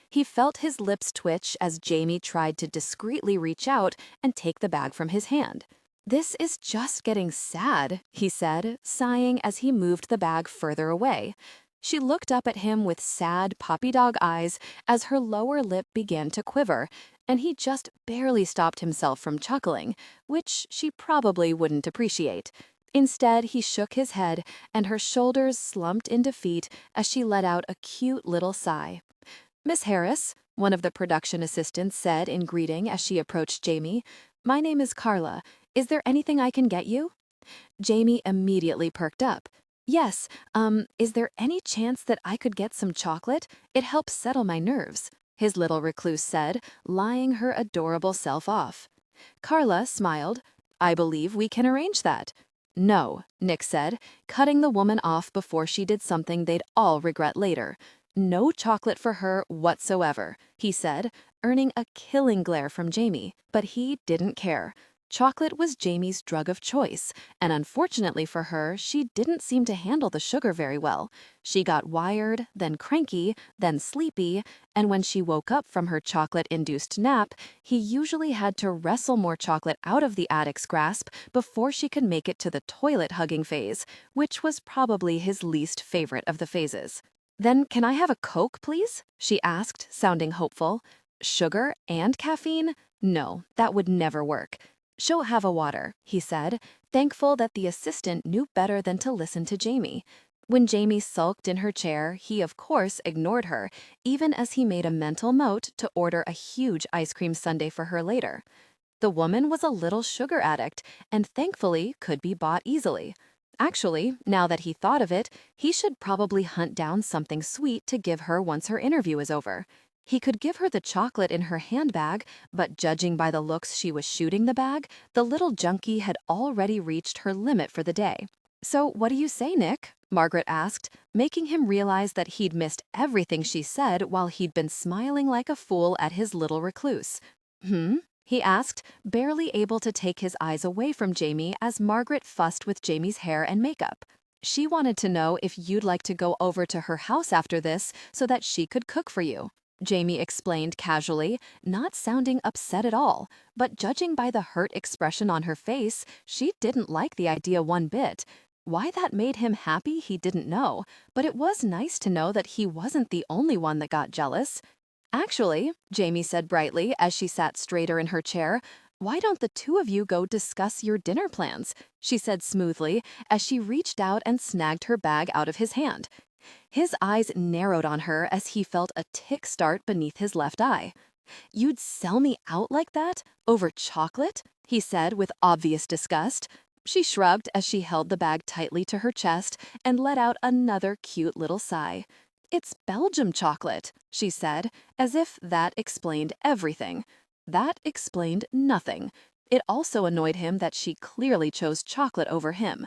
He felt his lips twitch as Jamie tried to discreetly reach out and take the bag from his hand. "This is just getting sad," he said, sighing as he moved the bag further away. She looked up at him with sad puppy dog eyes as her lower lip began to quiver, and he just barely stopped himself from chuckling, which she probably wouldn't appreciate. Instead, he shook his head, and her shoulders slumped in defeat as she let out a cute little sigh. "Miss Harris," one of the production assistants said in greeting as she approached Jamie, "my name is Carla. Is there anything I can get you?" Jamie immediately perked up. "Yes, is there any chance that I could get some chocolate? It helps settle my nerves," his little recluse said, lying her adorable self off. Carla smiled. "I believe we can arrange that." "No," Nick said, cutting the woman off before she did something they'd all regret later. "No chocolate for her whatsoever," he said, earning a killing glare from Jamie, but he didn't care. Chocolate was Jamie's drug of choice, and unfortunately for her, she didn't seem to handle the sugar very well. She got wired, then cranky, then sleepy, and when she woke up from her chocolate-induced nap, he usually had to wrestle more chocolate out of the addict's grasp before she could make it to the toilet-hugging phase, which was probably his least favorite of the phases. "Then can I have a Coke, please?" she asked, sounding hopeful. "Sugar and caffeine? No, that would never work." "She'll have a water," he said, thankful that the assistant knew better than to listen to Jamie. When Jamie sulked in her chair, he of course ignored her, even as he made a mental note to order a huge ice cream sundae for her later. The woman was a little sugar addict, and thankfully could be bought easily. Actually, now that he thought of it, he should probably hunt down something sweet to give her once her interview is over. He could give her the chocolate in her handbag, but judging by the looks she was shooting the bag, the little junkie had already reached her limit for the day. "So what do you say, Nick?" Margaret asked, making him realize that he'd missed everything she said while he'd been smiling like a fool at his little recluse. He asked, barely able to take his eyes away from Jamie as Margaret fussed with Jamie's hair and makeup. "She wanted to know if you'd like to go over to her house after this so that she could cook for you," Jamie explained casually, not sounding upset at all, but judging by the hurt expression on her face, she didn't like the idea one bit. Why that made him happy he didn't know, but it was nice to know that he wasn't the only one that got jealous. "Actually," Jamie said brightly as she sat straighter in her chair, "why don't the two of you go discuss your dinner plans?" she said smoothly as she reached out and snagged her bag out of his hand. His eyes narrowed on her as he felt a tick start beneath his left eye. "You'd sell me out like that? Over chocolate?" he said with obvious disgust. She shrugged as she held the bag tightly to her chest and let out another cute little sigh. "It's Belgium chocolate," she said, as if that explained everything. That explained nothing. It also annoyed him that she clearly chose chocolate over him.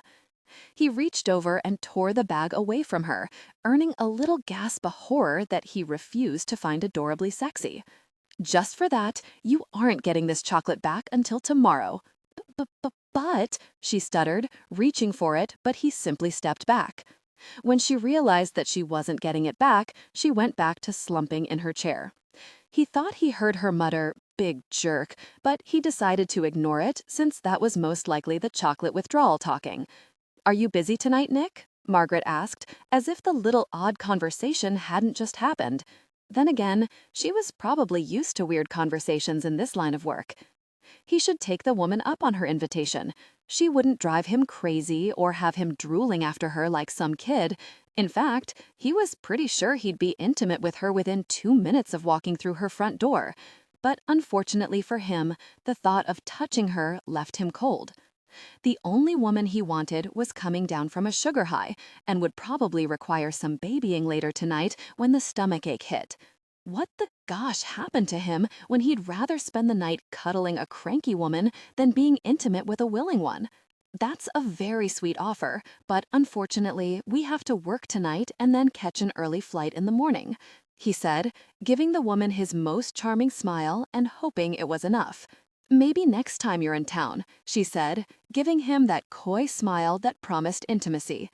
He reached over and tore the bag away from her, earning a little gasp of horror that he refused to find adorably sexy. "Just for that, you aren't getting this chocolate back until tomorrow." But, she stuttered, reaching for it, but he simply stepped back. When she realized that she wasn't getting it back, she went back to slumping in her chair. He thought he heard her mutter, "Big jerk," but he decided to ignore it since that was most likely the chocolate withdrawal talking. "Are you busy tonight, Nick?" Margaret asked, as if the little odd conversation hadn't just happened. Then again, she was probably used to weird conversations in this line of work. He should take the woman up on her invitation. She wouldn't drive him crazy or have him drooling after her like some kid. In fact, he was pretty sure he'd be intimate with her within 2 minutes of walking through her front door. But unfortunately for him, the thought of touching her left him cold. The only woman he wanted was coming down from a sugar high and would probably require some babying later tonight when the stomachache hit. What the gosh happened to him when he'd rather spend the night cuddling a cranky woman than being intimate with a willing one? That's a very sweet offer, but unfortunately, we have to work tonight and then catch an early flight in the morning," he said, giving the woman his most charming smile and hoping it was enough. "Maybe next time you're in town," she said, giving him that coy smile that promised intimacy.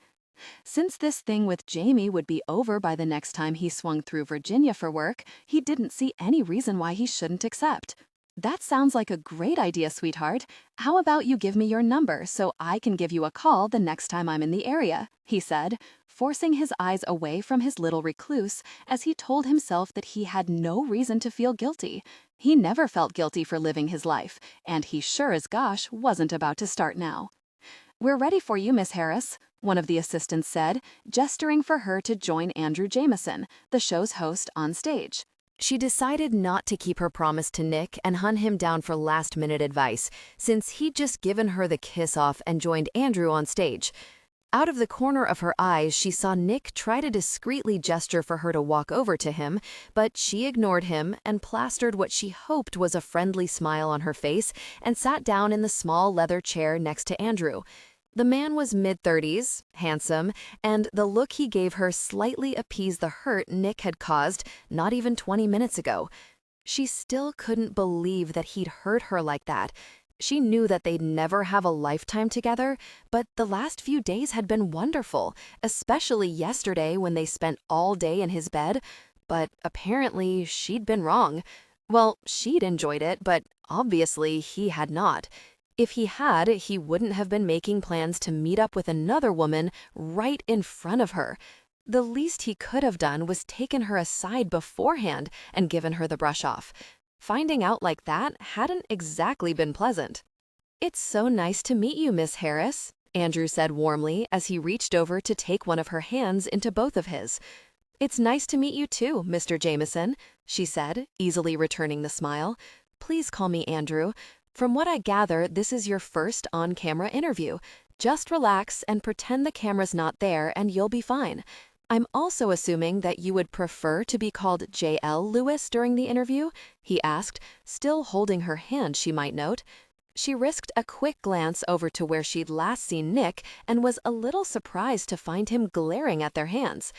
Since this thing with Jamie would be over by the next time he swung through Virginia for work, he didn't see any reason why he shouldn't accept. "That sounds like a great idea, sweetheart. How about you give me your number so I can give you a call the next time I'm in the area," he said, forcing his eyes away from his little recluse as he told himself that he had no reason to feel guilty. He never felt guilty for living his life, and he sure as gosh wasn't about to start now. "We're ready for you, Miss Harris," one of the assistants said, gesturing for her to join Andrew Jameson, the show's host, on stage. She decided not to keep her promise to Nick and hunt him down for last-minute advice, since he'd just given her the kiss-off and joined Andrew on stage. Out of the corner of her eyes, she saw Nick try to discreetly gesture for her to walk over to him, but she ignored him and plastered what she hoped was a friendly smile on her face and sat down in the small leather chair next to Andrew. The man was mid-30s, handsome, and the look he gave her slightly appeased the hurt Nick had caused not even 20 minutes ago. She still couldn't believe that he'd hurt her like that. She knew that they'd never have a lifetime together, but the last few days had been wonderful, especially yesterday when they spent all day in his bed. But apparently she'd been wrong. Well, she'd enjoyed it, but obviously he had not. If he had, he wouldn't have been making plans to meet up with another woman right in front of her. The least he could have done was taken her aside beforehand and given her the brush off. Finding out like that hadn't exactly been pleasant. "It's so nice to meet you, Miss Harris," Andrew said warmly as he reached over to take one of her hands into both of his. "It's nice to meet you too, Mr. Jameson," she said, easily returning the smile. "Please call me Andrew. From what I gather, this is your first on-camera interview. Just relax and pretend the camera's not there and you'll be fine. I'm also assuming that you would prefer to be called J.L. Lewis during the interview?" he asked, still holding her hand, she might note. She risked a quick glance over to where she'd last seen Nick and was a little surprised to find him glaring at their hands.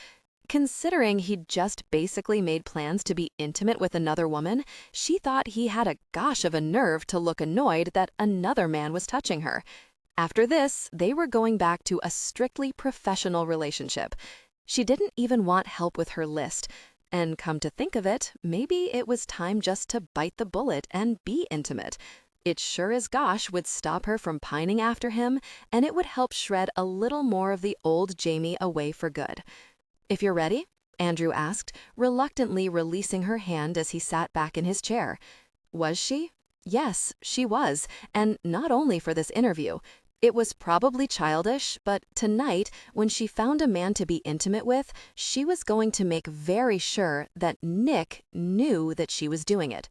Considering he'd just basically made plans to be intimate with another woman, she thought he had a gosh of a nerve to look annoyed that another man was touching her. After this, they were going back to a strictly professional relationship. She didn't even want help with her list. And come to think of it, maybe it was time just to bite the bullet and be intimate. It sure as gosh would stop her from pining after him, and it would help shred a little more of the old Jamie away for good. "If you're ready?" Andrew asked, reluctantly releasing her hand as he sat back in his chair. Was she? Yes, she was, and not only for this interview. It was probably childish, but tonight, when she found a man to be intimate with, she was going to make very sure that Nick knew that she was doing it.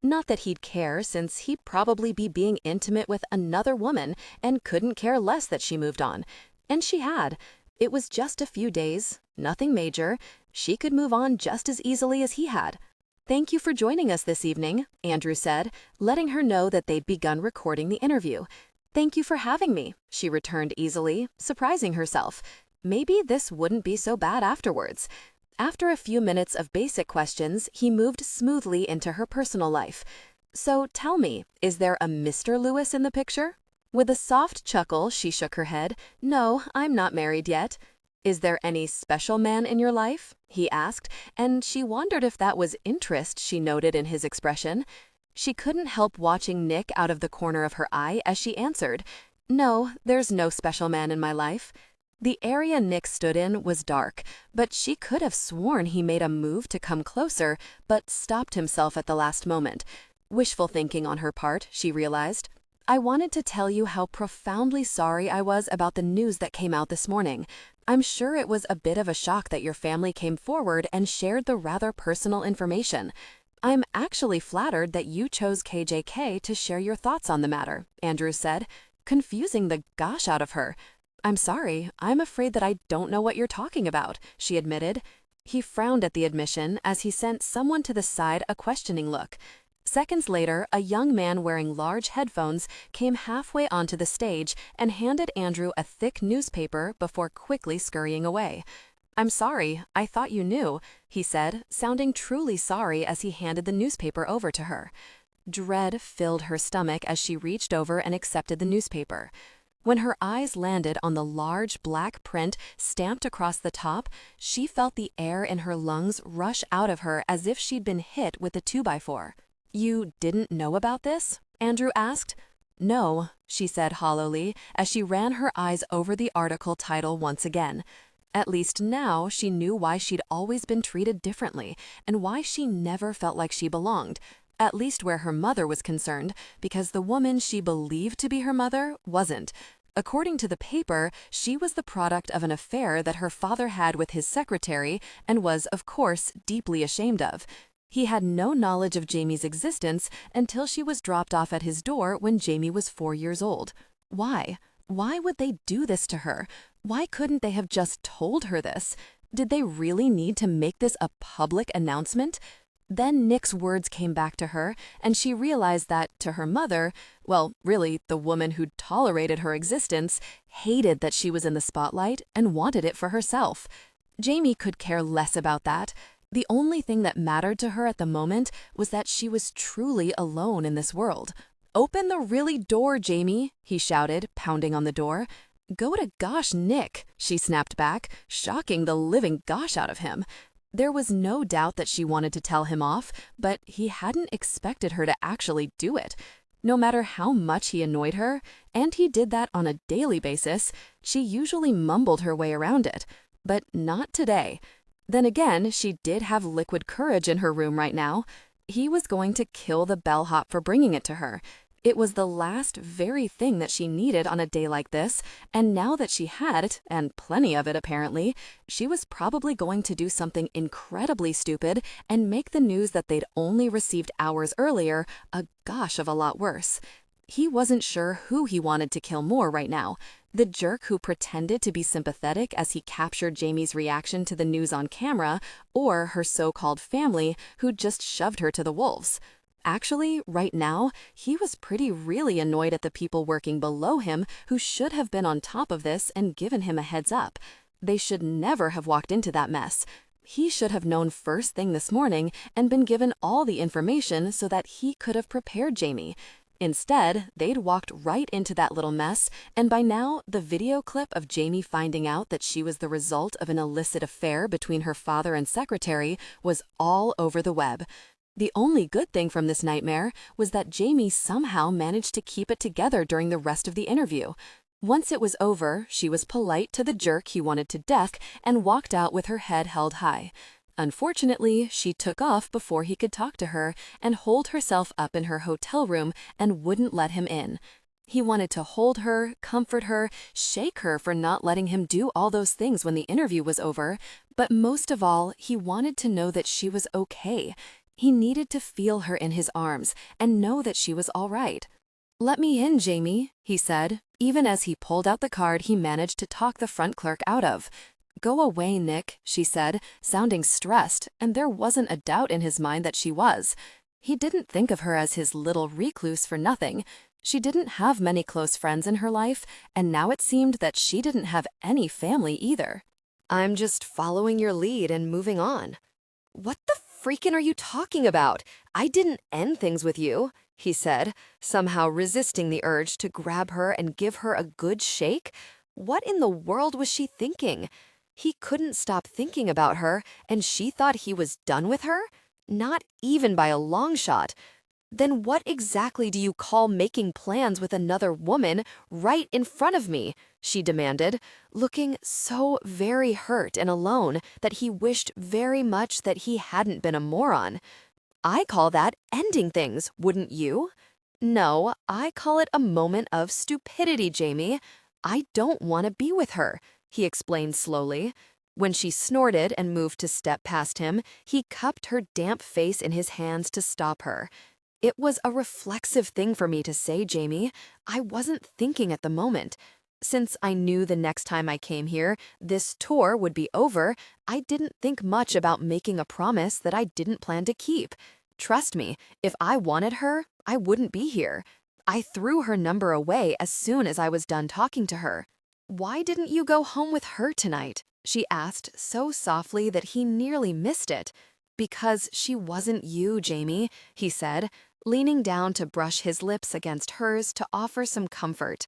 Not that he'd care, since he'd probably be being intimate with another woman and couldn't care less that she moved on. And she had. It was just a few days, nothing major. She could move on just as easily as he had. "Thank you for joining us this evening," Andrew said, letting her know that they'd begun recording the interview. "Thank you for having me," she returned easily, surprising herself. Maybe this wouldn't be so bad afterwards. After a few minutes of basic questions, he moved smoothly into her personal life. "So tell me, is there a Mr. Lewis in the picture?" With a soft chuckle, she shook her head. "No, I'm not married yet." "Is there any special man in your life?" he asked, and she wondered if that was interest she noted in his expression. She couldn't help watching Nick out of the corner of her eye as she answered, "No, there's no special man in my life." The area Nick stood in was dark, but she could have sworn he made a move to come closer, but stopped himself at the last moment. Wishful thinking on her part, she realized. "I wanted to tell you how profoundly sorry I was about the news that came out this morning. I'm sure it was a bit of a shock that your family came forward and shared the rather personal information. I'm actually flattered that you chose KJK to share your thoughts on the matter," Andrew said, confusing the gosh out of her. "I'm sorry, I'm afraid that I don't know what you're talking about," she admitted. He frowned at the admission as he sent someone to the side a questioning look. Seconds later, a young man wearing large headphones came halfway onto the stage and handed Andrew a thick newspaper before quickly scurrying away. "I'm sorry, I thought you knew," he said, sounding truly sorry as he handed the newspaper over to her. Dread filled her stomach as she reached over and accepted the newspaper. When her eyes landed on the large black print stamped across the top, she felt the air in her lungs rush out of her as if she'd been hit with a 2x4. "You didn't know about this?" Andrew asked. "No," she said hollowly as she ran her eyes over the article title once again. At least now she knew why she'd always been treated differently and why she never felt like she belonged, at least where her mother was concerned, because the woman she believed to be her mother wasn't. According to the paper, she was the product of an affair that her father had with his secretary and was, of course, deeply ashamed of. He had no knowledge of Jamie's existence until she was dropped off at his door when Jamie was 4 years old. Why? Why would they do this to her? Why couldn't they have just told her this? Did they really need to make this a public announcement? Then Nick's words came back to her, and she realized that, to her mother, well, really, the woman who'd tolerated her existence, hated that she was in the spotlight and wanted it for herself. Jamie could care less about that. The only thing that mattered to her at the moment was that she was truly alone in this world. "Open the really door, Jamie," he shouted, pounding on the door. "Go to gosh, Nick," she snapped back, shocking the living gosh out of him. There was no doubt that she wanted to tell him off, but he hadn't expected her to actually do it. No matter how much he annoyed her, and he did that on a daily basis, she usually mumbled her way around it. But not today. Then again, she did have liquid courage in her room right now. He was going to kill the bellhop for bringing it to her. It was the last very thing that she needed on a day like this, and now that she had it, and plenty of it apparently, she was probably going to do something incredibly stupid and make the news that they'd only received hours earlier a gosh of a lot worse. He wasn't sure who he wanted to kill more right now. The jerk who pretended to be sympathetic as he captured Jamie's reaction to the news on camera, or her so-called family who just shoved her to the wolves. Actually, right now, he was really annoyed at the people working below him who should have been on top of this and given him a heads up. They should never have walked into that mess. He should have known first thing this morning and been given all the information so that he could have prepared Jamie. Instead, they'd walked right into that little mess, and by now, the video clip of Jamie finding out that she was the result of an illicit affair between her father and secretary was all over the web. The only good thing from this nightmare was that Jamie somehow managed to keep it together during the rest of the interview. Once it was over, she was polite to the jerk he wanted to deck and walked out with her head held high. Unfortunately, she took off before he could talk to her and holed herself up in her hotel room and wouldn't let him in. He wanted to hold her, comfort her, shake her for not letting him do all those things when the interview was over, but most of all, he wanted to know that she was okay. He needed to feel her in his arms and know that she was all right. "Let me in, Jamie," he said, even as he pulled out the card he managed to talk the front clerk out of. "Go away, Nick," she said, sounding stressed, and there wasn't a doubt in his mind that she was. He didn't think of her as his little recluse for nothing. She didn't have many close friends in her life, and now it seemed that she didn't have any family either. I'm just following your lead and moving on. What the freaking are you talking about? I didn't end things with you, he said, somehow resisting the urge to grab her and give her a good shake. What in the world was she thinking? He couldn't stop thinking about her, and she thought he was done with her? Not even by a long shot. Then what exactly do you call making plans with another woman right in front of me? She demanded, looking so very hurt and alone that he wished very much that he hadn't been a moron. I call that ending things, wouldn't you? No, I call it a moment of stupidity, Jamie. I don't want to be with her, he explained slowly. When she snorted and moved to step past him, he cupped her damp face in his hands to stop her. It was a reflexive thing for me to say, Jamie. I wasn't thinking at the moment. Since I knew the next time I came here, this tour would be over, I didn't think much about making a promise that I didn't plan to keep. Trust me, if I wanted her, I wouldn't be here. I threw her number away as soon as I was done talking to her. Why didn't you go home with her tonight? She asked so softly that he nearly missed it. Because she wasn't you, Jamie, he said, leaning down to brush his lips against hers to offer some comfort.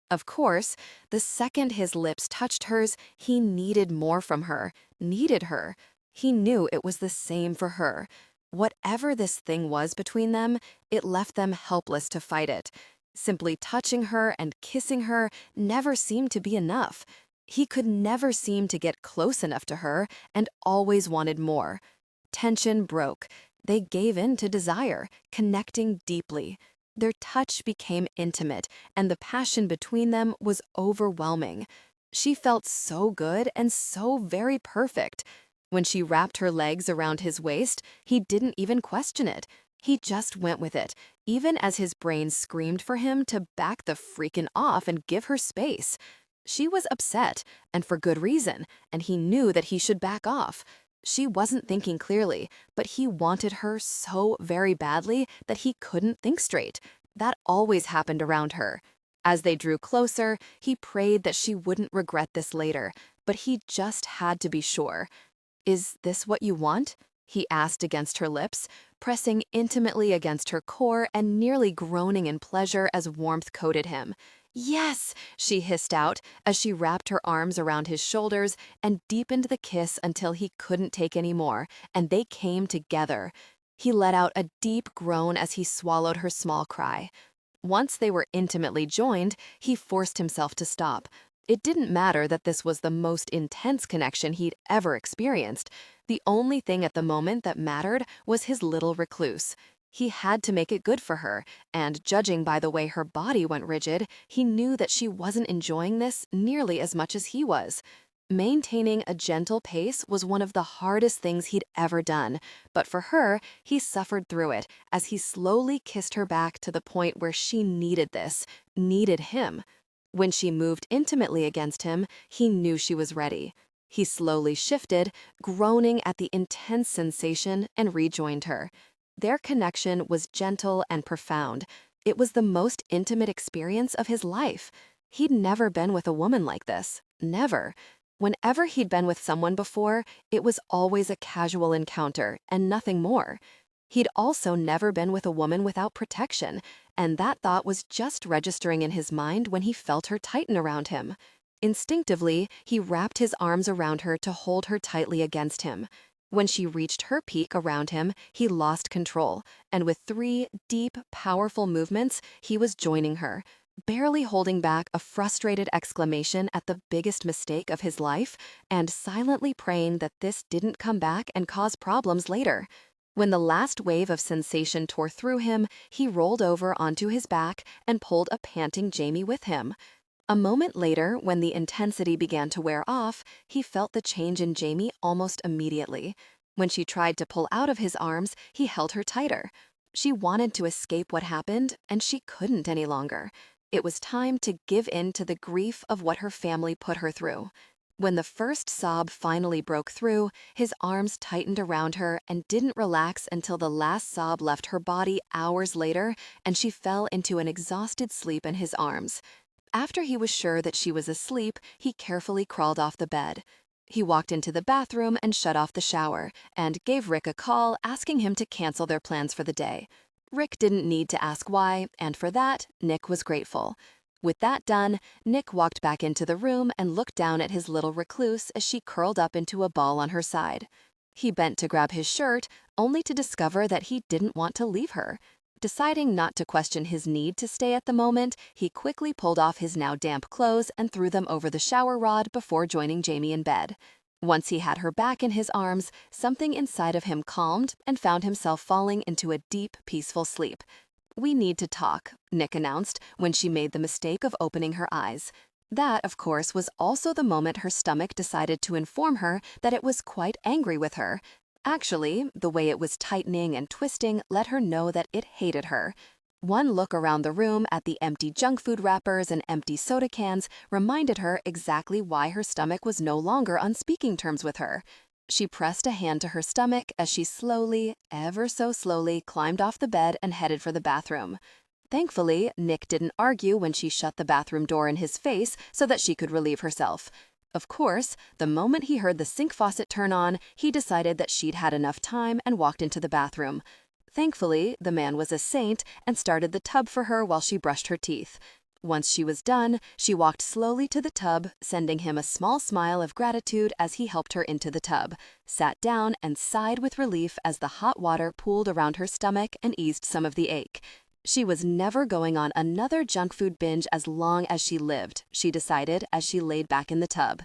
Of course, the second his lips touched hers, he needed more from her, needed her. He knew it was the same for her. Whatever this thing was between them, it left them helpless to fight it. Simply touching her and kissing her never seemed to be enough. He could never seem to get close enough to her and always wanted more. Tension broke. They gave in to desire, connecting deeply. Their touch became intimate, and the passion between them was overwhelming. She felt so good and so very perfect. When she wrapped her legs around his waist, he didn't even question it. He just went with it, even as his brain screamed for him to back the freakin' off and give her space. She was upset, and for good reason, and he knew that he should back off. She wasn't thinking clearly, but he wanted her so very badly that he couldn't think straight. That always happened around her. As they drew closer, he prayed that she wouldn't regret this later, but he just had to be sure. "Is this what you want?" he asked against her lips, pressing intimately against her core and nearly groaning in pleasure as warmth coated him. "Yes," she hissed out as she wrapped her arms around his shoulders and deepened the kiss until he couldn't take any more, and they came together. He let out a deep groan as he swallowed her small cry. Once they were intimately joined, he forced himself to stop. It didn't matter that this was the most intense connection he'd ever experienced. The only thing at the moment that mattered was his little recluse. He had to make it good for her, and judging by the way her body went rigid, he knew that she wasn't enjoying this nearly as much as he was. Maintaining a gentle pace was one of the hardest things he'd ever done, but for her, he suffered through it as he slowly kissed her back to the point where she needed this, needed him. When she moved intimately against him, he knew she was ready. He slowly shifted, groaning at the intense sensation, and rejoined her. Their connection was gentle and profound. It was the most intimate experience of his life. He'd never been with a woman like this. Never. Whenever he'd been with someone before, it was always a casual encounter and nothing more. He'd also never been with a woman without protection, and that thought was just registering in his mind when he felt her tighten around him. Instinctively, he wrapped his arms around her to hold her tightly against him. When she reached her peak around him, he lost control, and with 3 deep, powerful movements, he was joining her, barely holding back a frustrated exclamation at the biggest mistake of his life, and silently praying that this didn't come back and cause problems later. When the last wave of sensation tore through him, he rolled over onto his back and pulled a panting Jamie with him. A moment later, when the intensity began to wear off, he felt the change in Jamie almost immediately. When she tried to pull out of his arms, he held her tighter. She wanted to escape what happened, and she couldn't any longer. It was time to give in to the grief of what her family put her through. When the first sob finally broke through, his arms tightened around her and didn't relax until the last sob left her body hours later and she fell into an exhausted sleep in his arms. After he was sure that she was asleep, he carefully crawled off the bed. He walked into the bathroom and shut off the shower, and gave Rick a call asking him to cancel their plans for the day. Rick didn't need to ask why, and for that, Nick was grateful. With that done, Nick walked back into the room and looked down at his little recluse as she curled up into a ball on her side. He bent to grab his shirt, only to discover that he didn't want to leave her. Deciding not to question his need to stay at the moment, he quickly pulled off his now damp clothes and threw them over the shower rod before joining Jamie in bed. Once he had her back in his arms, something inside of him calmed and found himself falling into a deep, peaceful sleep. "We need to talk," Nick announced when she made the mistake of opening her eyes. That, of course, was also the moment her stomach decided to inform her that it was quite angry with her. Actually, the way it was tightening and twisting let her know that it hated her. One look around the room at the empty junk food wrappers and empty soda cans reminded her exactly why her stomach was no longer on speaking terms with her. She pressed a hand to her stomach as she slowly, ever so slowly, climbed off the bed and headed for the bathroom. Thankfully, Nick didn't argue when she shut the bathroom door in his face so that she could relieve herself. Of course, the moment he heard the sink faucet turn on, he decided that she'd had enough time and walked into the bathroom. Thankfully, the man was a saint and started the tub for her while she brushed her teeth. Once she was done, she walked slowly to the tub, sending him a small smile of gratitude as he helped her into the tub, sat down and sighed with relief as the hot water pooled around her stomach and eased some of the ache. She was never going on another junk food binge as long as she lived, she decided as she laid back in the tub.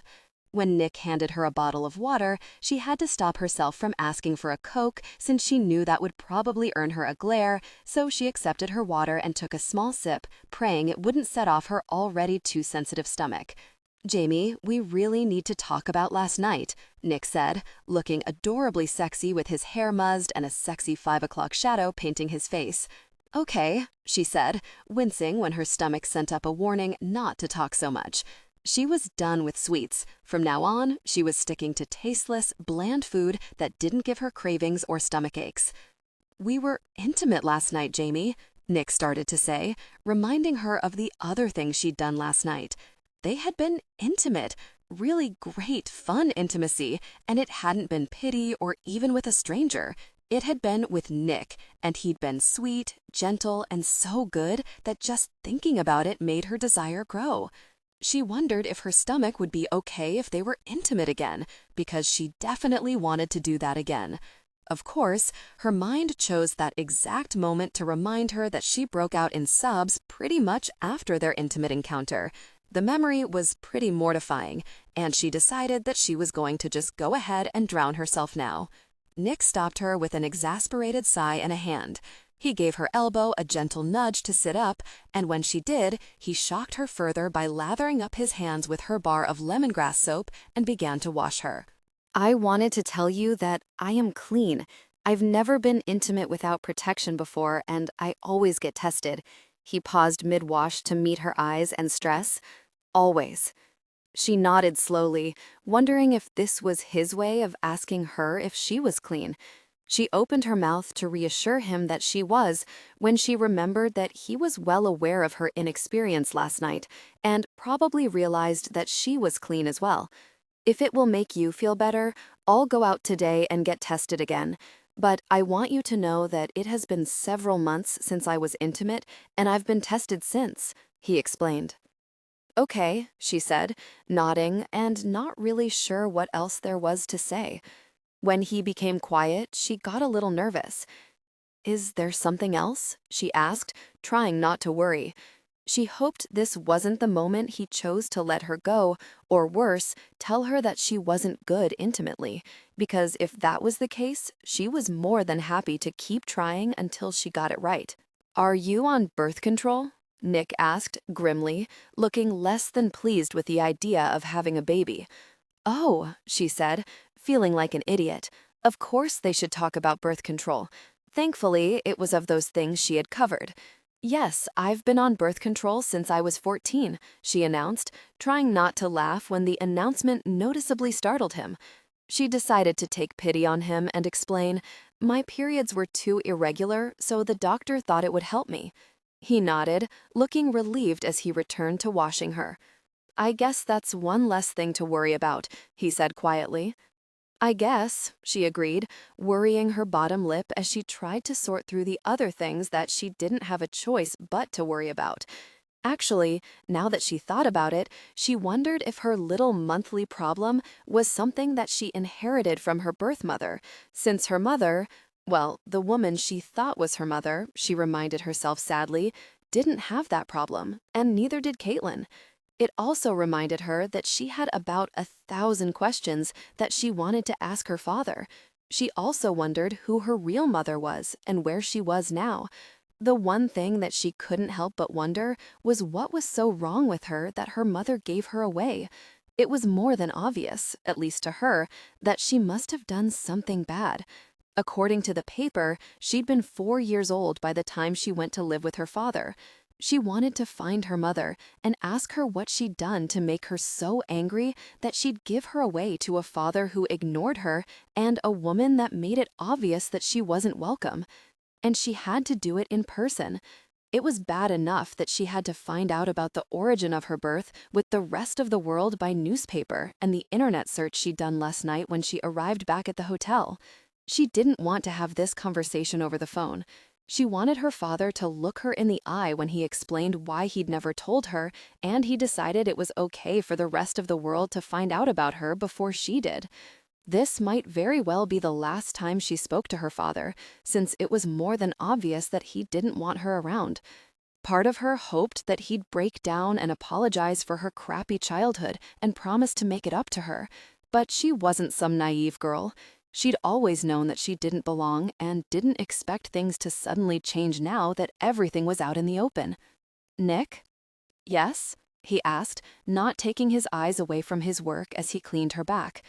When Nick handed her a bottle of water, she had to stop herself from asking for a Coke since she knew that would probably earn her a glare, so she accepted her water and took a small sip, praying it wouldn't set off her already too sensitive stomach. "Jamie, we really need to talk about last night," Nick said, looking adorably sexy with his hair muzzed and a sexy 5 o'clock shadow painting his face. "Okay," she said, wincing when her stomach sent up a warning not to talk so much. She was done with sweets. From now on, she was sticking to tasteless, bland food that didn't give her cravings or stomach aches. "We were intimate last night, Jamie," Nick started to say, reminding her of the other things she'd done last night. They had been intimate, really great, fun intimacy, and it hadn't been pity or even with a stranger. It had been with Nick, and he'd been sweet, gentle, and so good that just thinking about it made her desire grow. She wondered if her stomach would be okay if they were intimate again, because she definitely wanted to do that again. Of course, her mind chose that exact moment to remind her that she broke out in sobs pretty much after their intimate encounter. The memory was pretty mortifying, and she decided that she was going to just go ahead and drown herself now. Nick stopped her with an exasperated sigh and a hand. He gave her elbow a gentle nudge to sit up, and when she did, he shocked her further by lathering up his hands with her bar of lemongrass soap and began to wash her. I wanted to tell you that I am clean. I've never been intimate without protection before, and I always get tested. He paused mid-wash to meet her eyes and stress. Always. She nodded slowly, wondering if this was his way of asking her if she was clean. She opened her mouth to reassure him that she was, when she remembered that he was well aware of her inexperience last night, and probably realized that she was clean as well. "If it will make you feel better, I'll go out today and get tested again. But I want you to know that it has been several months since I was intimate, and I've been tested since," he explained. "Okay," she said, nodding and not really sure what else there was to say. When he became quiet, she got a little nervous. "Is there something else?" she asked, trying not to worry. She hoped this wasn't the moment he chose to let her go, or worse, tell her that she wasn't good intimately, because if that was the case, she was more than happy to keep trying until she got it right. "Are you on birth control?" Nick asked, grimly, looking less than pleased with the idea of having a baby. "Oh," she said, feeling like an idiot. Of course they should talk about birth control. Thankfully, it was of those things she had covered. "Yes, I've been on birth control since I was 14, she announced, trying not to laugh when the announcement noticeably startled him. She decided to take pity on him and explain, "My periods were too irregular, so the doctor thought it would help me." He nodded, looking relieved as he returned to washing her. "I guess that's one less thing to worry about," he said quietly. "I guess," she agreed, worrying her bottom lip as she tried to sort through the other things that she didn't have a choice but to worry about. Actually, now that she thought about it, she wondered if her little monthly problem was something that she inherited from her birth mother, since her mother, well, the woman she thought was her mother, she reminded herself sadly, didn't have that problem, and neither did Caitlin. It also reminded her that she had about 1,000 questions that she wanted to ask her father. She also wondered who her real mother was and where she was now. The one thing that she couldn't help but wonder was what was so wrong with her that her mother gave her away. It was more than obvious, at least to her, that she must have done something bad. According to the paper, she'd been 4 years old by the time she went to live with her father. She wanted to find her mother and ask her what she'd done to make her so angry that she'd give her away to a father who ignored her and a woman that made it obvious that she wasn't welcome. And she had to do it in person. It was bad enough that she had to find out about the origin of her birth with the rest of the world by newspaper and the internet search she'd done last night when she arrived back at the hotel. She didn't want to have this conversation over the phone. She wanted her father to look her in the eye when he explained why he'd never told her, and he decided it was okay for the rest of the world to find out about her before she did. This might very well be the last time she spoke to her father, since it was more than obvious that he didn't want her around. Part of her hoped that he'd break down and apologize for her crappy childhood and promise to make it up to her. But she wasn't some naive girl. She'd always known that she didn't belong and didn't expect things to suddenly change now that everything was out in the open. "Nick?" "Yes?" he asked, not taking his eyes away from his work as he cleaned her back.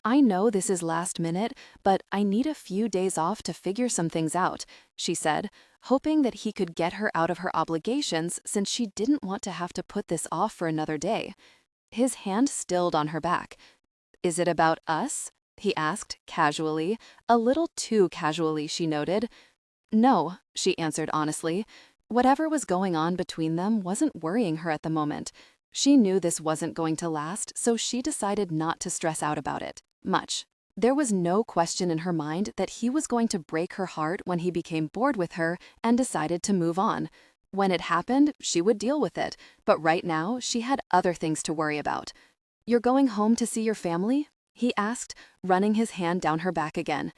"I know this is last minute, but I need a few days off to figure some things out," she said, hoping that he could get her out of her obligations since she didn't want to have to put this off for another day. His hand stilled on her back. "Is it about us?" he asked, casually, a little too casually, she noted. "No," she answered honestly. Whatever was going on between them wasn't worrying her at the moment. She knew this wasn't going to last, so she decided not to stress out about it much. There was no question in her mind that he was going to break her heart when he became bored with her and decided to move on. When it happened, she would deal with it, but right now she had other things to worry about. "You're going home to see your family?" he asked, running his hand down her back again.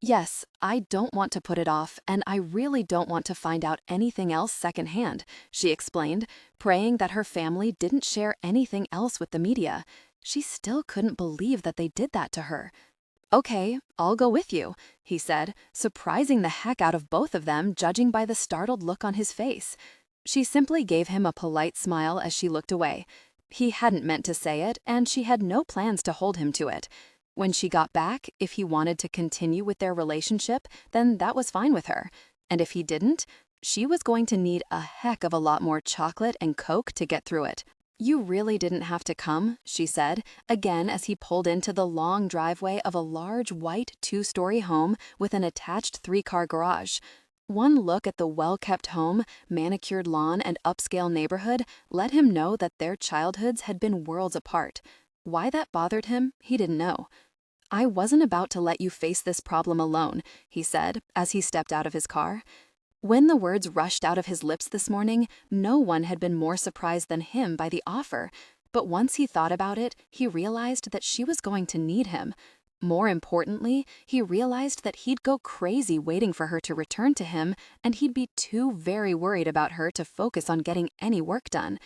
"Yes, I don't want to put it off, and I really don't want to find out anything else secondhand," she explained, praying that her family didn't share anything else with the media. She still couldn't believe that they did that to her. "Okay, I'll go with you," he said, surprising the heck out of both of them, judging by the startled look on his face. She simply gave him a polite smile as she looked away. He hadn't meant to say it, and she had no plans to hold him to it. When she got back, if he wanted to continue with their relationship, then that was fine with her. And if he didn't, she was going to need a heck of a lot more chocolate and Coke to get through it. "You really didn't have to come," she said, again as he pulled into the long driveway of a large white two-story home with an attached three-car garage. One look at the well-kept home, manicured lawn, and upscale neighborhood let him know that their childhoods had been worlds apart. Why that bothered him, he didn't know. "I wasn't about to let you face this problem alone," he said as he stepped out of his car. When the words rushed out of his lips this morning, no one had been more surprised than him by the offer. But once he thought about it, he realized that she was going to need him. More importantly, he realized that he'd go crazy waiting for her to return to him, and he'd be too very worried about her to focus on getting any work done.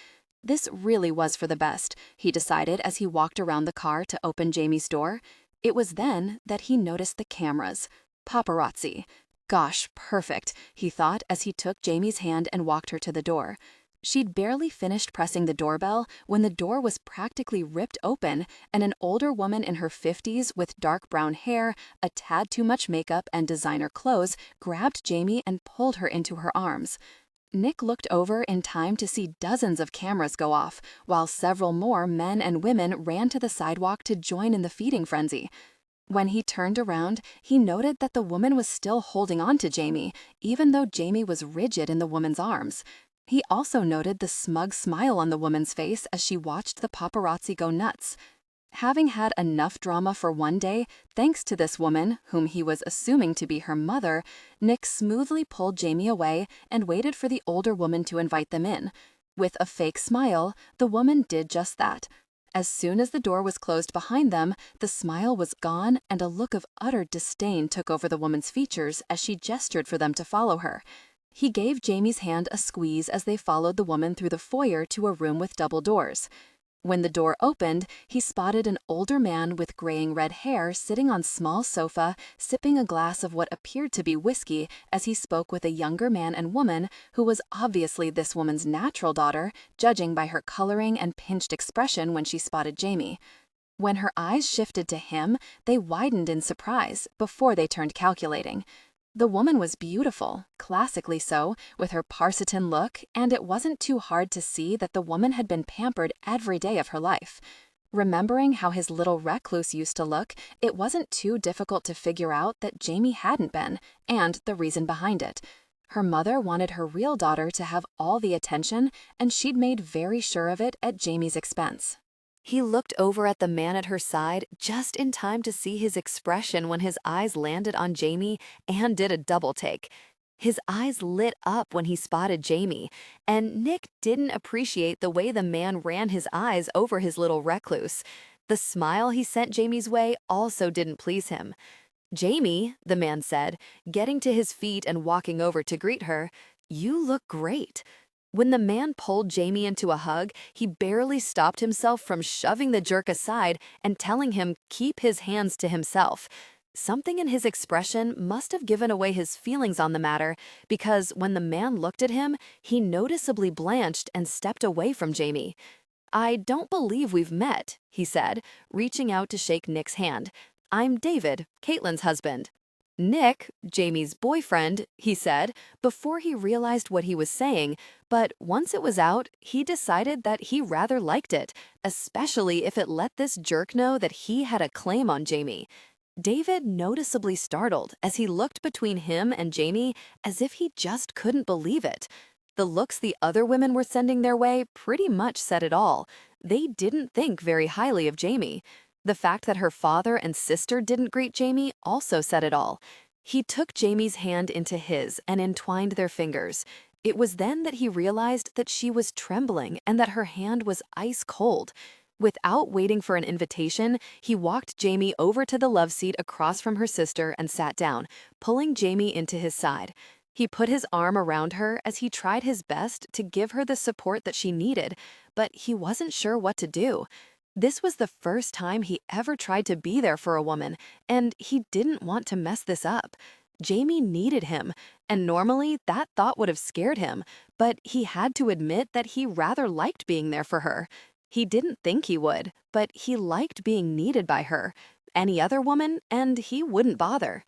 This really was for the best, he decided as he walked around the car to open Jamie's door. It was then that he noticed the cameras. Paparazzi. Gosh, perfect, he thought as he took Jamie's hand and walked her to the door. She'd barely finished pressing the doorbell when the door was practically ripped open and an older woman in her 50s with dark brown hair, a tad too much makeup, and designer clothes grabbed Jamie and pulled her into her arms. Nick looked over in time to see dozens of cameras go off, while several more men and women ran to the sidewalk to join in the feeding frenzy. When he turned around, he noted that the woman was still holding on to Jamie, even though Jamie was rigid in the woman's arms. He also noted the smug smile on the woman's face as she watched the paparazzi go nuts. Having had enough drama for one day, thanks to this woman, whom he was assuming to be her mother, Nick smoothly pulled Jamie away and waited for the older woman to invite them in. With a fake smile, the woman did just that. As soon as the door was closed behind them, the smile was gone and a look of utter disdain took over the woman's features as she gestured for them to follow her. He gave Jamie's hand a squeeze as they followed the woman through the foyer to a room with double doors. When the door opened, he spotted an older man with graying red hair sitting on a small sofa, sipping a glass of what appeared to be whiskey as he spoke with a younger man and woman who was obviously this woman's natural daughter, judging by her coloring and pinched expression when she spotted Jamie. When her eyes shifted to him, they widened in surprise before they turned calculating. The woman was beautiful, classically so, with her Parsitan look, and it wasn't too hard to see that the woman had been pampered every day of her life. Remembering how his little recluse used to look, it wasn't too difficult to figure out that Jamie hadn't been, and the reason behind it. Her mother wanted her real daughter to have all the attention, and she'd made very sure of it at Jamie's expense. He looked over at the man at her side just in time to see his expression when his eyes landed on Jamie and did a double take. His eyes lit up when he spotted Jamie, and Nick didn't appreciate the way the man ran his eyes over his little recluse. The smile he sent Jamie's way also didn't please him. "Jamie," the man said, getting to his feet and walking over to greet her, "you look great." When the man pulled Jamie into a hug, he barely stopped himself from shoving the jerk aside and telling him keep his hands to himself. Something in his expression must have given away his feelings on the matter, because when the man looked at him, he noticeably blanched and stepped away from Jamie. "I don't believe we've met," he said, reaching out to shake Nick's hand. "I'm David, Caitlin's husband." "Nick, Jamie's boyfriend," he said, before he realized what he was saying, but once it was out, he decided that he rather liked it, especially if it let this jerk know that he had a claim on Jamie. David noticeably startled as he looked between him and Jamie as if he just couldn't believe it. The looks the other women were sending their way pretty much said it all. They didn't think very highly of Jamie. The fact that her father and sister didn't greet Jamie also said it all. He took Jamie's hand into his and entwined their fingers. It was then that he realized that she was trembling and that her hand was ice cold. Without waiting for an invitation, he walked Jamie over to the love seat across from her sister and sat down, pulling Jamie into his side. He put his arm around her as he tried his best to give her the support that she needed, but he wasn't sure what to do. This was the first time he ever tried to be there for a woman, and he didn't want to mess this up. Jamie needed him, and normally that thought would have scared him, but he had to admit that he rather liked being there for her. He didn't think he would, but he liked being needed by her. Any other woman, and he wouldn't bother.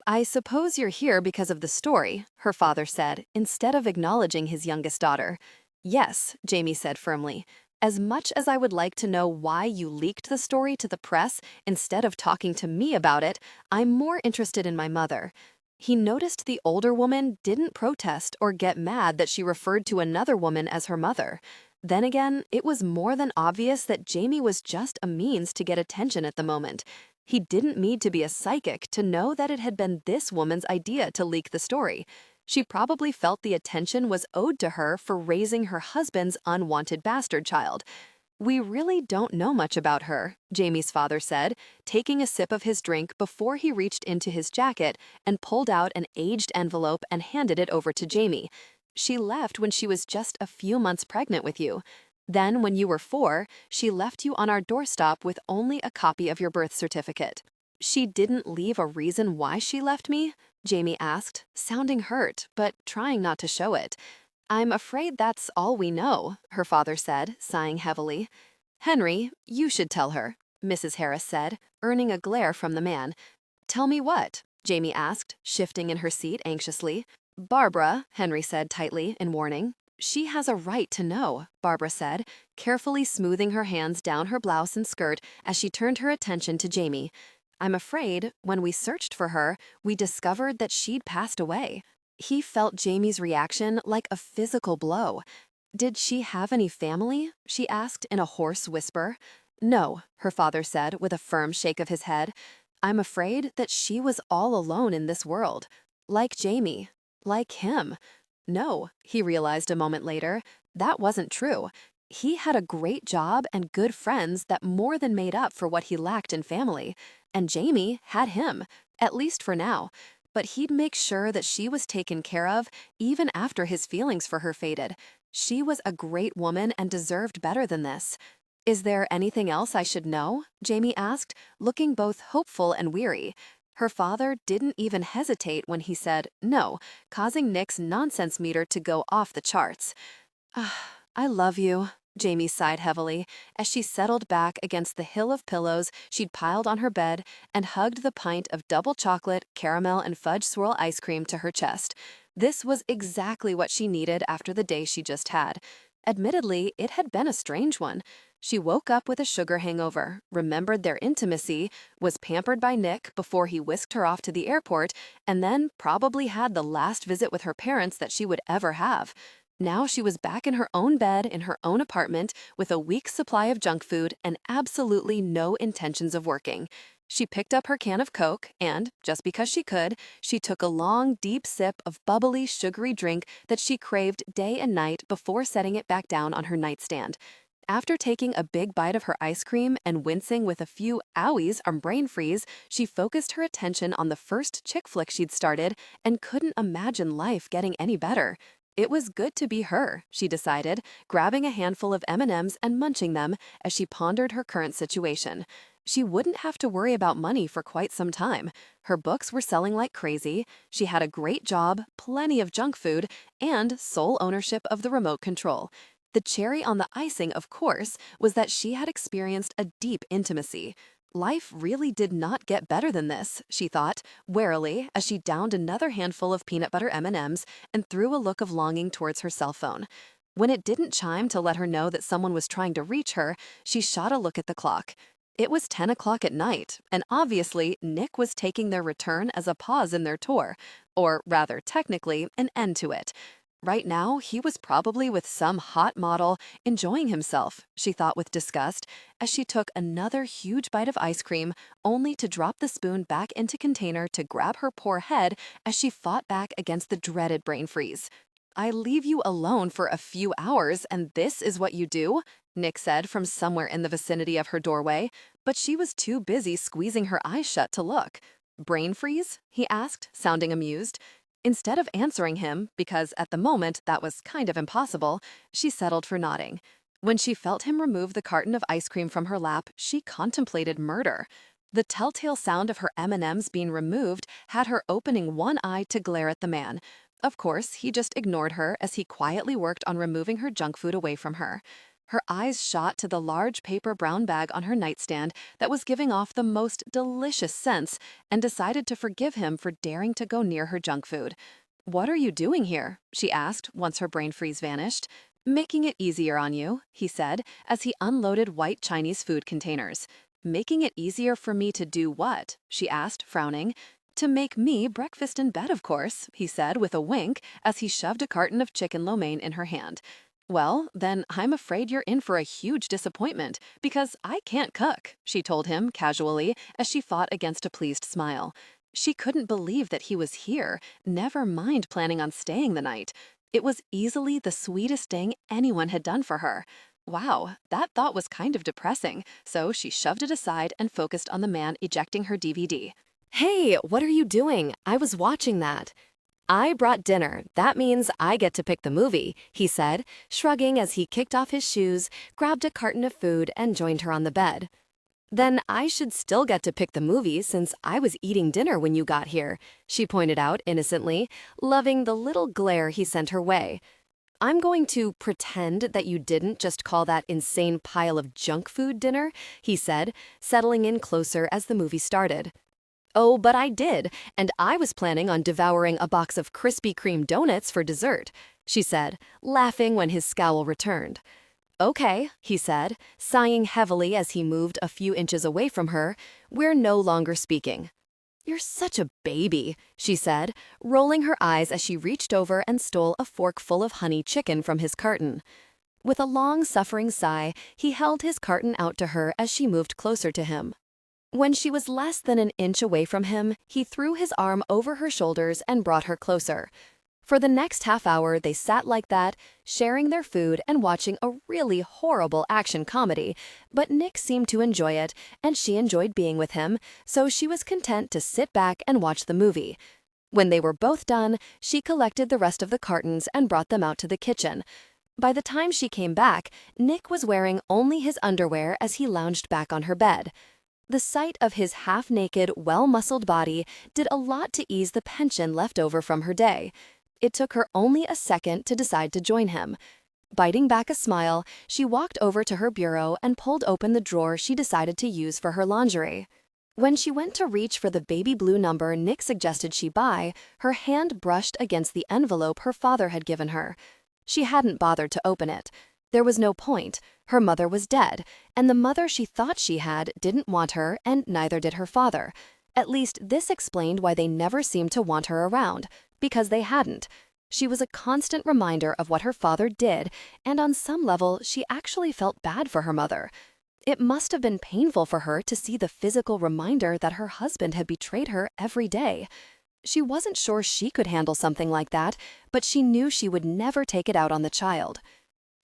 "I suppose you're here because of the story," her father said, instead of acknowledging his youngest daughter. "Yes," Jamie said firmly. "As much as I would like to know why you leaked the story to the press instead of talking to me about it, I'm more interested in my mother." He noticed the older woman didn't protest or get mad that she referred to another woman as her mother. Then again, it was more than obvious that Jamie was just a means to get attention at the moment. He didn't need to be a psychic to know that it had been this woman's idea to leak the story. She probably felt the attention was owed to her for raising her husband's unwanted bastard child. "We really don't know much about her," Jamie's father said, taking a sip of his drink before he reached into his jacket and pulled out an aged envelope and handed it over to Jamie. "She left when she was just a few months pregnant with you. Then, when you were 4, she left you on our doorstep with only a copy of your birth certificate." "She didn't leave a reason why she left me?" Jamie asked, sounding hurt, but trying not to show it. "I'm afraid that's all we know," her father said, sighing heavily. "Henry, you should tell her," Mrs. Harris said, earning a glare from the man. "Tell me what?" Jamie asked, shifting in her seat anxiously. "Barbara," Henry said tightly, in warning. "She has a right to know," Barbara said, carefully smoothing her hands down her blouse and skirt as she turned her attention to Jamie. "I'm afraid, when we searched for her, we discovered that she'd passed away." He felt Jamie's reaction like a physical blow. "Did she have any family?" she asked in a hoarse whisper. "No," her father said with a firm shake of his head. "I'm afraid that she was all alone in this world. Like Jamie. Like him." No, he realized a moment later, that wasn't true. He had a great job and good friends that more than made up for what he lacked in family. And Jamie had him, at least for now. But he'd make sure that she was taken care of even after his feelings for her faded. She was a great woman and deserved better than this. "Is there anything else I should know?" Jamie asked, looking both hopeful and weary. Her father didn't even hesitate when he said no, causing Nick's nonsense meter to go off the charts. "I love you," Jamie sighed heavily as she settled back against the hill of pillows she'd piled on her bed and hugged the pint of double chocolate, caramel, and fudge swirl ice cream to her chest. This was exactly what she needed after the day she just had. Admittedly, it had been a strange one. She woke up with a sugar hangover, remembered their intimacy, was pampered by Nick before he whisked her off to the airport, and then probably had the last visit with her parents that she would ever have. Now she was back in her own bed in her own apartment with a week's supply of junk food and absolutely no intentions of working. She picked up her can of Coke and, just because she could, she took a long, deep sip of bubbly, sugary drink that she craved day and night before setting it back down on her nightstand. After taking a big bite of her ice cream and wincing with a few owies on brain freeze, she focused her attention on the first chick flick she'd started and couldn't imagine life getting any better. It was good to be her, she decided, grabbing a handful of M&Ms and munching them as she pondered her current situation. She wouldn't have to worry about money for quite some time. Her books were selling like crazy, she had a great job, plenty of junk food, and sole ownership of the remote control. The cherry on the icing, of course, was that she had experienced a deep intimacy. Life really did not get better than this, she thought, warily, as she downed another handful of peanut butter M&Ms and threw a look of longing towards her cell phone. When it didn't chime to let her know that someone was trying to reach her, she shot a look at the clock. It was 10 o'clock at night, and obviously Nick was taking their return as a pause in their tour, or rather technically, an end to it. Right now, he was probably with some hot model, enjoying himself, she thought with disgust, as she took another huge bite of ice cream, only to drop the spoon back into container to grab her poor head as she fought back against the dreaded brain freeze. "I leave you alone for a few hours, and this is what you do?" Nick said from somewhere in the vicinity of her doorway, but she was too busy squeezing her eyes shut to look. "Brain freeze?" he asked, sounding amused. Instead of answering him, because at the moment that was kind of impossible, she settled for nodding. When she felt him remove the carton of ice cream from her lap, she contemplated murder. The telltale sound of her M&Ms being removed had her opening one eye to glare at the man. Of course, he just ignored her as he quietly worked on removing her junk food away from her. Her eyes shot to the large paper brown bag on her nightstand that was giving off the most delicious scents and decided to forgive him for daring to go near her junk food. "What are you doing here?" she asked once her brain freeze vanished. "Making it easier on you," he said as he unloaded white Chinese food containers. "Making it easier for me to do what?" she asked, frowning. "To make me breakfast in bed, of course," he said with a wink as he shoved a carton of chicken lo mein in her hand. "Well, then I'm afraid you're in for a huge disappointment, because I can't cook," she told him casually as she fought against a pleased smile. She couldn't believe that he was here, never mind planning on staying the night. It was easily the sweetest thing anyone had done for her. Wow, that thought was kind of depressing, so she shoved it aside and focused on the man ejecting her DVD. "Hey, what are you doing? I was watching that." "I brought dinner. That means I get to pick the movie," he said, shrugging as he kicked off his shoes, grabbed a carton of food, and joined her on the bed. "Then I should still get to pick the movie since I was eating dinner when you got here," she pointed out innocently, loving the little glare he sent her way. "I'm going to pretend that you didn't just call that insane pile of junk food dinner," he said, settling in closer as the movie started. "Oh, but I did, and I was planning on devouring a box of Krispy Kreme donuts for dessert," she said, laughing when his scowl returned. "Okay," he said, sighing heavily as he moved a few inches away from her. "We're no longer speaking." "You're such a baby," she said, rolling her eyes as she reached over and stole a fork full of honey chicken from his carton. With a long, suffering sigh, he held his carton out to her as she moved closer to him. When she was less than an inch away from him, he threw his arm over her shoulders and brought her closer. For the next half hour, they sat like that, sharing their food and watching a really horrible action comedy, but Nick seemed to enjoy it, and she enjoyed being with him, so she was content to sit back and watch the movie. When they were both done, she collected the rest of the cartons and brought them out to the kitchen. By the time she came back, Nick was wearing only his underwear as he lounged back on her bed. The sight of his half-naked, well-muscled body did a lot to ease the tension left over from her day. It took her only a second to decide to join him. Biting back a smile, she walked over to her bureau and pulled open the drawer she decided to use for her lingerie. When she went to reach for the baby blue number Nick suggested she buy, her hand brushed against the envelope her father had given her. She hadn't bothered to open it. There was no point. Her mother was dead, and the mother she thought she had didn't want her, and neither did her father. At least this explained why they never seemed to want her around, because they hadn't. She was a constant reminder of what her father did, and on some level she actually felt bad for her mother. It must have been painful for her to see the physical reminder that her husband had betrayed her every day. She wasn't sure she could handle something like that, but she knew she would never take it out on the child.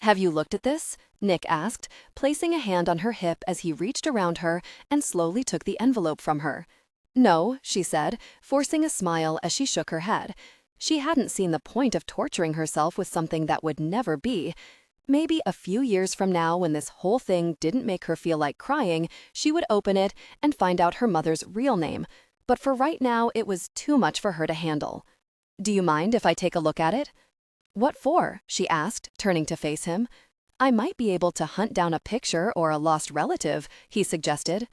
"Have you looked at this?" Nick asked, placing a hand on her hip as he reached around her and slowly took the envelope from her. "No," she said, forcing a smile as she shook her head. She hadn't seen the point of torturing herself with something that would never be. Maybe a few years from now, when this whole thing didn't make her feel like crying, she would open it and find out her mother's real name. But for right now, it was too much for her to handle. "Do you mind if I take a look at it?" "What for?" she asked, turning to face him. "I might be able to hunt down a picture or a lost relative," he suggested.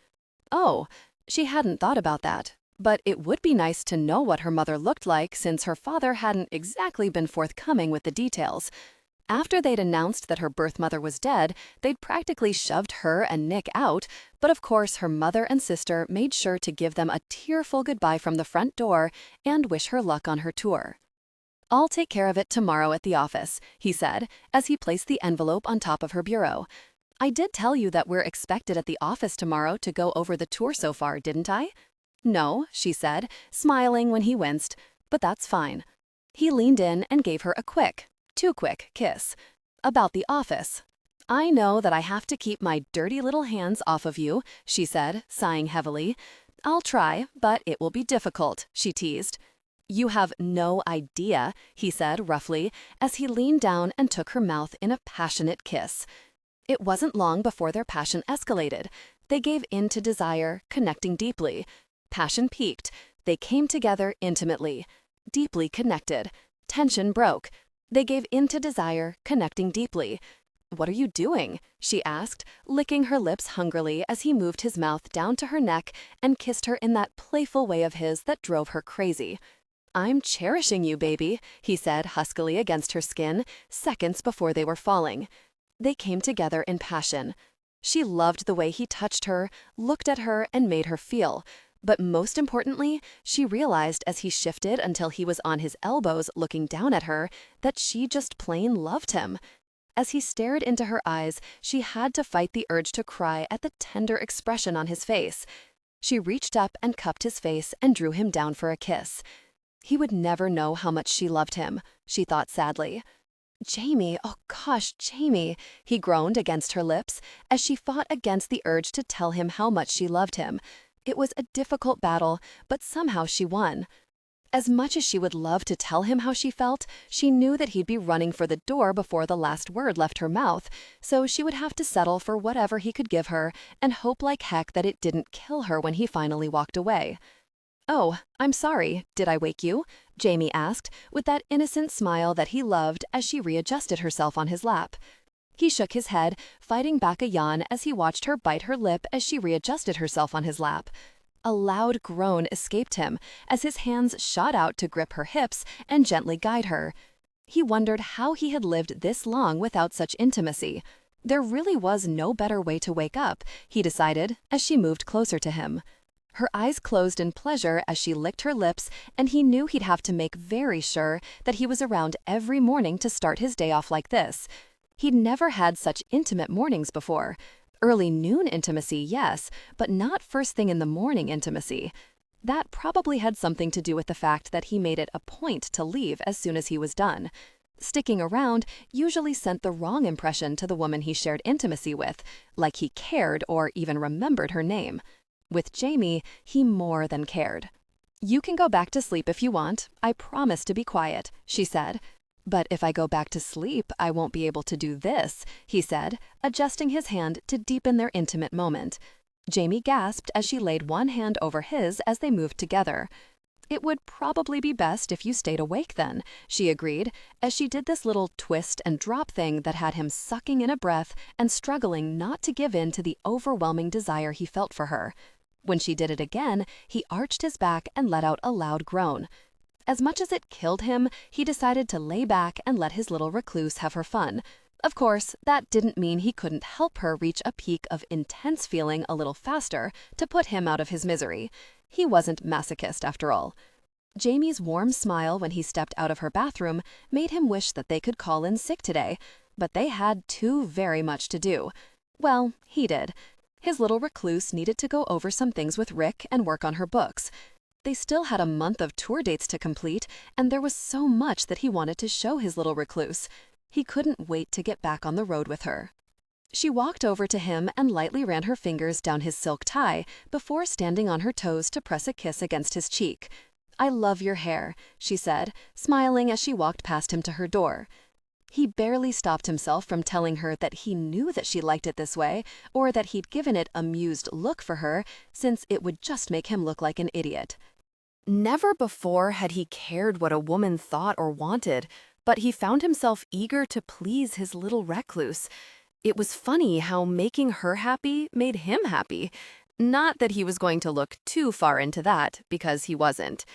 Oh, she hadn't thought about that. But it would be nice to know what her mother looked like, since her father hadn't exactly been forthcoming with the details. After they'd announced that her birth mother was dead, they'd practically shoved her and Nick out, but of course her mother and sister made sure to give them a tearful goodbye from the front door and wish her luck on her tour. "I'll take care of it tomorrow at the office," he said, as he placed the envelope on top of her bureau. "I did tell you that we're expected at the office tomorrow to go over the tour so far, didn't I?" "No," she said, smiling when he winced, "but that's fine." He leaned in and gave her a quick, too quick kiss. "About the office. I know that I have to keep my dirty little hands off of you," she said, sighing heavily. "I'll try, but it will be difficult," she teased. "You have no idea," he said roughly, as he leaned down and took her mouth in a passionate kiss. It wasn't long before their passion escalated. They gave in to desire, connecting deeply. Passion peaked. They came together intimately, deeply connected. Tension broke. They gave in to desire, connecting deeply. "What are you doing?" she asked, licking her lips hungrily as he moved his mouth down to her neck and kissed her in that playful way of his that drove her crazy. "I'm cherishing you, baby," he said huskily against her skin, seconds before they were falling. They came together in passion. She loved the way he touched her, looked at her, and made her feel. But most importantly, she realized as he shifted until he was on his elbows looking down at her, that she just plain loved him. As he stared into her eyes, she had to fight the urge to cry at the tender expression on his face. She reached up and cupped his face and drew him down for a kiss. He would never know how much she loved him, she thought sadly. "Jamie, oh gosh, Jamie," he groaned against her lips as she fought against the urge to tell him how much she loved him. It was a difficult battle, but somehow she won. As much as she would love to tell him how she felt, she knew that he'd be running for the door before the last word left her mouth, so she would have to settle for whatever he could give her and hope like heck that it didn't kill her when he finally walked away. "Oh, I'm sorry. Did I wake you?" Jamie asked, with that innocent smile that he loved as she readjusted herself on his lap. He shook his head, fighting back a yawn as he watched her bite her lip as she readjusted herself on his lap. A loud groan escaped him as his hands shot out to grip her hips and gently guide her. He wondered how he had lived this long without such intimacy. There really was no better way to wake up, he decided, as she moved closer to him. Her eyes closed in pleasure as she licked her lips, and he knew he'd have to make very sure that he was around every morning to start his day off like this. He'd never had such intimate mornings before. Early noon intimacy, yes, but not first thing in the morning intimacy. That probably had something to do with the fact that he made it a point to leave as soon as he was done. Sticking around usually sent the wrong impression to the woman he shared intimacy with, like he cared or even remembered her name. With Jamie, he more than cared. "You can go back to sleep if you want. I promise to be quiet," she said. "But if I go back to sleep, I won't be able to do this," he said, adjusting his hand to deepen their intimate moment. Jamie gasped as she laid one hand over his as they moved together. "It would probably be best if you stayed awake then," she agreed, as she did this little twist and drop thing that had him sucking in a breath and struggling not to give in to the overwhelming desire he felt for her. When she did it again, he arched his back and let out a loud groan. As much as it killed him, he decided to lay back and let his little recluse have her fun. Of course, that didn't mean he couldn't help her reach a peak of intense feeling a little faster to put him out of his misery. He wasn't masochist after all. Jamie's warm smile when he stepped out of her bathroom made him wish that they could call in sick today, but they had too very much to do. Well, he did. His little recluse needed to go over some things with Rick and work on her books. They still had a month of tour dates to complete, and there was so much that he wanted to show his little recluse. He couldn't wait to get back on the road with her. She walked over to him and lightly ran her fingers down his silk tie before standing on her toes to press a kiss against his cheek. "I love your hair," she said, smiling as she walked past him to her door. He barely stopped himself from telling her that he knew that she liked it this way, or that he'd given it amused look for her, since it would just make him look like an idiot. Never before had he cared what a woman thought or wanted, but he found himself eager to please his little recluse. It was funny how making her happy made him happy. Not that he was going to look too far into that, because he wasn't.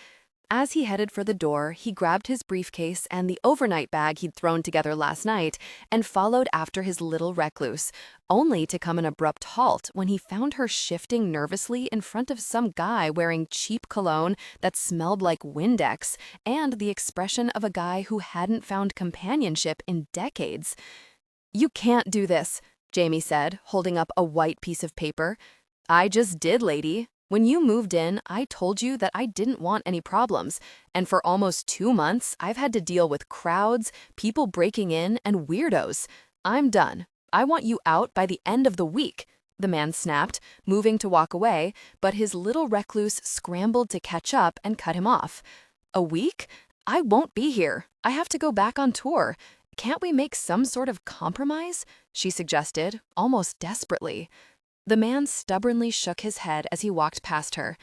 As he headed for the door, he grabbed his briefcase and the overnight bag he'd thrown together last night and followed after his little recluse, only to come an abrupt halt when he found her shifting nervously in front of some guy wearing cheap cologne that smelled like Windex and the expression of a guy who hadn't found companionship in decades. "You can't do this," Jamie said, holding up a white piece of paper. "I just did, lady. When you moved in, I told you that I didn't want any problems, and for almost 2 months, I've had to deal with crowds, people breaking in, and weirdos. I'm done. I want you out by the end of the week," the man snapped, moving to walk away, but his little recluse scrambled to catch up and cut him off. "A week? I won't be here. I have to go back on tour. Can't we make some sort of compromise?" she suggested, almost desperately. The man stubbornly shook his head as he walked past her.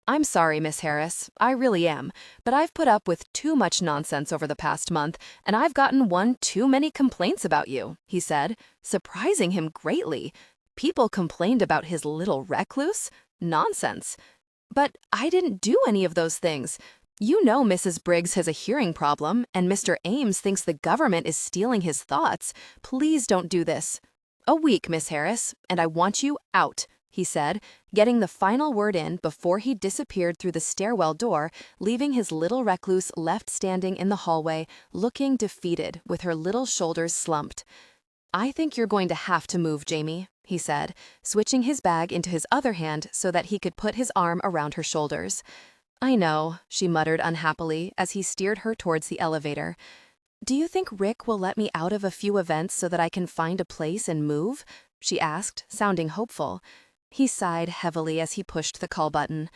"I'm sorry, Miss Harris, I really am, but I've put up with too much nonsense over the past month, and I've gotten one too many complaints about you," he said, surprising him greatly. People complained about his little recluse? Nonsense. "But I didn't do any of those things. You know Mrs. Briggs has a hearing problem, and Mr. Ames thinks the government is stealing his thoughts. Please don't do this." "A week, Miss Harris, and I want you out," he said, getting the final word in before he disappeared through the stairwell door, leaving his little recluse left standing in the hallway, looking defeated, with her little shoulders slumped. "I think you're going to have to move, Jamie," he said, switching his bag into his other hand so that he could put his arm around her shoulders. "I know," she muttered unhappily as he steered her towards the elevator. "Do you think Rick will let me out of a few events so that I can find a place and move?" she asked, sounding hopeful. He sighed heavily as he pushed the call button.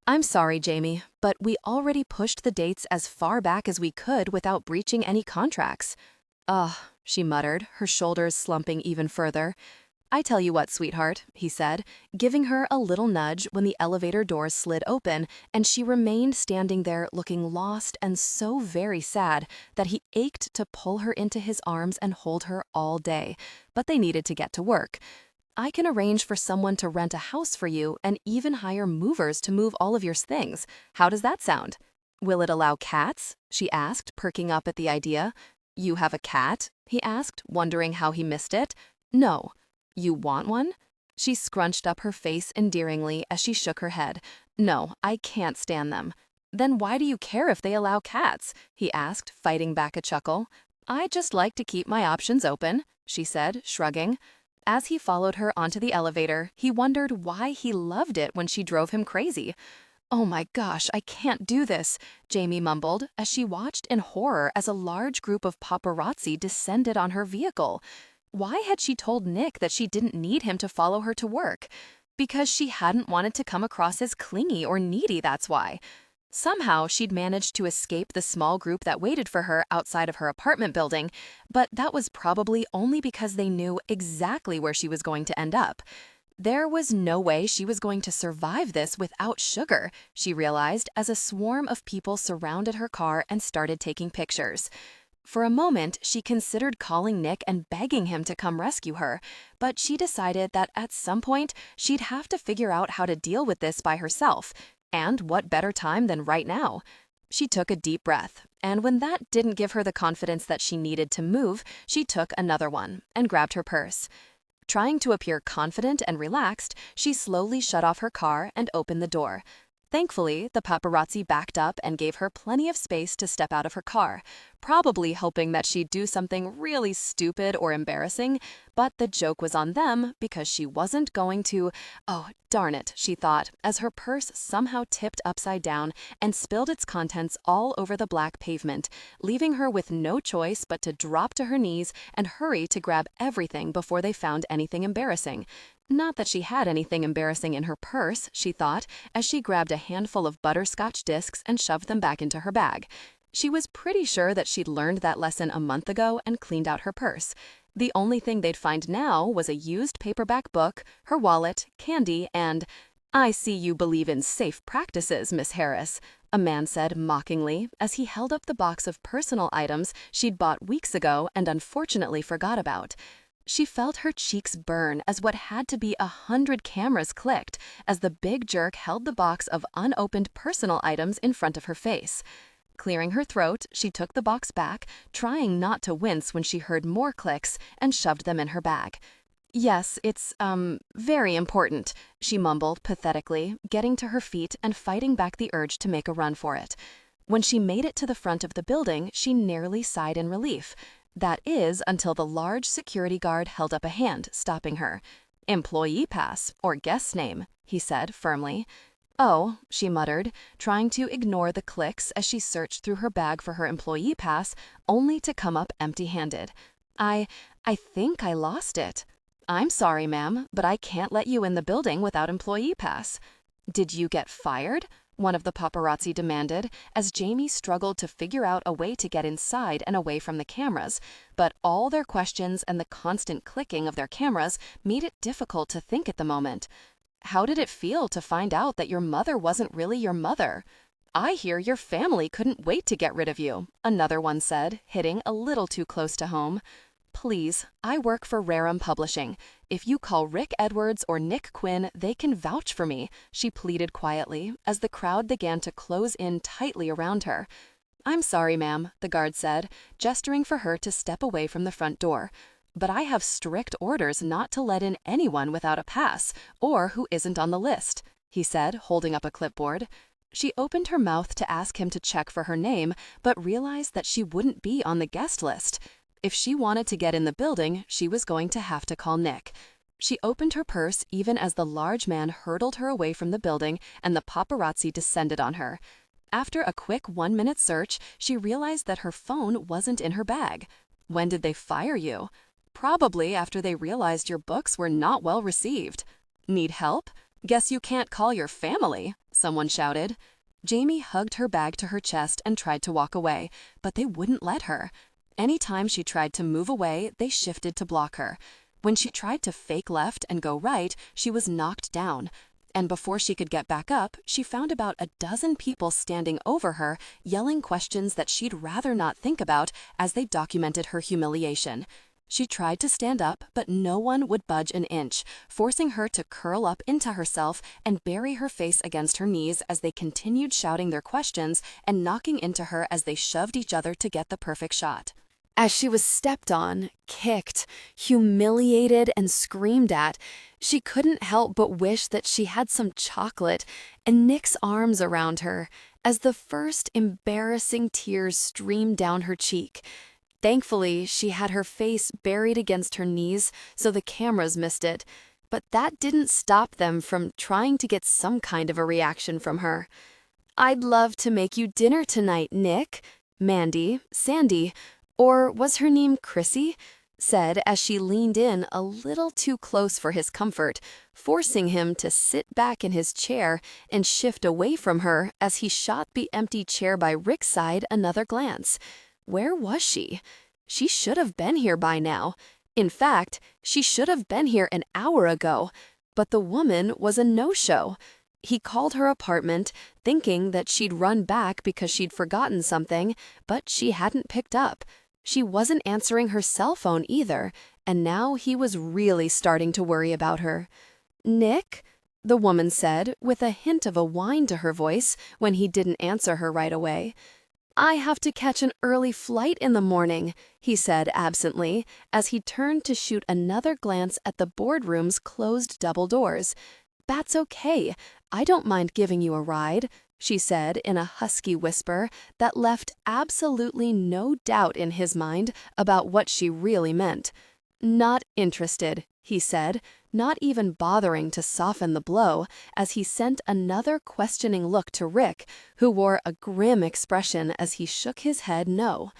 "I'm sorry, Jamie, but we already pushed the dates as far back as we could without breaching any contracts." "Ugh," she muttered, her shoulders slumping even further. "I tell you what, sweetheart," he said, giving her a little nudge when the elevator doors slid open and she remained standing there looking lost and so very sad that he ached to pull her into his arms and hold her all day, but they needed to get to work. "I can arrange for someone to rent a house for you and even hire movers to move all of your things. How does that sound?" "Will it allow cats?" she asked, perking up at the idea. "You have a cat?" he asked, wondering how he missed it. "No." "You want one?" She scrunched up her face endearingly as she shook her head. "No, I can't stand them." "Then why do you care if they allow cats?" he asked, fighting back a chuckle. "I just like to keep my options open," she said, shrugging. As he followed her onto the elevator, he wondered why he loved it when she drove him crazy. "Oh my gosh, I can't do this," Jamie mumbled as she watched in horror as a large group of paparazzi descended on her vehicle. Why had she told Nick that she didn't need him to follow her to work? Because she hadn't wanted to come across as clingy or needy, that's why. Somehow, she'd managed to escape the small group that waited for her outside of her apartment building, but that was probably only because they knew exactly where she was going to end up. There was no way she was going to survive this without sugar, she realized as a swarm of people surrounded her car and started taking pictures. For a moment, she considered calling Nick and begging him to come rescue her, but she decided that at some point, she'd have to figure out how to deal with this by herself. And what better time than right now? She took a deep breath, and when that didn't give her the confidence that she needed to move, she took another one and grabbed her purse. Trying to appear confident and relaxed, she slowly shut off her car and opened the door. Thankfully, the paparazzi backed up and gave her plenty of space to step out of her car, probably hoping that she'd do something really stupid or embarrassing, but the joke was on them because she wasn't going to. Oh, darn it, she thought, as her purse somehow tipped upside down and spilled its contents all over the black pavement, leaving her with no choice but to drop to her knees and hurry to grab everything before they found anything embarrassing. Not that she had anything embarrassing in her purse, she thought, as she grabbed a handful of butterscotch discs and shoved them back into her bag. She was pretty sure that she'd learned that lesson a month ago and cleaned out her purse. The only thing they'd find now was a used paperback book, her wallet, candy, and, "I see you believe in safe practices, Miss Harris," a man said mockingly as he held up the box of personal items she'd bought weeks ago and unfortunately forgot about. She felt her cheeks burn as what had to be 100 cameras clicked as the big jerk held the box of unopened personal items in front of her face. Clearing her throat, she took the box back, trying not to wince when she heard more clicks, and shoved them in her bag. "Yes, it's, very important," she mumbled pathetically, getting to her feet and fighting back the urge to make a run for it. When she made it to the front of the building, she nearly sighed in relief. That is, until the large security guard held up a hand, stopping her. "Employee pass, or guest name," he said firmly. "Oh," she muttered, trying to ignore the clicks as she searched through her bag for her employee pass, only to come up empty-handed. I think I lost it." "I'm sorry, ma'am, but I can't let you in the building without employee pass." "Did you get fired?" one of the paparazzi demanded, as Jamie struggled to figure out a way to get inside and away from the cameras, but all their questions and the constant clicking of their cameras made it difficult to think at the moment. "How did it feel to find out that your mother wasn't really your mother?" "I hear your family couldn't wait to get rid of you," another one said, hitting a little too close to home. "Please, I work for Rerum Publishing. If you call Rick Edwards or Nick Quinn, they can vouch for me," she pleaded quietly as the crowd began to close in tightly around her. "I'm sorry, ma'am," the guard said, gesturing for her to step away from the front door. "But I have strict orders not to let in anyone without a pass or who isn't on the list," he said, holding up a clipboard. She opened her mouth to ask him to check for her name, but realized that she wouldn't be on the guest list. If she wanted to get in the building, she was going to have to call Nick. She opened her purse even as the large man hurtled her away from the building and the paparazzi descended on her. After a quick 1-minute search, she realized that her phone wasn't in her bag. "When did they fire you?" "Probably after they realized your books were not well received." "Need help? Guess you can't call your family," someone shouted. Jamie hugged her bag to her chest and tried to walk away, but they wouldn't let her. Anytime she tried to move away, they shifted to block her. When she tried to fake left and go right, she was knocked down. And before she could get back up, she found about a dozen people standing over her, yelling questions that she'd rather not think about as they documented her humiliation. She tried to stand up, but no one would budge an inch, forcing her to curl up into herself and bury her face against her knees as they continued shouting their questions and knocking into her as they shoved each other to get the perfect shot. As she was stepped on, kicked, humiliated, and screamed at, she couldn't help but wish that she had some chocolate and Nick's arms around her as the first embarrassing tears streamed down her cheek. Thankfully, she had her face buried against her knees so the cameras missed it, but that didn't stop them from trying to get some kind of a reaction from her. "I'd love to make you dinner tonight, Nick," Mandy, Sandy, or was her name Chrissy? Said as she leaned in a little too close for his comfort, forcing him to sit back in his chair and shift away from her as he shot the empty chair by Rick's side another glance. Where was she? She should have been here by now. In fact, she should have been here an hour ago. But the woman was a no-show. He called her apartment, thinking that she'd run back because she'd forgotten something, but she hadn't picked up. She wasn't answering her cell phone either, and now he was really starting to worry about her. "Nick?" the woman said, with a hint of a whine to her voice when he didn't answer her right away. "I have to catch an early flight in the morning," he said absently, as he turned to shoot another glance at the boardroom's closed double doors. "That's okay. I don't mind giving you a ride," she said in a husky whisper that left absolutely no doubt in his mind about what she really meant. "Not interested," he said, not even bothering to soften the blow, as he sent another questioning look to Rick, who wore a grim expression as he shook his head no.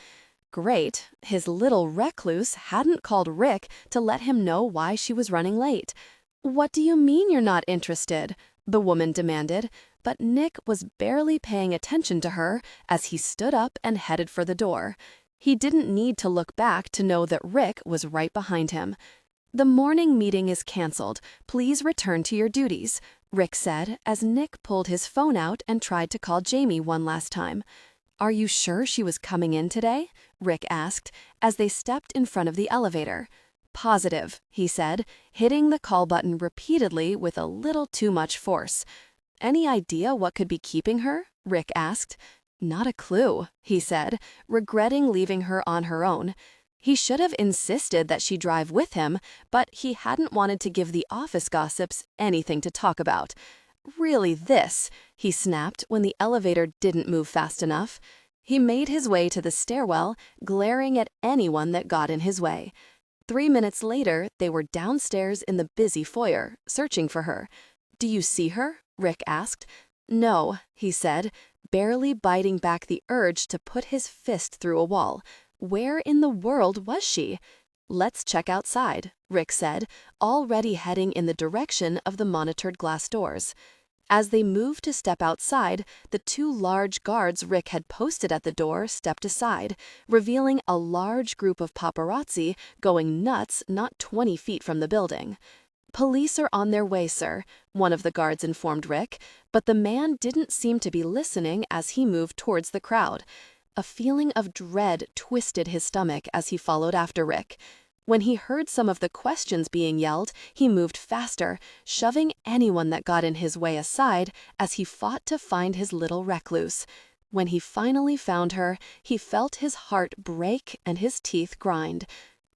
Great, his little recluse hadn't called Rick to let him know why she was running late. "What do you mean you're not interested?" the woman demanded, but Nick was barely paying attention to her as he stood up and headed for the door. He didn't need to look back to know that Rick was right behind him. "The morning meeting is canceled. Please return to your duties," Rick said as Nick pulled his phone out and tried to call Jamie one last time. "Are you sure she was coming in today?" Rick asked as they stepped in front of the elevator. "Positive," he said, hitting the call button repeatedly with a little too much force. "Any idea what could be keeping her?" Rick asked. "Not a clue," he said, regretting leaving her on her own. He should have insisted that she drive with him, but he hadn't wanted to give the office gossips anything to talk about. "Really this," he snapped when the elevator didn't move fast enough. He made his way to the stairwell, glaring at anyone that got in his way. 3 minutes later, they were downstairs in the busy foyer, searching for her. "Do you see her?" Rick asked. "No," he said, barely biting back the urge to put his fist through a wall. Where in the world was she? "Let's check outside," Rick said, already heading in the direction of the monitored glass doors. As they moved to step outside, the 2 large guards Rick had posted at the door stepped aside, revealing a large group of paparazzi going nuts not 20 feet from the building. "Police are on their way, sir," one of the guards informed Rick, but the man didn't seem to be listening as he moved towards the crowd. A feeling of dread twisted his stomach as he followed after Rick. When he heard some of the questions being yelled, he moved faster, shoving anyone that got in his way aside as he fought to find his little recluse. When he finally found her, he felt his heart break and his teeth grind.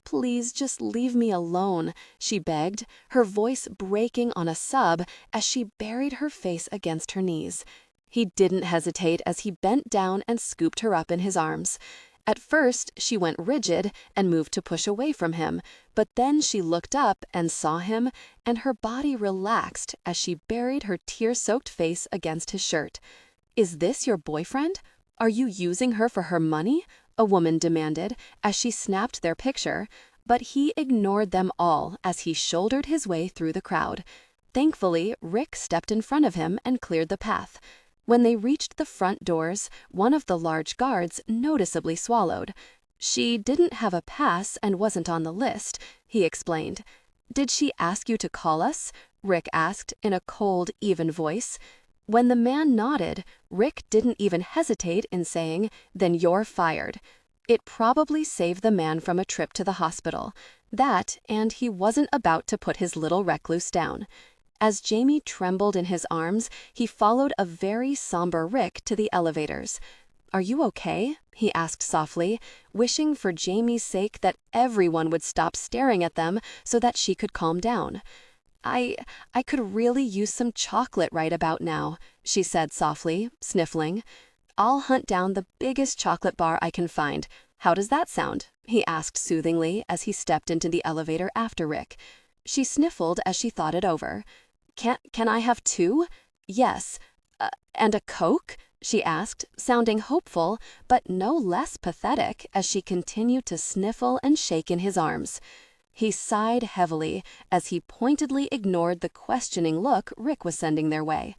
"Please just leave me alone," she begged, her voice breaking on a sob as she buried her face against her knees. He didn't hesitate as he bent down and scooped her up in his arms. At first, she went rigid and moved to push away from him, but then she looked up and saw him, and her body relaxed as she buried her tear-soaked face against his shirt. "Is this your boyfriend? Are you using her for her money?" a woman demanded as she snapped their picture, but he ignored them all as he shouldered his way through the crowd. Thankfully, Rick stepped in front of him and cleared the path. When they reached the front doors, one of the large guards noticeably swallowed. "She didn't have a pass and wasn't on the list," he explained. "Did she ask you to call us?" Rick asked in a cold, even voice. When the man nodded, Rick didn't even hesitate in saying, "Then you're fired." It probably saved the man from a trip to the hospital. That, and he wasn't about to put his little recluse down. As Jamie trembled in his arms, he followed a very somber Rick to the elevators. "Are you okay?" he asked softly, wishing for Jamie's sake that everyone would stop staring at them so that she could calm down. I could really use some chocolate right about now," she said softly, sniffling. "I'll hunt down the biggest chocolate bar I can find. How does that sound?" he asked soothingly as he stepped into the elevator after Rick. She sniffled as she thought it over. Can I have 2? "Yes. And a Coke?" she asked, sounding hopeful, but no less pathetic as she continued to sniffle and shake in his arms. He sighed heavily as he pointedly ignored the questioning look Rick was sending their way.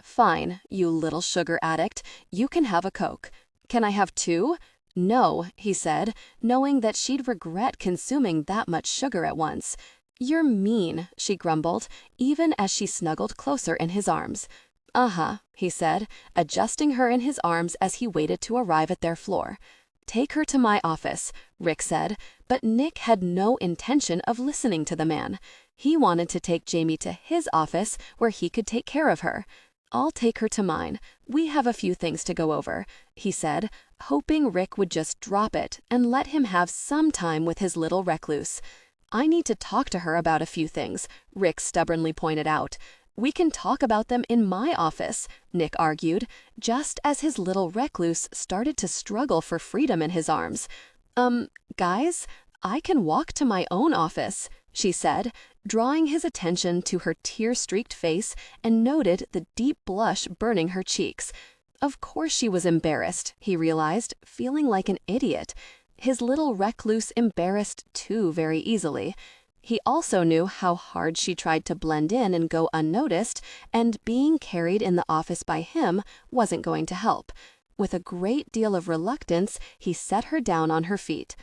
"Fine, you little sugar addict. You can have a Coke. Can I have 2? "No," he said, knowing that she'd regret consuming that much sugar at once. "You're mean," she grumbled, even as she snuggled closer in his arms. "Uh-huh," he said, adjusting her in his arms as he waited to arrive at their floor. "Take her to my office," Rick said, but Nick had no intention of listening to the man. He wanted to take Jamie to his office where he could take care of her. "I'll take her to mine. We have a few things to go over," he said, hoping Rick would just drop it and let him have some time with his little recluse. "I need to talk to her about a few things," Rick stubbornly pointed out. "We can talk about them in my office," Nick argued, just as his little recluse started to struggle for freedom in his arms. Guys, I can walk to my own office," she said, drawing his attention to her tear-streaked face and noted the deep blush burning her cheeks. Of course she was embarrassed, he realized, feeling like an idiot. His little recluse embarrassed too very easily. He also knew how hard she tried to blend in and go unnoticed, and being carried in the office by him wasn't going to help. With a great deal of reluctance, he set her down on her feet.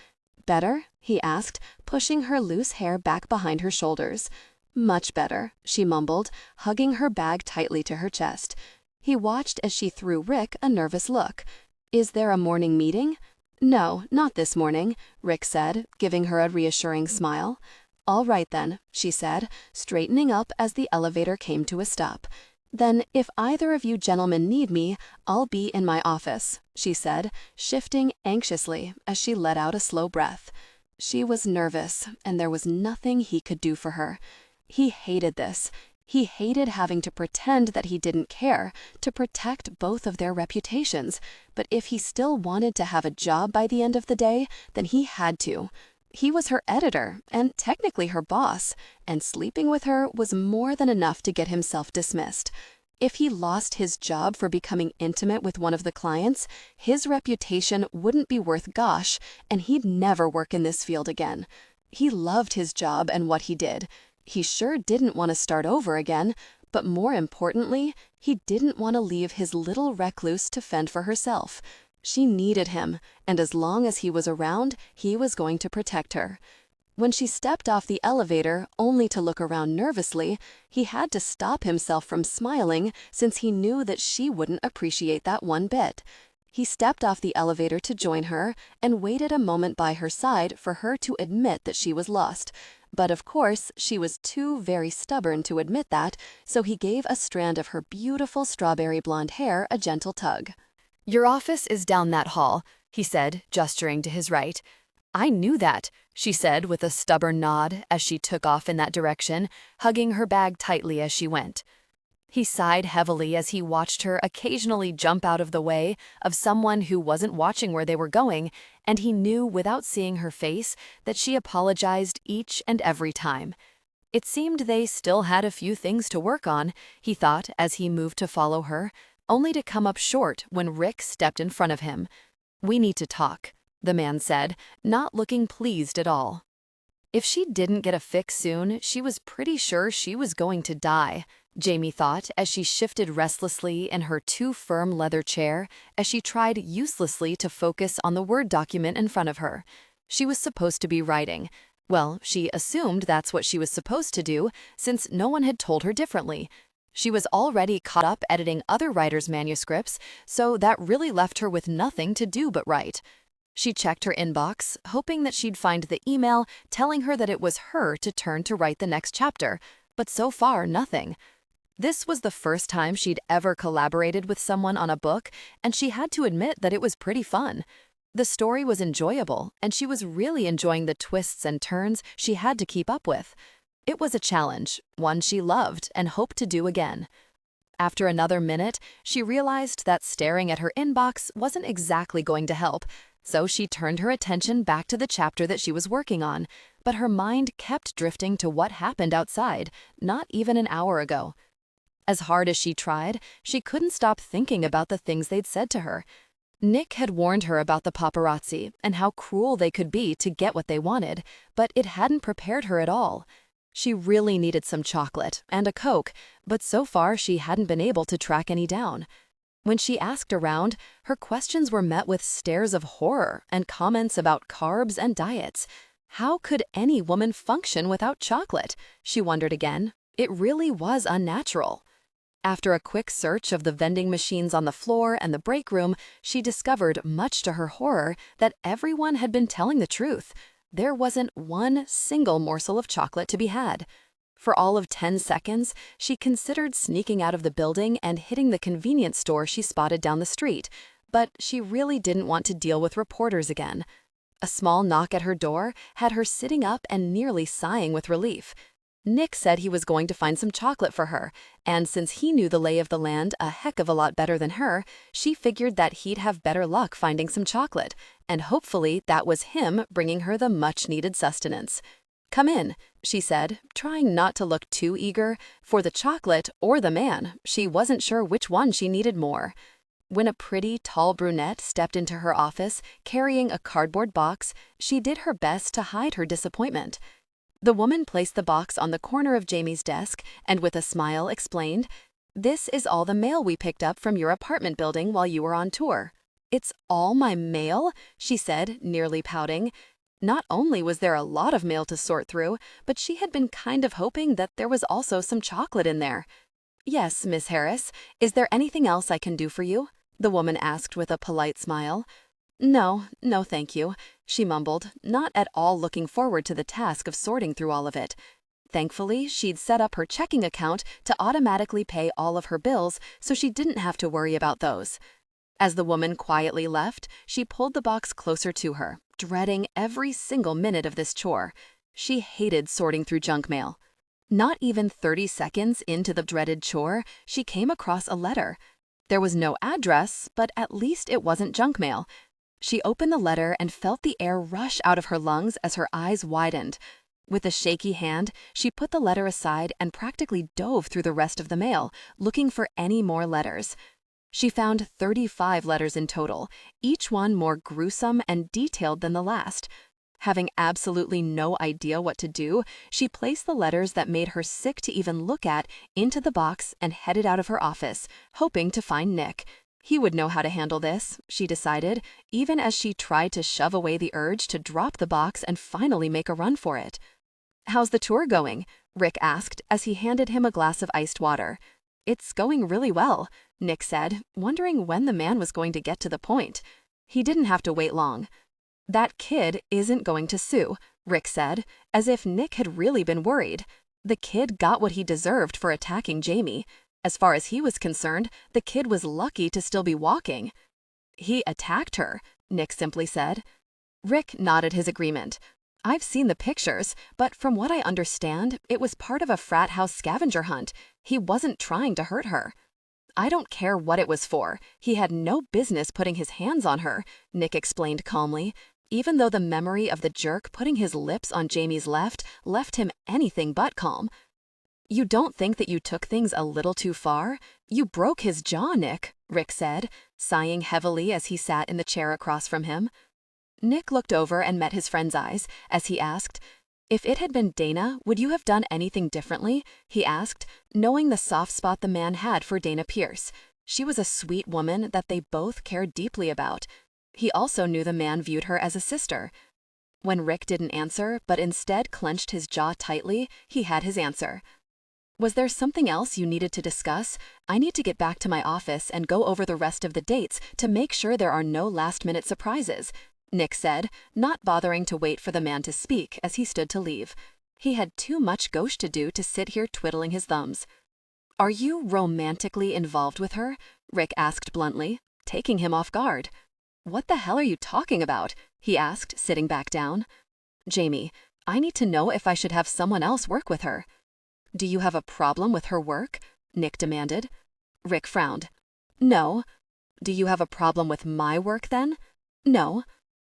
"Better?" he asked, pushing her loose hair back behind her shoulders. "Much better," she mumbled, hugging her bag tightly to her chest. He watched as she threw Rick a nervous look. "Is there a morning meeting?" "No, not this morning," Rick said, giving her a reassuring smile. "All right then," she said, straightening up as the elevator came to a stop. "Then if either of you gentlemen need me, I'll be in my office," she said, shifting anxiously as she let out a slow breath. She was nervous, and there was nothing he could do for her. He hated this. He hated having to pretend that he didn't care, to protect both of their reputations. But if he still wanted to have a job by the end of the day, then he had to. He was her editor, and technically her boss, and sleeping with her was more than enough to get himself dismissed. If he lost his job for becoming intimate with one of the clients, his reputation wouldn't be worth gosh, and he'd never work in this field again. He loved his job and what he did. He sure didn't want to start over again, but more importantly, he didn't want to leave his little recluse to fend for herself. She needed him, and as long as he was around, he was going to protect her. When she stepped off the elevator, only to look around nervously, he had to stop himself from smiling since he knew that she wouldn't appreciate that one bit. He stepped off the elevator to join her and waited a moment by her side for her to admit that she was lost. But of course, she was too very stubborn to admit that, so he gave a strand of her beautiful strawberry blonde hair a gentle tug. "Your office is down that hall," he said, gesturing to his right. "I knew that," she said with a stubborn nod as she took off in that direction, hugging her bag tightly as she went. He sighed heavily as he watched her occasionally jump out of the way of someone who wasn't watching where they were going, and he knew without seeing her face that she apologized each and every time. It seemed they still had a few things to work on, he thought as he moved to follow her, only to come up short when Rick stepped in front of him. "We need to talk," the man said, not looking pleased at all. If she didn't get a fix soon, she was pretty sure she was going to die, Jamie thought as she shifted restlessly in her too firm leather chair as she tried uselessly to focus on the Word document in front of her. She was supposed to be writing. Well, she assumed that's what she was supposed to do since no one had told her differently. She was already caught up editing other writers' manuscripts, so that really left her with nothing to do but write. She checked her inbox, hoping that she'd find the email telling her that it was her to turn to write the next chapter, but so far nothing. This was the first time she'd ever collaborated with someone on a book, and she had to admit that it was pretty fun. The story was enjoyable, and she was really enjoying the twists and turns she had to keep up with. It was a challenge, one she loved and hoped to do again. After another minute, she realized that staring at her inbox wasn't exactly going to help, so she turned her attention back to the chapter that she was working on, but her mind kept drifting to what happened outside, not even an hour ago. As hard as she tried, she couldn't stop thinking about the things they'd said to her. Nick had warned her about the paparazzi and how cruel they could be to get what they wanted, but it hadn't prepared her at all. She really needed some chocolate and a Coke, but so far she hadn't been able to track any down. When she asked around, her questions were met with stares of horror and comments about carbs and diets. How could any woman function without chocolate? She wondered again. It really was unnatural. After a quick search of the vending machines on the floor and the break room, she discovered, much to her horror, that everyone had been telling the truth. There wasn't one single morsel of chocolate to be had. For all of 10 seconds, she considered sneaking out of the building and hitting the convenience store she spotted down the street, but she really didn't want to deal with reporters again. A small knock at her door had her sitting up and nearly sighing with relief. Nick said he was going to find some chocolate for her, and since he knew the lay of the land a heck of a lot better than her, she figured that he'd have better luck finding some chocolate, and hopefully that was him bringing her the much-needed sustenance. "Come in," she said, trying not to look too eager. For the chocolate or the man, she wasn't sure which one she needed more. When a pretty, tall brunette stepped into her office carrying a cardboard box, she did her best to hide her disappointment. The woman placed the box on the corner of Jamie's desk and with a smile explained, "This is all the mail we picked up from your apartment building while you were on tour." "It's all my mail?" she said, nearly pouting. Not only was there a lot of mail to sort through, but she had been kind of hoping that there was also some chocolate in there. "Yes, Miss Harris. Is there anything else I can do for you?" the woman asked with a polite smile. No, thank you," she mumbled, not at all looking forward to the task of sorting through all of it. Thankfully, she'd set up her checking account to automatically pay all of her bills, so she didn't have to worry about those. As the woman quietly left, she pulled the box closer to her, dreading every single minute of this chore. She hated sorting through junk mail. Not even 30 seconds into the dreaded chore, she came across a letter. There was no address, but at least it wasn't junk mail. She opened the letter and felt the air rush out of her lungs as her eyes widened. With a shaky hand, she put the letter aside and practically dove through the rest of the mail, looking for any more letters. She found 35 letters in total, each one more gruesome and detailed than the last. Having absolutely no idea what to do, she placed the letters that made her sick to even look at into the box and headed out of her office, hoping to find Nick. He would know how to handle this, she decided, even as she tried to shove away the urge to drop the box and finally make a run for it. "How's the tour going?" Rick asked as he handed him a glass of iced water. "It's going really well," Nick said, wondering when the man was going to get to the point. He didn't have to wait long. "That kid isn't going to sue," Rick said, as if Nick had really been worried. The kid got what he deserved for attacking Jamie. As far as he was concerned, the kid was lucky to still be walking. "He attacked her," Nick simply said. Rick nodded his agreement. "I've seen the pictures, but from what I understand, it was part of a frat house scavenger hunt. He wasn't trying to hurt her." "I don't care what it was for. He had no business putting his hands on her," Nick explained calmly, even though the memory of the jerk putting his lips on Jamie's left him anything but calm. "You don't think that you took things a little too far? You broke his jaw, Nick," Rick said, sighing heavily as he sat in the chair across from him. Nick looked over and met his friend's eyes as he asked, "If it had been Dana, would you have done anything differently?" he asked, knowing the soft spot the man had for Dana Pierce. She was a sweet woman that they both cared deeply about. He also knew the man viewed her as a sister. When Rick didn't answer, but instead clenched his jaw tightly, he had his answer. "Was there something else you needed to discuss? I need to get back to my office and go over the rest of the dates to make sure there are no last-minute surprises," Nick said, not bothering to wait for the man to speak as he stood to leave. He had too much gauche to do to sit here twiddling his thumbs. "Are you romantically involved with her?" Rick asked bluntly, taking him off guard. "What the hell are you talking about?" he asked, sitting back down. "Jamie, I need to know if I should have someone else work with her." "Do you have a problem with her work?" Nick demanded. Rick frowned. "No." "Do you have a problem with my work then?" "No."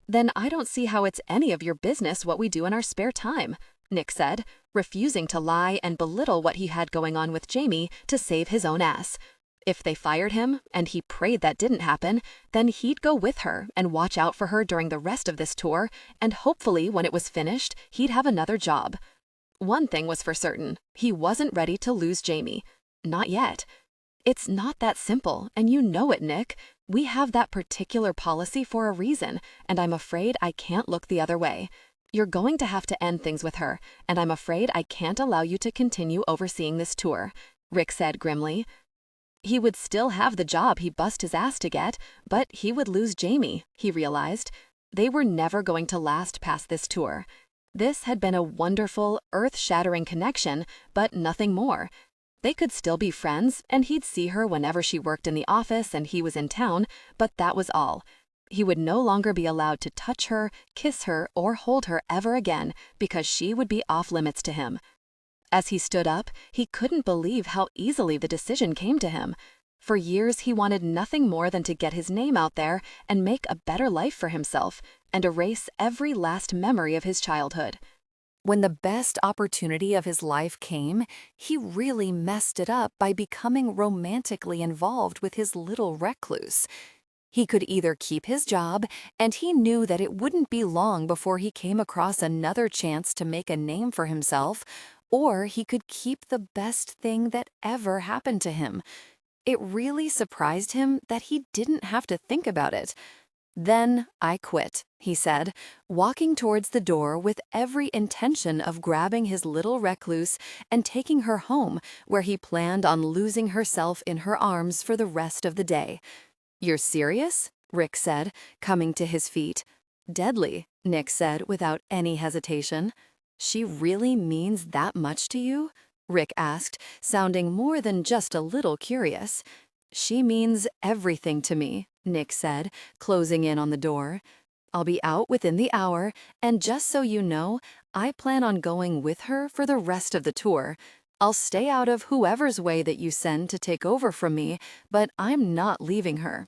"Then I don't see how it's any of your business what we do in our spare time," Nick said, refusing to lie and belittle what he had going on with Jamie to save his own ass. If they fired him, and he prayed that didn't happen, then he'd go with her and watch out for her during the rest of this tour, and hopefully when it was finished, he'd have another job. One thing was for certain, he wasn't ready to lose Jamie. Not yet. "It's not that simple, and you know it, Nick. We have that particular policy for a reason, and I'm afraid I can't look the other way. "You're going to have to end things with her, and I'm afraid I can't allow you to continue overseeing this tour," Rick said grimly. He would still have the job he bust his ass to get, but he would lose Jamie, he realized. They were never going to last past this tour. This had been a wonderful, earth-shattering connection, but nothing more. They could still be friends, and he'd see her whenever she worked in the office and he was in town, but that was all. He would no longer be allowed to touch her, kiss her, or hold her ever again because she would be off limits to him. As he stood up, he couldn't believe how easily the decision came to him. For years, he wanted nothing more than to get his name out there and make a better life for himself and erase every last memory of his childhood. When the best opportunity of his life came, he really messed it up by becoming romantically involved with his little recluse. He could either keep his job, and he knew that it wouldn't be long before he came across another chance to make a name for himself, or he could keep the best thing that ever happened to him. It really surprised him that he didn't have to think about it. "Then I quit," he said, walking towards the door with every intention of grabbing his little recluse and taking her home, where he planned on losing herself in her arms for the rest of the day. "You're serious?" Rick said, coming to his feet. "Deadly," Nick said without any hesitation. "She really means that much to you?" Rick asked, sounding more than just a little curious. "She means everything to me," Nick said, closing in on the door. "I'll be out within the hour, and just so you know, I plan on going with her for the rest of the tour. I'll stay out of whoever's way that you send to take over from me, but I'm not leaving her."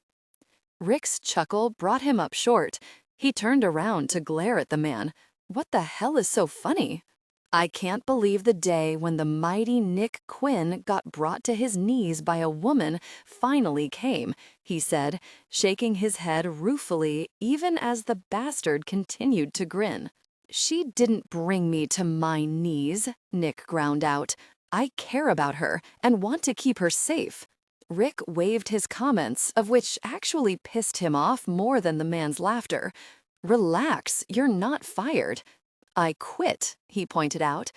Rick's chuckle brought him up short. He turned around to glare at the man. "What the hell is so funny?" "I can't believe the day when the mighty Nick Quinn got brought to his knees by a woman finally came," he said, shaking his head ruefully even as the bastard continued to grin. "She didn't bring me to my knees," Nick ground out. "I care about her and want to keep her safe." Rick waved his comments, of which actually pissed him off more than the man's laughter. "Relax, you're not fired." "I quit," he pointed out.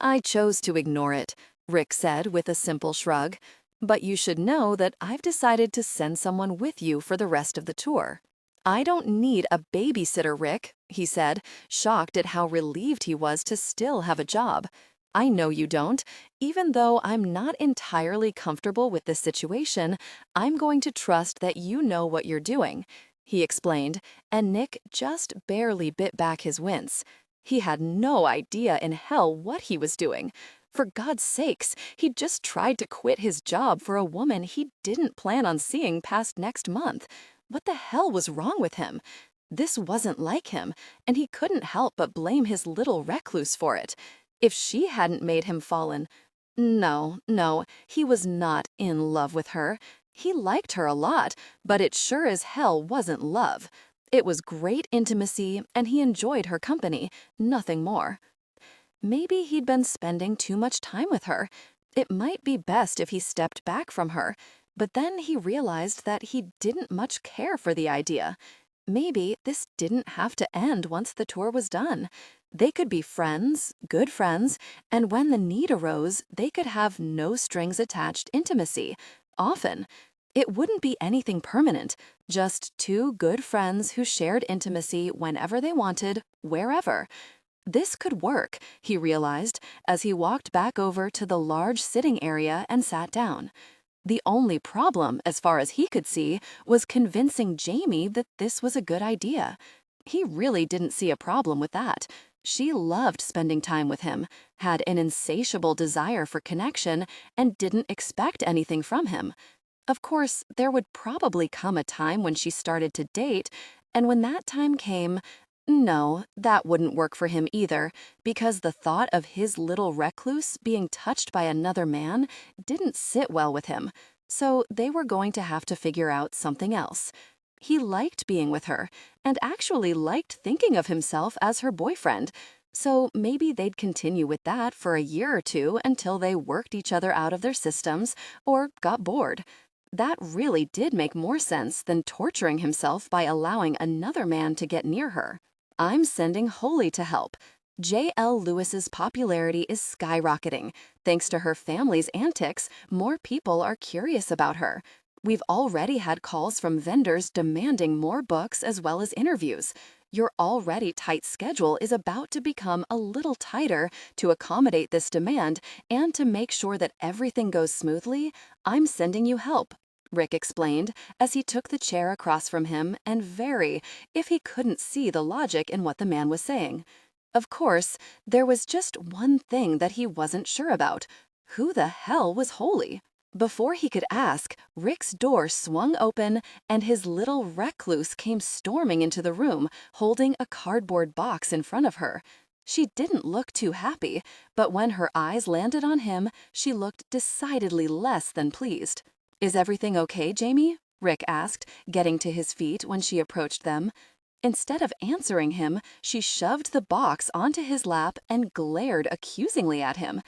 "I chose to ignore it," Rick said with a simple shrug. "But you should know that I've decided to send someone with you for the rest of the tour." "I don't need a babysitter, Rick," he said, shocked at how relieved he was to still have a job. "I know you don't. Even though I'm not entirely comfortable with this situation, I'm going to trust that you know what you're doing," he explained, and Nick just barely bit back his wince. He had no idea in hell what he was doing. For God's sakes, he'd just tried to quit his job for a woman he didn't plan on seeing past next month. What the hell was wrong with him? This wasn't like him, and he couldn't help but blame his little recluse for it. If she hadn't made him fall in... No, he was not in love with her. He liked her a lot, but it sure as hell wasn't love. It was great intimacy, and he enjoyed her company, nothing more. Maybe he'd been spending too much time with her. It might be best if he stepped back from her, but then he realized that he didn't much care for the idea. Maybe this didn't have to end once the tour was done. They could be friends, good friends, and when the need arose, they could have no strings attached intimacy, often. It wouldn't be anything permanent, just two good friends who shared intimacy whenever they wanted, wherever. This could work, he realized, as he walked back over to the large sitting area and sat down. The only problem, as far as he could see, was convincing Jamie that this was a good idea. He really didn't see a problem with that. She loved spending time with him, had an insatiable desire for connection, and didn't expect anything from him. Of course, there would probably come a time when she started to date, and when that time came, no, that wouldn't work for him either, because the thought of his little recluse being touched by another man didn't sit well with him, so they were going to have to figure out something else. He liked being with her, and actually liked thinking of himself as her boyfriend, so maybe they'd continue with that for a year or two until they worked each other out of their systems or got bored. That really did make more sense than torturing himself by allowing another man to get near her. I'm sending Holly to help. J.L. Lewis's popularity is skyrocketing. Thanks to her family's antics, more people are curious about her. We've already had calls from vendors demanding more books as well as interviews. Your already tight schedule is about to become a little tighter. To accommodate this demand and to make sure that everything goes smoothly, I'm sending you help, Rick explained as he took the chair across from him and if he couldn't see the logic in what the man was saying. Of course, there was just one thing that he wasn't sure about. Who the hell was Holly? Before he could ask, Rick's door swung open and his little recluse came storming into the room, holding a cardboard box in front of her. She didn't look too happy, but when her eyes landed on him, she looked decidedly less than pleased. "Is everything okay, Jamie?" Rick asked, getting to his feet when she approached them. Instead of answering him, she shoved the box onto his lap and glared accusingly at him.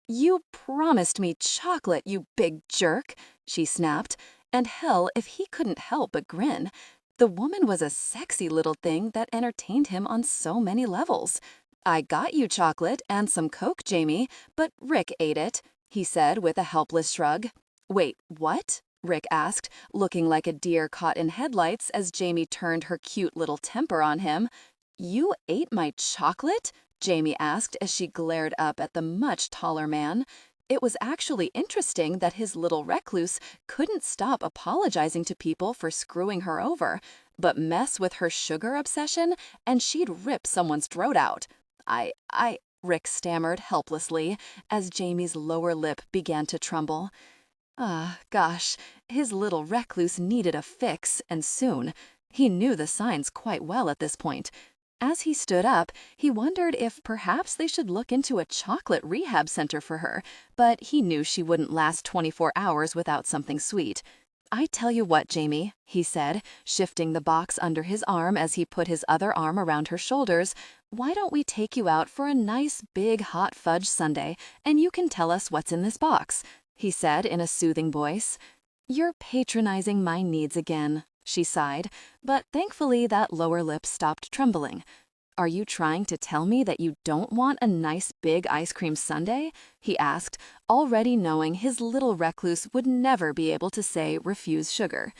"You promised me chocolate, you big jerk," she snapped, and hell if he couldn't help but grin. The woman was a sexy little thing that entertained him on so many levels. "I got you chocolate and some Coke, Jamie, but Rick ate it," he said with a helpless shrug. "Wait, what?" Rick asked, looking like a deer caught in headlights as Jamie turned her cute little temper on him. "You ate my chocolate?" Jamie asked as she glared up at the much taller man. It was actually interesting that his little recluse couldn't stop apologizing to people for screwing her over, but mess with her sugar obsession and she'd rip someone's throat out. Rick stammered helplessly as Jamie's lower lip began to tremble. Gosh, his little recluse needed a fix, and soon. He knew the signs quite well at this point. As he stood up, he wondered if perhaps they should look into a chocolate rehab center for her, but he knew she wouldn't last 24 hours without something sweet. "I tell you what, Jamie," he said, shifting the box under his arm as he put his other arm around her shoulders, "why don't we take you out for a nice big hot fudge sundae, and you can tell us what's in this box?" he said in a soothing voice. "You're patronizing my needs again," she sighed, but thankfully that lower lip stopped trembling. "Are you trying to tell me that you don't want a nice big ice cream sundae?" he asked, already knowing his little recluse would never be able to say refuse sugar.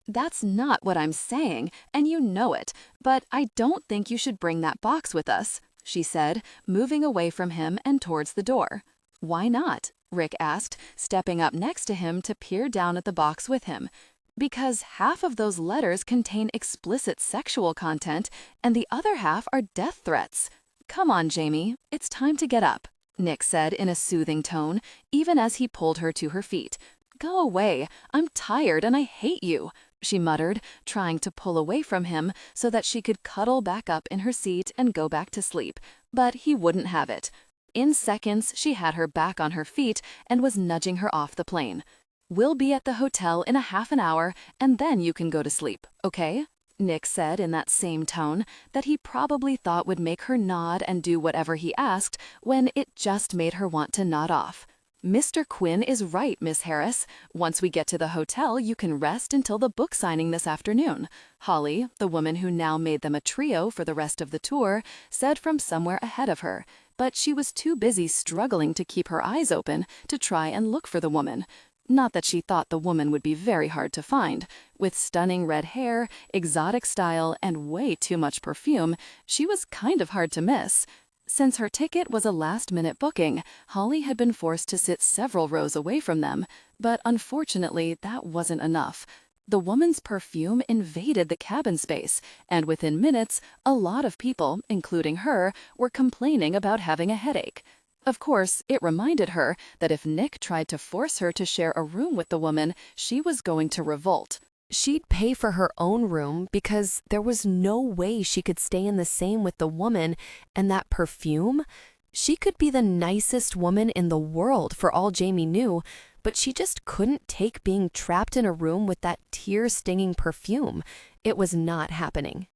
"That's not what I'm saying, and you know it, but I don't think you should bring that box with us," she said, moving away from him and towards the door. "Why not?" Rick asked, stepping up next to him to peer down at the box with him. "Because half of those letters contain explicit sexual content, and the other half are death threats. Come on, Jamie, it's time to get up," Nick said in a soothing tone, even as he pulled her to her feet. "Go away, I'm tired and I hate you," she muttered, trying to pull away from him so that she could cuddle back up in her seat and go back to sleep, but he wouldn't have it. In seconds, she had her back on her feet and was nudging her off the plane. "We'll be at the hotel in a half an hour, and then you can go to sleep, okay?" Nick said in that same tone that he probably thought would make her nod and do whatever he asked when it just made her want to nod off. "Mr. Quinn is right, Miss Harris. Once we get to the hotel, you can rest until the book signing this afternoon," Holly, the woman who now made them a trio for the rest of the tour, said from somewhere ahead of her, but she was too busy struggling to keep her eyes open to try and look for the woman. Not that she thought the woman would be very hard to find. With stunning red hair, exotic style, and way too much perfume, she was kind of hard to miss. Since her ticket was a last-minute booking, Holly had been forced to sit several rows away from them, but unfortunately that wasn't enough. The woman's perfume invaded the cabin space, and within minutes, a lot of people, including her, were complaining about having a headache. Of course, it reminded her that if Nick tried to force her to share a room with the woman, she was going to revolt. She'd pay for her own room because there was no way she could stay in the same with the woman, and that perfume? She could be the nicest woman in the world for all Jamie knew, but she just couldn't take being trapped in a room with that tear-stinging perfume. It was not happening.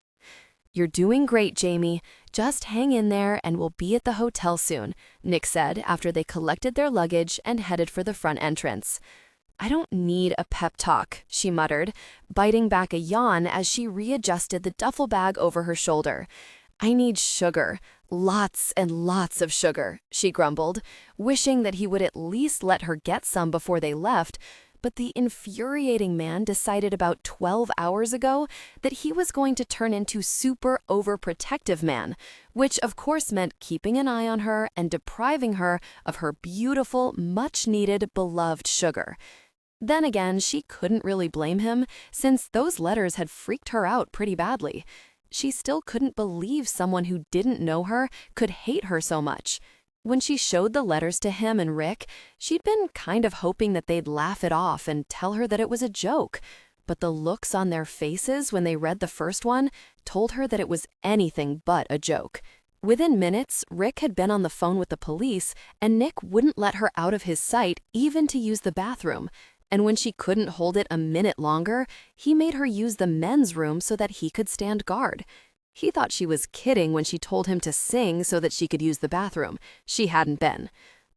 "You're doing great, Jamie. Just hang in there and we'll be at the hotel soon," Nick said after they collected their luggage and headed for the front entrance. "I don't need a pep talk," she muttered, biting back a yawn as she readjusted the duffel bag over her shoulder. "I need sugar. Lots and lots of sugar," she grumbled, wishing that he would at least let her get some before they left. But the infuriating man decided about 12 hours ago that he was going to turn into super overprotective man, which of course meant keeping an eye on her and depriving her of her beautiful, much-needed, beloved sugar. Then again, she couldn't really blame him, since those letters had freaked her out pretty badly. She still couldn't believe someone who didn't know her could hate her so much. When she showed the letters to him and Rick, she'd been kind of hoping that they'd laugh it off and tell her that it was a joke. But the looks on their faces when they read the first one told her that it was anything but a joke. Within minutes, Rick had been on the phone with the police, and Nick wouldn't let her out of his sight even to use the bathroom. And when she couldn't hold it a minute longer, he made her use the men's room so that he could stand guard. He thought she was kidding when she told him to sing so that she could use the bathroom. She hadn't been.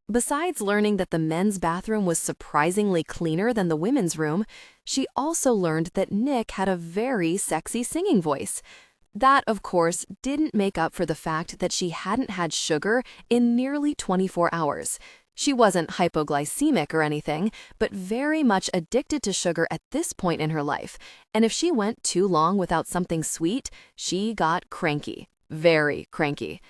Besides learning that the men's bathroom was surprisingly cleaner than the women's room, she also learned that Nick had a very sexy singing voice. That, of course, didn't make up for the fact that she hadn't had sugar in nearly 24 hours. She wasn't hypoglycemic or anything, but very much addicted to sugar at this point in her life, and if she went too long without something sweet, she got cranky. Very cranky.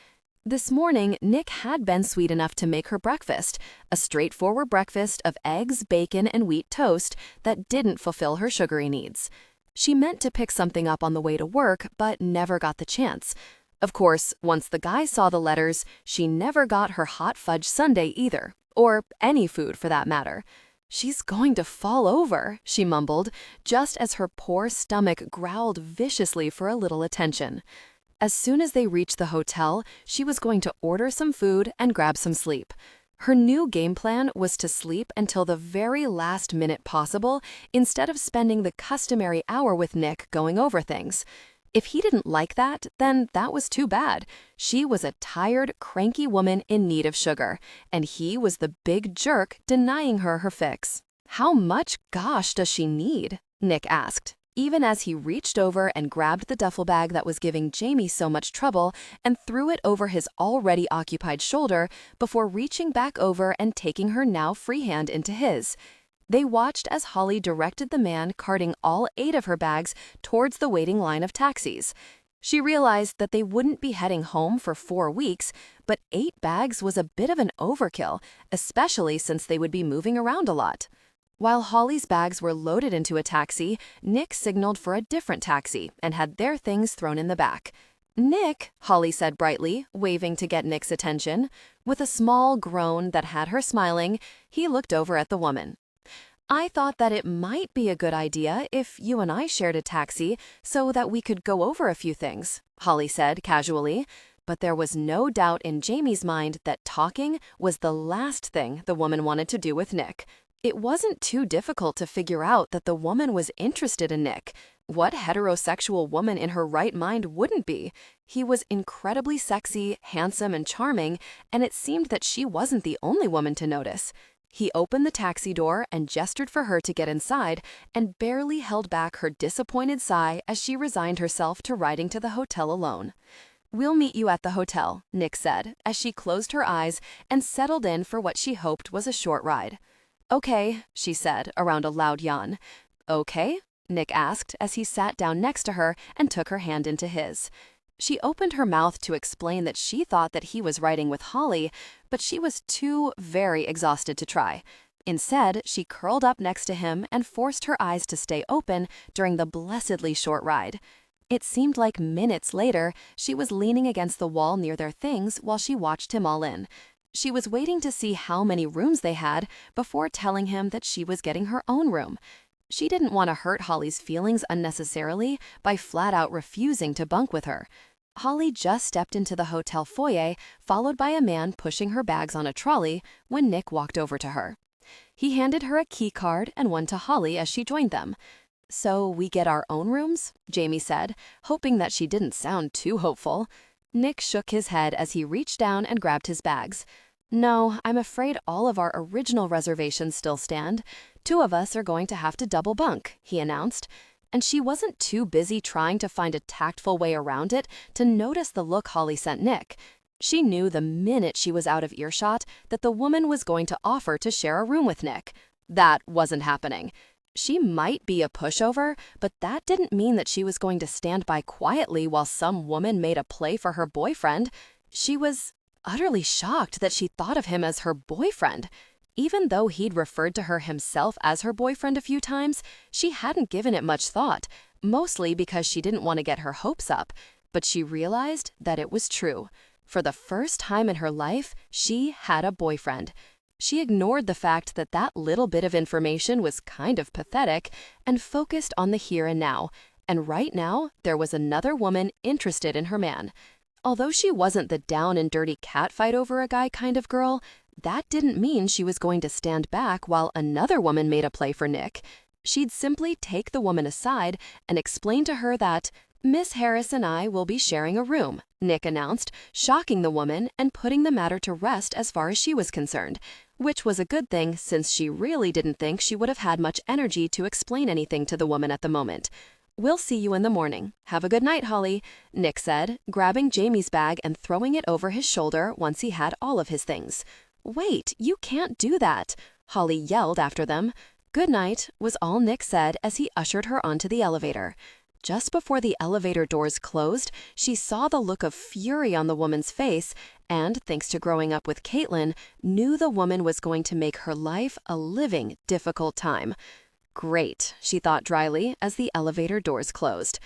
This morning, Nick had been sweet enough to make her breakfast, a straightforward breakfast of eggs, bacon, and wheat toast that didn't fulfill her sugary needs. She meant to pick something up on the way to work, but never got the chance. Of course, once the guy saw the letters, she never got her hot fudge sundae either, or any food for that matter. "She's going to fall over," she mumbled, just as her poor stomach growled viciously for a little attention. As soon as they reached the hotel, she was going to order some food and grab some sleep. Her new game plan was to sleep until the very last minute possible instead of spending the customary hour with Nick going over things. If he didn't like that, then that was too bad. She was a tired, cranky woman in need of sugar, and he was the big jerk denying her her fix. "How much gosh does she need?" Nick asked, even as he reached over and grabbed the duffel bag that was giving Jamie so much trouble and threw it over his already occupied shoulder before reaching back over and taking her now free hand into his. They watched as Holly directed the man carting all 8 of her bags towards the waiting line of taxis. She realized that they wouldn't be heading home for 4 weeks, but 8 bags was a bit of an overkill, especially since they would be moving around a lot. While Holly's bags were loaded into a taxi, Nick signaled for a different taxi and had their things thrown in the back. "Nick," Holly said brightly, waving to get Nick's attention. With a small groan that had her smiling, he looked over at the woman. "I thought that it might be a good idea if you and I shared a taxi so that we could go over a few things," Holly said casually. But there was no doubt in Jamie's mind that talking was the last thing the woman wanted to do with Nick. It wasn't too difficult to figure out that the woman was interested in Nick. What heterosexual woman in her right mind wouldn't be? He was incredibly sexy, handsome, and charming, and it seemed that she wasn't the only woman to notice. He opened the taxi door and gestured for her to get inside and barely held back her disappointed sigh as she resigned herself to riding to the hotel alone. "We'll meet you at the hotel," Nick said, as she closed her eyes and settled in for what she hoped was a short ride. "Okay," she said, around a loud yawn. "Okay?" Nick asked as he sat down next to her and took her hand into his. She opened her mouth to explain that she thought that he was riding with Holly, but she was too very exhausted to try. Instead, she curled up next to him and forced her eyes to stay open during the blessedly short ride. It seemed like minutes later, she was leaning against the wall near their things while she watched him all in. She was waiting to see how many rooms they had before telling him that she was getting her own room. She didn't want to hurt Holly's feelings unnecessarily by flat out refusing to bunk with her. Holly just stepped into the hotel foyer, followed by a man pushing her bags on a trolley, when Nick walked over to her. He handed her a key card and one to Holly as she joined them. "So we get our own rooms?" Jamie said, hoping that she didn't sound too hopeful. Nick shook his head as he reached down and grabbed his bags. "No, I'm afraid all of our original reservations still stand. 2 of us are going to have to double bunk," he announced. and she wasn't too busy trying to find a tactful way around it to notice the look Holly sent Nick. She knew the minute she was out of earshot that the woman was going to offer to share a room with Nick. That wasn't happening. She might be a pushover, but that didn't mean that she was going to stand by quietly while some woman made a play for her boyfriend. She was utterly shocked that she thought of him as her boyfriend. Even though he'd referred to her himself as her boyfriend a few times, she hadn't given it much thought, mostly because she didn't want to get her hopes up. But she realized that it was true. For the first time in her life, she had a boyfriend. She ignored the fact that that little bit of information was kind of pathetic and focused on the here and now. And right now, there was another woman interested in her man. Although she wasn't the down and dirty catfight over a guy kind of girl, that didn't mean she was going to stand back while another woman made a play for Nick. She'd simply take the woman aside and explain to her that Miss Harris and I will be sharing a room, Nick announced, shocking the woman and putting the matter to rest as far as she was concerned, which was a good thing since she really didn't think she would have had much energy to explain anything to the woman at the moment. "We'll see you in the morning. Have a good night, Holly," Nick said, grabbing Jamie's bag and throwing it over his shoulder once he had all of his things. "Wait, you can't do that," Holly yelled after them. "Good night," was all Nick said as he ushered her onto the elevator. Just before the elevator doors closed, she saw the look of fury on the woman's face and, thanks to growing up with Caitlin, knew the woman was going to make her life a living, difficult time. Great, she thought dryly as the elevator doors closed.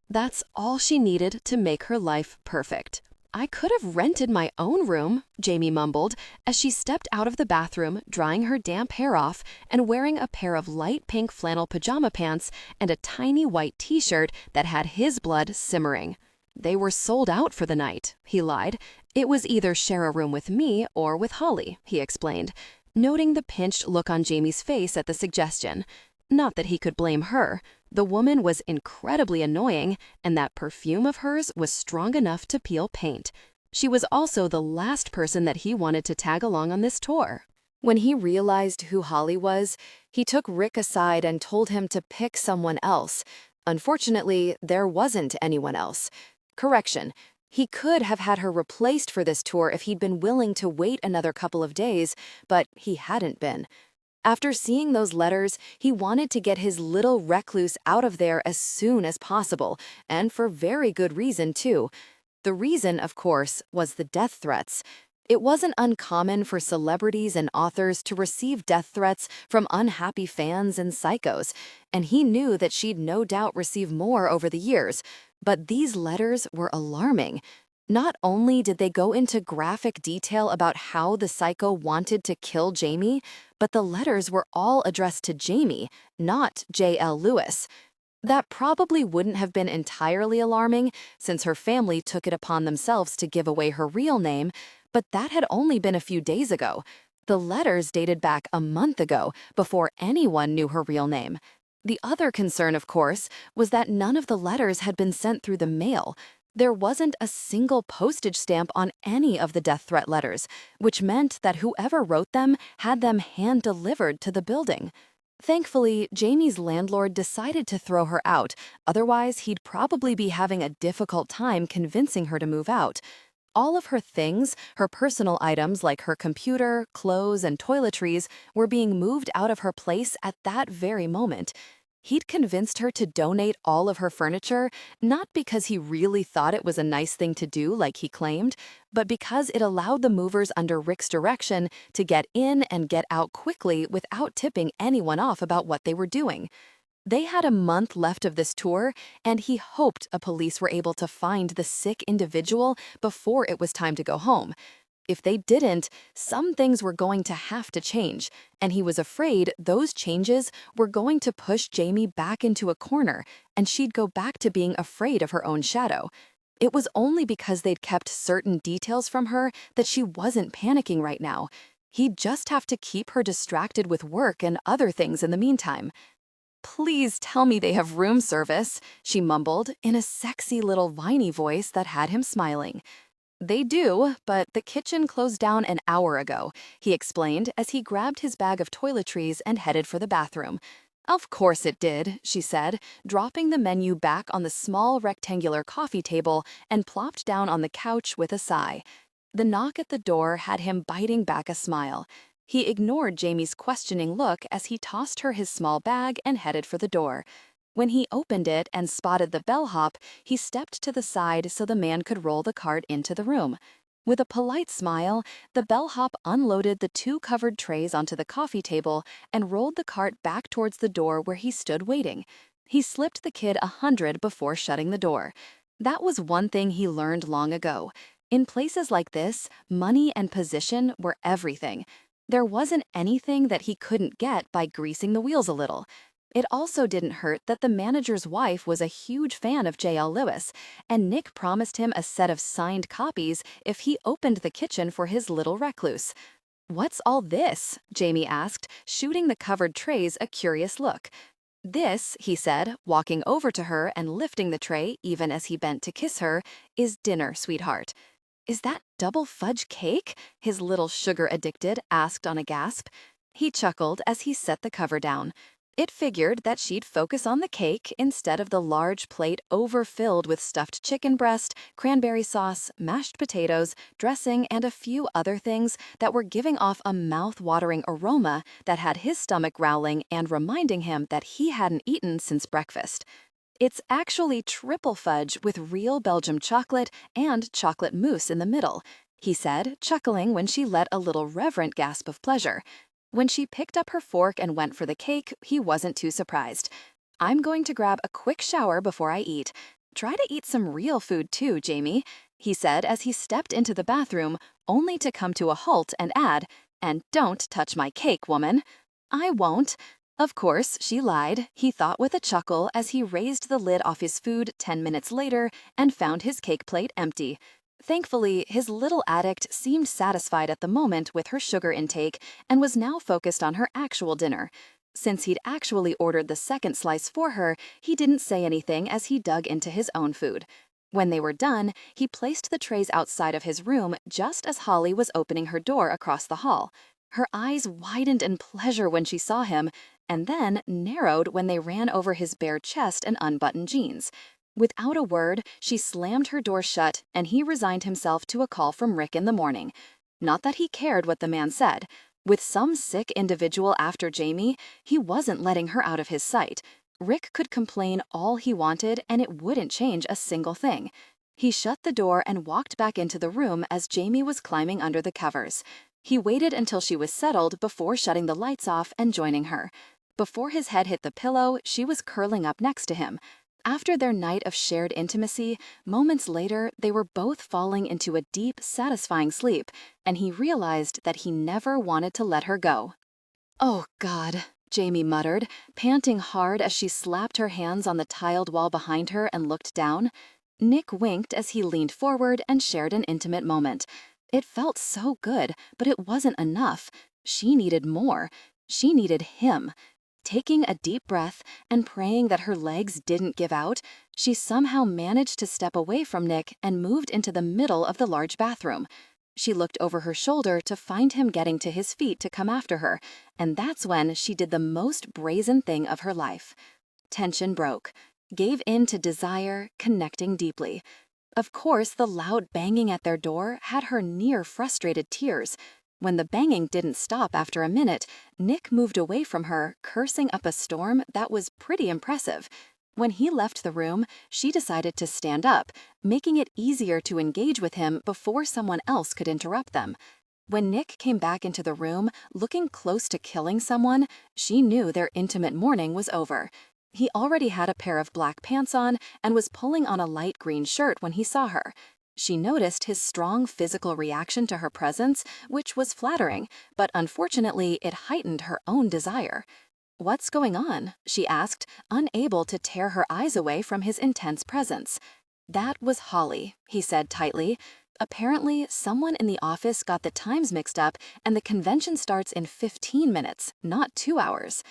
That's all she needed to make her life perfect. "I could have rented my own room," Jamie mumbled as she stepped out of the bathroom, drying her damp hair off and wearing a pair of light pink flannel pajama pants and a tiny white t-shirt that had his blood simmering. "They were sold out for the night," he lied. "It was either share a room with me or with Holly," he explained, noting the pinched look on Jamie's face at the suggestion. Not that he could blame her. The woman was incredibly annoying, and that perfume of hers was strong enough to peel paint. She was also the last person that he wanted to tag along on this tour. When he realized who Holly was, he took Rick aside and told him to pick someone else. Unfortunately, there wasn't anyone else. Correction. He could have had her replaced for this tour if he'd been willing to wait another couple of days, but he hadn't been. After seeing those letters, he wanted to get his little recluse out of there as soon as possible, and for very good reason, too. The reason, of course, was the death threats. It wasn't uncommon for celebrities and authors to receive death threats from unhappy fans and psychos, and he knew that she'd no doubt receive more over the years. But these letters were alarming. Not only did they go into graphic detail about how the psycho wanted to kill Jamie, but the letters were all addressed to Jamie, not J.L. Lewis. That probably wouldn't have been entirely alarming, since her family took it upon themselves to give away her real name, but that had only been a few days ago. The letters dated back a month ago, before anyone knew her real name. The other concern, of course, was that none of the letters had been sent through the mail. There wasn't a single postage stamp on any of the death threat letters, which meant that whoever wrote them had them hand-delivered to the building. Thankfully, Jamie's landlord decided to throw her out, otherwise he'd probably be having a difficult time convincing her to move out. All of her things, her personal items like her computer, clothes, and toiletries, were being moved out of her place at that very moment. He'd convinced her to donate all of her furniture, not because he really thought it was a nice thing to do like he claimed, but because it allowed the movers under Rick's direction to get in and get out quickly without tipping anyone off about what they were doing. They had a month left of this tour, and he hoped police were able to find the sick individual before it was time to go home. If they didn't, some things were going to have to change, and he was afraid those changes were going to push Jamie back into a corner, and she'd go back to being afraid of her own shadow. It was only because they'd kept certain details from her that she wasn't panicking right now. He'd just have to keep her distracted with work and other things in the meantime. "Please tell me they have room service," she mumbled in a sexy little whiny voice that had him smiling. "They do, but the kitchen closed down an hour ago," he explained as he grabbed his bag of toiletries and headed for the bathroom. Of course it did, she said, dropping the menu back on the small rectangular coffee table and plopped down on the couch with a sigh. The knock at the door had him biting back a smile. He ignored Jamie's questioning look as he tossed her his small bag and headed for the door. When he opened it and spotted the bellhop, he stepped to the side so the man could roll the cart into the room. With a polite smile, the bellhop unloaded the 2 covered trays onto the coffee table and rolled the cart back towards the door where he stood waiting. He slipped the kid 100 before shutting the door. That was one thing he learned long ago. In places like this, money and position were everything. There wasn't anything that he couldn't get by greasing the wheels a little. It also didn't hurt that the manager's wife was a huge fan of J.L. Lewis, and Nick promised him a set of signed copies if he opened the kitchen for his little recluse. "What's all this?" Jamie asked, shooting the covered trays a curious look. "This," he said, walking over to her and lifting the tray even as he bent to kiss her, "is dinner, sweetheart." "Is that double fudge cake?" his little sugar-addicted asked on a gasp. He chuckled as he set the cover down. It figured that she'd focus on the cake instead of the large plate overfilled with stuffed chicken breast, cranberry sauce, mashed potatoes, dressing, and a few other things that were giving off a mouth-watering aroma that had his stomach growling and reminding him that he hadn't eaten since breakfast. "It's actually triple fudge with real Belgium chocolate and chocolate mousse in the middle," he said, chuckling when she let a little reverent gasp of pleasure. When she picked up her fork and went for the cake, he wasn't too surprised. "I'm going to grab a quick shower before I eat. Try to eat some real food too, Jamie," he said as he stepped into the bathroom, only to come to a halt and add, "And don't touch my cake, woman." "I won't." Of course, she lied, he thought with a chuckle as he raised the lid off his food 10 minutes later and found his cake plate empty. Thankfully, his little addict seemed satisfied at the moment with her sugar intake and was now focused on her actual dinner. Since he'd actually ordered the second slice for her, he didn't say anything as he dug into his own food. When they were done, he placed the trays outside of his room just as Holly was opening her door across the hall. Her eyes widened in pleasure when she saw him, and then narrowed when they ran over his bare chest and unbuttoned jeans. Without a word, she slammed her door shut, and he resigned himself to a call from Rick in the morning. Not that he cared what the man said. With some sick individual after Jamie, he wasn't letting her out of his sight. Rick could complain all he wanted, and it wouldn't change a single thing. He shut the door and walked back into the room as Jamie was climbing under the covers. He waited until she was settled before shutting the lights off and joining her. Before his head hit the pillow, she was curling up next to him. After their night of shared intimacy, moments later, they were both falling into a deep, satisfying sleep, and he realized that he never wanted to let her go. "Oh, God," Jamie muttered, panting hard as she slapped her hands on the tiled wall behind her and looked down. Nick winked as he leaned forward and shared an intimate moment. It felt so good, but it wasn't enough. She needed more. She needed him. Taking a deep breath and praying that her legs didn't give out, she somehow managed to step away from Nick and moved into the middle of the large bathroom. She looked over her shoulder to find him getting to his feet to come after her, and that's when she did the most brazen thing of her life. Tension broke. Gave in to desire, connecting deeply. Of course, the loud banging at their door had her near frustrated tears. When the banging didn't stop after a minute, Nick moved away from her, cursing up a storm that was pretty impressive. When he left the room, she decided to stand up, making it easier to engage with him before someone else could interrupt them. When Nick came back into the room, looking close to killing someone, she knew their intimate morning was over. He already had a pair of black pants on and was pulling on a light green shirt when he saw her. She noticed his strong physical reaction to her presence, which was flattering, but unfortunately it heightened her own desire. "What's going on?" she asked, unable to tear her eyes away from his intense presence. "That was Holly," he said tightly. "Apparently, someone in the office got the times mixed up and the convention starts in 15 minutes, not 2 hours.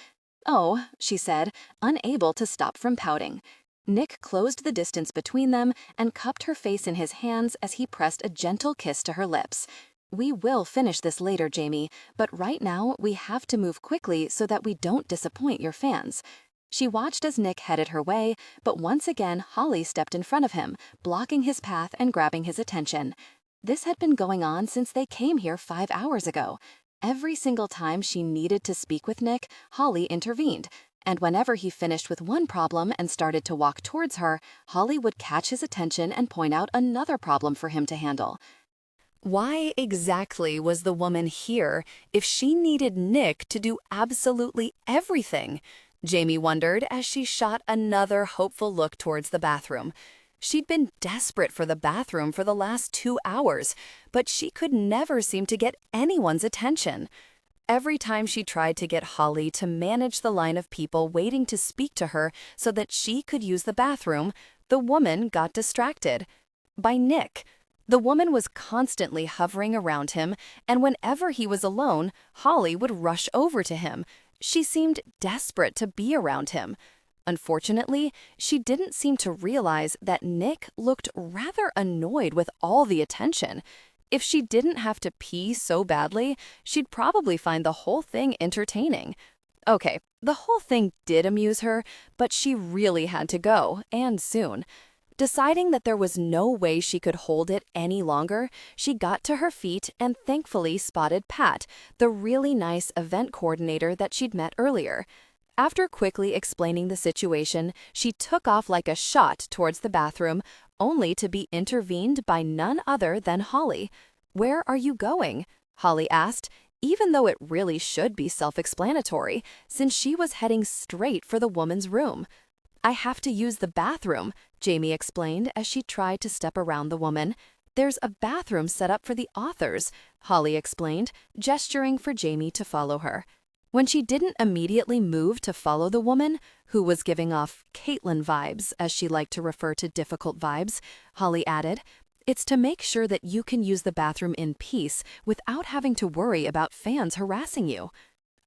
"Oh," she said, unable to stop from pouting. Nick closed the distance between them and cupped her face in his hands as he pressed a gentle kiss to her lips. "We will finish this later, Jamie, but right now we have to move quickly so that we don't disappoint your fans." She watched as Nick headed her way, but once again Holly stepped in front of him, blocking his path and grabbing his attention. This had been going on since they came here 5 hours ago. Every single time she needed to speak with Nick, Holly intervened. And whenever he finished with one problem and started to walk towards her, Holly would catch his attention and point out another problem for him to handle. Why exactly was the woman here if she needed Nick to do absolutely everything? Jamie wondered as she shot another hopeful look towards the bathroom. She'd been desperate for the bathroom for the last 2 hours, but she could never seem to get anyone's attention. Every time she tried to get Holly to manage the line of people waiting to speak to her so that she could use the bathroom, the woman got distracted. By Nick. The woman was constantly hovering around him, and whenever he was alone, Holly would rush over to him. She seemed desperate to be around him. Unfortunately, she didn't seem to realize that Nick looked rather annoyed with all the attention. If she didn't have to pee so badly, she'd probably find the whole thing entertaining. Okay, the whole thing did amuse her, but she really had to go, and soon. Deciding that there was no way she could hold it any longer, she got to her feet and thankfully spotted Pat, the really nice event coordinator that she'd met earlier. After quickly explaining the situation, she took off like a shot towards the bathroom, only to be intervened by none other than Holly. "Where are you going?" Holly asked, even though it really should be self-explanatory, since she was heading straight for the woman's room. "I have to use the bathroom," Jamie explained as she tried to step around the woman. "There's a bathroom set up for the authors," Holly explained, gesturing for Jamie to follow her. When she didn't immediately move to follow the woman, who was giving off Caitlin vibes, as she liked to refer to difficult vibes, Holly added, "It's to make sure that you can use the bathroom in peace without having to worry about fans harassing you."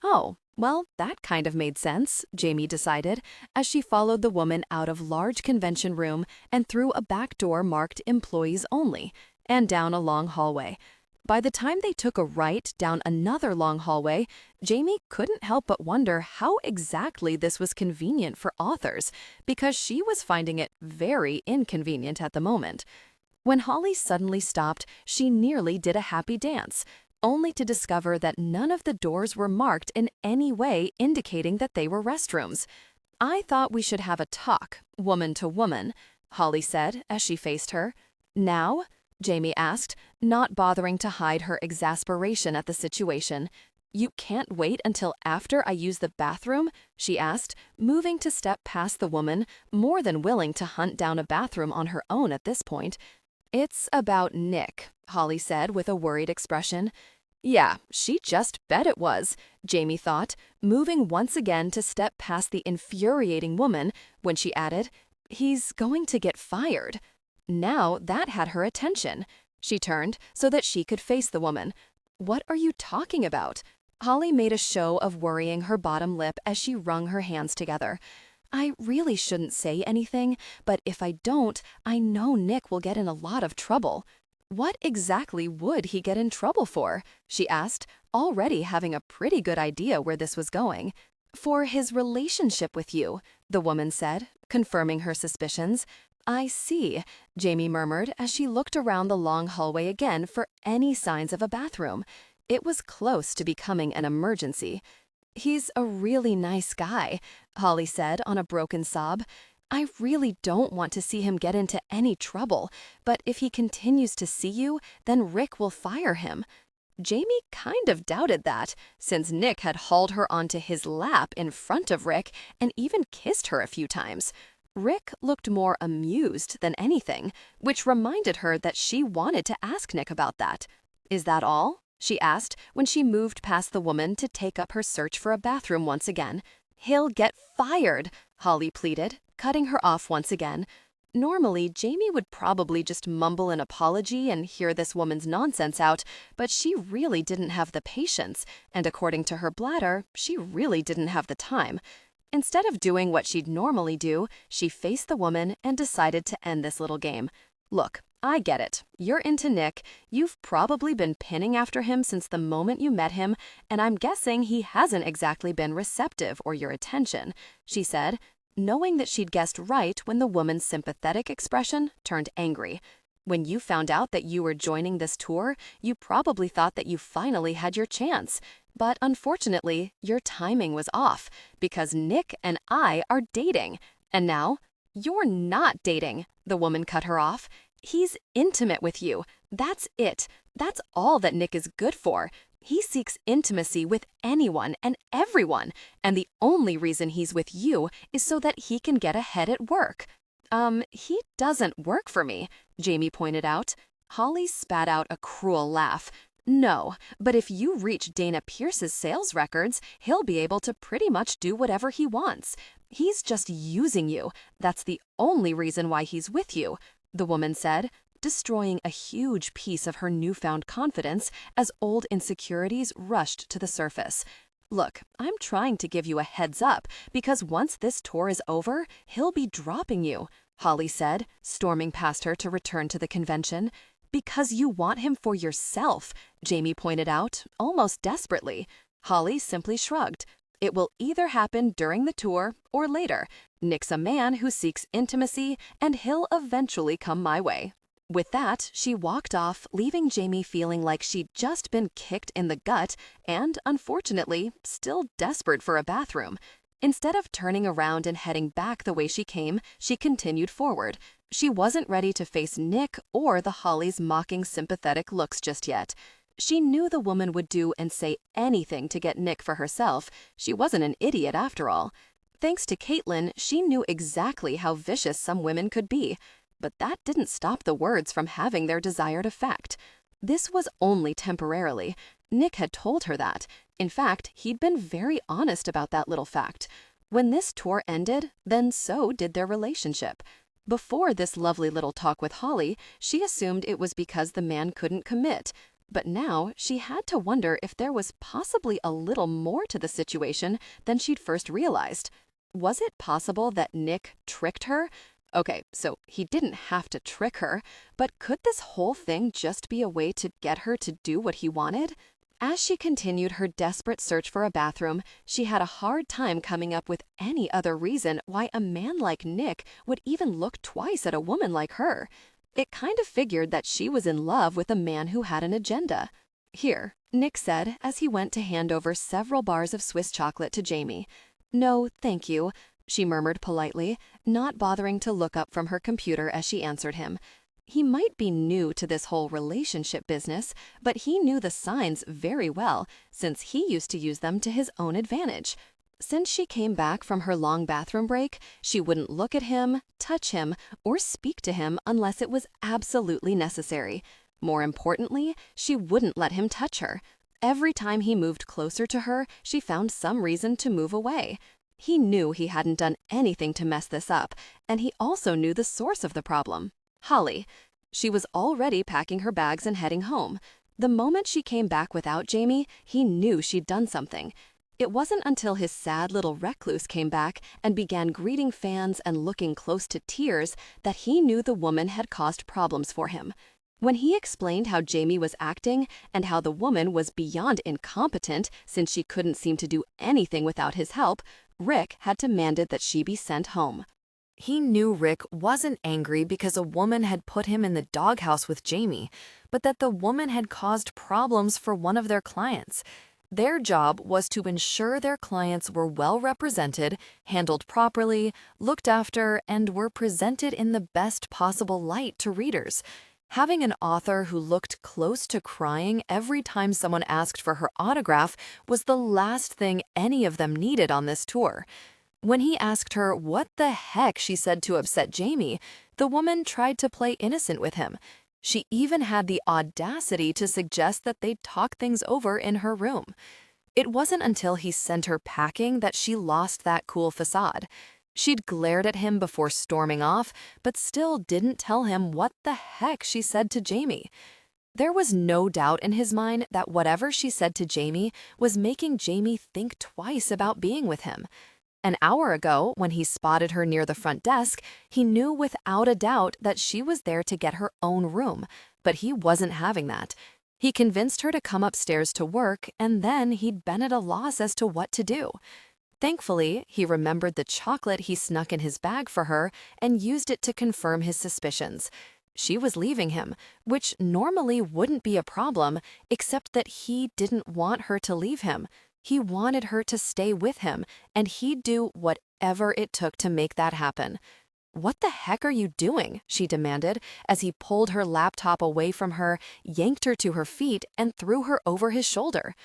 Oh, well, that kind of made sense, Jamie decided, as she followed the woman out of large convention room and through a back door marked Employees Only, and down a long hallway. By the time they took a right down another long hallway, Jamie couldn't help but wonder how exactly this was convenient for authors, because she was finding it very inconvenient at the moment. When Holly suddenly stopped, she nearly did a happy dance, only to discover that none of the doors were marked in any way indicating that they were restrooms. "I thought we should have a talk, woman to woman," Holly said as she faced her. "Now?" Jamie asked, not bothering to hide her exasperation at the situation. "You can't wait until after I use the bathroom?" she asked, moving to step past the woman, more than willing to hunt down a bathroom on her own at this point. "It's about Nick," Holly said with a worried expression. Yeah, she just bet it was, Jamie thought, moving once again to step past the infuriating woman when she added, "He's going to get fired." Now that had her attention. She turned so that she could face the woman. "What are you talking about?" Holly made a show of worrying her bottom lip as she wrung her hands together. "I really shouldn't say anything, but if I don't, I know Nick will get in a lot of trouble." "What exactly would he get in trouble for?" she asked, already having a pretty good idea where this was going. "For his relationship with you," the woman said, confirming her suspicions. "I see," Jamie murmured as she looked around the long hallway again for any signs of a bathroom. It was close to becoming an emergency. "He's a really nice guy," Holly said on a broken sob. "I really don't want to see him get into any trouble, but if he continues to see you, then Rick will fire him." Jamie kind of doubted that, since Nick had hauled her onto his lap in front of Rick and even kissed her a few times. Rick looked more amused than anything, which reminded her that she wanted to ask Nick about that. "Is that all?" she asked when she moved past the woman to take up her search for a bathroom once again. "He'll get fired," Holly pleaded, cutting her off once again. Normally, Jamie would probably just mumble an apology and hear this woman's nonsense out, but she really didn't have the patience, and according to her bladder, she really didn't have the time. Instead of doing what she'd normally do, she faced the woman and decided to end this little game. "Look, I get it. You're into Nick. You've probably been pinning after him since the moment you met him, and I'm guessing he hasn't exactly been receptive or your attention," she said, knowing that she'd guessed right when the woman's sympathetic expression turned angry. "When you found out that you were joining this tour, you probably thought that you finally had your chance. But unfortunately, your timing was off, because Nick and I are dating. And now, you're not dating," the woman cut her off. "He's intimate with you. That's it. That's all that Nick is good for. He seeks intimacy with anyone and everyone, and the only reason he's with you is so that he can get ahead at work." He doesn't work for me," Jamie pointed out. Holly spat out a cruel laugh. "No, but if you reach Dana Pierce's sales records, he'll be able to pretty much do whatever he wants. He's just using you. That's the only reason why he's with you," the woman said, destroying a huge piece of her newfound confidence as old insecurities rushed to the surface. "Look, I'm trying to give you a heads up, because once this tour is over, he'll be dropping you," Holly said, storming past her to return to the convention. "Because you want him for yourself," Jamie pointed out, almost desperately. Holly simply shrugged. "It will either happen during the tour or later. Nick's a man who seeks intimacy, and he'll eventually come my way." With that, she walked off, leaving Jamie feeling like she'd just been kicked in the gut and, unfortunately, still desperate for a bathroom. Instead of turning around and heading back the way she came, she continued forward. She wasn't ready to face Nick or the Holly's mocking sympathetic looks just yet. She knew the woman would do and say anything to get Nick for herself. She wasn't an idiot after all. Thanks to Caitlin, she knew exactly how vicious some women could be. But that didn't stop the words from having their desired effect. This was only temporarily. Nick had told her that. In fact, he'd been very honest about that little fact. When this tour ended, then so did their relationship. Before this lovely little talk with Holly, she assumed it was because the man couldn't commit. But now she had to wonder if there was possibly a little more to the situation than she'd first realized. Was it possible that Nick tricked her? Okay, so he didn't have to trick her, but could this whole thing just be a way to get her to do what he wanted? As she continued her desperate search for a bathroom, she had a hard time coming up with any other reason why a man like Nick would even look twice at a woman like her. It kind of figured that she was in love with a man who had an agenda. "Here," Nick said as he went to hand over several bars of Swiss chocolate to Jamie. "No, thank you," she murmured politely, not bothering to look up from her computer as she answered him. He might be new to this whole relationship business, but he knew the signs very well, since he used to use them to his own advantage. Since she came back from her long bathroom break, she wouldn't look at him, touch him, or speak to him unless it was absolutely necessary. More importantly, she wouldn't let him touch her. Every time he moved closer to her, she found some reason to move away. He knew he hadn't done anything to mess this up, and he also knew the source of the problem. Holly. She was already packing her bags and heading home. The moment she came back without Jamie, he knew she'd done something. It wasn't until his sad little recluse came back and began greeting fans and looking close to tears that he knew the woman had caused problems for him. When he explained how Jamie was acting and how the woman was beyond incompetent since she couldn't seem to do anything without his help, Rick had demanded that she be sent home. He knew Rick wasn't angry because a woman had put him in the doghouse with Jamie, but that the woman had caused problems for one of their clients. Their job was to ensure their clients were well represented, handled properly, looked after, and were presented in the best possible light to readers. Having an author who looked close to crying every time someone asked for her autograph was the last thing any of them needed on this tour. When he asked her what the heck she said to upset Jamie, the woman tried to play innocent with him. She even had the audacity to suggest that they'd talk things over in her room. It wasn't until he sent her packing that she lost that cool facade. She'd glared at him before storming off, but still didn't tell him what the heck she said to Jamie. There was no doubt in his mind that whatever she said to Jamie was making Jamie think twice about being with him. An hour ago, when he spotted her near the front desk, he knew without a doubt that she was there to get her own room, but he wasn't having that. He convinced her to come upstairs to work, and then he'd been at a loss as to what to do. Thankfully, he remembered the chocolate he snuck in his bag for her and used it to confirm his suspicions. She was leaving him, which normally wouldn't be a problem, except that he didn't want her to leave him. He wanted her to stay with him, and he'd do whatever it took to make that happen. "What the heck are you doing?" she demanded, as he pulled her laptop away from her, yanked her to her feet, and threw her over his shoulder.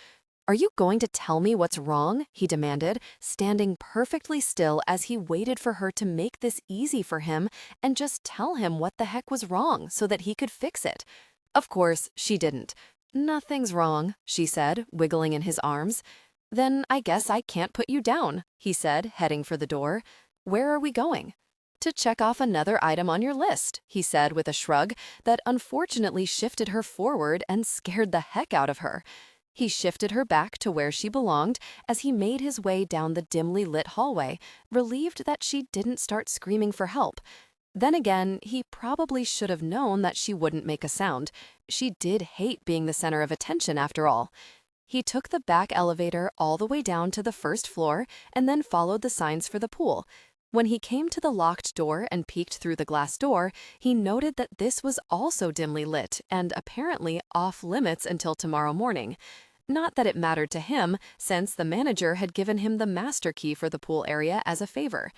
"Are you going to tell me what's wrong?" he demanded, standing perfectly still as he waited for her to make this easy for him and just tell him what the heck was wrong so that he could fix it. Of course, she didn't. "Nothing's wrong," she said, wiggling in his arms. "Then I guess I can't put you down," he said, heading for the door. "Where are we going?" "To check off another item on your list," he said with a shrug that unfortunately shifted her forward and scared the heck out of her. He shifted her back to where she belonged as he made his way down the dimly lit hallway, relieved that she didn't start screaming for help. Then again, he probably should have known that she wouldn't make a sound. She did hate being the center of attention after all. He took the back elevator all the way down to the first floor and then followed the signs for the pool. When he came to the locked door and peeked through the glass door, he noted that this was also dimly lit and apparently off limits until tomorrow morning. Not that it mattered to him, since the manager had given him the master key for the pool area as a favor.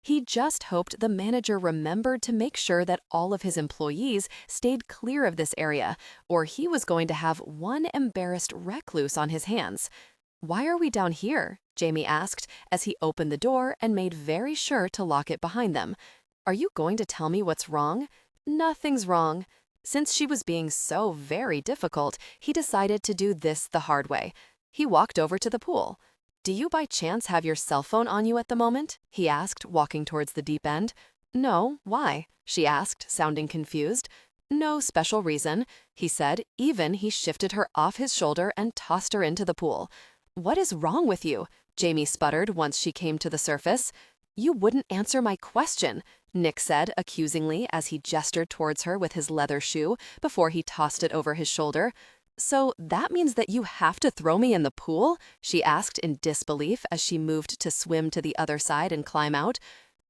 He just hoped the manager remembered to make sure that all of his employees stayed clear of this area, or he was going to have one embarrassed recluse on his hands. "Why are we down here?" Jamie asked as he opened the door and made very sure to lock it behind them. "Are you going to tell me what's wrong?" "Nothing's wrong." Since she was being so very difficult, he decided to do this the hard way. He walked over to the pool. "Do you by chance have your cell phone on you at the moment?" he asked, walking towards the deep end. "No, why?" she asked, sounding confused. "No special reason," he said. He shifted her off his shoulder and tossed her into the pool. "What is wrong with you?" Jamie sputtered once she came to the surface. "You wouldn't answer my question," Nick said accusingly as he gestured towards her with his leather shoe before he tossed it over his shoulder. "So that means that you have to throw me in the pool?" she asked in disbelief as she moved to swim to the other side and climb out.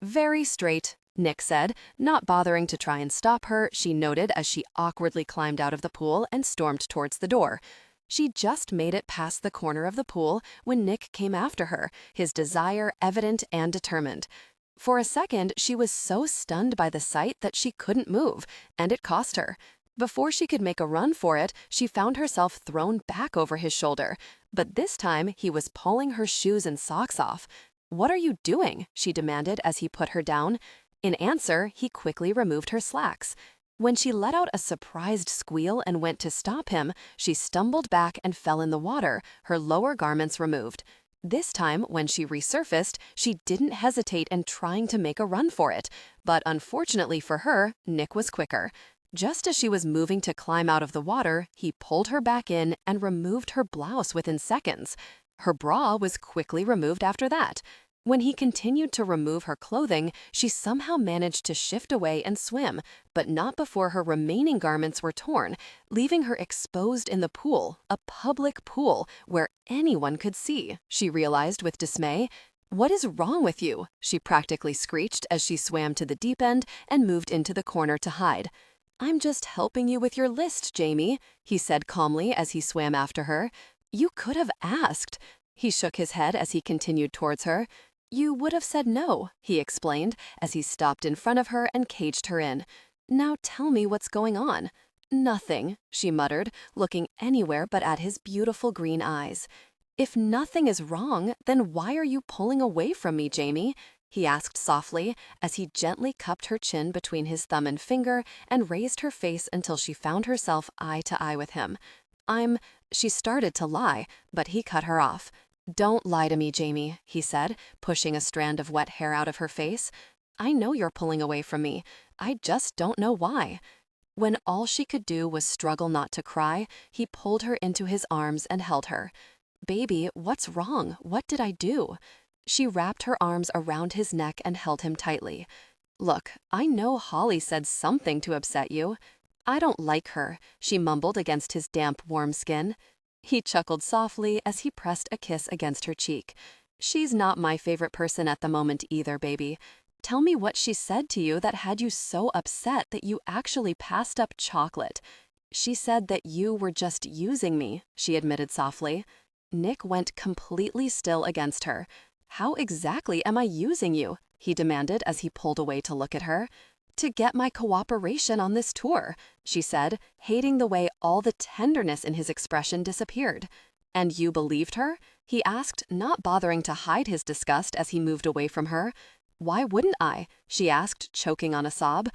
"Very straight," Nick said, not bothering to try and stop her, she noted as she awkwardly climbed out of the pool and stormed towards the door. She just made it past the corner of the pool when Nick came after her, his desire evident and determined. For a second, she was so stunned by the sight that she couldn't move, and it cost her. Before she could make a run for it, she found herself thrown back over his shoulder, but this time he was pulling her shoes and socks off. "What are you doing?" she demanded as he put her down. In answer, he quickly removed her slacks. When she let out a surprised squeal and went to stop him, she stumbled back and fell in the water, her lower garments removed. This time, when she resurfaced, she didn't hesitate in trying to make a run for it, but unfortunately for her, Nick was quicker. Just as she was moving to climb out of the water, he pulled her back in and removed her blouse within seconds. Her bra was quickly removed after that. When he continued to remove her clothing, she somehow managed to shift away and swim, but not before her remaining garments were torn, leaving her exposed in the pool, a public pool, where anyone could see, she realized with dismay. "What is wrong with you?" she practically screeched as she swam to the deep end and moved into the corner to hide. "I'm just helping you with your list, Jamie," he said calmly as he swam after her. "You could have asked." He shook his head as he continued towards her. "You would have said no," he explained as he stopped in front of her and caged her in. "Now tell me what's going on." "Nothing," she muttered, looking anywhere but at his beautiful green eyes. "If nothing is wrong, then why are you pulling away from me, Jamie?" he asked softly as he gently cupped her chin between his thumb and finger and raised her face until she found herself eye to eye with him. She started to lie, but he cut her off. "Don't lie to me, Jamie," he said, pushing a strand of wet hair out of her face. "I know you're pulling away from me. I just don't know why." When all she could do was struggle not to cry, he pulled her into his arms and held her. "Baby, what's wrong? What did I do?" She wrapped her arms around his neck and held him tightly. "Look, I know Holly said something to upset you. I don't like her," she mumbled against his damp, warm skin. He chuckled softly as he pressed a kiss against her cheek. "She's not my favorite person at the moment either, baby. Tell me what she said to you that had you so upset that you actually passed up chocolate." "She said that you were just using me," she admitted softly. Nick went completely still against her. "How exactly am I using you?" he demanded as he pulled away to look at her. "To get my cooperation on this tour," she said, hating the way all the tenderness in his expression disappeared. "And you believed her?" he asked, not bothering to hide his disgust as he moved away from her. "Why wouldn't I?" she asked, choking on a sob.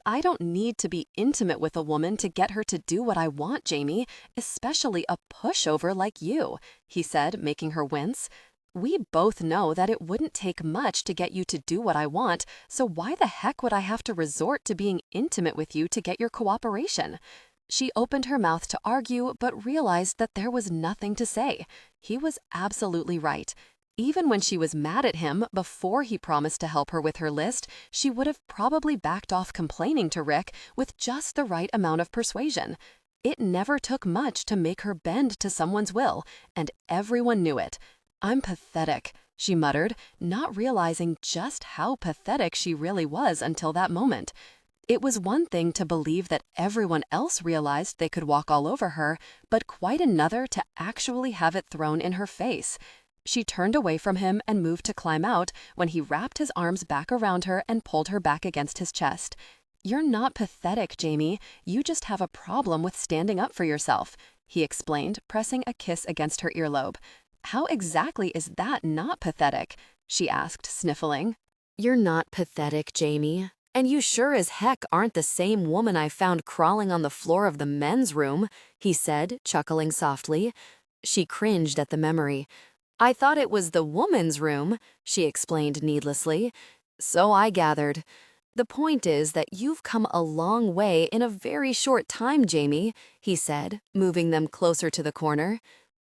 "I don't need to be intimate with a woman to get her to do what I want, Jamie, especially a pushover like you," he said, making her wince. "We both know that it wouldn't take much to get you to do what I want, so why the heck would I have to resort to being intimate with you to get your cooperation?" She opened her mouth to argue, but realized that there was nothing to say. He was absolutely right. Even when she was mad at him before he promised to help her with her list, she would have probably backed off complaining to Rick with just the right amount of persuasion. It never took much to make her bend to someone's will, and everyone knew it. "I'm pathetic," she muttered, not realizing just how pathetic she really was until that moment. It was one thing to believe that everyone else realized they could walk all over her, but quite another to actually have it thrown in her face. She turned away from him and moved to climb out when he wrapped his arms back around her and pulled her back against his chest. "You're not pathetic, Jamie. You just have a problem with standing up for yourself," he explained, pressing a kiss against her earlobe. "How exactly is that not pathetic?" she asked, sniffling. You're not pathetic, Jamie. And you sure as heck aren't the same woman I found crawling on the floor of the men's room, he said, chuckling softly. She cringed at the memory. "I thought it was the woman's room," she explained needlessly. "So I gathered. The point is that you've come a long way in a very short time, Jamie," he said, moving them closer to the corner.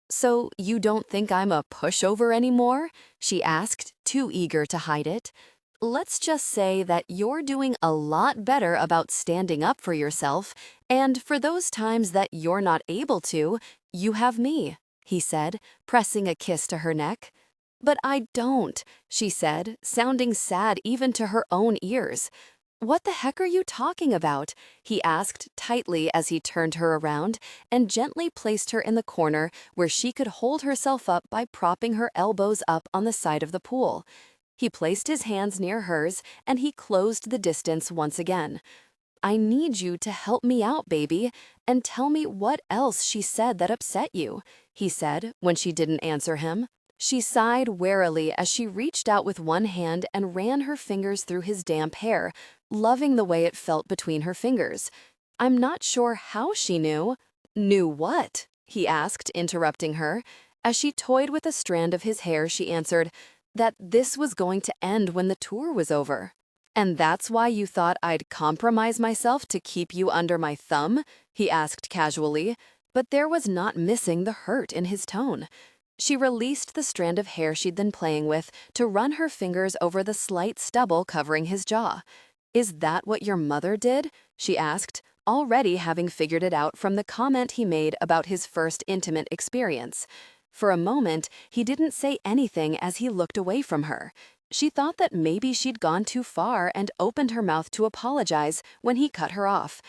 "So you don't think I'm a pushover anymore?" she asked, too eager to hide it. "Let's just say that you're doing a lot better about standing up for yourself, and for those times that you're not able to, you have me," he said, pressing a kiss to her neck. "But I don't," she said, sounding sad even to her own ears. "What the heck are you talking about?" he asked tightly as he turned her around and gently placed her in the corner where she could hold herself up by propping her elbows up on the side of the pool. He placed his hands near hers and he closed the distance once again. "I need you to help me out, baby, and tell me what else she said that upset you," he said when she didn't answer him. She sighed warily as she reached out with one hand and ran her fingers through his damp hair, loving the way it felt between her fingers. "I'm not sure how she knew." "Knew what?" he asked, interrupting her. As she toyed with a strand of his hair, she answered, "That this was going to end when the tour was over." "And that's why you thought I'd compromise myself to keep you under my thumb?" he asked casually, but there was not missing the hurt in his tone. She released the strand of hair she'd been playing with to run her fingers over the slight stubble covering his jaw. "Is that what your mother did?" she asked, already having figured it out from the comment he made about his first intimate experience. For a moment, he didn't say anything as he looked away from her. She thought that maybe she'd gone too far and opened her mouth to apologize when he cut her off.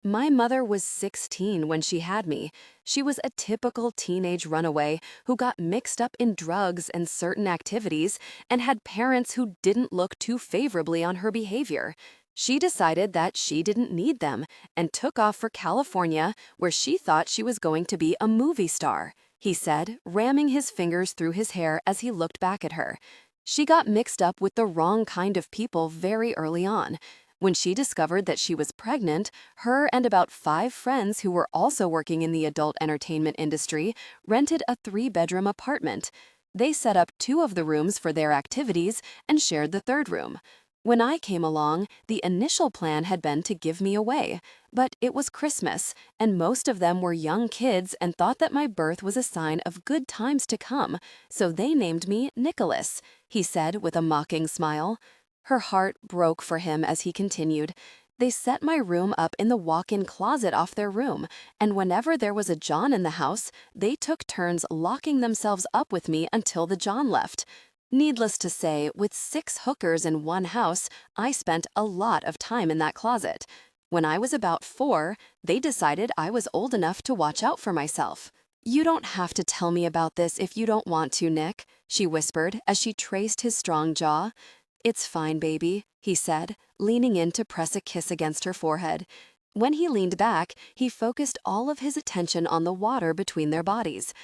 "My mother was 16 when she had me. She was a typical teenage runaway who got mixed up in drugs and certain activities and had parents who didn't look too favorably on her behavior. She decided that she didn't need them and took off for California, where she thought she was going to be a movie star," he said, ramming his fingers through his hair as he looked back at her. "She got mixed up with the wrong kind of people very early on. When she discovered that she was pregnant, her and about 5 friends who were also working in the adult entertainment industry rented a 3-bedroom apartment. They set up 2 of the rooms for their activities and shared the 3rd room. When I came along, the initial plan had been to give me away, but it was Christmas, and most of them were young kids and thought that my birth was a sign of good times to come, so they named me Nicholas, he said with a mocking smile. Her heart broke for him as he continued. They set my room up in the walk-in closet off their room, and whenever there was a John in the house, they took turns locking themselves up with me until the John left. Needless to say, with 6 hookers in one house, I spent a lot of time in that closet. When I was about 4, they decided I was old enough to watch out for myself. "You don't have to tell me about this if you don't want to, Nick," she whispered as she traced his strong jaw. "It's fine, baby," he said, leaning in to press a kiss against her forehead. When he leaned back, he focused all of his attention on the water between their bodies.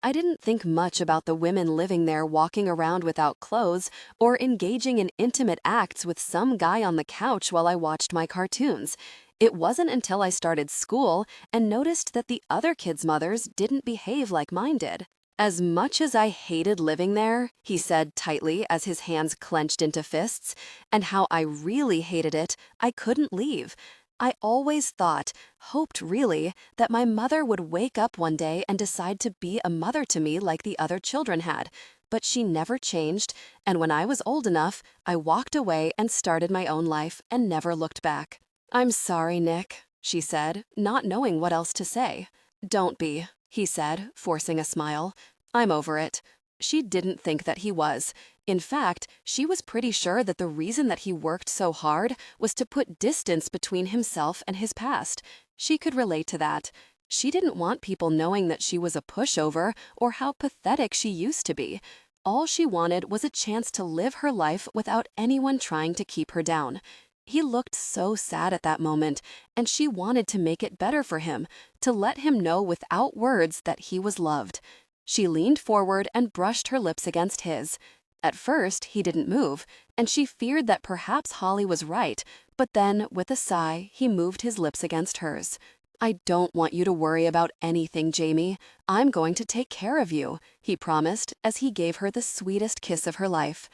I didn't think much about the women living there walking around without clothes or engaging in intimate acts with some guy on the couch while I watched my cartoons. It wasn't until I started school and noticed that the other kids' mothers didn't behave like mine did. "As much as I hated living there," he said tightly as his hands clenched into fists, "and how I really hated it, I couldn't leave. I always thought, hoped really, that my mother would wake up one day and decide to be a mother to me like the other children had. But she never changed, and when I was old enough, I walked away and started my own life and never looked back." "I'm sorry, Nick," she said, not knowing what else to say. "Don't be," he said, forcing a smile. "I'm over it." She didn't think that he was. In fact, she was pretty sure that the reason that he worked so hard was to put distance between himself and his past. She could relate to that. She didn't want people knowing that she was a pushover or how pathetic she used to be. All she wanted was a chance to live her life without anyone trying to keep her down. He looked so sad at that moment, and she wanted to make it better for him, to let him know without words that he was loved. She leaned forward and brushed her lips against his. At first, he didn't move, and she feared that perhaps Holly was right, but then, with a sigh, he moved his lips against hers. "I don't want you to worry about anything, Jamie. I'm going to take care of you," he promised as he gave her the sweetest kiss of her life.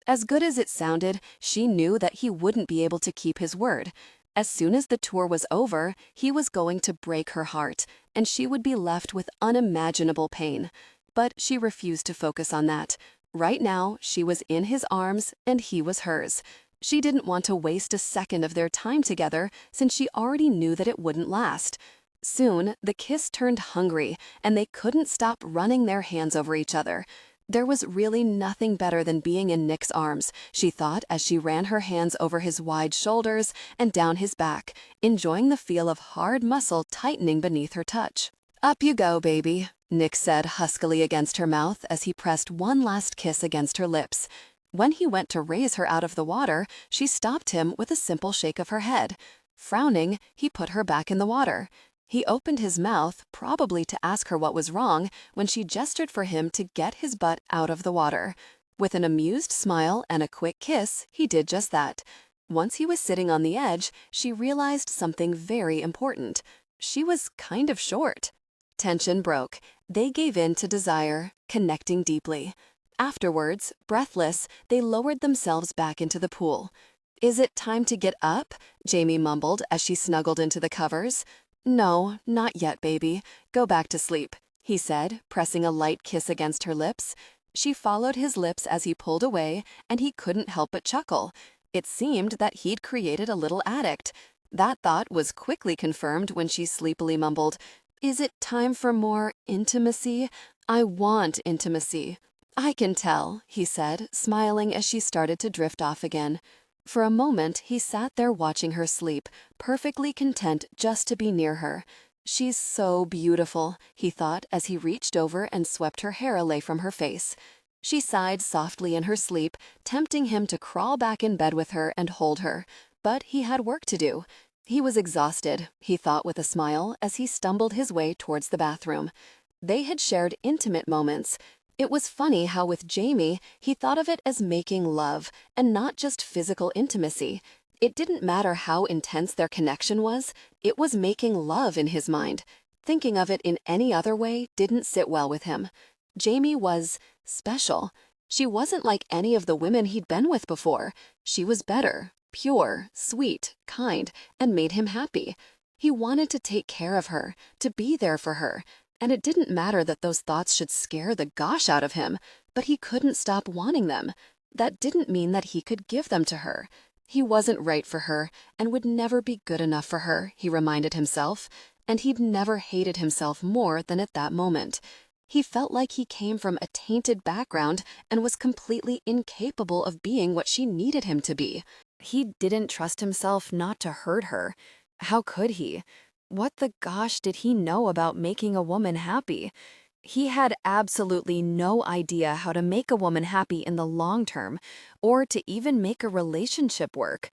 As good as it sounded, she knew that he wouldn't be able to keep his word. As soon as the tour was over, he was going to break her heart, and she would be left with unimaginable pain. But she refused to focus on that. Right now, she was in his arms, and he was hers. She didn't want to waste a second of their time together since she already knew that it wouldn't last. Soon, the kiss turned hungry, and they couldn't stop running their hands over each other. There was really nothing better than being in Nick's arms, she thought as she ran her hands over his wide shoulders and down his back, enjoying the feel of hard muscle tightening beneath her touch. "Up you go, baby," Nick said huskily against her mouth as he pressed one last kiss against her lips. When he went to raise her out of the water, she stopped him with a simple shake of her head. Frowning, he put her back in the water. He opened his mouth, probably to ask her what was wrong, when she gestured for him to get his butt out of the water. With an amused smile and a quick kiss, he did just that. Once he was sitting on the edge, she realized something very important. She was kind of short. Tension broke. They gave in to desire, connecting deeply. Afterwards, breathless, they lowered themselves back into the pool. "Is it time to get up?" Jamie mumbled as she snuggled into the covers. "No, not yet, baby. Go back to sleep," he said, pressing a light kiss against her lips. She followed his lips as he pulled away, and he couldn't help but chuckle. It seemed that he'd created a little addict. That thought was quickly confirmed when she sleepily mumbled, "Is it time for more intimacy? I want intimacy." "I can tell," he said, smiling as she started to drift off again. For a moment, he sat there watching her sleep, perfectly content just to be near her. "She's so beautiful," he thought as he reached over and swept her hair away from her face. She sighed softly in her sleep, tempting him to crawl back in bed with her and hold her. But he had work to do. He was exhausted, he thought with a smile as he stumbled his way towards the bathroom. They had shared intimate moments. It was funny how with Jamie, he thought of it as making love, and not just physical intimacy. It didn't matter how intense their connection was, it was making love in his mind. Thinking of it in any other way didn't sit well with him. Jamie was special. She wasn't like any of the women he'd been with before. She was better, pure, sweet, kind, and made him happy. He wanted to take care of her, to be there for her, and it didn't matter that those thoughts should scare the gosh out of him, but he couldn't stop wanting them. That didn't mean that he could give them to her. He wasn't right for her and would never be good enough for her, he reminded himself, and he'd never hated himself more than at that moment. He felt like he came from a tainted background and was completely incapable of being what she needed him to be. He didn't trust himself not to hurt her. How could he? What the gosh did he know about making a woman happy? He had absolutely no idea how to make a woman happy in the long term, or to even make a relationship work.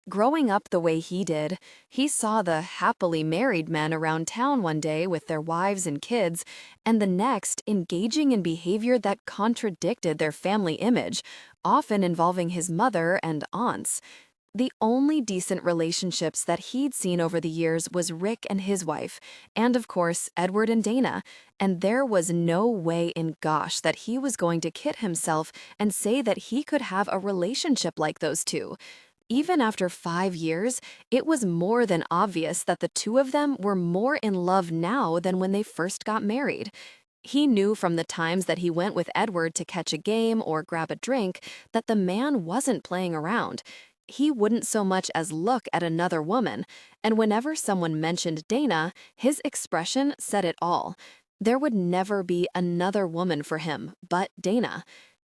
Growing up the way he did, he saw the happily married men around town one day with their wives and kids, and the next engaging in behavior that contradicted their family image, often involving his mother and aunts. The only decent relationships that he'd seen over the years was Rick and his wife, and of course, Edward and Dana, and there was no way in gosh that he was going to kid himself and say that he could have a relationship like those two. Even after 5 years, it was more than obvious that the two of them were more in love now than when they first got married. He knew from the times that he went with Edward to catch a game or grab a drink that the man wasn't playing around. He wouldn't so much as look at another woman, and whenever someone mentioned Dana, his expression said it all. There would never be another woman for him but Dana.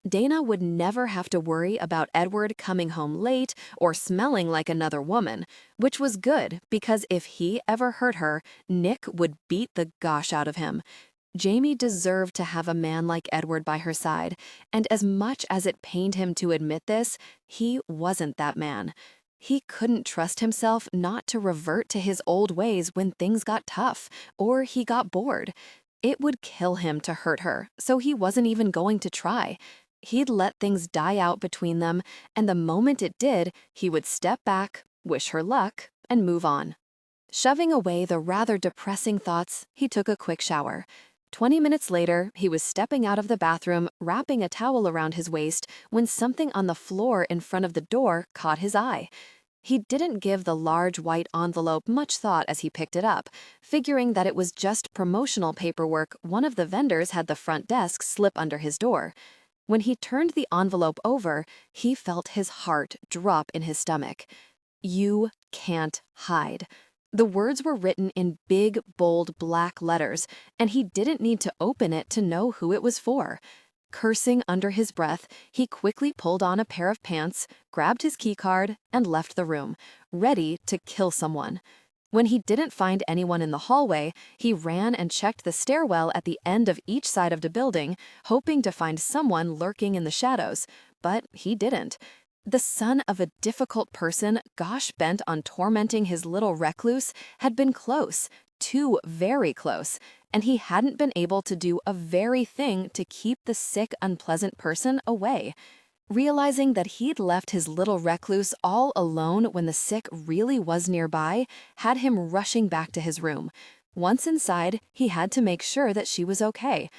Dana would never have to worry about Edward coming home late or smelling like another woman, which was good because if he ever hurt her, Nick would beat the gosh out of him. Jamie deserved to have a man like Edward by her side, and as much as it pained him to admit this, he wasn't that man. He couldn't trust himself not to revert to his old ways when things got tough, or he got bored. It would kill him to hurt her, so he wasn't even going to try. He'd let things die out between them, and the moment it did, he would step back, wish her luck, and move on. Shoving away the rather depressing thoughts, he took a quick shower. 20 minutes later, he was stepping out of the bathroom, wrapping a towel around his waist, when something on the floor in front of the door caught his eye. He didn't give the large white envelope much thought as he picked it up, figuring that it was just promotional paperwork one of the vendors had the front desk slip under his door. When he turned the envelope over, he felt his heart drop in his stomach. "You can't hide." The words were written in big, bold black letters, and he didn't need to open it to know who it was for. Cursing under his breath, he quickly pulled on a pair of pants, grabbed his keycard, and left the room, ready to kill someone. When he didn't find anyone in the hallway, he ran and checked the stairwell at the end of each side of the building, hoping to find someone lurking in the shadows, but he didn't. The son of a difficult person, gosh bent on tormenting his little recluse, had been close, too very close, and he hadn't been able to do a very thing to keep the sick, unpleasant person away. Realizing that he'd left his little recluse all alone when the sick really was nearby had him rushing back to his room. Once inside, he had to make sure that she was okay.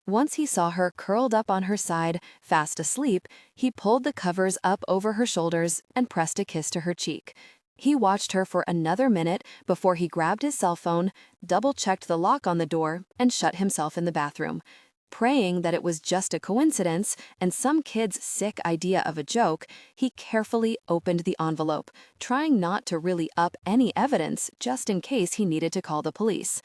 Once he saw her curled up on her side, fast asleep, he pulled the covers up over her shoulders and pressed a kiss to her cheek. He watched her for another minute before he grabbed his cell phone, double-checked the lock on the door, and shut himself in the bathroom. Praying that it was just a coincidence and some kid's sick idea of a joke, he carefully opened the envelope, trying not to really up any evidence just in case he needed to call the police.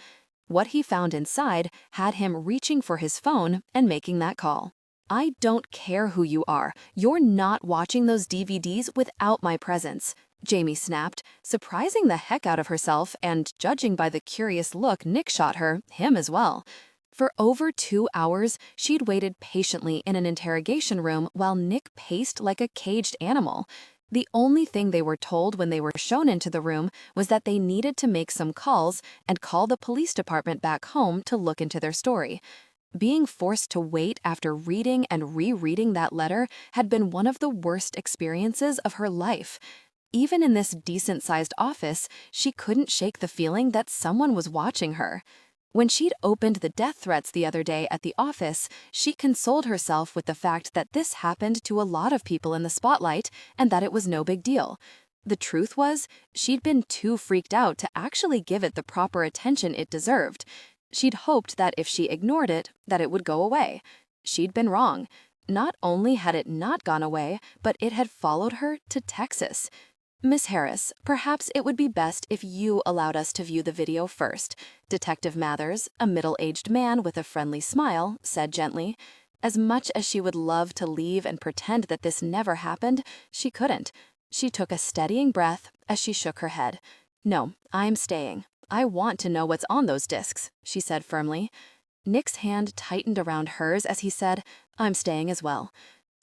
What he found inside had him reaching for his phone and making that call. "I don't care who you are. You're not watching those DVDs without my presence," Jamie snapped, surprising the heck out of herself and, judging by the curious look Nick shot her, him as well. For over 2 hours, she'd waited patiently in an interrogation room while Nick paced like a caged animal. The only thing they were told when they were shown into the room was that they needed to make some calls and call the police department back home to look into their story. Being forced to wait after reading and rereading that letter had been one of the worst experiences of her life. Even in this decent-sized office, she couldn't shake the feeling that someone was watching her. When she'd opened the death threats the other day at the office, she consoled herself with the fact that this happened to a lot of people in the spotlight and that it was no big deal. The truth was, she'd been too freaked out to actually give it the proper attention it deserved. She'd hoped that if she ignored it, that it would go away. She'd been wrong. Not only had it not gone away, but it had followed her to Texas. Miss Harris, perhaps it would be best if you allowed us to view the video first, Detective Mathers, a middle-aged man with a friendly smile, said gently. As much as she would love to leave and pretend that this never happened, she couldn't. She took a steadying breath as she shook her head. No, I'm staying. I want to know what's on those discs, she said firmly. Nick's hand tightened around hers as he said, I'm staying as well.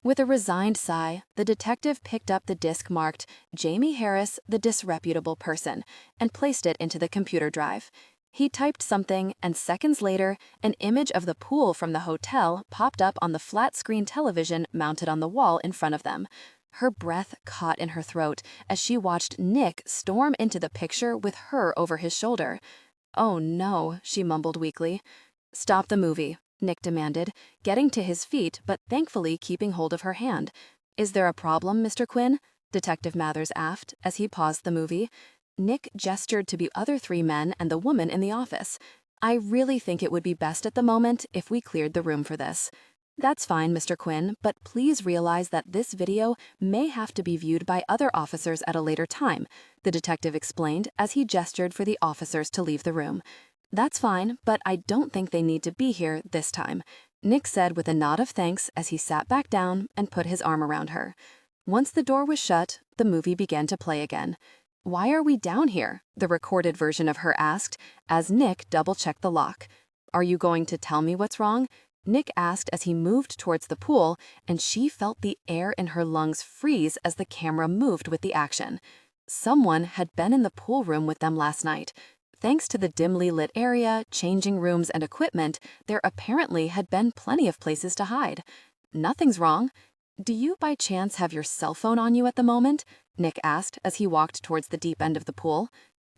With a resigned sigh, the detective picked up the disc marked Jamie Harris, the disreputable person, and placed it into the computer drive. He typed something, and seconds later, an image of the pool from the hotel popped up on the flat-screen television mounted on the wall in front of them. Her breath caught in her throat as she watched Nick storm into the picture with her over his shoulder. Oh no, she mumbled weakly. Stop the movie, Nick demanded, getting to his feet but thankfully keeping hold of her hand. Is there a problem, Mr. Quinn? Detective Mathers asked as he paused the movie. Nick gestured to the other three men and the woman in the office. I really think it would be best at the moment if we cleared the room for this. That's fine, Mr. Quinn, but please realize that this video may have to be viewed by other officers at a later time, the detective explained as he gestured for the officers to leave the room. That's fine, but I don't think they need to be here this time, Nick said with a nod of thanks as he sat back down and put his arm around her. Once the door was shut, the movie began to play again. Why are we down here? The recorded version of her asked as Nick double-checked the lock. Are you going to tell me what's wrong? Nick asked as he moved towards the pool, and she felt the air in her lungs freeze as the camera moved with the action. Someone had been in the pool room with them last night. Thanks to the dimly lit area, changing rooms, and equipment, there apparently had been plenty of places to hide. Nothing's wrong. Do you by chance have your cell phone on you at the moment? Nick asked as he walked towards the deep end of the pool.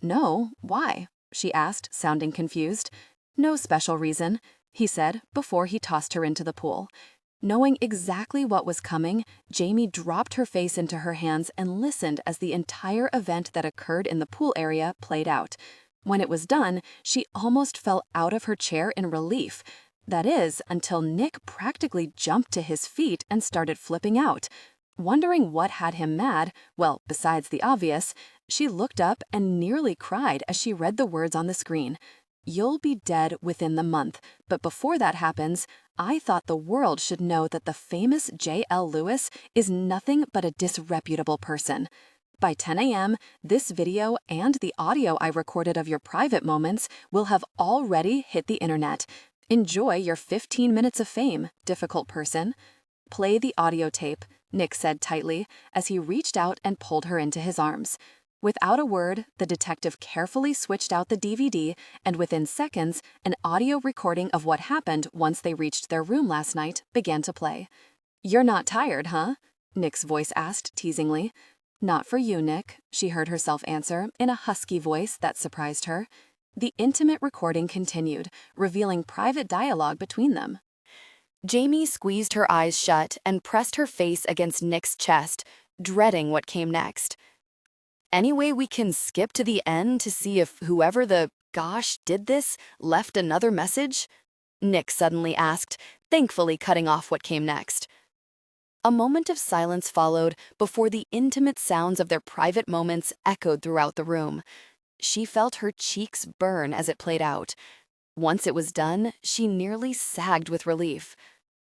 No, why? She asked, sounding confused. No special reason, he said before he tossed her into the pool. Knowing exactly what was coming, Jamie dropped her face into her hands and listened as the entire event that occurred in the pool area played out. When it was done, she almost fell out of her chair in relief. That is, until Nick practically jumped to his feet and started flipping out. Wondering what had him mad, well, besides the obvious, she looked up and nearly cried as she read the words on the screen. You'll be dead within the month, but before that happens, I thought the world should know that the famous J.L. Lewis is nothing but a disreputable person. By 10 a.m., this video and the audio I recorded of your private moments will have already hit the internet. Enjoy your 15 minutes of fame, difficult person. Play the audio tape, Nick said tightly as he reached out and pulled her into his arms. Without a word, the detective carefully switched out the DVD, and within seconds, an audio recording of what happened once they reached their room last night began to play. You're not tired, huh? Nick's voice asked teasingly. Not for you, Nick, she heard herself answer in a husky voice that surprised her. The intimate recording continued, revealing private dialogue between them. Jamie squeezed her eyes shut and pressed her face against Nick's chest, dreading what came next. Any way we can skip to the end to see if whoever the gosh did this left another message? Nick suddenly asked, thankfully cutting off what came next. A moment of silence followed before the intimate sounds of their private moments echoed throughout the room. She felt her cheeks burn as it played out. Once it was done, she nearly sagged with relief.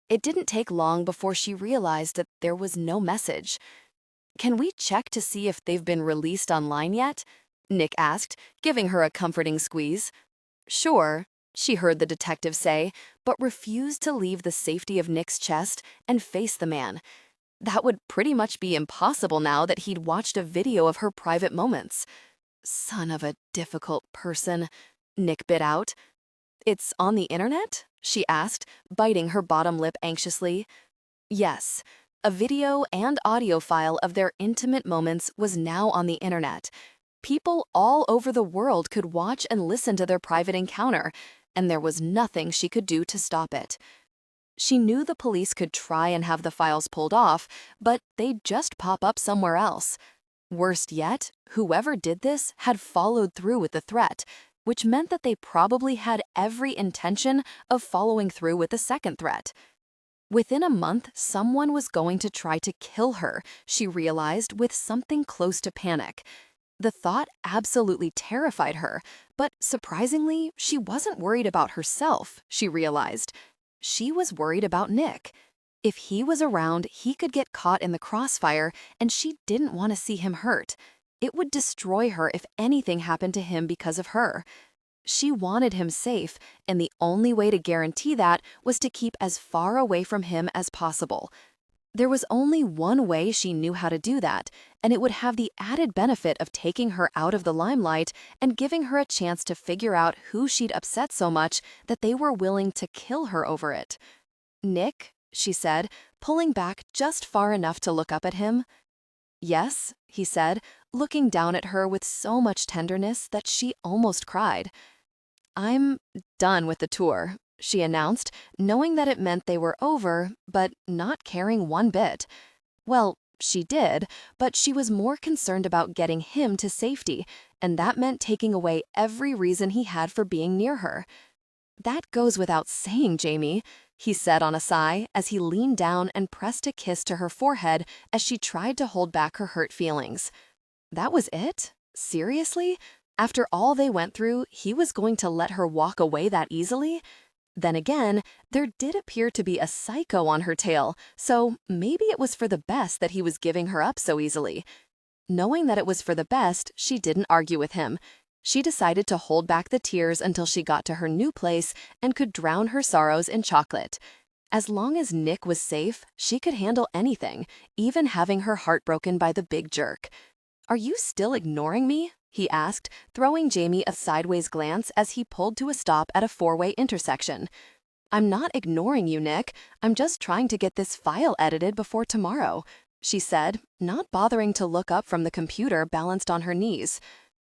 It didn't take long before she realized that there was no message. Can we check to see if they've been released online yet? Nick asked, giving her a comforting squeeze. Sure, she heard the detective say, but refused to leave the safety of Nick's chest and face the man. That would pretty much be impossible now that he'd watched a video of her private moments. Son of a difficult person, Nick bit out. It's on the internet? She asked, biting her bottom lip anxiously. Yes. A video and audio file of their intimate moments was now on the internet. People all over the world could watch and listen to their private encounter, and there was nothing she could do to stop it. She knew the police could try and have the files pulled off, but they'd just pop up somewhere else. Worst yet, whoever did this had followed through with the threat, which meant that they probably had every intention of following through with the second threat. Within a month, someone was going to try to kill her, she realized with something close to panic. The thought absolutely terrified her, but surprisingly, she wasn't worried about herself, she realized. She was worried about Nick. If he was around, he could get caught in the crossfire, and she didn't want to see him hurt. It would destroy her if anything happened to him because of her. She wanted him safe, and the only way to guarantee that was to keep as far away from him as possible. There was only one way she knew how to do that, and it would have the added benefit of taking her out of the limelight and giving her a chance to figure out who she'd upset so much that they were willing to kill her over it. "Nick," she said, pulling back just far enough to look up at him. "Yes," he said, looking down at her with so much tenderness that she almost cried. "I'm done with the tour," she announced, knowing that it meant they were over, but not caring one bit. Well, she did, but she was more concerned about getting him to safety, and that meant taking away every reason he had for being near her. "That goes without saying, Jamie," he said on a sigh as he leaned down and pressed a kiss to her forehead as she tried to hold back her hurt feelings. That was it? Seriously? After all they went through, he was going to let her walk away that easily? Then again, there did appear to be a psycho on her tail, so maybe it was for the best that he was giving her up so easily. Knowing that it was for the best, she didn't argue with him. She decided to hold back the tears until she got to her new place and could drown her sorrows in chocolate. As long as Nick was safe, she could handle anything, even having her heart broken by the big jerk. "Are you still ignoring me?" he asked, throwing Jamie a sideways glance as he pulled to a stop at a four-way intersection. "I'm not ignoring you, Nick. I'm just trying to get this file edited before tomorrow," she said, not bothering to look up from the computer balanced on her knees.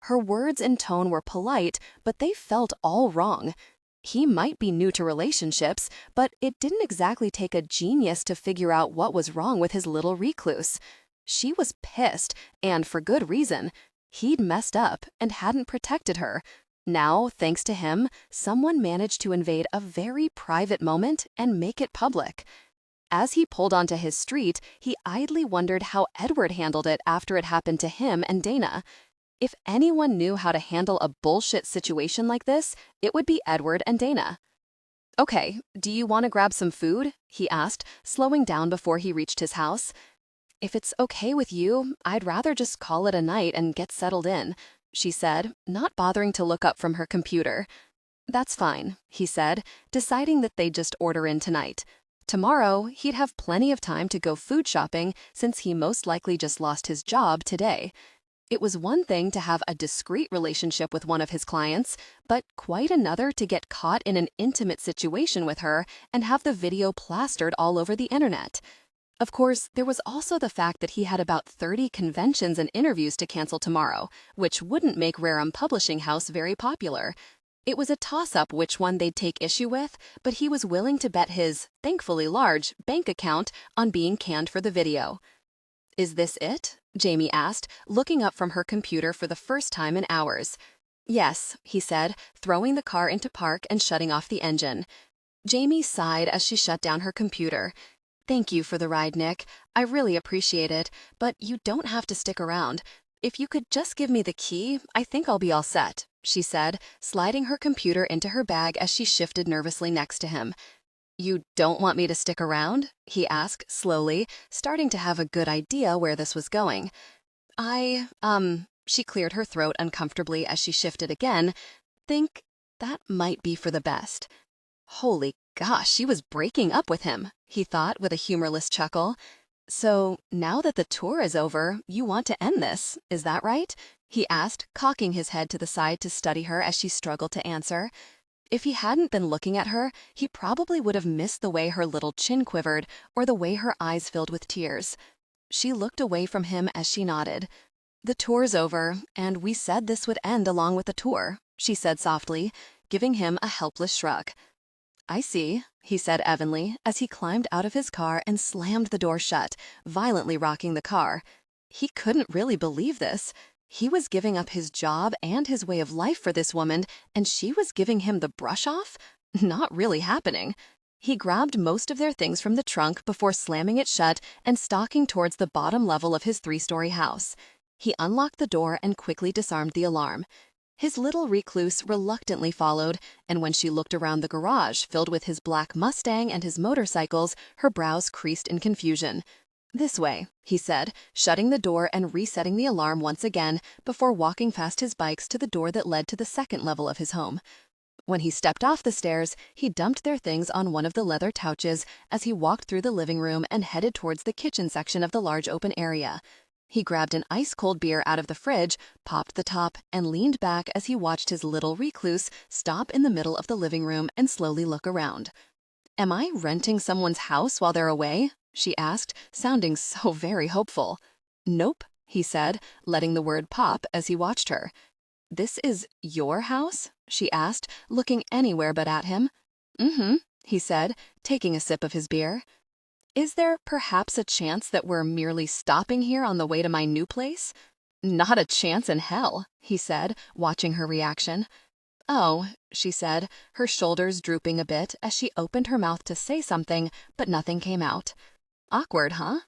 Her words and tone were polite, but they felt all wrong. He might be new to relationships, but it didn't exactly take a genius to figure out what was wrong with his little recluse. She was pissed, and for good reason. He'd messed up and hadn't protected her. Now, thanks to him, someone managed to invade a very private moment and make it public. As he pulled onto his street, he idly wondered how Edward handled it after it happened to him and Dana. If anyone knew how to handle a bullshit situation like this, it would be Edward and Dana. "Okay, do you want to grab some food?" he asked, slowing down before he reached his house. "If it's okay with you, I'd rather just call it a night and get settled in," she said, not bothering to look up from her computer. "That's fine," he said, deciding that they'd just order in tonight. Tomorrow, he'd have plenty of time to go food shopping since he most likely just lost his job today. It was one thing to have a discreet relationship with one of his clients, but quite another to get caught in an intimate situation with her and have the video plastered all over the internet. Of course, there was also the fact that he had about 30 conventions and interviews to cancel tomorrow, which wouldn't make Wareham Publishing House very popular. It was a toss-up which one they'd take issue with, but he was willing to bet his, thankfully large, bank account on being canned for the video. "Is this it?" Jamie asked, looking up from her computer for the first time in hours. "Yes," he said, throwing the car into park and shutting off the engine. Jamie sighed as she shut down her computer. "Thank you for the ride, Nick. I really appreciate it, but you don't have to stick around. If you could just give me the key, I think I'll be all set," she said, sliding her computer into her bag as she shifted nervously next to him. "You don't want me to stick around?" he asked slowly, starting to have a good idea where this was going. She cleared her throat uncomfortably as she shifted again, "think that might be for the best." Holy gosh, she was breaking up with him, he thought with a humorless chuckle. "So, now that the tour is over, you want to end this, is that right?" he asked, cocking his head to the side to study her as she struggled to answer. If he hadn't been looking at her, he probably would have missed the way her little chin quivered or the way her eyes filled with tears. She looked away from him as she nodded. "The tour's over, and we said this would end along with the tour," she said softly. giving him a helpless shrug. "I see," he said evenly as he climbed out of his car and slammed the door shut, violently rocking the car. He couldn't really believe this. He was giving up his job and his way of life for this woman, and she was giving him the brush off? Not really happening. He grabbed most of their things from the trunk before slamming it shut and stalking towards the bottom level of his 3-story house. He unlocked the door and quickly disarmed the alarm. His little recluse reluctantly followed, and when she looked around the garage filled with his black Mustang and his motorcycles, her brows creased in confusion. "This way," he said, shutting the door and resetting the alarm once again before walking past his bikes to the door that led to the second level of his home. When he stepped off the stairs, he dumped their things on one of the leather couches as he walked through the living room and headed towards the kitchen section of the large open area. He grabbed an ice-cold beer out of the fridge, popped the top, and leaned back as he watched his little recluse stop in the middle of the living room and slowly look around. "Am I renting someone's house while they're away?" she asked, sounding so very hopeful. "Nope," he said, letting the word pop as he watched her. "This is your house?" she asked, looking anywhere but at him. "Mm-hmm," he said, taking a sip of his beer. "Is there perhaps a chance that we're merely stopping here on the way to my new place?" "Not a chance in hell," he said, watching her reaction. "Oh," she said, her shoulders drooping a bit as she opened her mouth to say something, but nothing came out. "Awkward, huh?"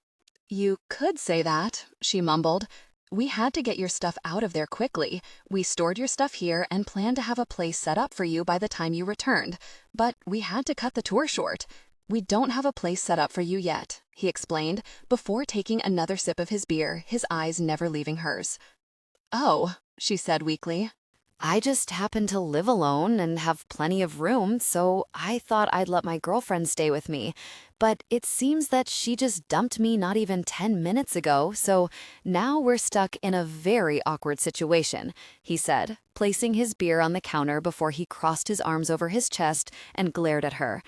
"You could say that," she mumbled. "We had to get your stuff out of there quickly. We stored your stuff here and planned to have a place set up for you by the time you returned. But we had to cut the tour short. We don't have a place set up for you yet," he explained, before taking another sip of his beer, his eyes never leaving hers. "Oh," she said weakly. I just happen to live alone and have plenty of room, so I thought I'd let my girlfriend stay with me. But it seems that she just dumped me not even 10 minutes ago, so now we're stuck in a very awkward situation," he said, placing his beer on the counter before he crossed his arms over his chest and glared at her.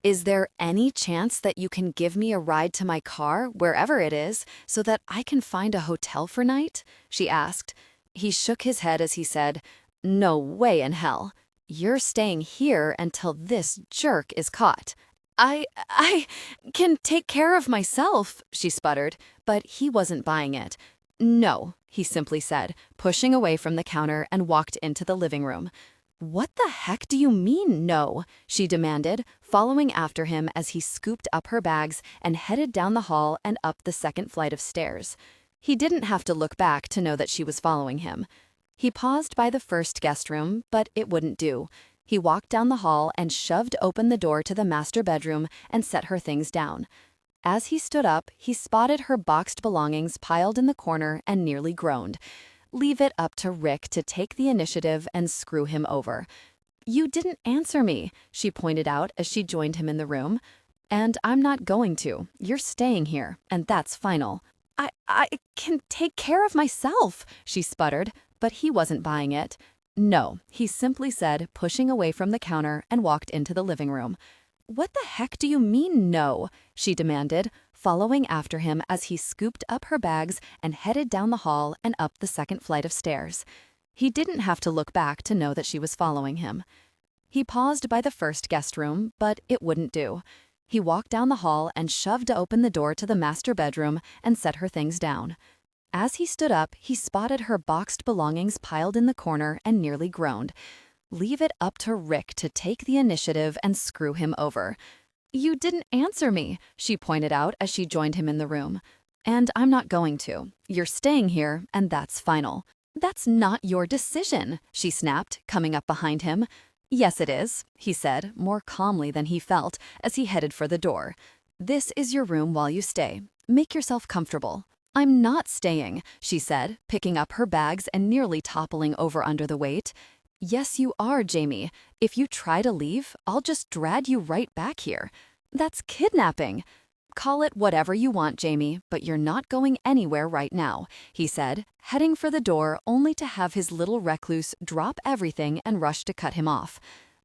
"Is there any chance that you can give me a ride to my car, wherever it is, so that I can find a hotel for night?" she asked. He shook his head as he said, "No way in hell. You're staying here until this jerk is caught." I can take care of myself," she sputtered, but he wasn't buying it. "No," he simply said, pushing away from the counter and walked into the living room. "What the heck do you mean, no?" she demanded, following after him as he scooped up her bags and headed down the hall and up the second flight of stairs. He didn't have to look back to know that she was following him. He paused by the first guest room, but it wouldn't do. He walked down the hall and shoved open the door to the master bedroom and set her things down. As he stood up, he spotted her boxed belongings piled in the corner and nearly groaned. Leave it up to Rick to take the initiative and screw him over. "You didn't answer me," she pointed out as she joined him in the room. "And I'm not going to. You're staying here, and that's final." I can take care of myself," she sputtered, but he wasn't buying it. "No," he simply said, pushing away from the counter and walked into the living room. "What the heck do you mean, no?" she demanded, following after him as he scooped up her bags and headed down the hall and up the second flight of stairs. He didn't have to look back to know that she was following him. He paused by the first guest room, but it wouldn't do. He walked down the hall and shoved open the door to the master bedroom and set her things down. As he stood up, he spotted her boxed belongings piled in the corner and nearly groaned. Leave it up to Rick to take the initiative and screw him over. "You didn't answer me," she pointed out as she joined him in the room. "And I'm not going to. You're staying here, and that's final." "That's not your decision," she snapped, coming up behind him. "Yes, it is," he said, more calmly than he felt, as he headed for the door. "This is your room while you stay. Make yourself comfortable." "I'm not staying," she said, picking up her bags and nearly toppling over under the weight. "Yes, you are, Jamie. If you try to leave, I'll just drag you right back here. That's kidnapping." "Call it whatever you want, Jamie, but you're not going anywhere right now," he said, heading for the door only to have his little recluse drop everything and rush to cut him off.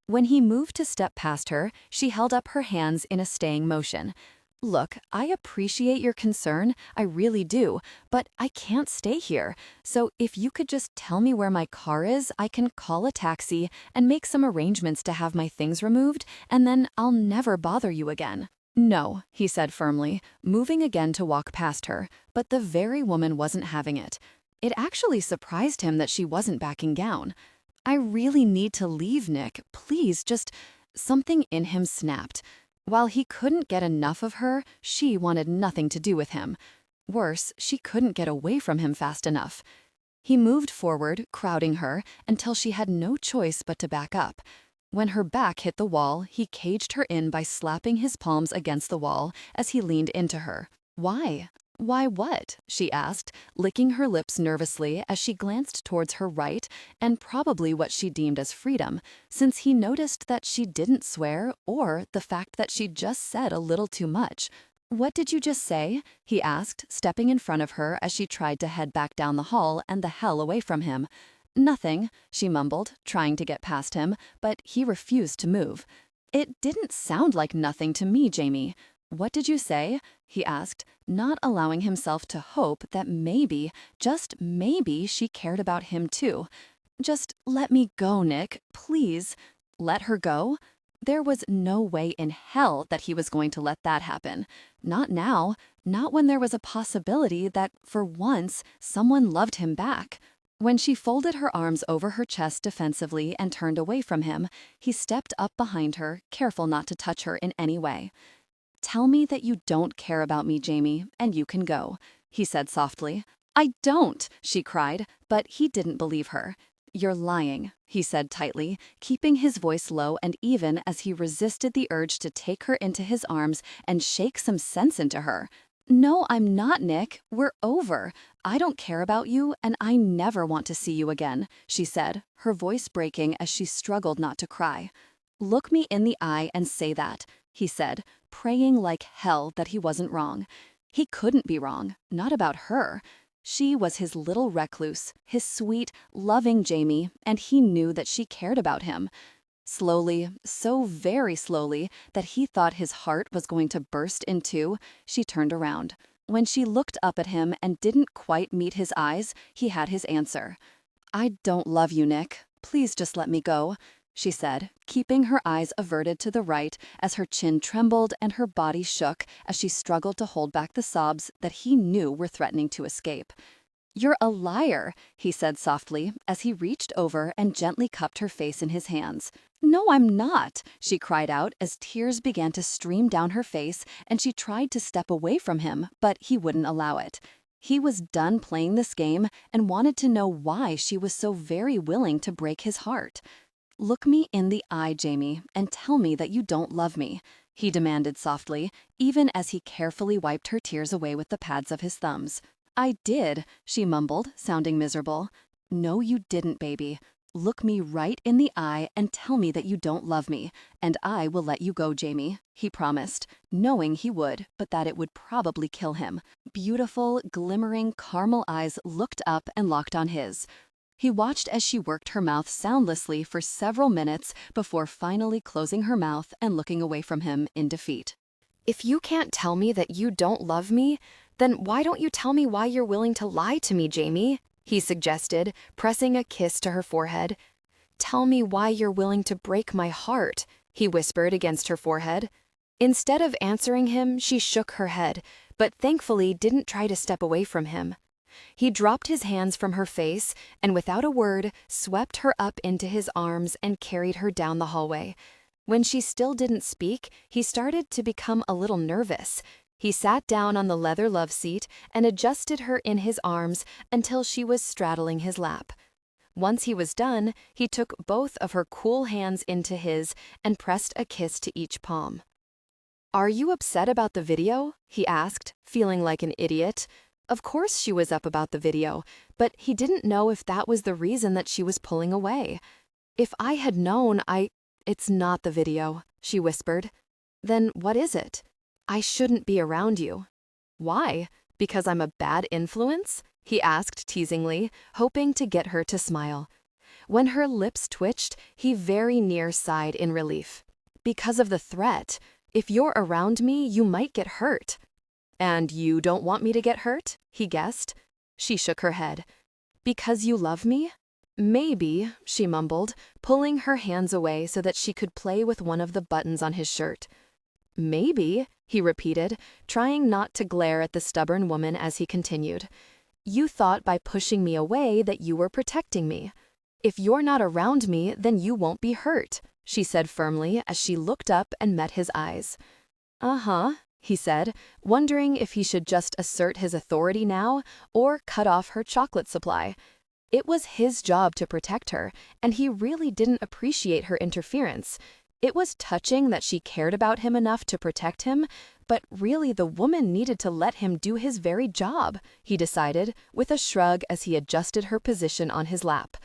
When he moved to step past her, she held up her hands in a staying motion. Look, I appreciate your concern, I really do, but I can't stay here. So if you could just tell me where my car is, I can call a taxi and make some arrangements to have my things removed, and then I'll never bother you again. No, he said firmly, moving again to walk past her, but the very woman wasn't having it. It actually surprised him that she wasn't backing down. I really need to leave, Nick. Please, just... Something in him snapped. While he couldn't get enough of her, she wanted nothing to do with him. Worse, she couldn't get away from him fast enough. He moved forward, crowding her, until she had no choice but to back up. When her back hit the wall, he caged her in by slapping his palms against the wall as he leaned into her. Why? Why what? She asked, licking her lips nervously as she glanced towards her right and probably what she deemed as freedom, since he noticed that she didn't swear or the fact that she just said a little too much. What did you just say? He asked, stepping in front of her as she tried to head back down the hall and the hell away from him. Nothing, she mumbled, trying to get past him, but he refused to move. It didn't sound like nothing to me, Jamie. What did you say? He asked, not allowing himself to hope that maybe, just maybe, she cared about him too. Just let me go, Nick, please. Let her go? There was no way in hell that he was going to let that happen. Not now, not when there was a possibility that, for once, someone loved him back. When she folded her arms over her chest defensively and turned away from him, he stepped up behind her, careful not to touch her in any way. Tell me that you don't care about me, Jamie, and you can go, he said softly. I don't, she cried, but he didn't believe her. You're lying, he said tightly, keeping his voice low and even as he resisted the urge to take her into his arms and shake some sense into her. No, I'm not, Nick. We're over. I don't care about you, and I never want to see you again, she said, her voice breaking as she struggled not to cry. Look me in the eye and say that, he said, praying like hell that he wasn't wrong. He couldn't be wrong, not about her. She was his little recluse, his sweet, loving Jamie, and he knew that she cared about him. Slowly, so very slowly that he thought his heart was going to burst in two, she turned around. When she looked up at him and didn't quite meet his eyes, he had his answer. I don't love you, Nick. Please just let me go, she said, keeping her eyes averted to the right as her chin trembled and her body shook as she struggled to hold back the sobs that he knew were threatening to escape. You're a liar, he said softly as he reached over and gently cupped her face in his hands. No, I'm not, she cried out as tears began to stream down her face and she tried to step away from him, but he wouldn't allow it. He was done playing this game and wanted to know why she was so very willing to break his heart. Look me in the eye, Jamie, and tell me that you don't love me, he demanded softly, even as he carefully wiped her tears away with the pads of his thumbs. I did, she mumbled, sounding miserable. No, you didn't, baby. Look me right in the eye and tell me that you don't love me, and I will let you go, Jamie, he promised, knowing he would, but that it would probably kill him. Beautiful, glimmering caramel eyes looked up and locked on his. He watched as she worked her mouth soundlessly for several minutes before finally closing her mouth and looking away from him in defeat. If you can't tell me that you don't love me, then why don't you tell me why you're willing to lie to me, Jamie? He suggested, pressing a kiss to her forehead. Tell me why you're willing to break my heart, he whispered against her forehead. Instead of answering him, she shook her head, but thankfully didn't try to step away from him. He dropped his hands from her face and without a word swept her up into his arms and carried her down the hallway. When she still didn't speak, he started to become a little nervous. He sat down on the leather love seat and adjusted her in his arms until she was straddling his lap. Once he was done, he took both of her cool hands into his and pressed a kiss to each palm. Are you upset about the video? He asked, feeling like an idiot. Of course she was up about the video, but he didn't know if that was the reason that she was pulling away. If I had known, It's not the video, she whispered. Then what is it? I shouldn't be around you. Why? Because I'm a bad influence? He asked teasingly, hoping to get her to smile. When her lips twitched, he very near sighed in relief. Because of the threat. If you're around me, you might get hurt." "And you don't want me to get hurt?" he guessed. She shook her head. "Because you love me?" "Maybe," she mumbled, pulling her hands away so that she could play with one of the buttons on his shirt. "Maybe," he repeated, trying not to glare at the stubborn woman as he continued. "You thought by pushing me away that you were protecting me. If you're not around me, then you won't be hurt," she said firmly as she looked up and met his eyes. "Uh-huh," he said, wondering if he should just assert his authority now or cut off her chocolate supply. It was his job to protect her, and he really didn't appreciate her interference. It was touching that she cared about him enough to protect him, but really the woman needed to let him do his very job, he decided, with a shrug as he adjusted her position on his lap.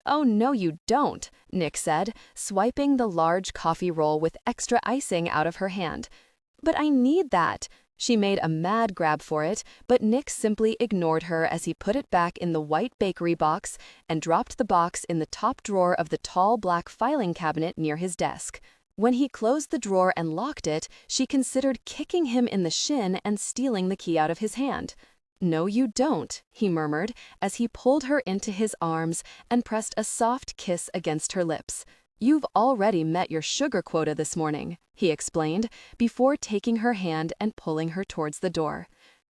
"Oh, no, you don't," Nick said, swiping the large coffee roll with extra icing out of her hand. "But I need that." She made a mad grab for it, but Nick simply ignored her as he put it back in the white bakery box and dropped the box in the top drawer of the tall black filing cabinet near his desk. When he closed the drawer and locked it, she considered kicking him in the shin and stealing the key out of his hand. "No, you don't," he murmured as he pulled her into his arms and pressed a soft kiss against her lips. "You've already met your sugar quota this morning," he explained, before taking her hand and pulling her towards the door.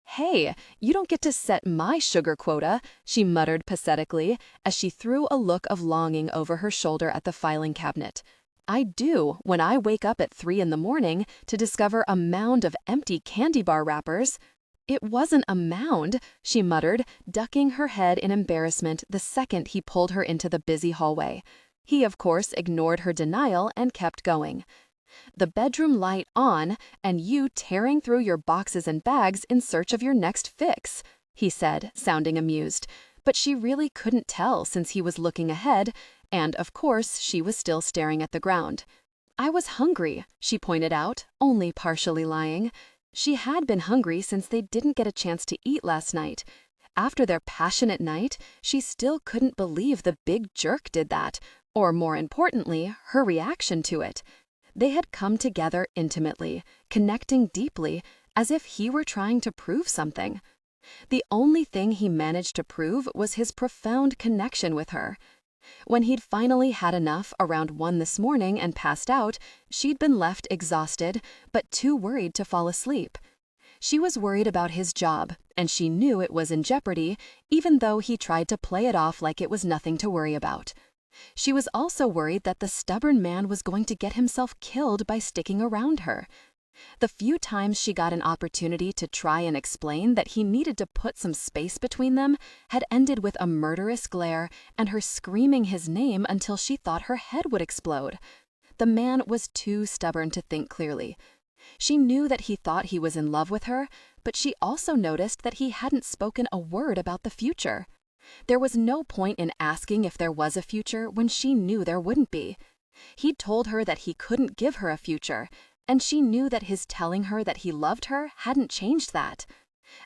"Hey, you don't get to set my sugar quota," she muttered pathetically as she threw a look of longing over her shoulder at the filing cabinet. "I do when I wake up at 3 in the morning to discover a mound of empty candy bar wrappers." "It wasn't a mound," she muttered, ducking her head in embarrassment the second he pulled her into the busy hallway. He, of course, ignored her denial and kept going. "The bedroom light on, and you tearing through your boxes and bags in search of your next fix," he said, sounding amused. But she really couldn't tell since he was looking ahead, and, of course, she was still staring at the ground. "I was hungry," she pointed out, only partially lying. She had been hungry since they didn't get a chance to eat last night. After their passionate night, she still couldn't believe the big jerk did that, or more importantly, her reaction to it. They had come together intimately, connecting deeply, as if he were trying to prove something. The only thing he managed to prove was his profound connection with her. When he'd finally had enough around 1 this morning and passed out, she'd been left exhausted, but too worried to fall asleep. She was worried about his job, and she knew it was in jeopardy, even though he tried to play it off like it was nothing to worry about. She was also worried that the stubborn man was going to get himself killed by sticking around her. The few times she got an opportunity to try and explain that he needed to put some space between them had ended with a murderous glare and her screaming his name until she thought her head would explode. The man was too stubborn to think clearly. She knew that he thought he was in love with her, but she also noticed that he hadn't spoken a word about the future. There was no point in asking if there was a future when she knew there wouldn't be. He'd told her that he couldn't give her a future, and she knew that his telling her that he loved her hadn't changed that.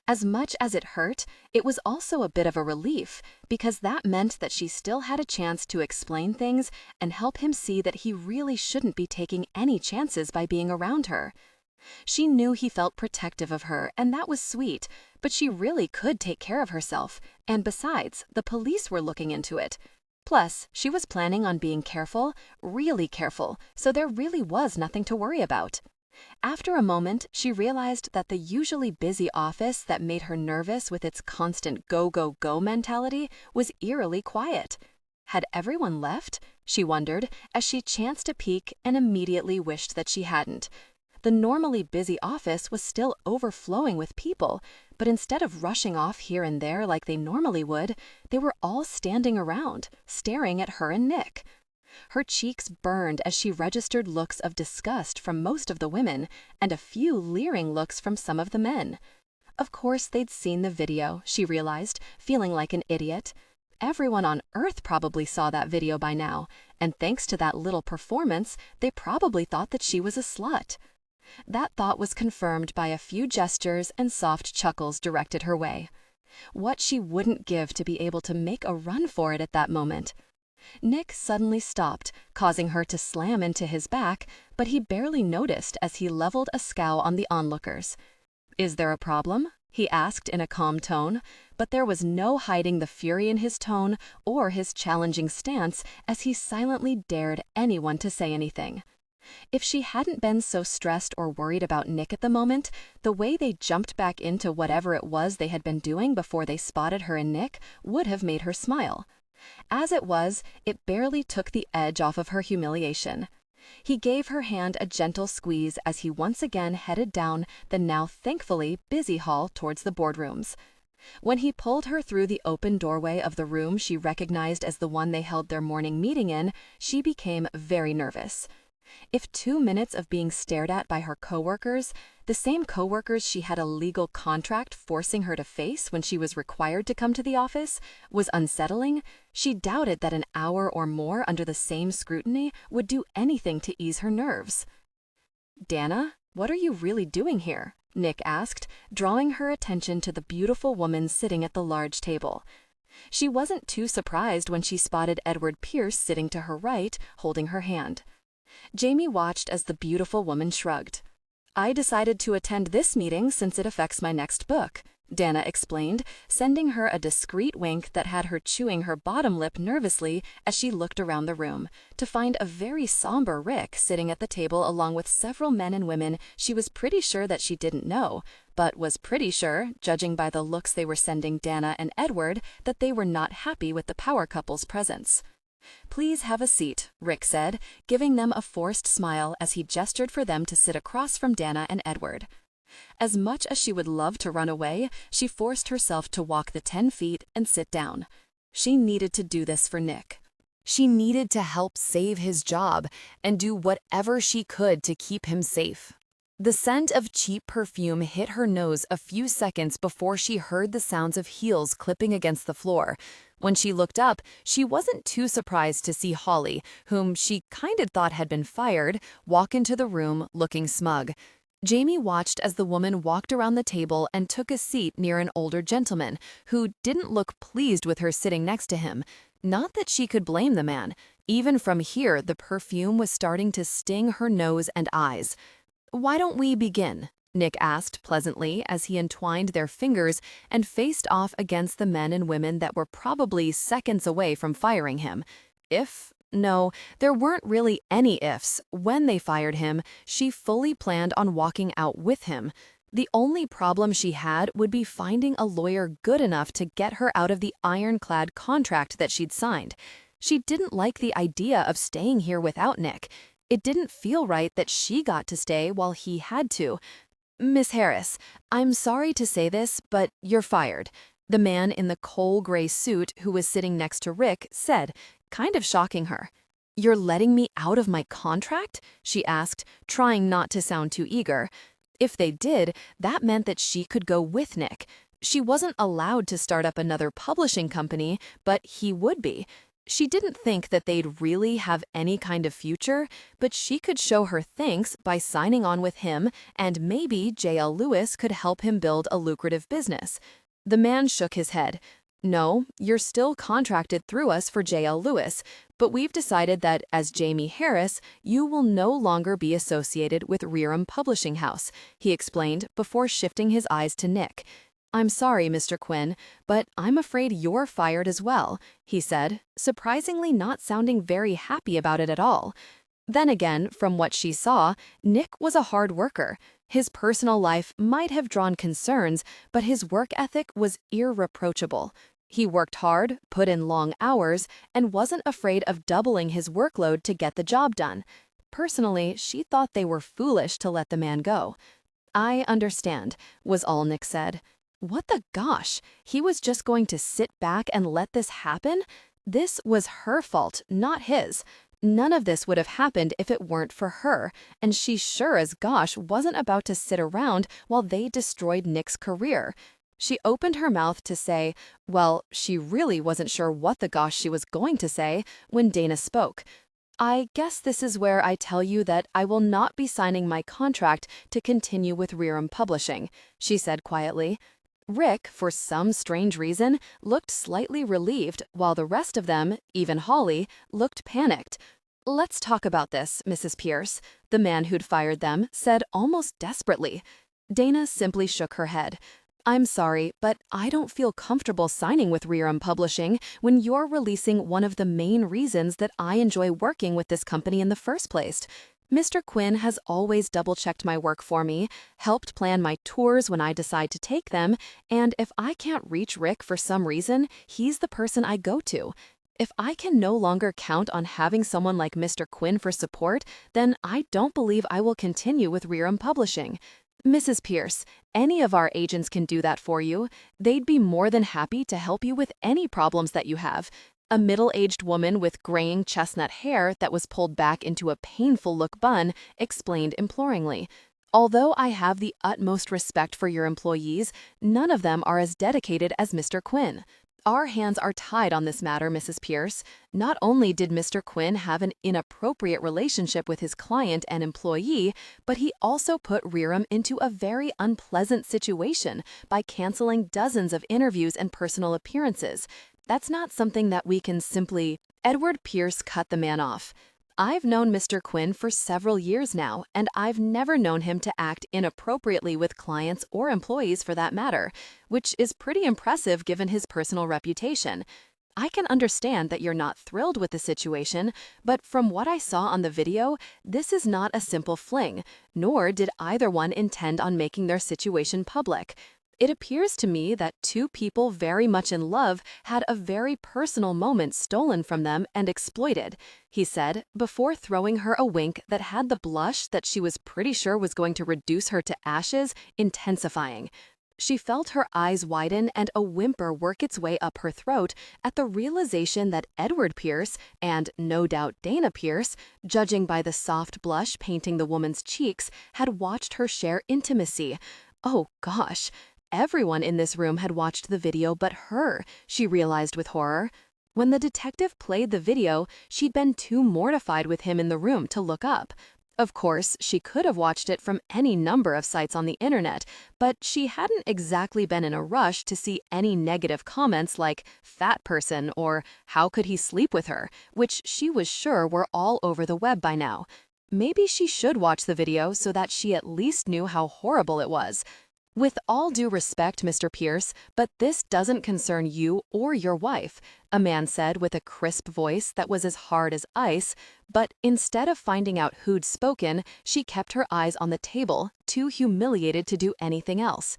As much as it hurt, it was also a bit of a relief, because that meant that she still had a chance to explain things and help him see that he really shouldn't be taking any chances by being around her. She knew he felt protective of her, and that was sweet, but she really could take care of herself, and besides, the police were looking into it. Plus, she was planning on being careful, really careful, so there really was nothing to worry about. After a moment, she realized that the usually busy office that made her nervous with its constant go, go, go mentality was eerily quiet. Had everyone left? She wondered, as she chanced a peek and immediately wished that she hadn't. The normally busy office was still overflowing with people, but instead of rushing off here and there like they normally would, they were all standing around, staring at her and Nick. Her cheeks burned as she registered looks of disgust from most of the women and a few leering looks from some of the men. Of course they'd seen the video, she realized, feeling like an idiot. Everyone on Earth probably saw that video by now, and thanks to that little performance, they probably thought that she was a slut. That thought was confirmed by a few gestures and soft chuckles directed her way. What she wouldn't give to be able to make a run for it at that moment. Nick suddenly stopped, causing her to slam into his back, but he barely noticed as he leveled a scowl on the onlookers. "Is there a problem?" he asked in a calm tone, but there was no hiding the fury in his tone or his challenging stance as he silently dared anyone to say anything. If she hadn't been so stressed or worried about Nick at the moment, the way they jumped back into whatever it was they had been doing before they spotted her and Nick would have made her smile. As it was, it barely took the edge off of her humiliation. He gave her hand a gentle squeeze as he once again headed down the now thankfully busy hall towards the boardrooms. When he pulled her through the open doorway of the room she recognized as the one they held their morning meeting in, she became very nervous. If 2 minutes of being stared at by her coworkers, the same coworkers she had a legal contract forcing her to face when she was required to come to the office, was unsettling, she doubted that an hour or more under the same scrutiny would do anything to ease her nerves. "Dana, what are you really doing here?" Nick asked, drawing her attention to the beautiful woman sitting at the large table. She wasn't too surprised when she spotted Edward Pierce sitting to her right, holding her hand. Jamie watched as the beautiful woman shrugged. "I decided to attend this meeting since it affects my next book," Dana explained, sending her a discreet wink that had her chewing her bottom lip nervously as she looked around the room, to find a very somber Rick sitting at the table along with several men and women she was pretty sure that she didn't know, but was pretty sure, judging by the looks they were sending Dana and Edward, that they were not happy with the power couple's presence. "Please have a seat," Rick said, giving them a forced smile as he gestured for them to sit across from Dana and Edward. As much as she would love to run away, she forced herself to walk the 10 feet and sit down. She needed to do this for Nick. She needed to help save his job and do whatever she could to keep him safe. The scent of cheap perfume hit her nose a few seconds before she heard the sounds of heels clipping against the floor. When she looked up, she wasn't too surprised to see Holly, whom she kinda thought had been fired, walk into the room looking smug. Jamie watched as the woman walked around the table and took a seat near an older gentleman, who didn't look pleased with her sitting next to him. Not that she could blame the man. Even from here, the perfume was starting to sting her nose and eyes. "Why don't we begin?" Nick asked pleasantly as he entwined their fingers and faced off against the men and women that were probably seconds away from firing him. No, there weren't really any ifs. When they fired him, she fully planned on walking out with him. The only problem she had would be finding a lawyer good enough to get her out of the ironclad contract that she'd signed. She didn't like the idea of staying here without Nick. It didn't feel right that she got to stay while he had to. "Miss Harris, I'm sorry to say this, but you're fired," the man in the coal gray suit who was sitting next to Rick said, kind of shocking her. "You're letting me out of my contract?" she asked, trying not to sound too eager. If they did, that meant that she could go with Nick. She wasn't allowed to start up another publishing company, but he would be. She didn't think that they'd really have any kind of future, but she could show her thanks by signing on with him, and maybe J.L. Lewis could help him build a lucrative business. The man shook his head. "No, you're still contracted through us for J.L. Lewis, but we've decided that as Jamie Harris, you will no longer be associated with Rerum Publishing House," he explained before shifting his eyes to Nick. "I'm sorry, Mr. Quinn, but I'm afraid you're fired as well," he said, surprisingly not sounding very happy about it at all. Then again, from what she saw, Nick was a hard worker. His personal life might have drawn concerns, but his work ethic was irreproachable. He worked hard, put in long hours, and wasn't afraid of doubling his workload to get the job done. Personally, she thought they were foolish to let the man go. "I understand," was all Nick said. What the gosh? He was just going to sit back and let this happen? This was her fault, not his. None of this would have happened if it weren't for her, and she sure as gosh wasn't about to sit around while they destroyed Nick's career. She opened her mouth to say, well, she really wasn't sure what the gosh she was going to say when Dana spoke. "I guess this is where I tell you that I will not be signing my contract to continue with Rerum Publishing," she said quietly. Rick, for some strange reason, looked slightly relieved, while the rest of them, even Holly, looked panicked. "Let's talk about this, Mrs. Pierce," the man who'd fired them said almost desperately. Dana simply shook her head. "I'm sorry, but I don't feel comfortable signing with Rerum Publishing when you're releasing one of the main reasons that I enjoy working with this company in the first place. Mr. Quinn has always double-checked my work for me, helped plan my tours when I decide to take them, and if I can't reach Rick for some reason, he's the person I go to. If I can no longer count on having someone like Mr. Quinn for support, then I don't believe I will continue with Rerum Publishing. Mrs. Pierce, any of our agents can do that for you. They'd be more than happy to help you with any problems that you have." A middle-aged woman with graying chestnut hair that was pulled back into a painful-look bun explained imploringly. "Although I have the utmost respect for your employees, none of them are as dedicated as Mr. Quinn. Our hands are tied on this matter, Mrs. Pierce. Not only did Mr. Quinn have an inappropriate relationship with his client and employee, but he also put Rerum into a very unpleasant situation by canceling dozens of interviews and personal appearances. That's not something that we can simply—" Edward Pierce cut the man off. "I've known Mr. Quinn for several years now, and I've never known him to act inappropriately with clients or employees for that matter, which is pretty impressive given his personal reputation. I can understand that you're not thrilled with the situation, but from what I saw on the video, this is not a simple fling, nor did either one intend on making their situation public. It appears to me that two people very much in love had a very personal moment stolen from them and exploited," he said, before throwing her a wink that had the blush that she was pretty sure was going to reduce her to ashes intensifying. She felt her eyes widen and a whimper work its way up her throat at the realization that Edward Pierce, and no doubt Dana Pierce, judging by the soft blush painting the woman's cheeks, had watched her share intimacy. Oh gosh! Everyone in this room had watched the video but her, she realized with horror. When the detective played the video, she'd been too mortified with him in the room to look up. Of course, she could have watched it from any number of sites on the internet, but she hadn't exactly been in a rush to see any negative comments like "fat person" or "how could he sleep with her," which she was sure were all over the web by now. Maybe she should watch the video so that she at least knew how horrible it was. "With all due respect, Mr. Pierce, but this doesn't concern you or your wife," a man said with a crisp voice that was as hard as ice, but instead of finding out who'd spoken, she kept her eyes on the table, too humiliated to do anything else.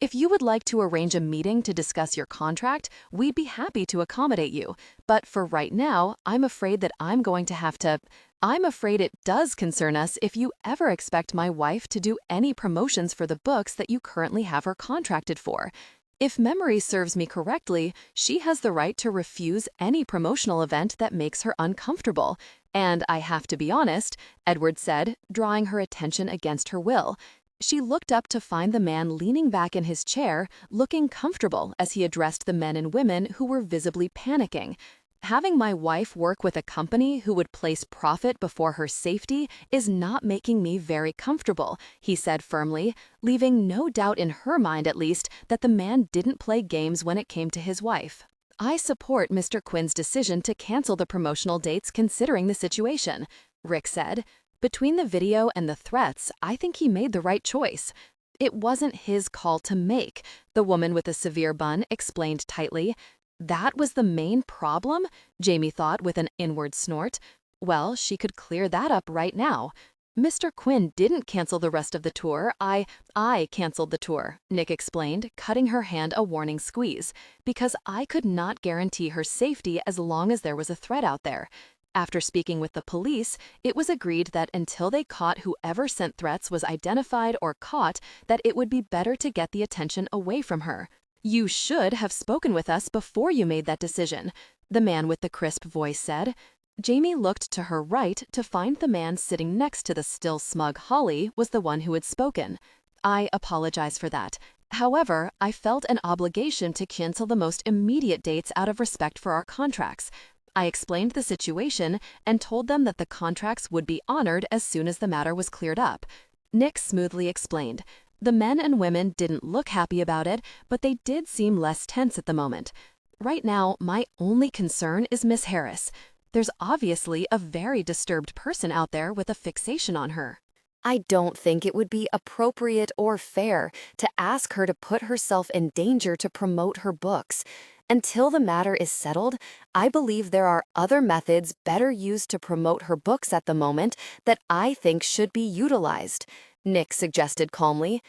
"If you would like to arrange a meeting to discuss your contract, we'd be happy to accommodate you, but for right now, I'm afraid that I'm going to have to— I'm afraid it does concern us if you ever expect my wife to do any promotions for the books that you currently have her contracted for. If memory serves me correctly, she has the right to refuse any promotional event that makes her uncomfortable. And I have to be honest," Edward said, drawing her attention against her will. She looked up to find the man leaning back in his chair, looking comfortable as he addressed the men and women who were visibly panicking. "Having my wife work with a company who would place profit before her safety is not making me very comfortable," he said firmly, leaving no doubt in her mind at least that the man didn't play games when it came to his wife. "I support Mr. Quinn's decision to cancel the promotional dates considering the situation," Rick said. "Between the video and the threats, I think he made the right choice." "It wasn't his call to make," the woman with the severe bun explained tightly. That was the main problem, Jamie thought with an inward snort. Well, she could clear that up right now. "Mr. Quinn didn't cancel the rest of the tour. I canceled the tour," Nick explained, cutting her hand a warning squeeze, "because I could not guarantee her safety as long as there was a threat out there. After speaking with the police, it was agreed that until they caught whoever sent threats was identified or caught, that it would be better to get the attention away from her." "You should have spoken with us before you made that decision," the man with the crisp voice said. Jamie looked to her right to find the man sitting next to the still smug Holly was the one who had spoken. "I apologize for that. However, I felt an obligation to cancel the most immediate dates out of respect for our contracts. I explained the situation and told them that the contracts would be honored as soon as the matter was cleared up." Nick smoothly explained. The men and women didn't look happy about it, but they did seem less tense at the moment. Right now, my only concern is Miss Harris. There's obviously a very disturbed person out there with a fixation on her. I don't think it would be appropriate or fair to ask her to put herself in danger to promote her books. Until the matter is settled, I believe there are other methods better used to promote her books at the moment that I think should be utilized, Nick suggested calmly.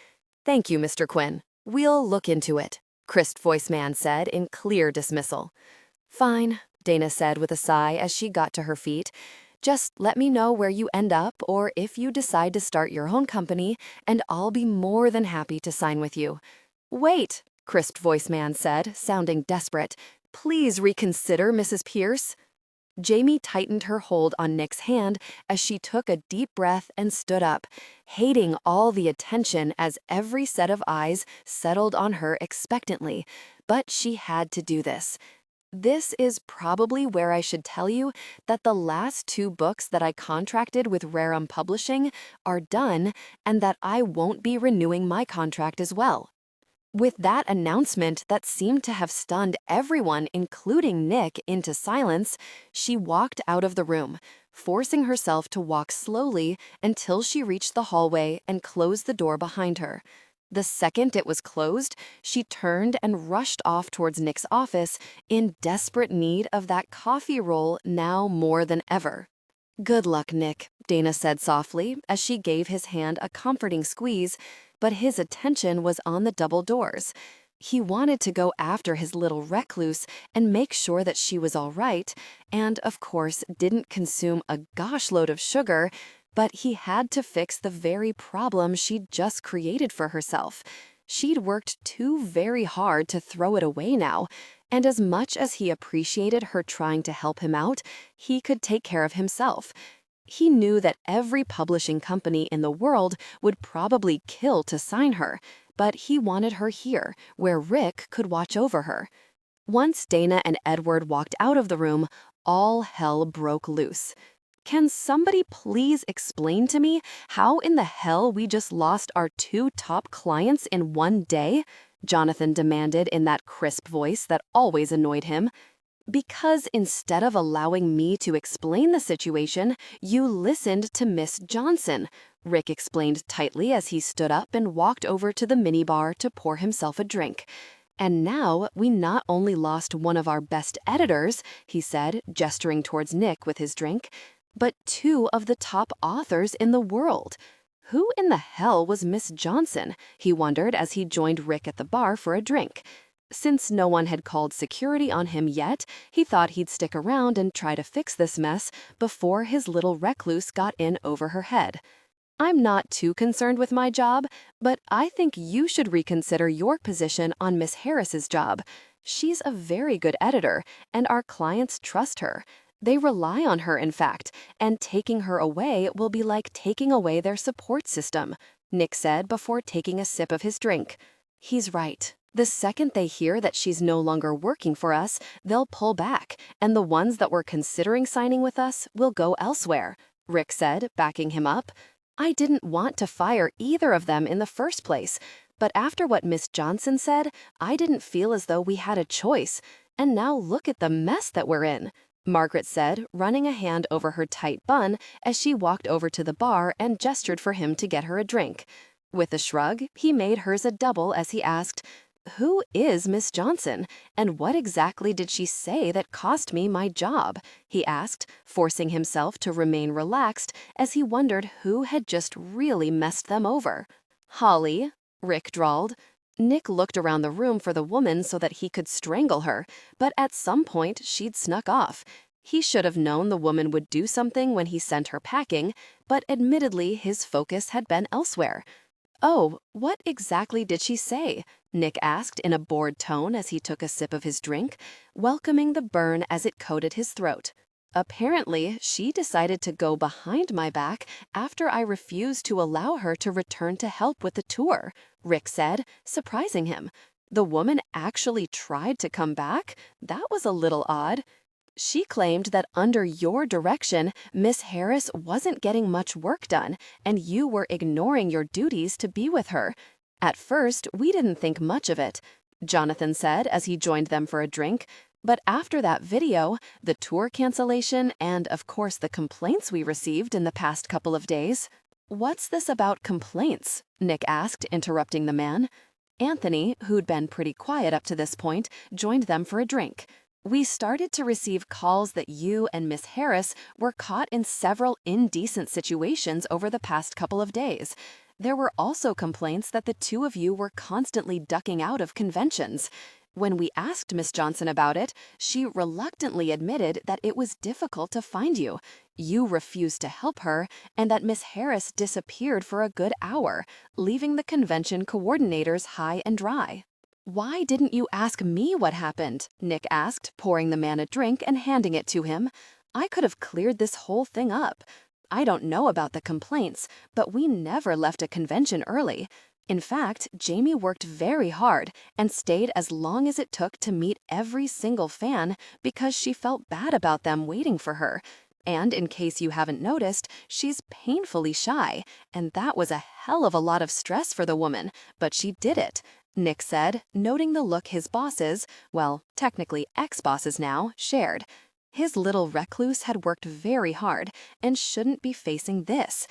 Thank you, Mr. Quinn. We'll look into it, crisp voice man said in clear dismissal. Fine, Dana said with a sigh as she got to her feet. Just let me know where you end up or if you decide to start your own company, and I'll be more than happy to sign with you. Wait, crisp voice man said, sounding desperate. Please reconsider, Mrs. Pierce. Jamie tightened her hold on Nick's hand as she took a deep breath and stood up, hating all the attention as every set of eyes settled on her expectantly. But she had to do this. This is probably where I should tell you that the last 2 books that I contracted with Rerum Publishing are done and that I won't be renewing my contract as well. With that announcement that seemed to have stunned everyone, including Nick, into silence, she walked out of the room, forcing herself to walk slowly until she reached the hallway and closed the door behind her. The second it was closed, she turned and rushed off towards Nick's office in desperate need of that coffee roll now more than ever. Good luck, Nick, Dana said softly as she gave his hand a comforting squeeze, but his attention was on the double doors. He wanted to go after his little recluse and make sure that she was all right, and, of course, didn't consume a gosh load of sugar, but he had to fix the very problem she'd just created for herself. She'd worked too very hard to throw it away now, and as much as he appreciated her trying to help him out, he could take care of himself. He knew that every publishing company in the world would probably kill to sign her, but he wanted her here, where Rick could watch over her. Once Dana and Edward walked out of the room, all hell broke loose. Can somebody please explain to me how in the hell we just lost our 2 top clients in one day? Jonathan demanded in that crisp voice that always annoyed him. Because instead of allowing me to explain the situation, you listened to Miss Johnson, Rick explained tightly as he stood up and walked over to the minibar to pour himself a drink. And now we not only lost one of our best editors, he said, gesturing towards Nick with his drink, but 2 of the top authors in the world. Who in the hell was Miss Johnson? He wondered as he joined Rick at the bar for a drink. Since no one had called security on him yet, he thought he'd stick around and try to fix this mess before his little recluse got in over her head. I'm not too concerned with my job, but I think you should reconsider your position on Miss Harris's job. She's a very good editor, and our clients trust her. They rely on her, in fact, and taking her away will be like taking away their support system, Nick said before taking a sip of his drink. He's right. The second they hear that she's no longer working for us, they'll pull back, and the ones that were considering signing with us will go elsewhere, Rick said, backing him up. I didn't want to fire either of them in the first place, but after what Miss Johnson said, I didn't feel as though we had a choice. And now look at the mess that we're in, Margaret said, running a hand over her tight bun as she walked over to the bar and gestured for him to get her a drink. With a shrug, he made hers a double as he asked, "Who is Miss Johnson, and what exactly did she say that cost me my job?" he asked, forcing himself to remain relaxed as he wondered who had just really messed them over. "Holly," Rick drawled. Nick looked around the room for the woman so that he could strangle her, but at some point she'd snuck off. He should have known the woman would do something when he sent her packing, but admittedly his focus had been elsewhere. "Oh, what exactly did she say?" Nick asked in a bored tone as he took a sip of his drink, welcoming the burn as it coated his throat. "Apparently, she decided to go behind my back after I refused to allow her to return to help with the tour," Rick said, surprising him. "The woman actually tried to come back? That was a little odd." "She claimed that under your direction, Miss Harris wasn't getting much work done, and you were ignoring your duties to be with her. At first, we didn't think much of it, Jonathan said as he joined them for a drink. But after that video, the tour cancellation, and of course the complaints we received in the past couple of days. What's this about complaints? Nick asked, interrupting the man. Anthony, who'd been pretty quiet up to this point, joined them for a drink. We started to receive calls that you and Miss Harris were caught in several indecent situations over the past couple of days. There were also complaints that the two of you were constantly ducking out of conventions. When we asked Miss Johnson about it, she reluctantly admitted that it was difficult to find you. You refused to help her, and that Miss Harris disappeared for a good hour, leaving the convention coordinators high and dry. Why didn't you ask me what happened? Nick asked, pouring the man a drink and handing it to him. I could have cleared this whole thing up. I don't know about the complaints, but we never left a convention early. In fact, Jamie worked very hard and stayed as long as it took to meet every single fan because she felt bad about them waiting for her. And in case you haven't noticed, she's painfully shy, and that was a hell of a lot of stress for the woman, but she did it, Nick said, noting the look his bosses, well, technically ex-bosses now, shared. His little recluse had worked very hard and shouldn't be facing this.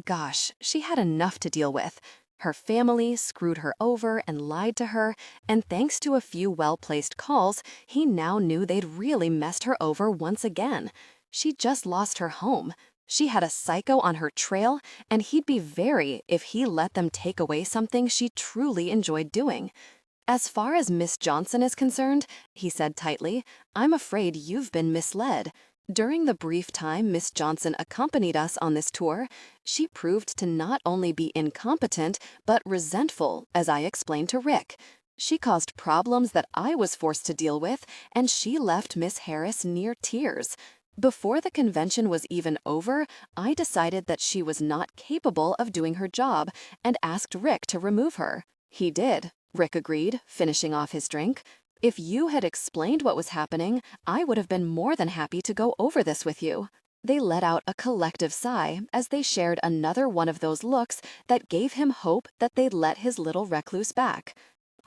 Gosh, she had enough to deal with. Her family screwed her over and lied to her, and thanks to a few well-placed calls, he now knew they'd really messed her over once again. She just lost her home. She had a psycho on her trail, and he'd be very if he let them take away something she truly enjoyed doing. As far as Miss Johnson is concerned, he said tightly, I'm afraid you've been misled. During the brief time Miss Johnson accompanied us on this tour, she proved to not only be incompetent, but resentful, as I explained to Rick. She caused problems that I was forced to deal with, and she left Miss Harris near tears. Before the convention was even over, I decided that she was not capable of doing her job and asked Rick to remove her. He did, Rick agreed, finishing off his drink. If you had explained what was happening, I would have been more than happy to go over this with you. They let out a collective sigh as they shared another one of those looks that gave him hope that they'd let his little recluse back.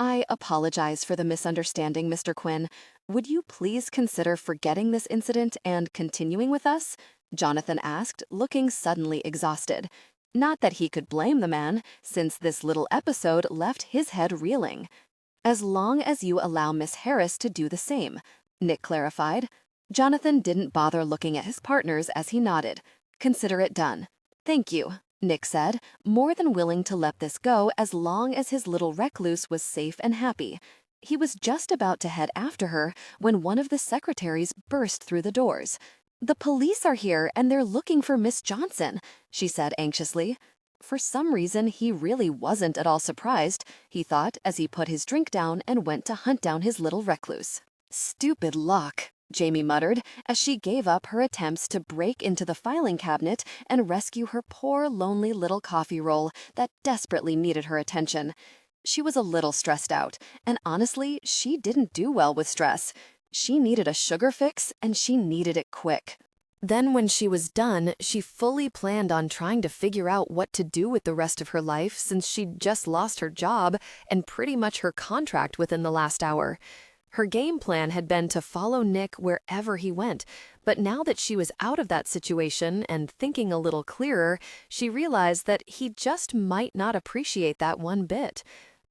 I apologize for the misunderstanding, Mr. Quinn. Would you please consider forgetting this incident and continuing with us? Jonathan asked, looking suddenly exhausted. Not that he could blame the man, since this little episode left his head reeling. As long as you allow Miss Harris to do the same, Nick clarified. Jonathan didn't bother looking at his partners as he nodded. Consider it done. Thank you, Nick said, more than willing to let this go as long as his little recluse was safe and happy. He was just about to head after her when one of the secretaries burst through the doors. The police are here and they're looking for Miss Johnson, she said anxiously. For some reason, he really wasn't at all surprised, he thought as he put his drink down and went to hunt down his little recluse. Stupid luck, Jamie muttered as she gave up her attempts to break into the filing cabinet and rescue her poor, lonely little coffee roll that desperately needed her attention. She was a little stressed out, and honestly, she didn't do well with stress. She needed a sugar fix, and she needed it quick. Then when she was done, she fully planned on trying to figure out what to do with the rest of her life since she'd just lost her job and pretty much her contract within the last hour. Her game plan had been to follow Nick wherever he went, but now that she was out of that situation and thinking a little clearer, she realized that he just might not appreciate that one bit.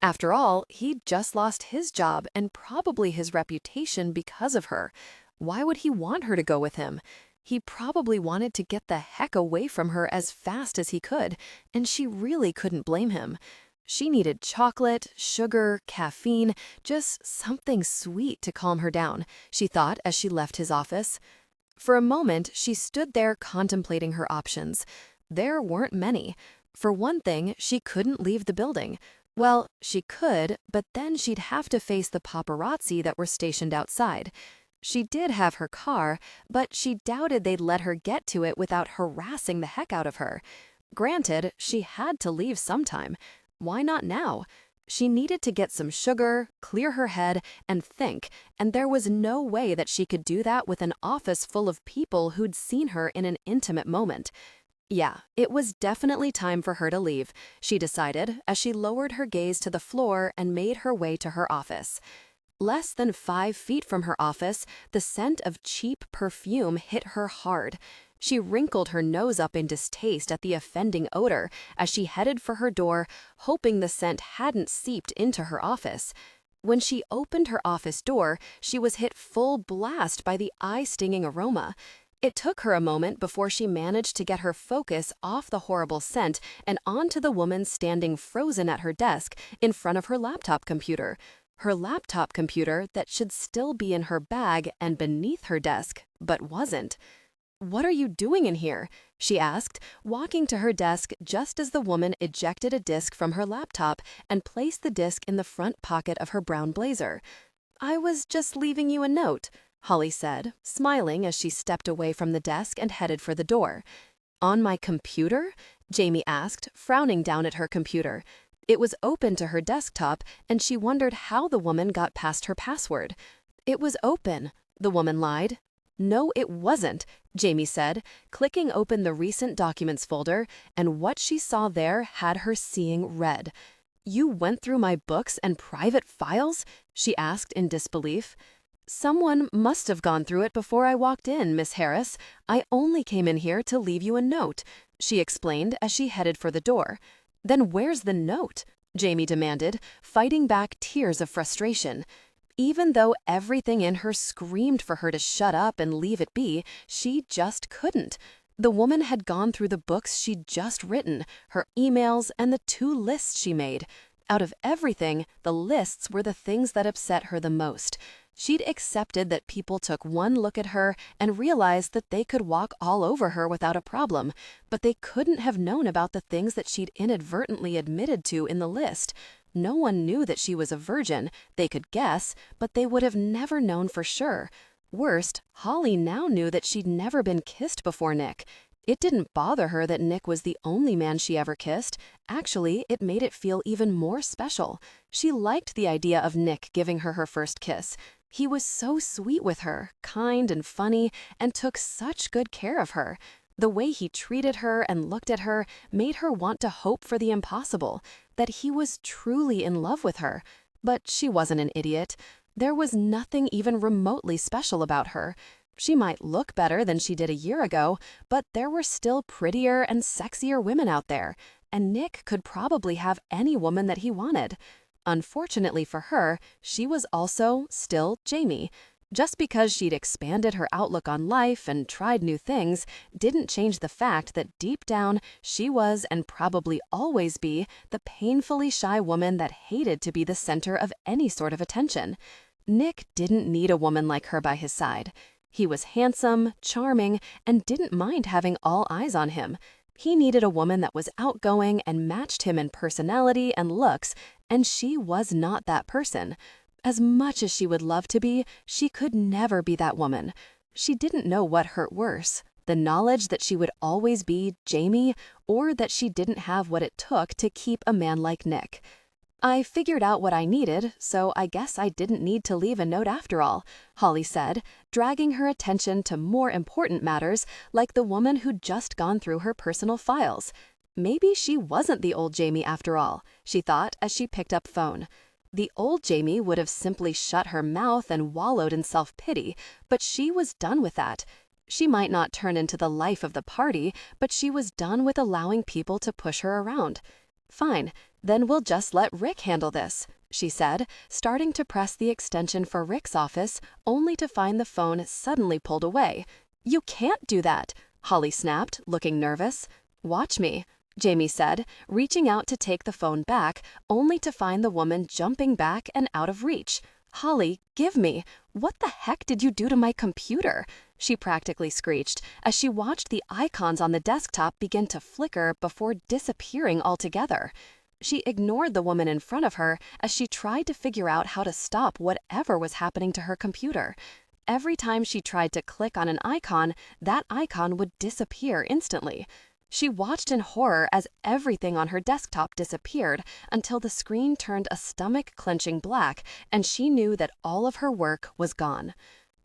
After all, he'd just lost his job and probably his reputation because of her. Why would he want her to go with him? He probably wanted to get the heck away from her as fast as he could, and she really couldn't blame him. She needed chocolate, sugar, caffeine, just something sweet to calm her down, she thought as she left his office. For a moment, she stood there contemplating her options. There weren't many. For one thing, she couldn't leave the building. Well, she could, but then she'd have to face the paparazzi that were stationed outside. She did have her car, but she doubted they'd let her get to it without harassing the heck out of her. Granted, she had to leave sometime. Why not now? She needed to get some sugar, clear her head, and think, and there was no way that she could do that with an office full of people who'd seen her in an intimate moment. Yeah, it was definitely time for her to leave, she decided as she lowered her gaze to the floor and made her way to her office. Less than 5 feet from her office, the scent of cheap perfume hit her hard. She wrinkled her nose up in distaste at the offending odor as she headed for her door, hoping the scent hadn't seeped into her office. When she opened her office door, she was hit full blast by the eye-stinging aroma. It took her a moment before she managed to get her focus off the horrible scent and onto the woman standing frozen at her desk in front of her laptop computer. Her laptop computer that should still be in her bag and beneath her desk, but wasn't. "What are you doing in here?" she asked, walking to her desk just as the woman ejected a disk from her laptop and placed the disk in the front pocket of her brown blazer. "I was just leaving you a note," Holly said, smiling as she stepped away from the desk and headed for the door. "On my computer?" Jamie asked, frowning down at her computer. It was open to her desktop, and she wondered how the woman got past her password. "It was open," the woman lied. "No, it wasn't," Jamie said, clicking open the recent documents folder, and what she saw there had her seeing red. "You went through my books and private files?" she asked in disbelief. "Someone must have gone through it before I walked in, Miss Harris. I only came in here to leave you a note," she explained as she headed for the door. "Then where's the note?" Jamie demanded, fighting back tears of frustration. Even though everything in her screamed for her to shut up and leave it be, she just couldn't. The woman had gone through the books she'd just written, her emails, and the 2 lists she made. Out of everything, the lists were the things that upset her the most. She'd accepted that people took one look at her and realized that they could walk all over her without a problem, but they couldn't have known about the things that she'd inadvertently admitted to in the list. No one knew that she was a virgin. They could guess, but they would have never known for sure. Worst, Holly now knew that she'd never been kissed before Nick. It didn't bother her that Nick was the only man she ever kissed. Actually, it made it feel even more special. She liked the idea of Nick giving her her first kiss. He was so sweet with her, kind and funny, and took such good care of her. The way he treated her and looked at her made her want to hope for the impossible, that he was truly in love with her. But she wasn't an idiot. There was nothing even remotely special about her. She might look better than she did a year ago, but there were still prettier and sexier women out there, and Nick could probably have any woman that he wanted. Unfortunately for her, she was also still Jamie. Just because she'd expanded her outlook on life and tried new things didn't change the fact that deep down she was and probably always be the painfully shy woman that hated to be the center of any sort of attention. Nick didn't need a woman like her by his side. He was handsome, charming, and didn't mind having all eyes on him. He needed a woman that was outgoing and matched him in personality and looks, and she was not that person. As much as she would love to be, she could never be that woman. She didn't know what hurt worse, the knowledge that she would always be Jamie, or that she didn't have what it took to keep a man like Nick. "I figured out what I needed, so I guess I didn't need to leave a note after all," Holly said, dragging her attention to more important matters like the woman who'd just gone through her personal files. Maybe she wasn't the old Jamie after all, she thought as she picked up phone. The old Jamie would have simply shut her mouth and wallowed in self-pity, but she was done with that. She might not turn into the life of the party, but she was done with allowing people to push her around. "Fine, then we'll just let Rick handle this," she said, starting to press the extension for Rick's office, only to find the phone suddenly pulled away. "You can't do that," Holly snapped, looking nervous. "Watch me," Jamie said, reaching out to take the phone back, only to find the woman jumping back and out of reach. "Holly, give me. What the heck did you do to my computer?" she practically screeched as she watched the icons on the desktop begin to flicker before disappearing altogether. She ignored the woman in front of her as she tried to figure out how to stop whatever was happening to her computer. Every time she tried to click on an icon, that icon would disappear instantly. She watched in horror as everything on her desktop disappeared until the screen turned a stomach-clenching black and she knew that all of her work was gone.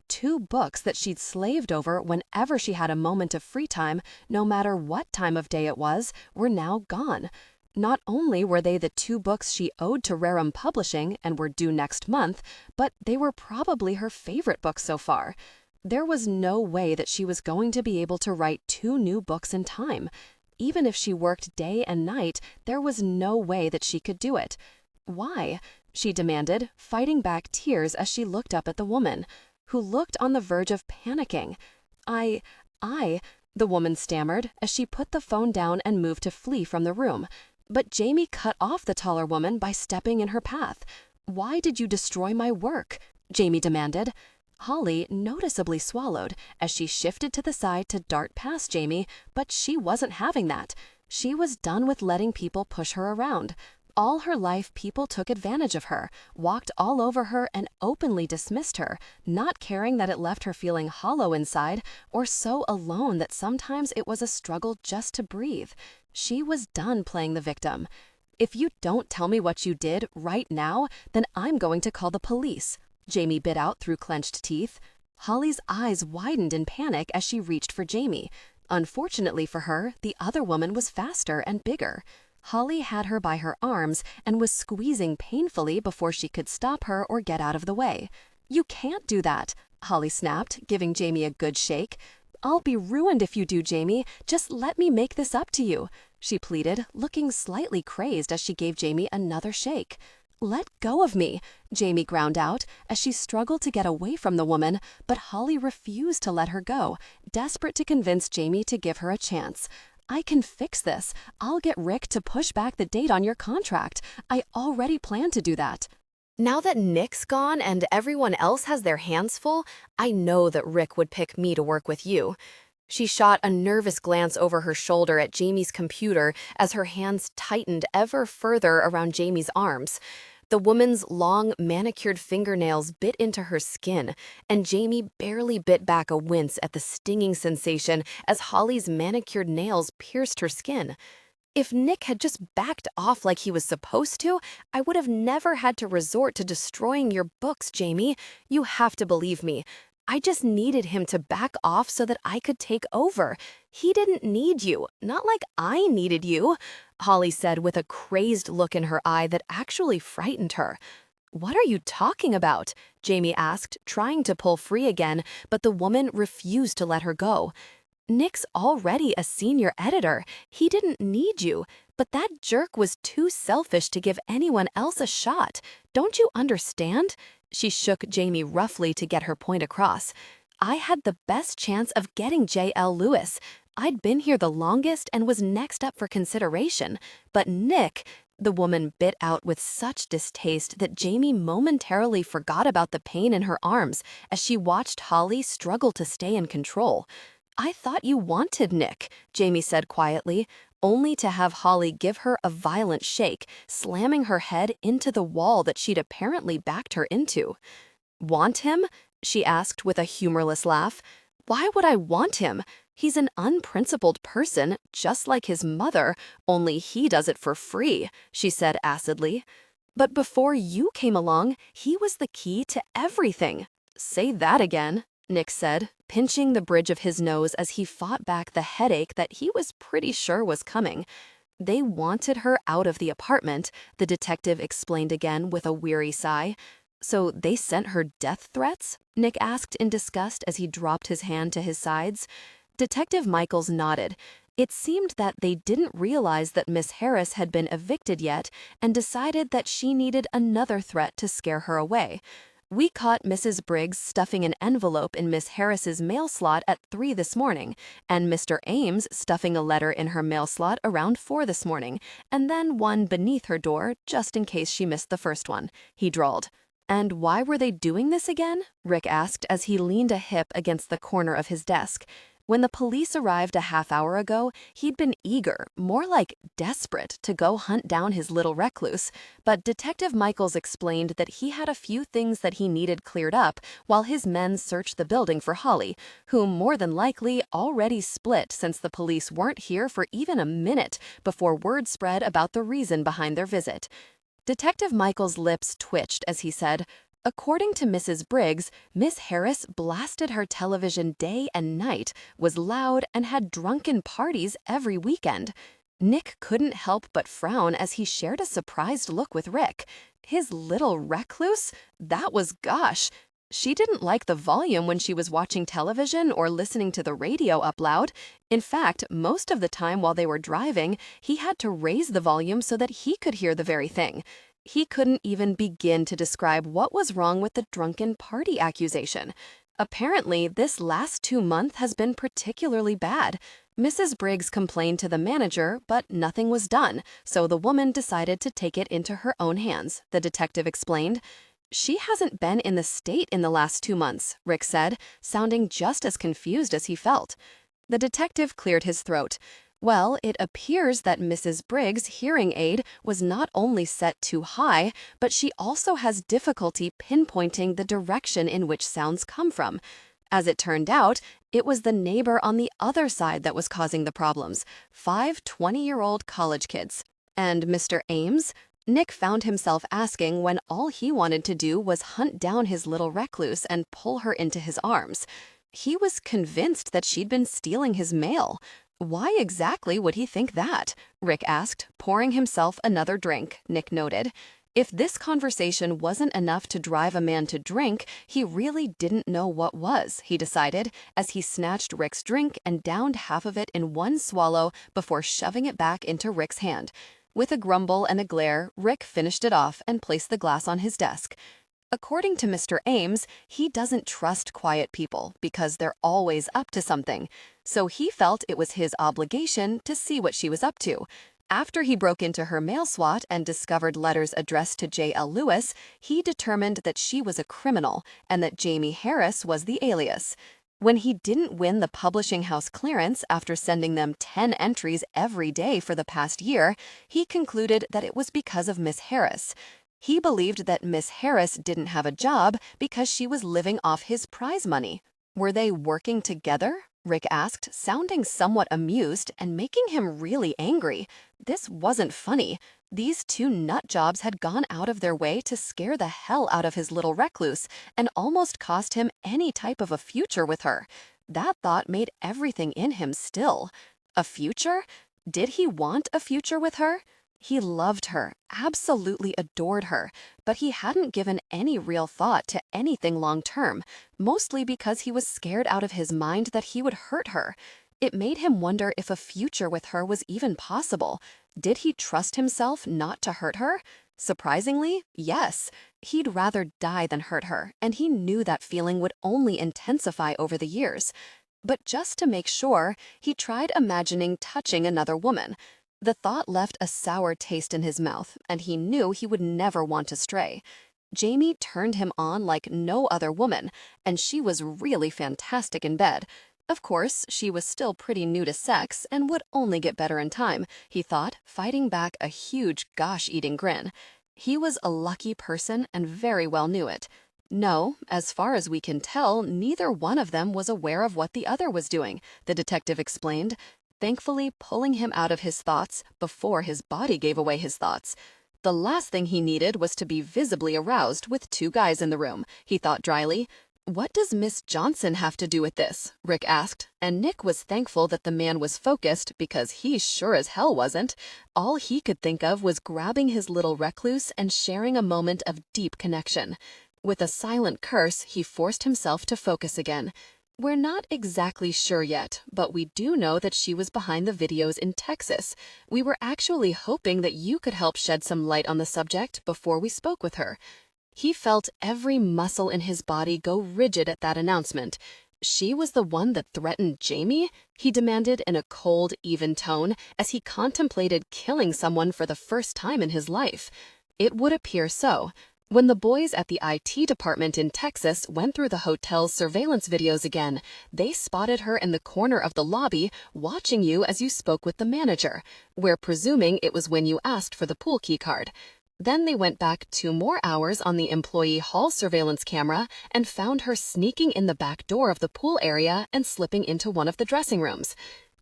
2 books that she'd slaved over whenever she had a moment of free time, no matter what time of day it was, were now gone. Not only were they the 2 books she owed to Rerum Publishing and were due next month, but they were probably her favorite books so far. There was no way that she was going to be able to write 2 new books in time. Even if she worked day and night, there was no way that she could do it. Why? She demanded, fighting back tears as she looked up at the woman, who looked on the verge of panicking. I, the woman stammered as she put the phone down and moved to flee from the room. But Jamie cut off the taller woman by stepping in her path. "Why did you destroy my work?" Jamie demanded. Holly noticeably swallowed as she shifted to the side to dart past Jamie, but she wasn't having that. She was done with letting people push her around. All her life, people took advantage of her, walked all over her, and openly dismissed her, not caring that it left her feeling hollow inside or so alone that sometimes it was a struggle just to breathe. She was done playing the victim. "If you don't tell me what you did right now, then I'm going to call the police," Jamie bit out through clenched teeth. Holly's eyes widened in panic as she reached for Jamie. Unfortunately for her, the other woman was faster and bigger. Holly had her by her arms and was squeezing painfully before she could stop her or get out of the way. "You can't do that," Holly snapped, giving Jamie a good shake. "I'll be ruined if you do, Jamie. Just let me make this up to you," she pleaded, looking slightly crazed as she gave Jamie another shake. "Let go of me," Jamie ground out as she struggled to get away from the woman, but Holly refused to let her go, desperate to convince Jamie to give her a chance. "I can fix this. I'll get Rick to push back the date on your contract. I already planned to do that." Now that Nick's gone and everyone else has their hands full, I know that Rick would pick me to work with you. She shot a nervous glance over her shoulder at Jamie's computer as her hands tightened ever further around Jamie's arms. The woman's long, manicured fingernails bit into her skin, and Jamie barely bit back a wince at the stinging sensation as Holly's manicured nails pierced her skin. If Nick had just backed off like he was supposed to, I would have never had to resort to destroying your books, Jamie. You have to believe me. I just needed him to back off so that I could take over. He didn't need you, not like I needed you," Holly said with a crazed look in her eye that actually frightened her. "What are you talking about?" Jamie asked, trying to pull free again, but the woman refused to let her go. "Nick's already a senior editor. He didn't need you, but that jerk was too selfish to give anyone else a shot. Don't you understand?" She shook Jamie roughly to get her point across. "I had the best chance of getting J.L. Lewis. I'd been here the longest and was next up for consideration. But Nick," the woman bit out with such distaste that Jamie momentarily forgot about the pain in her arms as she watched Holly struggle to stay in control. "I thought you wanted Nick," Jamie said quietly, only to have Holly give her a violent shake, slamming her head into the wall that she'd apparently backed her into. "Want him?" she asked with a humorless laugh. "Why would I want him? He's an unprincipled person, just like his mother, only he does it for free," she said acidly. "But before you came along, he was the key to everything." "Say that again," Nick said, pinching the bridge of his nose as he fought back the headache that he was pretty sure was coming. "They wanted her out of the apartment," the detective explained again with a weary sigh. "So they sent her death threats?" Nick asked in disgust as he dropped his hand to his sides. Detective Michaels nodded. It seemed that they didn't realize that Miss Harris had been evicted yet and decided that she needed another threat to scare her away. "We caught Mrs. Briggs stuffing an envelope in Miss Harris's mail slot at 3 this morning, and Mr. Ames stuffing a letter in her mail slot around 4 this morning, and then one beneath her door just in case she missed the first one," he drawled. "And why were they doing this again?" Rick asked as he leaned a hip against the corner of his desk. When the police arrived a half hour ago, he'd been eager, more like desperate, to go hunt down his little recluse, but Detective Michaels explained that he had a few things that he needed cleared up while his men searched the building for Holly, who more than likely already split since the police weren't here for even a minute before word spread about the reason behind their visit. Detective Michaels' lips twitched as he said, According to Mrs. Briggs, Miss Harris blasted her television day and night, was loud, and had drunken parties every weekend. Nick couldn't help but frown as he shared a surprised look with Rick. His little recluse? That was gosh. She didn't like the volume when she was watching television or listening to the radio up loud. In fact, most of the time while they were driving, he had to raise the volume so that he could hear the very thing. He couldn't even begin to describe what was wrong with the drunken party accusation. Apparently, this last 2 months has been particularly bad. Mrs. Briggs complained to the manager, but nothing was done, so the woman decided to take it into her own hands, the detective explained. She hasn't been in the state in the last 2 months, Rick said, sounding just as confused as he felt. The detective cleared his throat. Well, it appears that Mrs. Briggs' hearing aid was not only set too high, but she also has difficulty pinpointing the direction in which sounds come from. As it turned out, it was the neighbor on the other side that was causing the problems, 5 20-year-old college kids. And Mr. Ames? Nick found himself asking when all he wanted to do was hunt down his little recluse and pull her into his arms. He was convinced that she'd been stealing his mail. Why exactly would he think that? Rick asked, pouring himself another drink, Nick noted. If this conversation wasn't enough to drive a man to drink, he really didn't know what was, he decided, as he snatched Rick's drink and downed half of it in one swallow before shoving it back into Rick's hand. With a grumble and a glare, Rick finished it off and placed the glass on his desk. According to Mr. Ames, he doesn't trust quiet people because they're always up to something, so he felt it was his obligation to see what she was up to. After he broke into her mail slot and discovered letters addressed to J.L. Lewis, he determined that she was a criminal and that Jamie Harris was the alias. When he didn't win the publishing house clearance after sending them 10 entries every day for the past year, he concluded that it was because of Miss Harris. He believed that Miss Harris didn't have a job because she was living off his prize money. Were they working together? Rick asked, sounding somewhat amused and making him really angry. This wasn't funny. These 2 nut jobs had gone out of their way to scare the hell out of his little recluse and almost cost him any type of a future with her. That thought made everything in him still. A future? Did he want a future with her? He loved her, absolutely adored her, but he hadn't given any real thought to anything long-term, mostly because he was scared out of his mind that he would hurt her. It made him wonder if a future with her was even possible. Did he trust himself not to hurt her? Surprisingly, yes. He'd rather die than hurt her, and he knew that feeling would only intensify over the years. But just to make sure, he tried imagining touching another woman. The thought left a sour taste in his mouth, and he knew he would never want to stray. Jamie turned him on like no other woman, and she was really fantastic in bed. Of course, she was still pretty new to sex and would only get better in time, he thought, fighting back a huge gosh-eating grin. He was a lucky person and very well knew it. No, as far as we can tell, neither one of them was aware of what the other was doing, the detective explained, thankfully pulling him out of his thoughts before his body gave away his thoughts. The last thing he needed was to be visibly aroused with 2 guys in the room, he thought dryly. What does Miss Johnson have to do with this? Rick asked, and Nick was thankful that the man was focused because he sure as hell wasn't. All he could think of was grabbing his little recluse and sharing a moment of deep connection. With a silent curse, he forced himself to focus again. We're not exactly sure yet, but we do know that she was behind the videos in Texas. We were actually hoping that you could help shed some light on the subject before we spoke with her. He felt every muscle in his body go rigid at that announcement. She was the one that threatened Jamie? He demanded in a cold, even tone as he contemplated killing someone for the first time in his life. It would appear so. When the boys at the IT department in Texas went through the hotel's surveillance videos again, they spotted her in the corner of the lobby watching you as you spoke with the manager. We're presuming it was when you asked for the pool key card. Then they went back 2 more hours on the employee hall surveillance camera and found her sneaking in the back door of the pool area and slipping into one of the dressing rooms.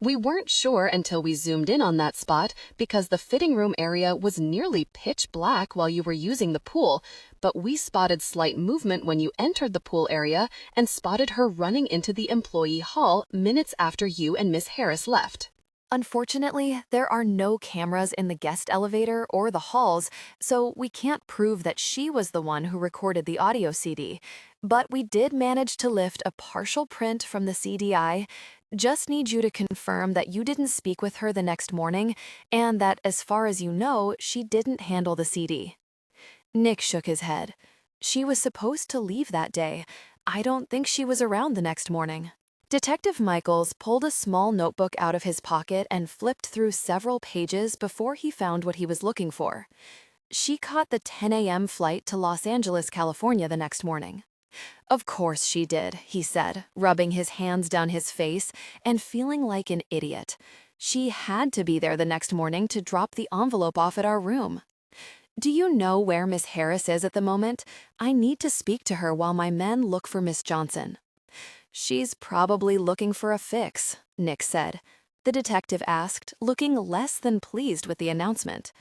We weren't sure until we zoomed in on that spot because the fitting room area was nearly pitch black while you were using the pool, but we spotted slight movement when you entered the pool area and spotted her running into the employee hall minutes after you and Miss Harris left. Unfortunately, there are no cameras in the guest elevator or the halls, so we can't prove that she was the one who recorded the audio CD. But we did manage to lift a partial print from the CDI. Just need you to confirm that you didn't speak with her the next morning and that, as far as you know, she didn't handle the CD. Nick shook his head. She was supposed to leave that day. I don't think she was around the next morning. Detective Michaels pulled a small notebook out of his pocket and flipped through several pages before he found what he was looking for. She caught the 10 a.m. flight to Los Angeles, California the next morning. Of course she did, he said, rubbing his hands down his face and feeling like an idiot. She had to be there the next morning to drop the envelope off at our room. Do you know where Miss Harris is at the moment? I need to speak to her while my men look for Miss Johnson. She's probably looking for a fix, Nick said. The detective asked, looking less than pleased with the announcement.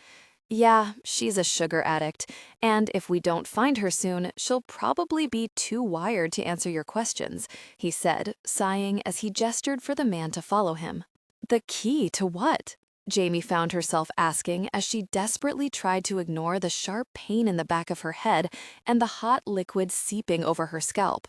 Yeah, she's a sugar addict, and if we don't find her soon, she'll probably be too wired to answer your questions, he said, sighing as he gestured for the man to follow him. The key to what? Jamie found herself asking as she desperately tried to ignore the sharp pain in the back of her head and the hot liquid seeping over her scalp.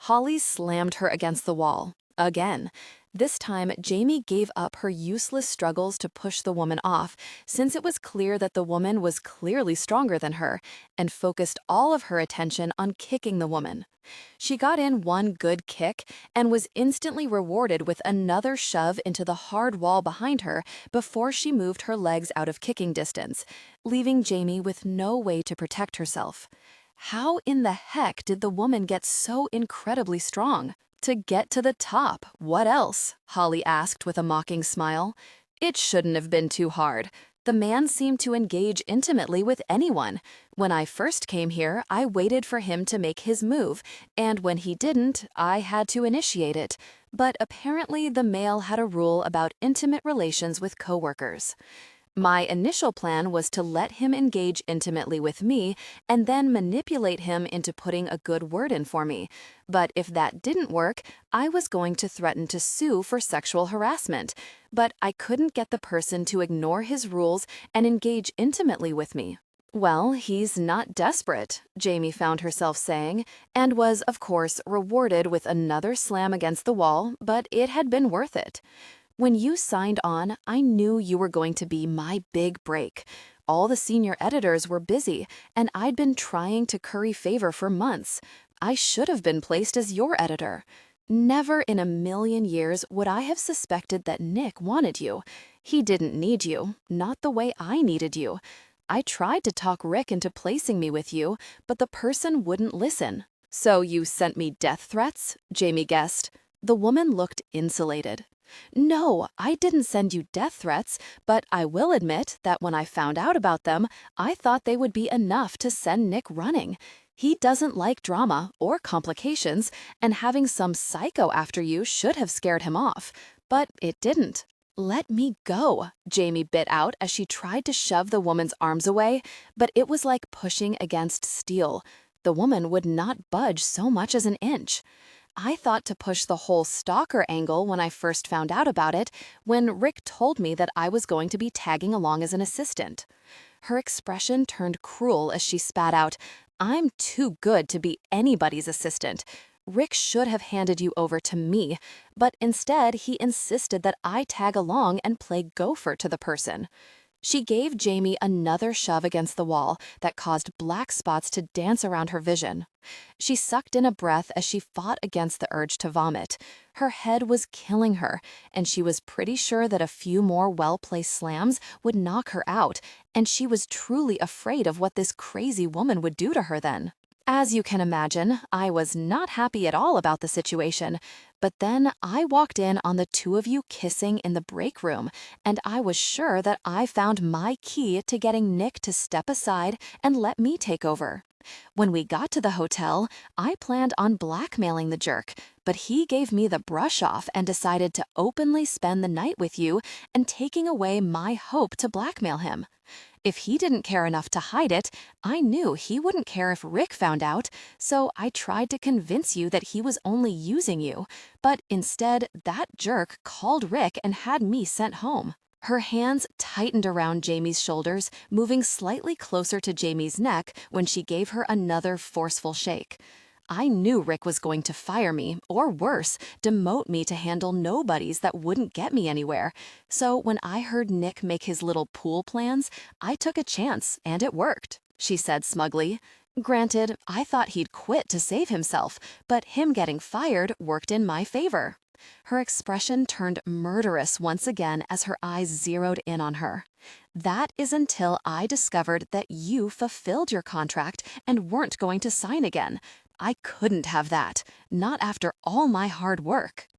Holly slammed her against the wall. Again. This time, Jamie gave up her useless struggles to push the woman off, since it was clear that the woman was clearly stronger than her, and focused all of her attention on kicking the woman. She got in one good kick and was instantly rewarded with another shove into the hard wall behind her before she moved her legs out of kicking distance, leaving Jamie with no way to protect herself. How in the heck did the woman get so incredibly strong? To get to the top, what else? Holly asked with a mocking smile. It shouldn't have been too hard. The man seemed to engage intimately with anyone. When I first came here, I waited for him to make his move, and when he didn't, I had to initiate it. But apparently the male had a rule about intimate relations with coworkers. My initial plan was to let him engage intimately with me and then manipulate him into putting a good word in for me. But if that didn't work, I was going to threaten to sue for sexual harassment. But I couldn't get the person to ignore his rules and engage intimately with me. Well, he's not desperate, Jamie found herself saying, and was, of course, rewarded with another slam against the wall, but it had been worth it. When you signed on, I knew you were going to be my big break. All the senior editors were busy, and I'd been trying to curry favor for months. I should have been placed as your editor. Never in a million years would I have suspected that Nick wanted you. He didn't need you, not the way I needed you. I tried to talk Rick into placing me with you, but the person wouldn't listen. So you sent me death threats? Jamie guessed. The woman looked insulated. No, I didn't send you death threats, but I will admit that when I found out about them, I thought they would be enough to send Nick running. He doesn't like drama or complications, and having some psycho after you should have scared him off. But it didn't. Let me go, Jamie bit out as she tried to shove the woman's arms away, but it was like pushing against steel. The woman would not budge so much as an inch. I thought to push the whole stalker angle when I first found out about it, when Rick told me that I was going to be tagging along as an assistant. Her expression turned cruel as she spat out, I'm too good to be anybody's assistant. Rick should have handed you over to me, but instead he insisted that I tag along and play gopher to the person. She gave Jamie another shove against the wall that caused black spots to dance around her vision. She sucked in a breath as she fought against the urge to vomit. Her head was killing her, and she was pretty sure that a few more well-placed slams would knock her out, and she was truly afraid of what this crazy woman would do to her then. As you can imagine, I was not happy at all about the situation, But then I walked in on the two of you kissing in the break room, and I was sure that I found my key to getting Nick to step aside and let me take over. When we got to the hotel, I planned on blackmailing the jerk, but he gave me the brush off and decided to openly spend the night with you and taking away my hope to blackmail him. If he didn't care enough to hide it, I knew he wouldn't care if Rick found out, so I tried to convince you that he was only using you, but instead, that jerk called Rick and had me sent home. Her hands tightened around Jamie's shoulders, moving slightly closer to Jamie's neck when she gave her another forceful shake. I knew Rick was going to fire me, or worse, demote me to handle nobodies that wouldn't get me anywhere. So when I heard Nick make his little pool plans, I took a chance, and it worked, she said smugly. Granted, I thought he'd quit to save himself, but him getting fired worked in my favor. Her expression turned murderous once again as her eyes zeroed in on her. That is until I discovered that you fulfilled your contract and weren't going to sign again. I couldn't have that, not after all my hard work.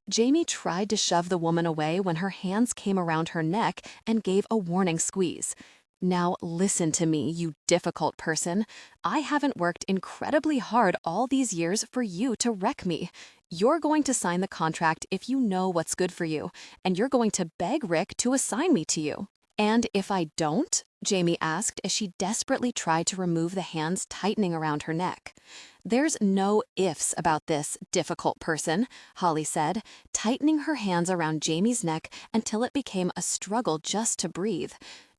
Jamie tried to shove the woman away when her hands came around her neck and gave a warning squeeze. Now listen to me, you difficult person. I haven't worked incredibly hard all these years for you to wreck me. You're going to sign the contract if you know what's good for you, and you're going to beg Rick to assign me to you. And if I don't? Jamie asked as she desperately tried to remove the hands tightening around her neck. There's no ifs about this, difficult person, Holly said, tightening her hands around Jamie's neck until it became a struggle just to breathe.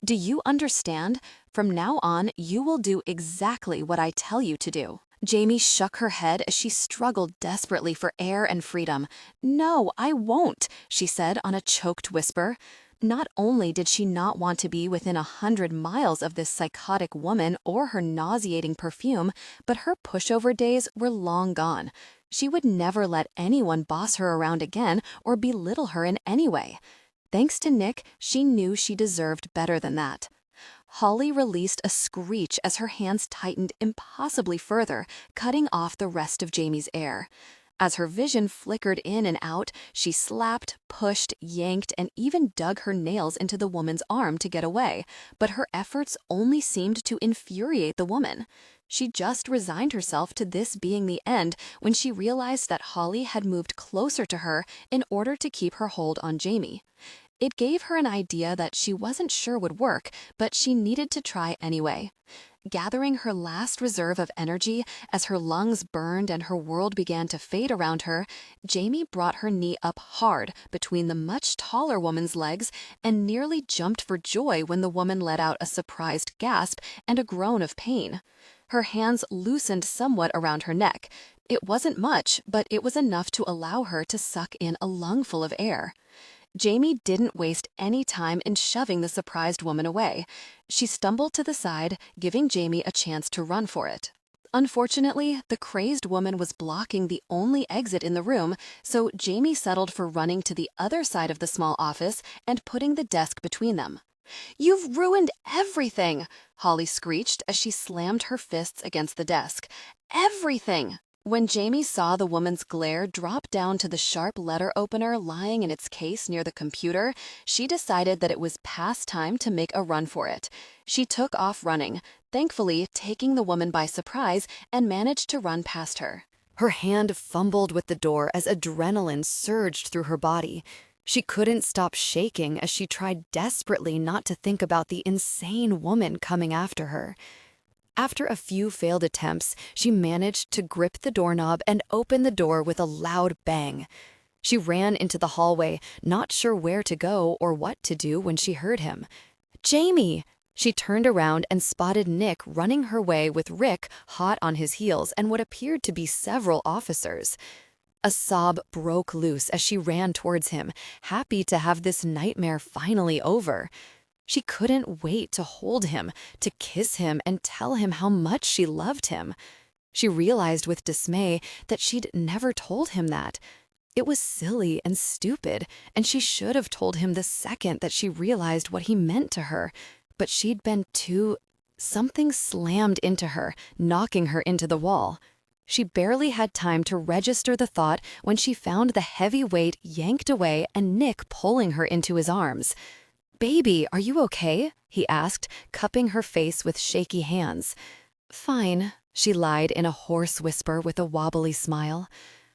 Do you understand? From now on, you will do exactly what I tell you to do. Jamie shook her head as she struggled desperately for air and freedom. No, I won't, she said on a choked whisper. Not only did she not want to be within 100 miles of this psychotic woman or her nauseating perfume, but her pushover days were long gone. She would never let anyone boss her around again or belittle her in any way. Thanks to Nick, she knew she deserved better than that. Holly released a screech as her hands tightened impossibly further, cutting off the rest of Jamie's air. As her vision flickered in and out, she slapped, pushed, yanked, and even dug her nails into the woman's arm to get away, but her efforts only seemed to infuriate the woman. She just resigned herself to this being the end when she realized that Holly had moved closer to her in order to keep her hold on Jamie. It gave her an idea that she wasn't sure would work, but she needed to try anyway. Gathering her last reserve of energy as her lungs burned and her world began to fade around her, Jamie brought her knee up hard between the much taller woman's legs and nearly jumped for joy when the woman let out a surprised gasp and a groan of pain. Her hands loosened somewhat around her neck. It wasn't much, but it was enough to allow her to suck in a lungful of air. Jamie didn't waste any time in shoving the surprised woman away. She stumbled to the side, giving Jamie a chance to run for it. Unfortunately, the crazed woman was blocking the only exit in the room, so Jamie settled for running to the other side of the small office and putting the desk between them. "You've ruined everything!" Holly screeched as she slammed her fists against the desk. "Everything!" When Jamie saw the woman's glare drop down to the sharp letter opener lying in its case near the computer, she decided that it was past time to make a run for it. She took off running, thankfully taking the woman by surprise, and managed to run past her. Her hand fumbled with the door as adrenaline surged through her body. She couldn't stop shaking as she tried desperately not to think about the insane woman coming after her. After a few failed attempts, she managed to grip the doorknob and open the door with a loud bang. She ran into the hallway, not sure where to go or what to do when she heard him. "Jamie!" She turned around and spotted Nick running her way with Rick hot on his heels and what appeared to be several officers. A sob broke loose as she ran towards him, happy to have this nightmare finally over. She couldn't wait to hold him, to kiss him, and tell him how much she loved him. She realized with dismay that she'd never told him that. It was silly and stupid, and she should have told him the second that she realized what he meant to her. But she'd been too... Something slammed into her, knocking her into the wall. She barely had time to register the thought when she found the heavy weight yanked away and Nick pulling her into his arms. "Baby, are you okay?" he asked, cupping her face with shaky hands. "Fine," she lied in a hoarse whisper with a wobbly smile.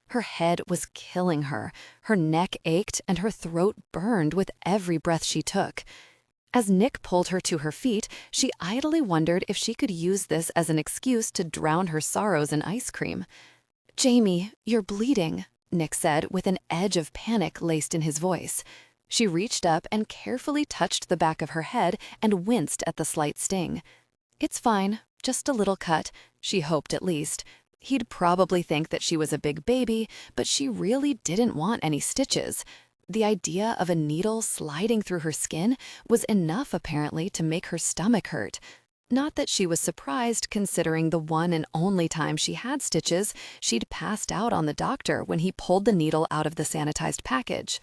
Her head was killing her, her neck ached, and her throat burned with every breath she took. As Nick pulled her to her feet, she idly wondered if she could use this as an excuse to drown her sorrows in ice cream. "Jamie, you're bleeding," Nick said with an edge of panic laced in his voice. She reached up and carefully touched the back of her head and winced at the slight sting. "It's fine, just a little cut," she hoped at least. He'd probably think that she was a big baby, but she really didn't want any stitches. The idea of a needle sliding through her skin was enough apparently to make her stomach hurt. Not that she was surprised considering the one and only time she had stitches, she'd passed out on the doctor when he pulled the needle out of the sanitized package.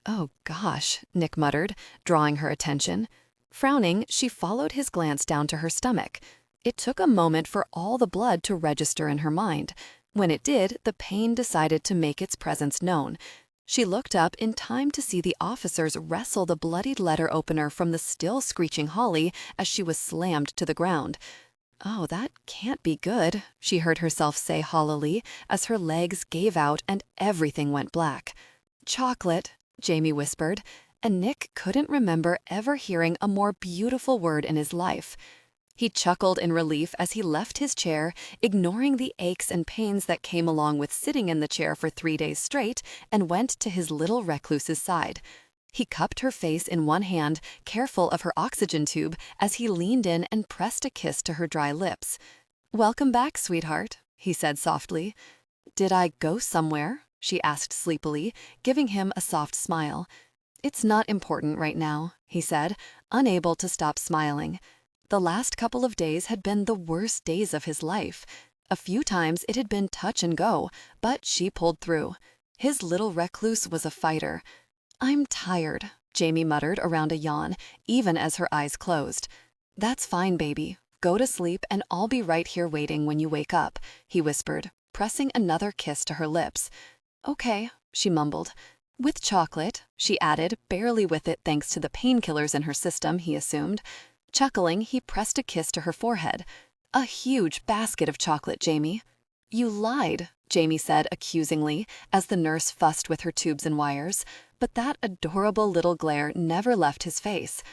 "Oh gosh," Nick muttered, drawing her attention. Frowning, she followed his glance down to her stomach. It took a moment for all the blood to register in her mind. When it did, the pain decided to make its presence known. She looked up in time to see the officers wrestle the bloodied letter opener from the still screeching Holly as she was slammed to the ground. "Oh, that can't be good," she heard herself say hollowly as her legs gave out and everything went black. "Chocolate," Jamie whispered, and Nick couldn't remember ever hearing a more beautiful word in his life. He chuckled in relief as he left his chair, ignoring the aches and pains that came along with sitting in the chair for 3 days straight, and went to his little recluse's side. He cupped her face in one hand, careful of her oxygen tube, as he leaned in and pressed a kiss to her dry lips. "Welcome back, sweetheart," he said softly. "Did I go somewhere?" she asked sleepily, giving him a soft smile. "It's not important right now," he said, unable to stop smiling. The last couple of days had been the worst days of his life. A few times it had been touch and go, but she pulled through. His little recluse was a fighter. "I'm tired," Jamie muttered around a yawn, even as her eyes closed. "That's fine, baby. Go to sleep and I'll be right here waiting when you wake up," he whispered, pressing another kiss to her lips. "Okay," she mumbled. "With chocolate," she added, barely with it thanks to the painkillers in her system, he assumed. Chuckling, he pressed a kiss to her forehead. "A huge basket of chocolate, Jamie." "You lied," Jamie said accusingly as the nurse fussed with her tubes and wires, but that adorable little glare never left his face.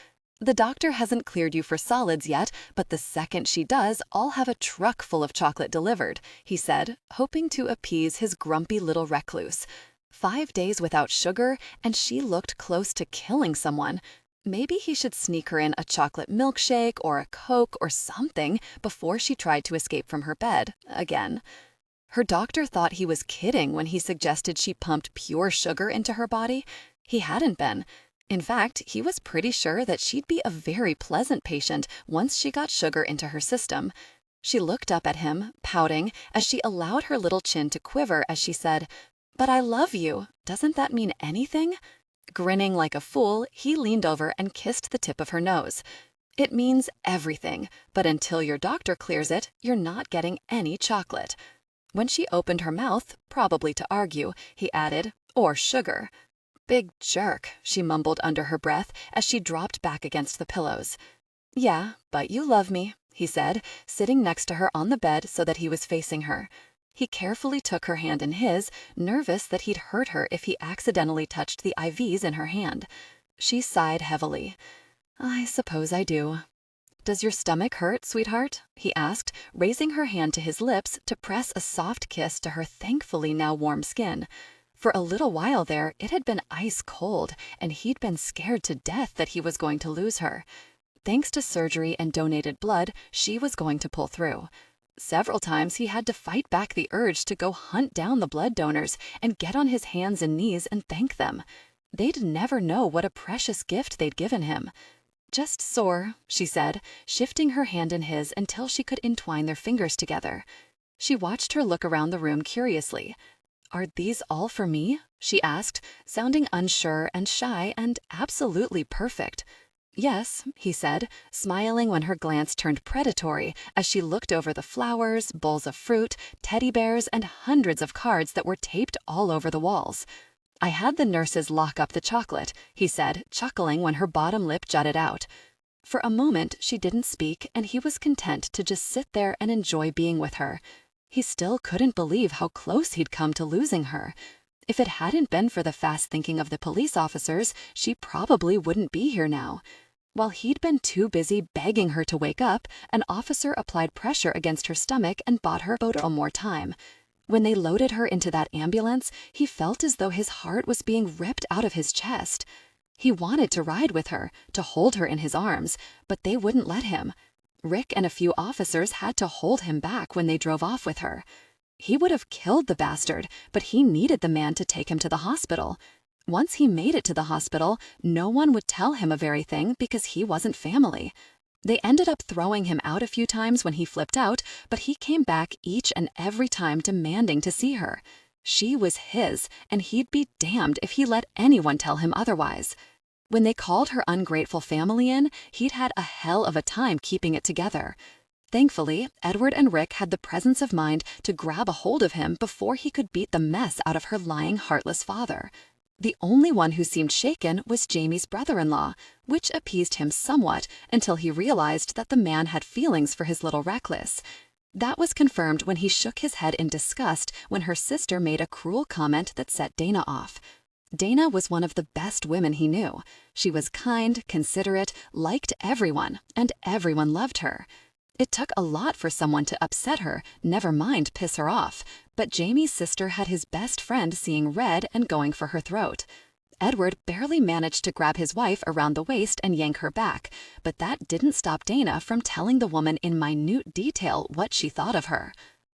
"The doctor hasn't cleared you for solids yet, but the second she does, I'll have a truck full of chocolate delivered," he said, hoping to appease his grumpy little recluse. 5 days without sugar, and she looked close to killing someone. Maybe he should sneak her in a chocolate milkshake or a Coke or something before she tried to escape from her bed, again. Her doctor thought he was kidding when he suggested she pumped pure sugar into her body. He hadn't been. In fact, he was pretty sure that she'd be a very pleasant patient once she got sugar into her system. She looked up at him, pouting, as she allowed her little chin to quiver as she said, "But I love you. Doesn't that mean anything?" Grinning like a fool, he leaned over and kissed the tip of her nose. "It means everything, but until your doctor clears it, you're not getting any chocolate." When she opened her mouth, probably to argue, he added, "Or sugar." "Big jerk," she mumbled under her breath as she dropped back against the pillows. "Yeah, but you love me," he said, sitting next to her on the bed so that he was facing her. He carefully took her hand in his, nervous that he'd hurt her if he accidentally touched the IVs in her hand. She sighed heavily. "I suppose I do." "Does your stomach hurt, sweetheart?" he asked, raising her hand to his lips to press a soft kiss to her thankfully now warm skin. For a little while there, it had been ice cold, and he'd been scared to death that he was going to lose her. Thanks to surgery and donated blood, she was going to pull through. Several times he had to fight back the urge to go hunt down the blood donors and get on his hands and knees and thank them. They'd never know what a precious gift they'd given him. "Just sore," she said, shifting her hand in his until she could entwine their fingers together. She watched her look around the room curiously. "Are these all for me?" she asked, sounding unsure and shy and absolutely perfect. "Yes," he said, smiling when her glance turned predatory as she looked over the flowers, bowls of fruit, teddy bears, and hundreds of cards that were taped all over the walls. "I had the nurses lock up the chocolate," he said, chuckling when her bottom lip jutted out. For a moment, she didn't speak, and he was content to just sit there and enjoy being with her. He still couldn't believe how close he'd come to losing her. If it hadn't been for the fast thinking of the police officers, she probably wouldn't be here now. While he'd been too busy begging her to wake up, an officer applied pressure against her stomach and bought her a little more time. When they loaded her into that ambulance, he felt as though his heart was being ripped out of his chest. He wanted to ride with her, to hold her in his arms, but they wouldn't let him. Rick and a few officers had to hold him back when they drove off with her. He would have killed the bastard, but he needed the man to take him to the hospital. Once he made it to the hospital, no one would tell him a very thing because he wasn't family. They ended up throwing him out a few times when he flipped out, but he came back each and every time demanding to see her. She was his, and he'd be damned if he let anyone tell him otherwise. When they called her ungrateful family in, he'd had a hell of a time keeping it together. Thankfully, Edward and Rick had the presence of mind to grab a hold of him before he could beat the mess out of her lying, heartless father. The only one who seemed shaken was Jamie's brother-in-law, which appeased him somewhat until he realized that the man had feelings for his little recluse. That was confirmed when he shook his head in disgust when her sister made a cruel comment that set Dana off. Dana was one of the best women he knew. She was kind, considerate, liked everyone, and everyone loved her. It took a lot for someone to upset her, never mind piss her off, but Jamie's sister had his best friend seeing red and going for her throat. Edward barely managed to grab his wife around the waist and yank her back, but that didn't stop Dana from telling the woman in minute detail what she thought of her.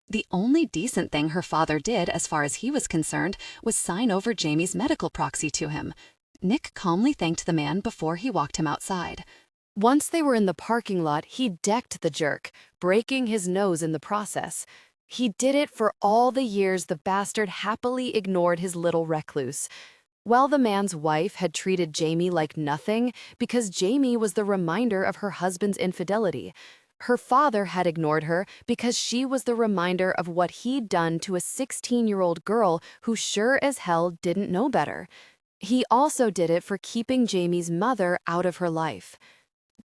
The only decent thing her father did as far as he was concerned was sign over Jamie's medical proxy to him. Nick calmly thanked the man before he walked him outside. Once they were in the parking lot, he decked the jerk, breaking his nose in the process. He did it for all the years the bastard happily ignored his little recluse. Well, the man's wife had treated Jamie like nothing because Jamie was the reminder of her husband's infidelity. Her father had ignored her because she was the reminder of what he'd done to a 16-year-old girl who sure as hell didn't know better. He also did it for keeping Jamie's mother out of her life.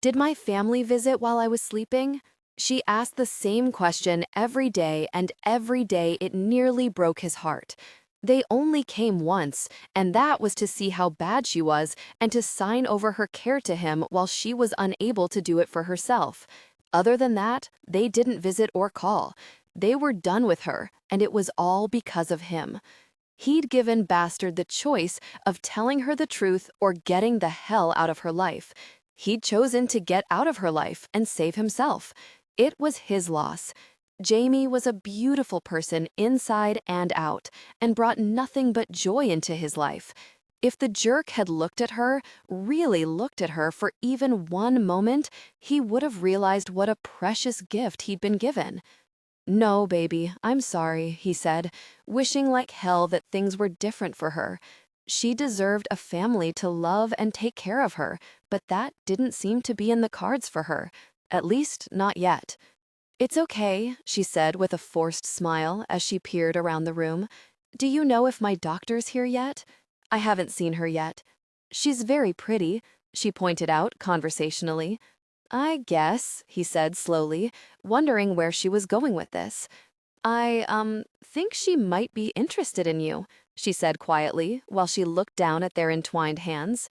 "Did my family visit while I was sleeping?" She asked the same question every day, and every day it nearly broke his heart. They only came once, and that was to see how bad she was and to sign over her care to him while she was unable to do it for herself. Other than that, they didn't visit or call. They were done with her, and it was all because of him. He'd given Bastard the choice of telling her the truth or getting the hell out of her life. He'd chosen to get out of her life and save himself. It was his loss. Jamie was a beautiful person inside and out, and brought nothing but joy into his life. If the jerk had looked at her, really looked at her for even one moment, he would have realized what a precious gift he'd been given. "No, baby, I'm sorry," he said, wishing like hell that things were different for her. She deserved a family to love and take care of her, but that didn't seem to be in the cards for her, at least not yet. "It's okay," she said with a forced smile as she peered around the room. "Do you know if my doctor's here yet?" "I haven't seen her yet." "She's very pretty," she pointed out conversationally. "I guess," he said slowly, wondering where she was going with this. "I think she might be interested in you," she said quietly while she looked down at their entwined hands.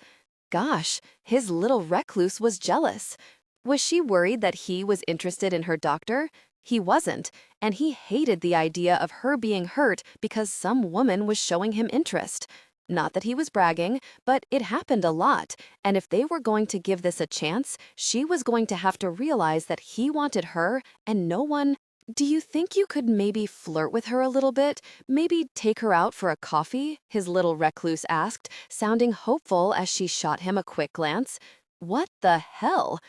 Gosh, his little recluse was jealous. Was she worried that he was interested in her doctor? He wasn't, and he hated the idea of her being hurt because some woman was showing him interest. Not that he was bragging, but it happened a lot, and if they were going to give this a chance, she was going to have to realize that he wanted her and no one. "Do you think you could maybe flirt with her a little bit? Maybe take her out for a coffee?" his little recluse asked, sounding hopeful as she shot him a quick glance. "What the hell?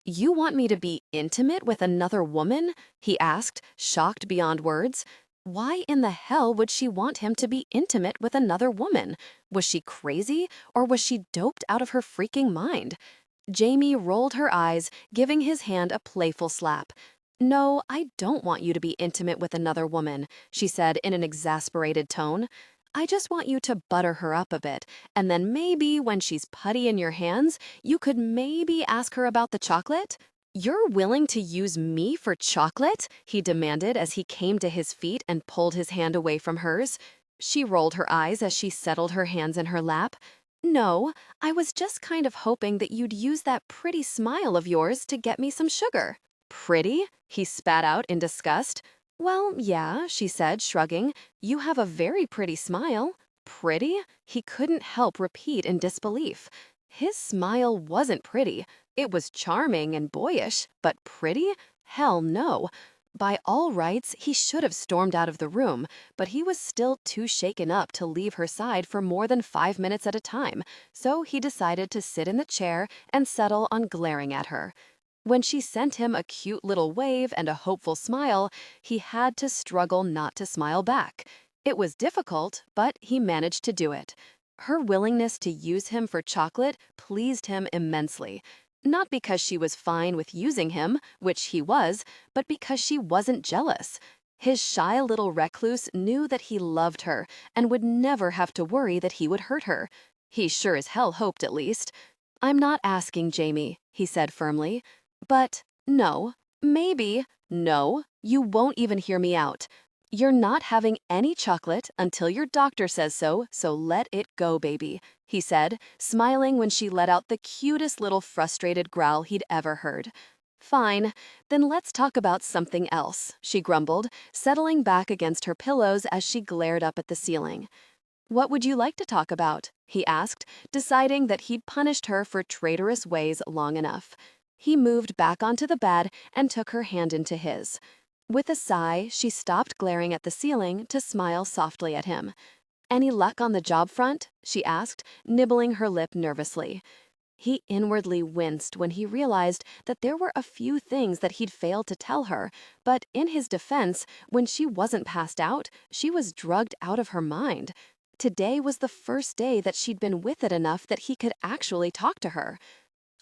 You want me to be intimate with another woman?" he asked, shocked beyond words. Why in the hell would she want him to be intimate with another woman? Was she crazy, or was she doped out of her freaking mind? Jamie rolled her eyes, giving his hand a playful slap. "No, I don't want you to be intimate with another woman," she said in an exasperated tone. "I just want you to butter her up a bit, and then maybe when she's putty in your hands, you could maybe ask her about the chocolate?" "You're willing to use me for chocolate?" he demanded as he came to his feet and pulled his hand away from hers. She rolled her eyes as she settled her hands in her lap. "No, I was just kind of hoping that you'd use that pretty smile of yours to get me some sugar." "Pretty?" he spat out in disgust. "Well, yeah," she said, shrugging. "You have a very pretty smile." "Pretty?" He couldn't help repeat in disbelief. His smile wasn't pretty. It was charming and boyish, but pretty? Hell no. By all rights, he should have stormed out of the room, but he was still too shaken up to leave her side for more than 5 minutes at a time, so he decided to sit in the chair and settle on glaring at her. When she sent him a cute little wave and a hopeful smile, he had to struggle not to smile back. It was difficult, but he managed to do it. Her willingness to use him for chocolate pleased him immensely. Not because she was fine with using him, which he was, but because she wasn't jealous. His shy little recluse knew that he loved her and would never have to worry that he would hurt her. He sure as hell hoped, at least. "I'm not asking, Jamie," he said firmly. "But no, maybe, no, you won't even hear me out. You're not having any chocolate until your doctor says so, so let it go, baby," he said, smiling when she let out the cutest little frustrated growl he'd ever heard. "Fine, then let's talk about something else," she grumbled, settling back against her pillows as she glared up at the ceiling. "What would you like to talk about?" he asked, deciding that he'd punished her for traitorous ways long enough. He moved back onto the bed and took her hand into his. With a sigh, she stopped glaring at the ceiling to smile softly at him. "Any luck on the job front?" she asked, nibbling her lip nervously. He inwardly winced when he realized that there were a few things that he'd failed to tell her, but in his defense, when she wasn't passed out, she was drugged out of her mind. Today was the first day that she'd been with it enough that he could actually talk to her.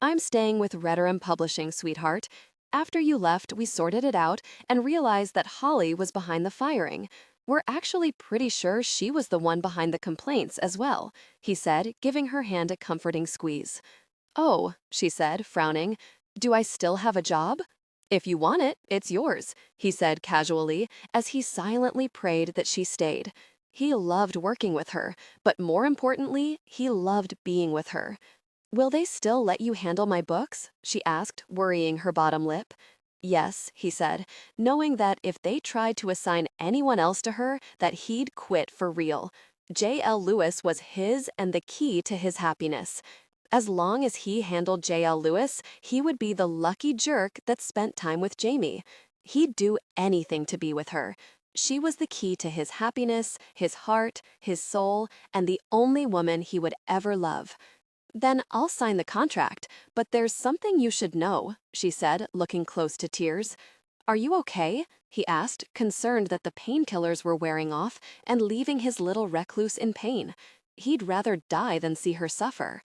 "I'm staying with Rediram Publishing, sweetheart. After you left, we sorted it out and realized that Holly was behind the firing. We're actually pretty sure she was the one behind the complaints as well," he said, giving her hand a comforting squeeze. "Oh," she said, frowning. "Do I still have a job?" "If you want it, it's yours," he said casually, as he silently prayed that she stayed. He loved working with her, but more importantly, he loved being with her. "Will they still let you handle my books?" she asked, worrying her bottom lip. "Yes," he said, knowing that if they tried to assign anyone else to her, that he'd quit for real. J.L. Lewis was his and the key to his happiness. As long as he handled J.L. Lewis, he would be the lucky jerk that spent time with Jamie. He'd do anything to be with her. She was the key to his happiness, his heart, his soul, and the only woman he would ever love. "Then I'll sign the contract, but there's something you should know," she said, looking close to tears. "Are you okay?" he asked, concerned that the painkillers were wearing off and leaving his little recluse in pain. He'd rather die than see her suffer.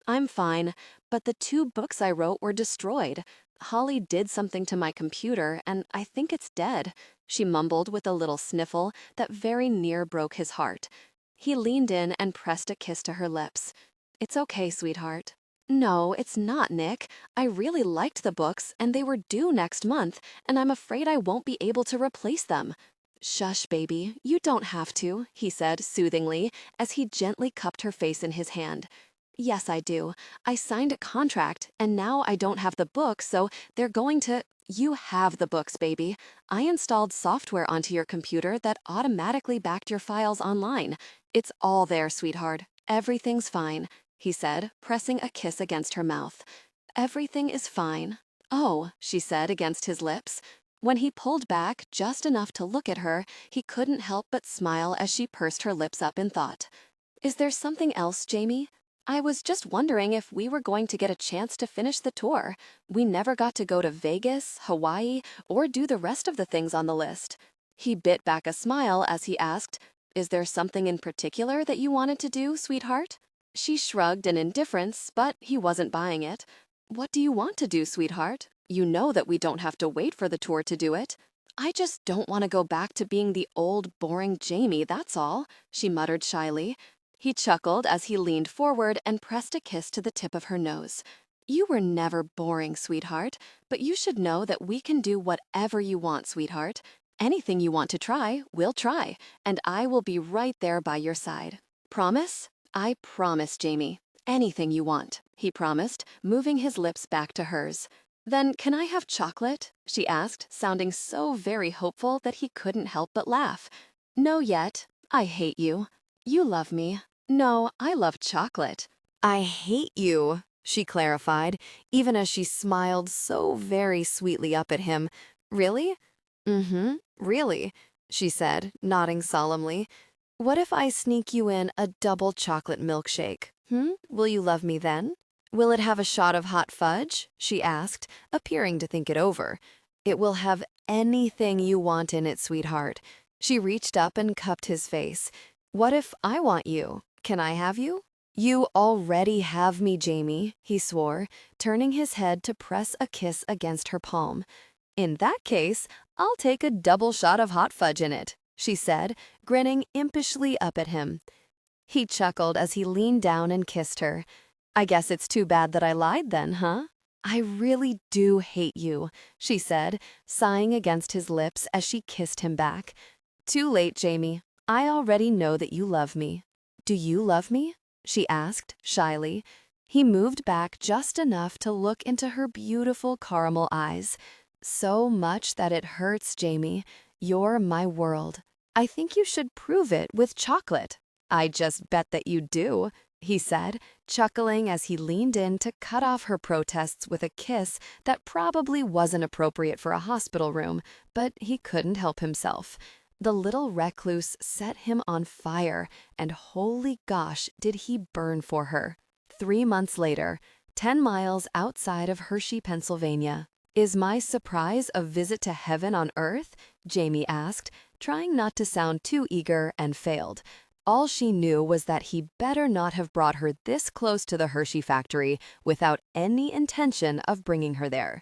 "I'm fine, but the 2 books I wrote were destroyed. Holly did something to my computer, and I think it's dead," she mumbled with a little sniffle that very near broke his heart. He leaned in and pressed a kiss to her lips. "It's okay, sweetheart." "No, it's not, Nick. I really liked the books, and they were due next month, and I'm afraid I won't be able to replace them." "Shush, baby. You don't have to," he said soothingly, as he gently cupped her face in his hand. "Yes, I do. I signed a contract, and now I don't have the books, so they're going to—" "You have the books, baby. I installed software onto your computer that automatically backed your files online. It's all there, sweetheart. Everything's fine," he said, pressing a kiss against her mouth. "Everything is fine." "Oh," she said against his lips. When he pulled back just enough to look at her, he couldn't help but smile as she pursed her lips up in thought. "Is there something else, Jamie? I was just wondering if we were going to get a chance to finish the tour. We never got to go to Vegas, Hawaii, or do the rest of the things on the list." He bit back a smile as he asked, "Is there something in particular that you wanted to do, sweetheart?" She shrugged in indifference, but he wasn't buying it. What do you want to do, sweetheart? You know that we don't have to wait for the tour to do it. I just don't want to go back to being the old, boring Jamie, that's all, she muttered shyly. He chuckled as he leaned forward and pressed a kiss to the tip of her nose. You were never boring, sweetheart, but you should know that we can do whatever you want, sweetheart. Anything you want to try, we'll try, and I will be right there by your side. Promise? I promise, Jamie. Anything you want, he promised, moving his lips back to hers. Then can I have chocolate? She asked, sounding so very hopeful that he couldn't help but laugh. No yet. I hate you. You love me. No, I love chocolate. I hate you, she clarified, even as she smiled so very sweetly up at him. Really? Mm-hmm, really, she said, nodding solemnly. What if I sneak you in a double chocolate milkshake? Will you love me then? Will it have a shot of hot fudge? She asked, appearing to think it over. It will have anything you want in it, sweetheart. She reached up and cupped his face. What if I want you? Can I have you? You already have me, Jamie, he swore, turning his head to press a kiss against her palm. In that case, I'll take a double shot of hot fudge in it, she said, grinning impishly up at him. He chuckled as he leaned down and kissed her. I guess it's too bad that I lied then, huh? I really do hate you, she said, sighing against his lips as she kissed him back. Too late, Jamie. I already know that you love me. Do you love me? She asked, shyly. He moved back just enough to look into her beautiful caramel eyes. So much that it hurts, Jamie. You're my world. I think you should prove it with chocolate. I just bet that you do, he said, chuckling as he leaned in to cut off her protests with a kiss that probably wasn't appropriate for a hospital room, but he couldn't help himself. The little recluse set him on fire, and holy gosh, did he burn for her. 3 months later, 10 miles outside of Hershey, Pennsylvania. Is my surprise a visit to heaven on earth? Jamie asked, trying not to sound too eager, and failed. All she knew was that he better not have brought her this close to the Hershey factory without any intention of bringing her there.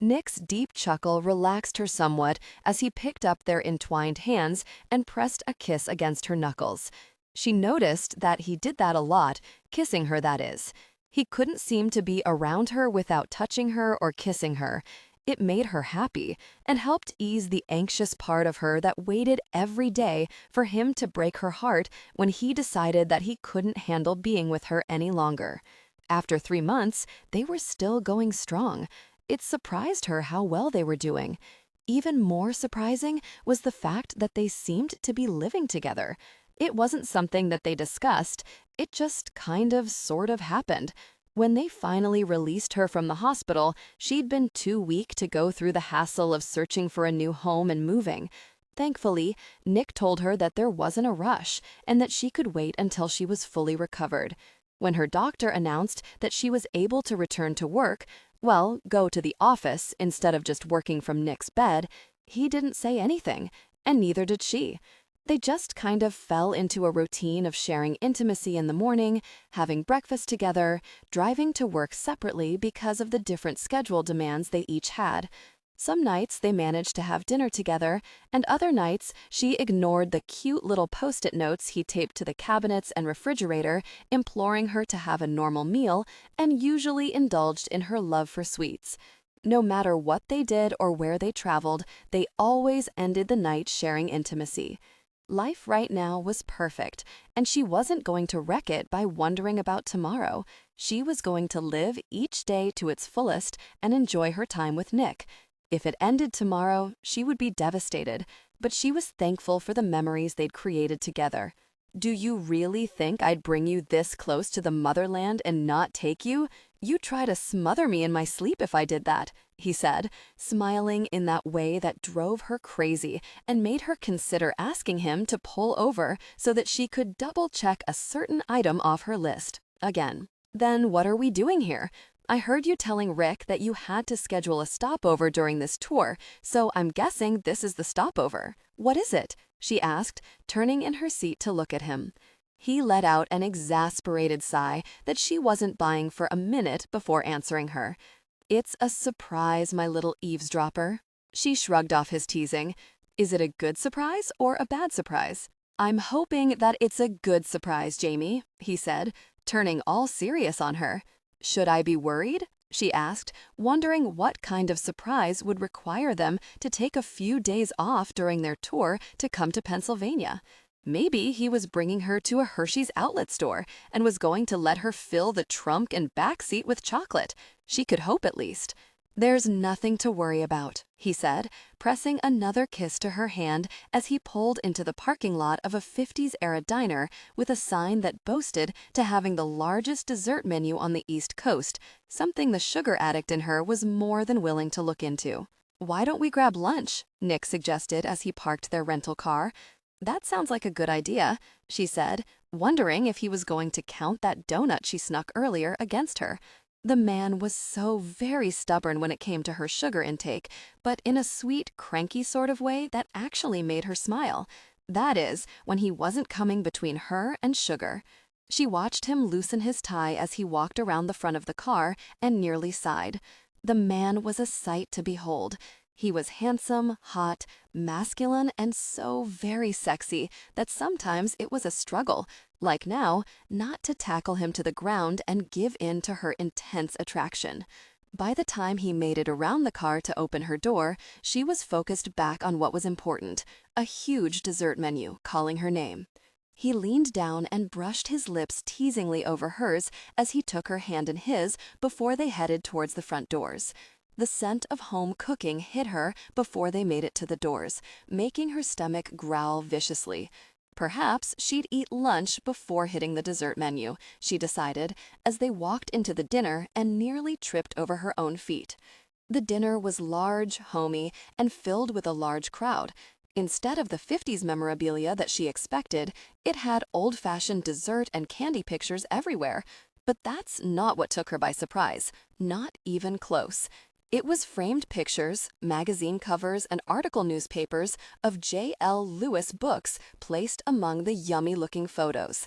Nick's deep chuckle relaxed her somewhat as he picked up their entwined hands and pressed a kiss against her knuckles. She noticed that he did that a lot, kissing her, that is. He couldn't seem to be around her without touching her or kissing her. It made her happy and helped ease the anxious part of her that waited every day for him to break her heart when he decided that he couldn't handle being with her any longer. After 3 months, they were still going strong. It surprised her how well they were doing. Even more surprising was the fact that they seemed to be living together. It wasn't something that they discussed, it just kind of sort of happened. When they finally released her from the hospital, she'd been too weak to go through the hassle of searching for a new home and moving. Thankfully, Nick told her that there wasn't a rush and that she could wait until she was fully recovered. When her doctor announced that she was able to return to work, well, go to the office instead of just working from Nick's bed, he didn't say anything, and neither did she. They just kind of fell into a routine of sharing intimacy in the morning, having breakfast together, driving to work separately because of the different schedule demands they each had. Some nights they managed to have dinner together, and other nights she ignored the cute little post-it notes he taped to the cabinets and refrigerator, imploring her to have a normal meal, and usually indulged in her love for sweets. No matter what they did or where they traveled, they always ended the night sharing intimacy. Life right now was perfect, and she wasn't going to wreck it by wondering about tomorrow. She was going to live each day to its fullest and enjoy her time with Nick. If it ended tomorrow, she would be devastated, but she was thankful for the memories they'd created together. Do you really think I'd bring you this close to the motherland and not take you? You'd try to smother me in my sleep if I did that, he said, smiling in that way that drove her crazy and made her consider asking him to pull over so that she could double-check a certain item off her list again. Then what are we doing here? I heard you telling Rick that you had to schedule a stopover during this tour, so I'm guessing this is the stopover. What is it? She asked, turning in her seat to look at him. He let out an exasperated sigh that she wasn't buying for a minute before answering her. "It's a surprise, my little eavesdropper." She shrugged off his teasing. "Is it a good surprise or a bad surprise?" "I'm hoping that it's a good surprise, Jamie," he said, turning all serious on her. "Should I be worried?" she asked, wondering what kind of surprise would require them to take a few days off during their tour to come to Pennsylvania. Maybe he was bringing her to a Hershey's outlet store and was going to let her fill the trunk and back seat with chocolate. She could hope at least. "There's nothing to worry about," he said, pressing another kiss to her hand as he pulled into the parking lot of a 50s-era diner with a sign that boasted to having the largest dessert menu on the East Coast, something the sugar addict in her was more than willing to look into. "Why don't we grab lunch?" Nick suggested as he parked their rental car. "That sounds like a good idea," she said, wondering if he was going to count that donut she snuck earlier against her. The man was so very stubborn when it came to her sugar intake, but in a sweet, cranky sort of way that actually made her smile. That is, when he wasn't coming between her and sugar. She watched him loosen his tie as he walked around the front of the car and nearly sighed. The man was a sight to behold. He was handsome, hot, masculine, and so very sexy that sometimes it was a struggle, like now, not to tackle him to the ground and give in to her intense attraction. By the time he made it around the car to open her door, she was focused back on what was important, a huge dessert menu calling her name. He leaned down and brushed his lips teasingly over hers as he took her hand in his before they headed towards the front doors. The scent of home cooking hit her before they made it to the doors, making her stomach growl viciously. Perhaps she'd eat lunch before hitting the dessert menu, she decided, as they walked into the dinner and nearly tripped over her own feet. The dinner was large, homey, and filled with a large crowd. Instead of the 50s memorabilia that she expected, it had old-fashioned dessert and candy pictures everywhere. But that's not what took her by surprise, not even close. It was framed pictures, magazine covers, and article newspapers of J.L. Lewis books placed among the yummy-looking photos.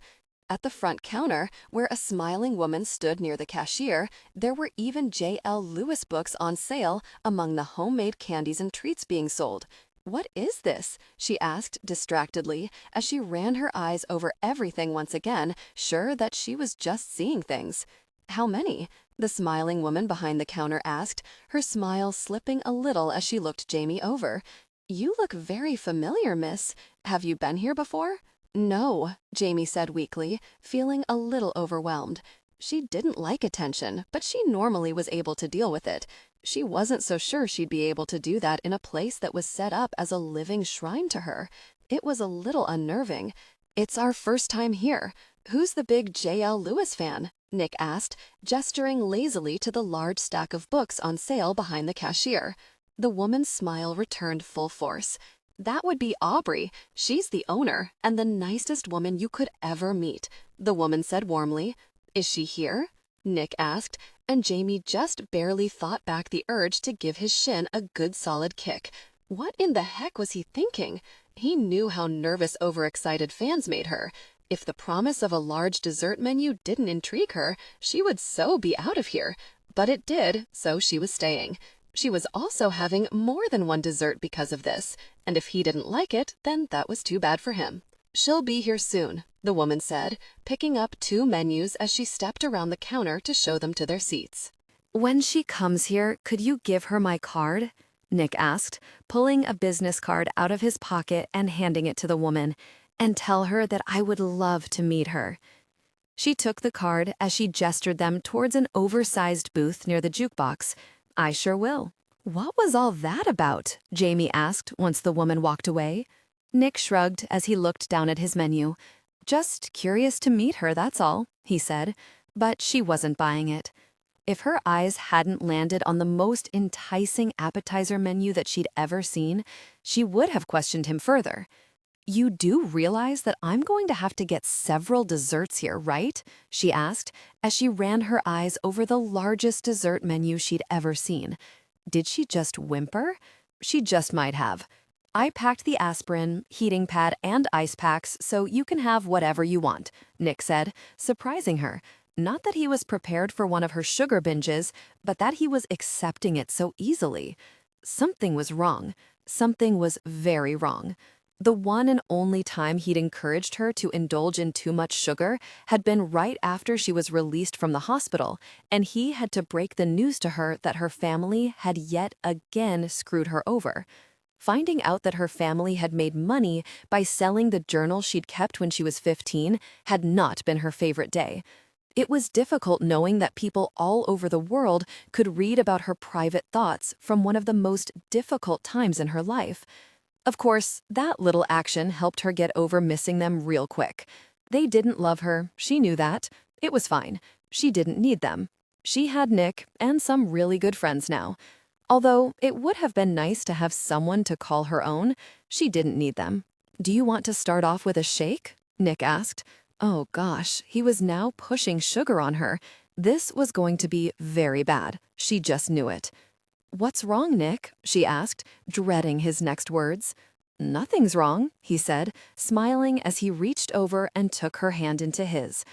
At the front counter, where a smiling woman stood near the cashier, there were even J.L. Lewis books on sale among the homemade candies and treats being sold. "What is this?" she asked distractedly as she ran her eyes over everything once again, sure that she was just seeing things. "How many?" the smiling woman behind the counter asked, her smile slipping a little as she looked Jamie over. "You look very familiar, miss. Have you been here before?" "No," Jamie said weakly, feeling a little overwhelmed. She didn't like attention, but she normally was able to deal with it. She wasn't so sure she'd be able to do that in a place that was set up as a living shrine to her. It was a little unnerving. "It's our first time here. Who's the big J.L. Lewis fan?" Nick asked, gesturing lazily to the large stack of books on sale behind the cashier. The woman's smile returned full force. "That would be Aubrey. She's the owner, and the nicest woman you could ever meet," the woman said warmly. "Is she here?" Nick asked, and Jamie just barely fought back the urge to give his shin a good solid kick. What in the heck was he thinking? He knew how nervous overexcited fans made her. If the promise of a large dessert menu didn't intrigue her, she would so be out of here. But it did, so she was staying. She was also having more than one dessert because of this, and if he didn't like it, then that was too bad for him. "She'll be here soon," the woman said, picking up 2 menus as she stepped around the counter to show them to their seats. When she comes here, could you give her my card? Nick asked, pulling a business card out of his pocket and handing it to the woman, and tell her that I would love to meet her. She took the card as she gestured them towards an oversized booth near the jukebox. "I sure will." "What was all that about?" Jamie asked once the woman walked away. Nick shrugged as he looked down at his menu. "Just curious to meet her, that's all," he said, but she wasn't buying it. If her eyes hadn't landed on the most enticing appetizer menu that she'd ever seen, she would have questioned him further. "You do realize that I'm going to have to get several desserts here, right?" she asked as she ran her eyes over the largest dessert menu she'd ever seen. Did she just whimper? She just might have. I packed the aspirin, heating pad, and ice packs so you can have whatever you want, Nick said, surprising her. Not that he was prepared for one of her sugar binges, but that he was accepting it so easily. Something was wrong. Something was very wrong. The one and only time he'd encouraged her to indulge in too much sugar had been right after she was released from the hospital, and he had to break the news to her that her family had yet again screwed her over. Finding out that her family had made money by selling the journal she'd kept when she was 15 had not been her favorite day. It was difficult knowing that people all over the world could read about her private thoughts from one of the most difficult times in her life. Of course, that little action helped her get over missing them real quick. They didn't love her, she knew that. It was fine. She didn't need them. She had Nick and some really good friends now. Although it would have been nice to have someone to call her own, she didn't need them. "Do you want to start off with a shake?" Nick asked. Oh gosh, he was now pushing sugar on her. This was going to be very bad. She just knew it. "What's wrong, Nick?" she asked, dreading his next words. "Nothing's wrong," he said, smiling as he reached over and took her hand into his.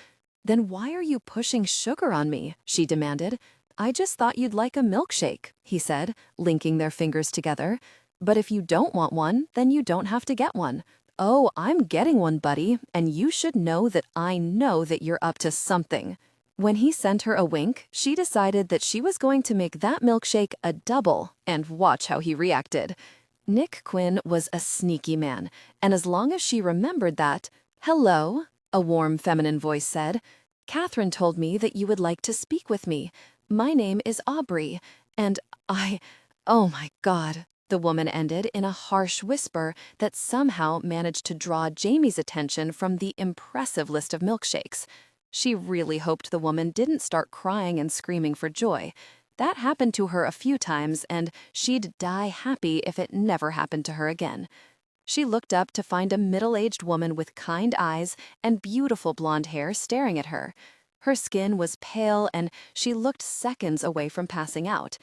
"Then why are you pushing sugar on me?" she demanded. "I just thought you'd like a milkshake," he said, linking their fingers together. "But if you don't want one, then you don't have to get one." "Oh, I'm getting one, buddy, and you should know that you're up to something." When he sent her a wink, she decided that she was going to make that milkshake a double and watch how he reacted. Nick Quinn was a sneaky man, and as long as she remembered that, "Hello," a warm feminine voice said. "Catherine told me that you would like to speak with me. My name is Aubrey, and oh my God." The woman ended in a harsh whisper that somehow managed to draw Jamie's attention from the impressive list of milkshakes. She really hoped the woman didn't start crying and screaming for joy. That happened to her a few times, and she'd die happy if it never happened to her again. She looked up to find a middle-aged woman with kind eyes and beautiful blonde hair staring at her. Her skin was pale, and she looked seconds away from passing out.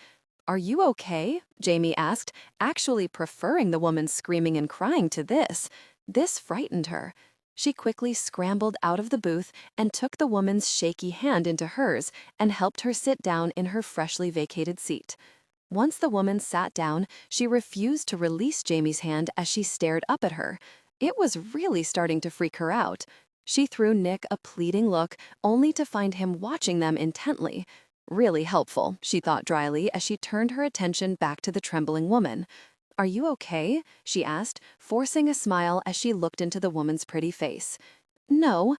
"Are you okay?" Jamie asked, actually preferring the woman screaming and crying to this. This frightened her. She quickly scrambled out of the booth and took the woman's shaky hand into hers and helped her sit down in her freshly vacated seat. Once the woman sat down, she refused to release Jamie's hand as she stared up at her. It was really starting to freak her out. She threw Nick a pleading look, only to find him watching them intently. Really helpful, she thought dryly as she turned her attention back to the trembling woman. "Are you okay?" she asked, forcing a smile as she looked into the woman's pretty face. "No.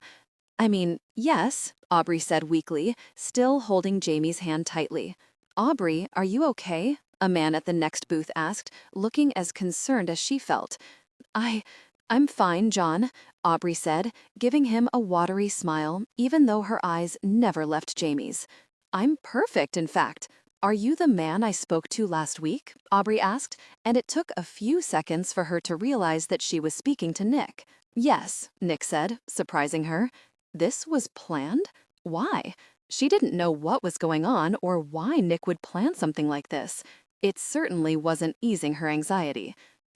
Yes," Aubrey said weakly, still holding Jamie's hand tightly. "Aubrey, are you okay?" a man at the next booth asked, looking as concerned as she felt. I'm fine, John," Aubrey said, giving him a watery smile, even though her eyes never left Jamie's. "I'm perfect, in fact. Are you the man I spoke to last week?" Aubrey asked, and it took a few seconds for her to realize that she was speaking to Nick. "Yes," Nick said, surprising her. This was planned? Why? She didn't know what was going on or why Nick would plan something like this. It certainly wasn't easing her anxiety.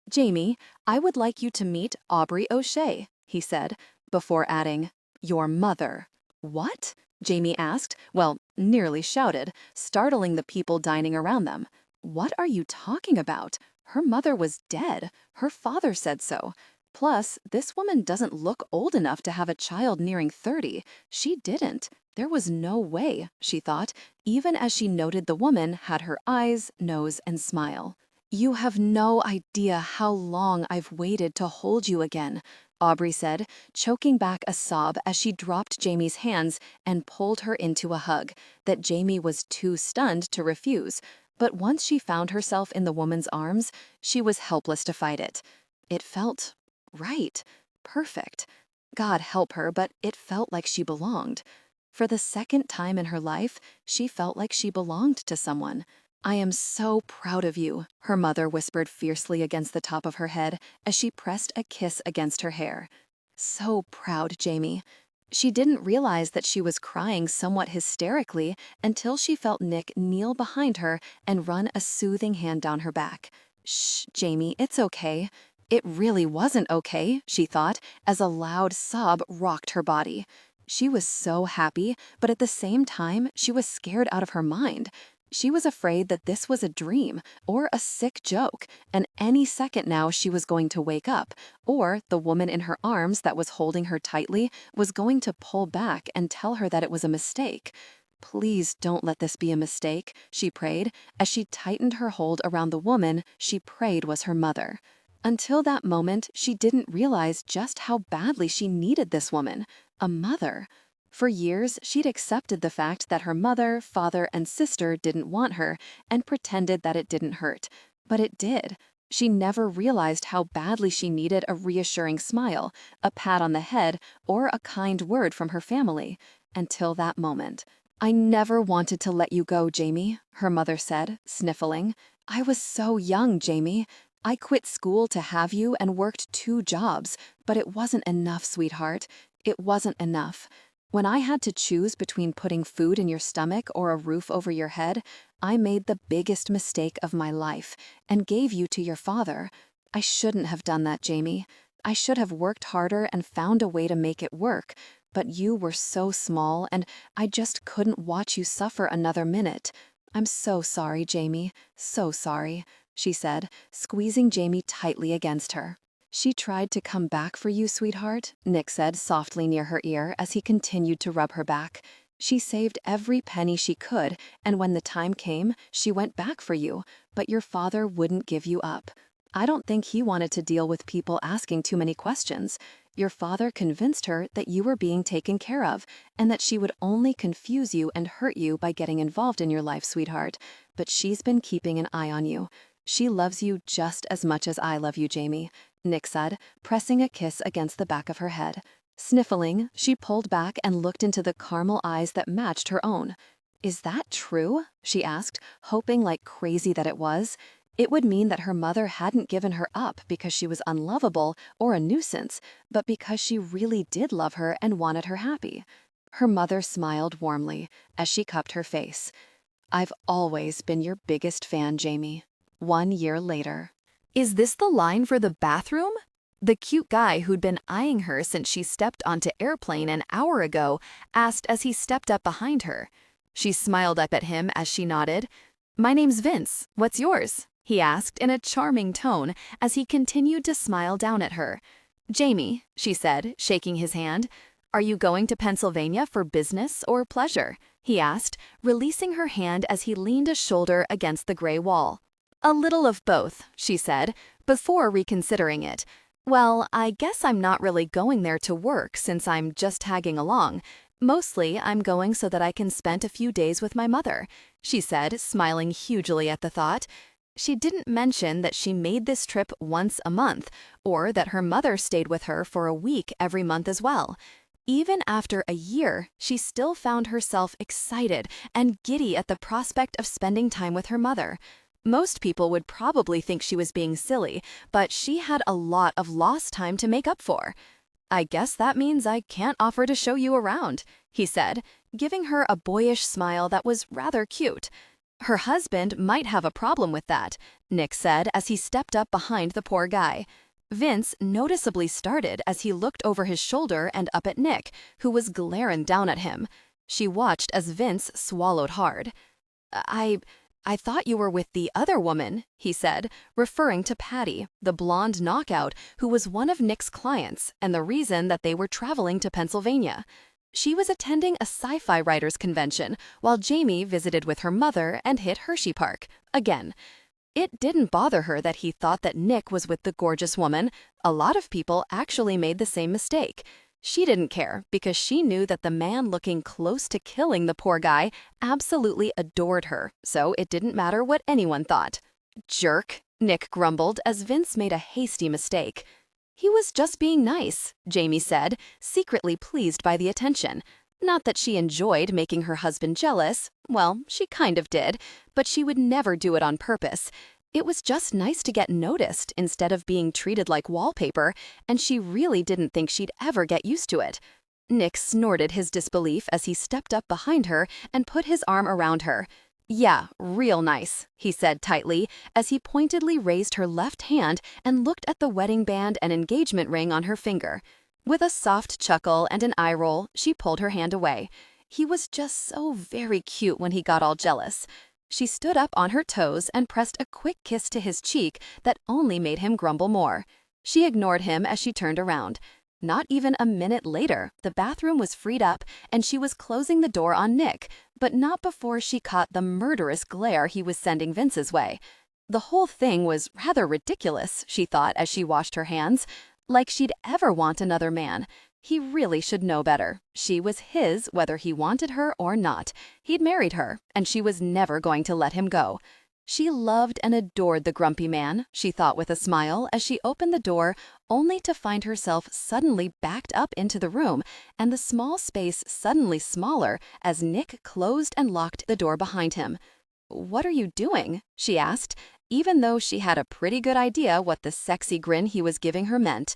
"Jamie, I would like you to meet Aubrey O'Shea," he said, before adding, "your mother." "What?" Jamie asked, well, nearly shouted, startling the people dining around them. "What are you talking about? Her mother was dead. Her father said so. Plus, this woman doesn't look old enough to have a child nearing 30. She didn't. There was no way," she thought, even as she noted the woman had her eyes, nose, and smile. "You have no idea how long I've waited to hold you again," Aubrey said, choking back a sob as she dropped Jamie's hands and pulled her into a hug that Jamie was too stunned to refuse. But once she found herself in the woman's arms, she was helpless to fight it. It felt right, perfect. God help her, but it felt like she belonged. For the second time in her life, she felt like she belonged to someone. "I am so proud of you," her mother whispered fiercely against the top of her head as she pressed a kiss against her hair. "So proud, Jamie." She didn't realize that she was crying somewhat hysterically until she felt Nick kneel behind her and run a soothing hand down her back. "Shh, Jamie, it's okay." It really wasn't okay, she thought, as a loud sob rocked her body. She was so happy, but at the same time, she was scared out of her mind. She was afraid that this was a dream or a sick joke, and any second now she was going to wake up, or the woman in her arms that was holding her tightly was going to pull back and tell her that it was a mistake. Please don't let this be a mistake, she prayed, as she tightened her hold around the woman she prayed was her mother. Until that moment, she didn't realize just how badly she needed this woman, a mother. For years, she'd accepted the fact that her mother, father, and sister didn't want her and pretended that it didn't hurt. But it did. She never realized how badly she needed a reassuring smile, a pat on the head, or a kind word from her family. Until that moment. "I never wanted to let you go, Jamie," her mother said, sniffling. "I was so young, Jamie. I quit school to have you and worked 2 jobs, but it wasn't enough, sweetheart. It wasn't enough. When I had to choose between putting food in your stomach or a roof over your head, I made the biggest mistake of my life and gave you to your father. I shouldn't have done that, Jamie. I should have worked harder and found a way to make it work, but you were so small and I just couldn't watch you suffer another minute. I'm so sorry, Jamie, so sorry," she said, squeezing Jamie tightly against her. "She tried to come back for you, sweetheart," Nick said softly near her ear as he continued to rub her back. "She saved every penny she could, and when the time came, she went back for you, but your father wouldn't give you up. I don't think he wanted to deal with people asking too many questions. Your father convinced her that you were being taken care of, and that she would only confuse you and hurt you by getting involved in your life, sweetheart. But she's been keeping an eye on you. She loves you just as much as I love you, Jamie," Nick said, pressing a kiss against the back of her head. Sniffling, she pulled back and looked into the caramel eyes that matched her own. "Is that true?" she asked, hoping like crazy that it was. It would mean that her mother hadn't given her up because she was unlovable or a nuisance, but because she really did love her and wanted her happy. Her mother smiled warmly as she cupped her face. "I've always been your biggest fan, Jamie." 1 year later. Is this the line for the bathroom? The cute guy who'd been eyeing her since she stepped onto airplane an hour ago asked as he stepped up behind her. She smiled up at him as she nodded. "My name's Vince. What's yours?" he asked in a charming tone as he continued to smile down at her. "Jamie," she said, shaking his hand. "Are you going to Pennsylvania for business or pleasure?" he asked, releasing her hand as he leaned a shoulder against the gray wall. "A little of both," she said, before reconsidering it. "Well, I guess I'm not really going there to work since I'm just tagging along. Mostly, I'm going so that I can spend a few days with my mother," she said, smiling hugely at the thought. She didn't mention that she made this trip once a month, or that her mother stayed with her for a week every month as well. Even after a year, she still found herself excited and giddy at the prospect of spending time with her mother. Most people would probably think she was being silly, but she had a lot of lost time to make up for. "I guess that means I can't offer to show you around," he said, giving her a boyish smile that was rather cute. "Her husband might have a problem with that," Nick said as he stepped up behind the poor guy. Vince noticeably started as he looked over his shoulder and up at Nick, who was glaring down at him. She watched as Vince swallowed hard. I thought you were with the other woman," he said, referring to Patty, the blonde knockout who was one of Nick's clients and the reason that they were traveling to Pennsylvania. She was attending a sci-fi writers convention while Jamie visited with her mother and hit Hershey Park, again. It didn't bother her that he thought that Nick was with the gorgeous woman. A lot of people actually made the same mistake. She didn't care because she knew that the man looking close to killing the poor guy absolutely adored her, so it didn't matter what anyone thought. "Jerk," Nick grumbled as Vince made a hasty mistake. "He was just being nice," Jamie said, secretly pleased by the attention. Not that she enjoyed making her husband jealous. Well, she kind of did, but she would never do it on purpose. It was just nice to get noticed instead of being treated like wallpaper, and she really didn't think she'd ever get used to it. Nick snorted his disbelief as he stepped up behind her and put his arm around her. "Yeah, real nice," he said tightly as he pointedly raised her left hand and looked at the wedding band and engagement ring on her finger. With a soft chuckle and an eye roll, she pulled her hand away. He was just so very cute when he got all jealous. She stood up on her toes and pressed a quick kiss to his cheek that only made him grumble more. She ignored him as she turned around. Not even a minute later, the bathroom was freed up and she was closing the door on Nick, but not before she caught the murderous glare he was sending Vince's way. The whole thing was rather ridiculous, she thought as she washed her hands. Like she'd ever want another man. He really should know better. She was his whether he wanted her or not. He'd married her, and she was never going to let him go. She loved and adored the grumpy man, she thought with a smile as she opened the door, only to find herself suddenly backed up into the room and the small space suddenly smaller as Nick closed and locked the door behind him. "What are you doing?" she asked, even though she had a pretty good idea what the sexy grin he was giving her meant.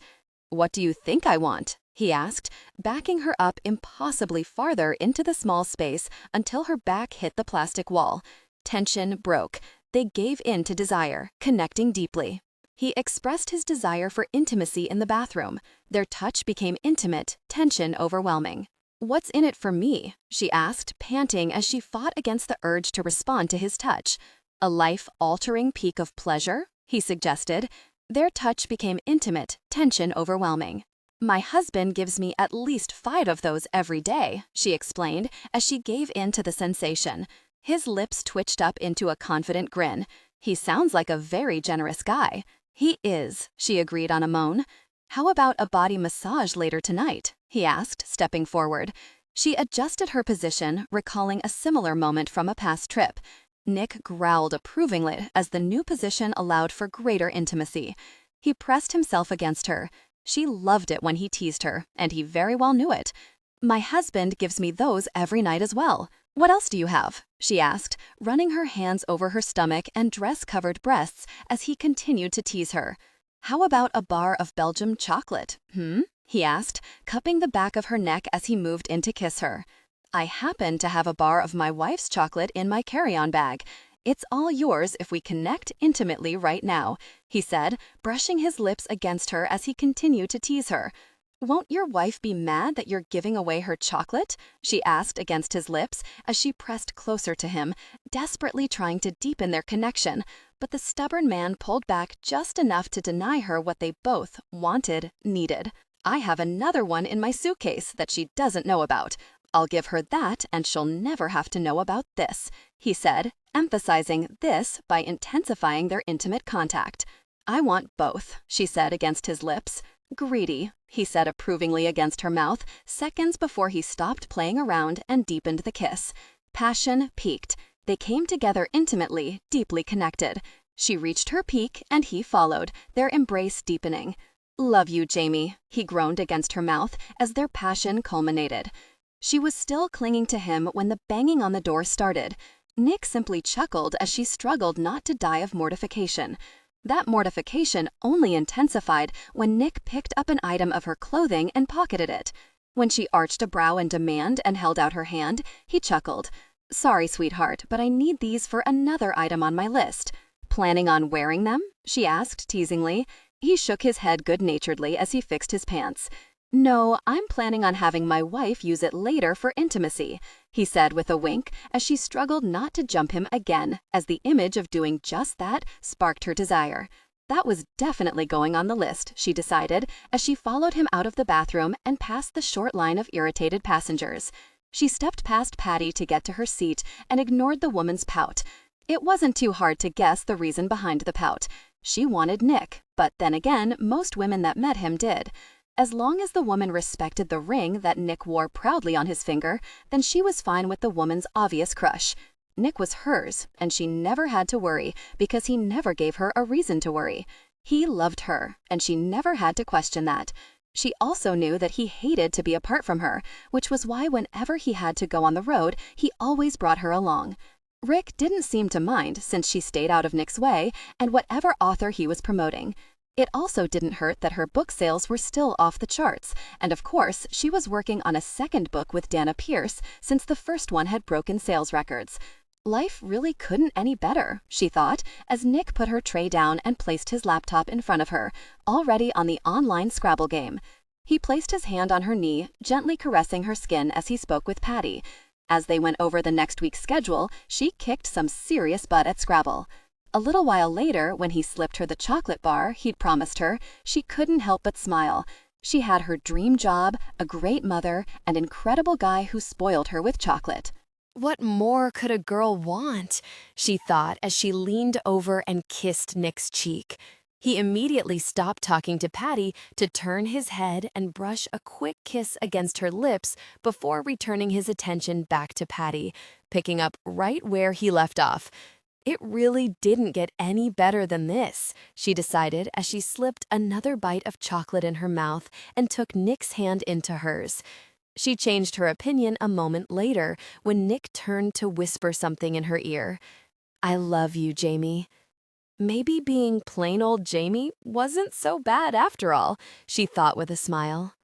"What do you think I want?" he asked, backing her up impossibly farther into the small space until her back hit the plastic wall. Tension broke. They gave in to desire, connecting deeply. He expressed his desire for intimacy in the bathroom. Their touch became intimate, tension overwhelming. "What's in it for me?" she asked, panting as she fought against the urge to respond to his touch. "A life-altering peak of pleasure?" he suggested. Their touch became intimate, tension overwhelming. "My husband gives me at least 5 of those every day," she explained as she gave in to the sensation. His lips twitched up into a confident grin. "He sounds like a very generous guy." "He is," she agreed on a moan. "How about a body massage later tonight?" he asked, stepping forward. She adjusted her position, recalling a similar moment from a past trip. Nick growled approvingly as the new position allowed for greater intimacy. He pressed himself against her. She loved it when he teased her, and he very well knew it. "My husband gives me those every night as well. What else do you have?" she asked, running her hands over her stomach and dress-covered breasts as he continued to tease her. "How about a bar of Belgium chocolate, he asked, cupping the back of her neck as he moved in to kiss her. "I happen to have a bar of my wife's chocolate in my carry-on bag. It's all yours if we connect intimately right now," he said, brushing his lips against her as he continued to tease her. "Won't your wife be mad that you're giving away her chocolate?" she asked against his lips as she pressed closer to him, desperately trying to deepen their connection, but the stubborn man pulled back just enough to deny her what they both wanted, needed. "I have another one in my suitcase that she doesn't know about. I'll give her that and she'll never have to know about this," he said, emphasizing this by intensifying their intimate contact. "I want both," she said against his lips. "Greedy," he said approvingly against her mouth, seconds before he stopped playing around and deepened the kiss. Passion peaked. They came together intimately, deeply connected. She reached her peak and he followed, their embrace deepening. "Love you, Jamie," he groaned against her mouth as their passion culminated. She was still clinging to him when the banging on the door started. Nick simply chuckled as she struggled not to die of mortification. That mortification only intensified when Nick picked up an item of her clothing and pocketed it. When she arched a brow in demand and held out her hand, he chuckled. "Sorry, sweetheart, but I need these for another item on my list." "Planning on wearing them?" she asked teasingly. He shook his head good-naturedly as he fixed his pants. "No, I'm planning on having my wife use it later for intimacy," he said with a wink as she struggled not to jump him again, as the image of doing just that sparked her desire. That was definitely going on the list, she decided, as she followed him out of the bathroom and past the short line of irritated passengers. She stepped past Patty to get to her seat and ignored the woman's pout. It wasn't too hard to guess the reason behind the pout. She wanted Nick, but then again, most women that met him did. As long as the woman respected the ring that Nick wore proudly on his finger, then she was fine with the woman's obvious crush. Nick was hers, and she never had to worry because he never gave her a reason to worry. He loved her, and she never had to question that. She also knew that he hated to be apart from her, which was why whenever he had to go on the road, he always brought her along. Rick didn't seem to mind since she stayed out of Nick's way and whatever author he was promoting. It also didn't hurt that her book sales were still off the charts, and of course, she was working on a second book with Dana Pierce since the first one had broken sales records. Life really couldn't any better, she thought, as Nick put her tray down and placed his laptop in front of her, already on the online Scrabble game. He placed his hand on her knee, gently caressing her skin as he spoke with Patty. As they went over the next week's schedule, she kicked some serious butt at Scrabble. A little while later, when he slipped her the chocolate bar he'd promised her, she couldn't help but smile. She had her dream job, a great mother, and an incredible guy who spoiled her with chocolate. What more could a girl want? She thought as she leaned over and kissed Nick's cheek. He immediately stopped talking to Patty to turn his head and brush a quick kiss against her lips before returning his attention back to Patty, picking up right where he left off. It really didn't get any better than this, she decided as she slipped another bite of chocolate in her mouth and took Nick's hand into hers. She changed her opinion a moment later when Nick turned to whisper something in her ear. "I love you, Jamie." Maybe being plain old Jamie wasn't so bad after all, she thought with a smile.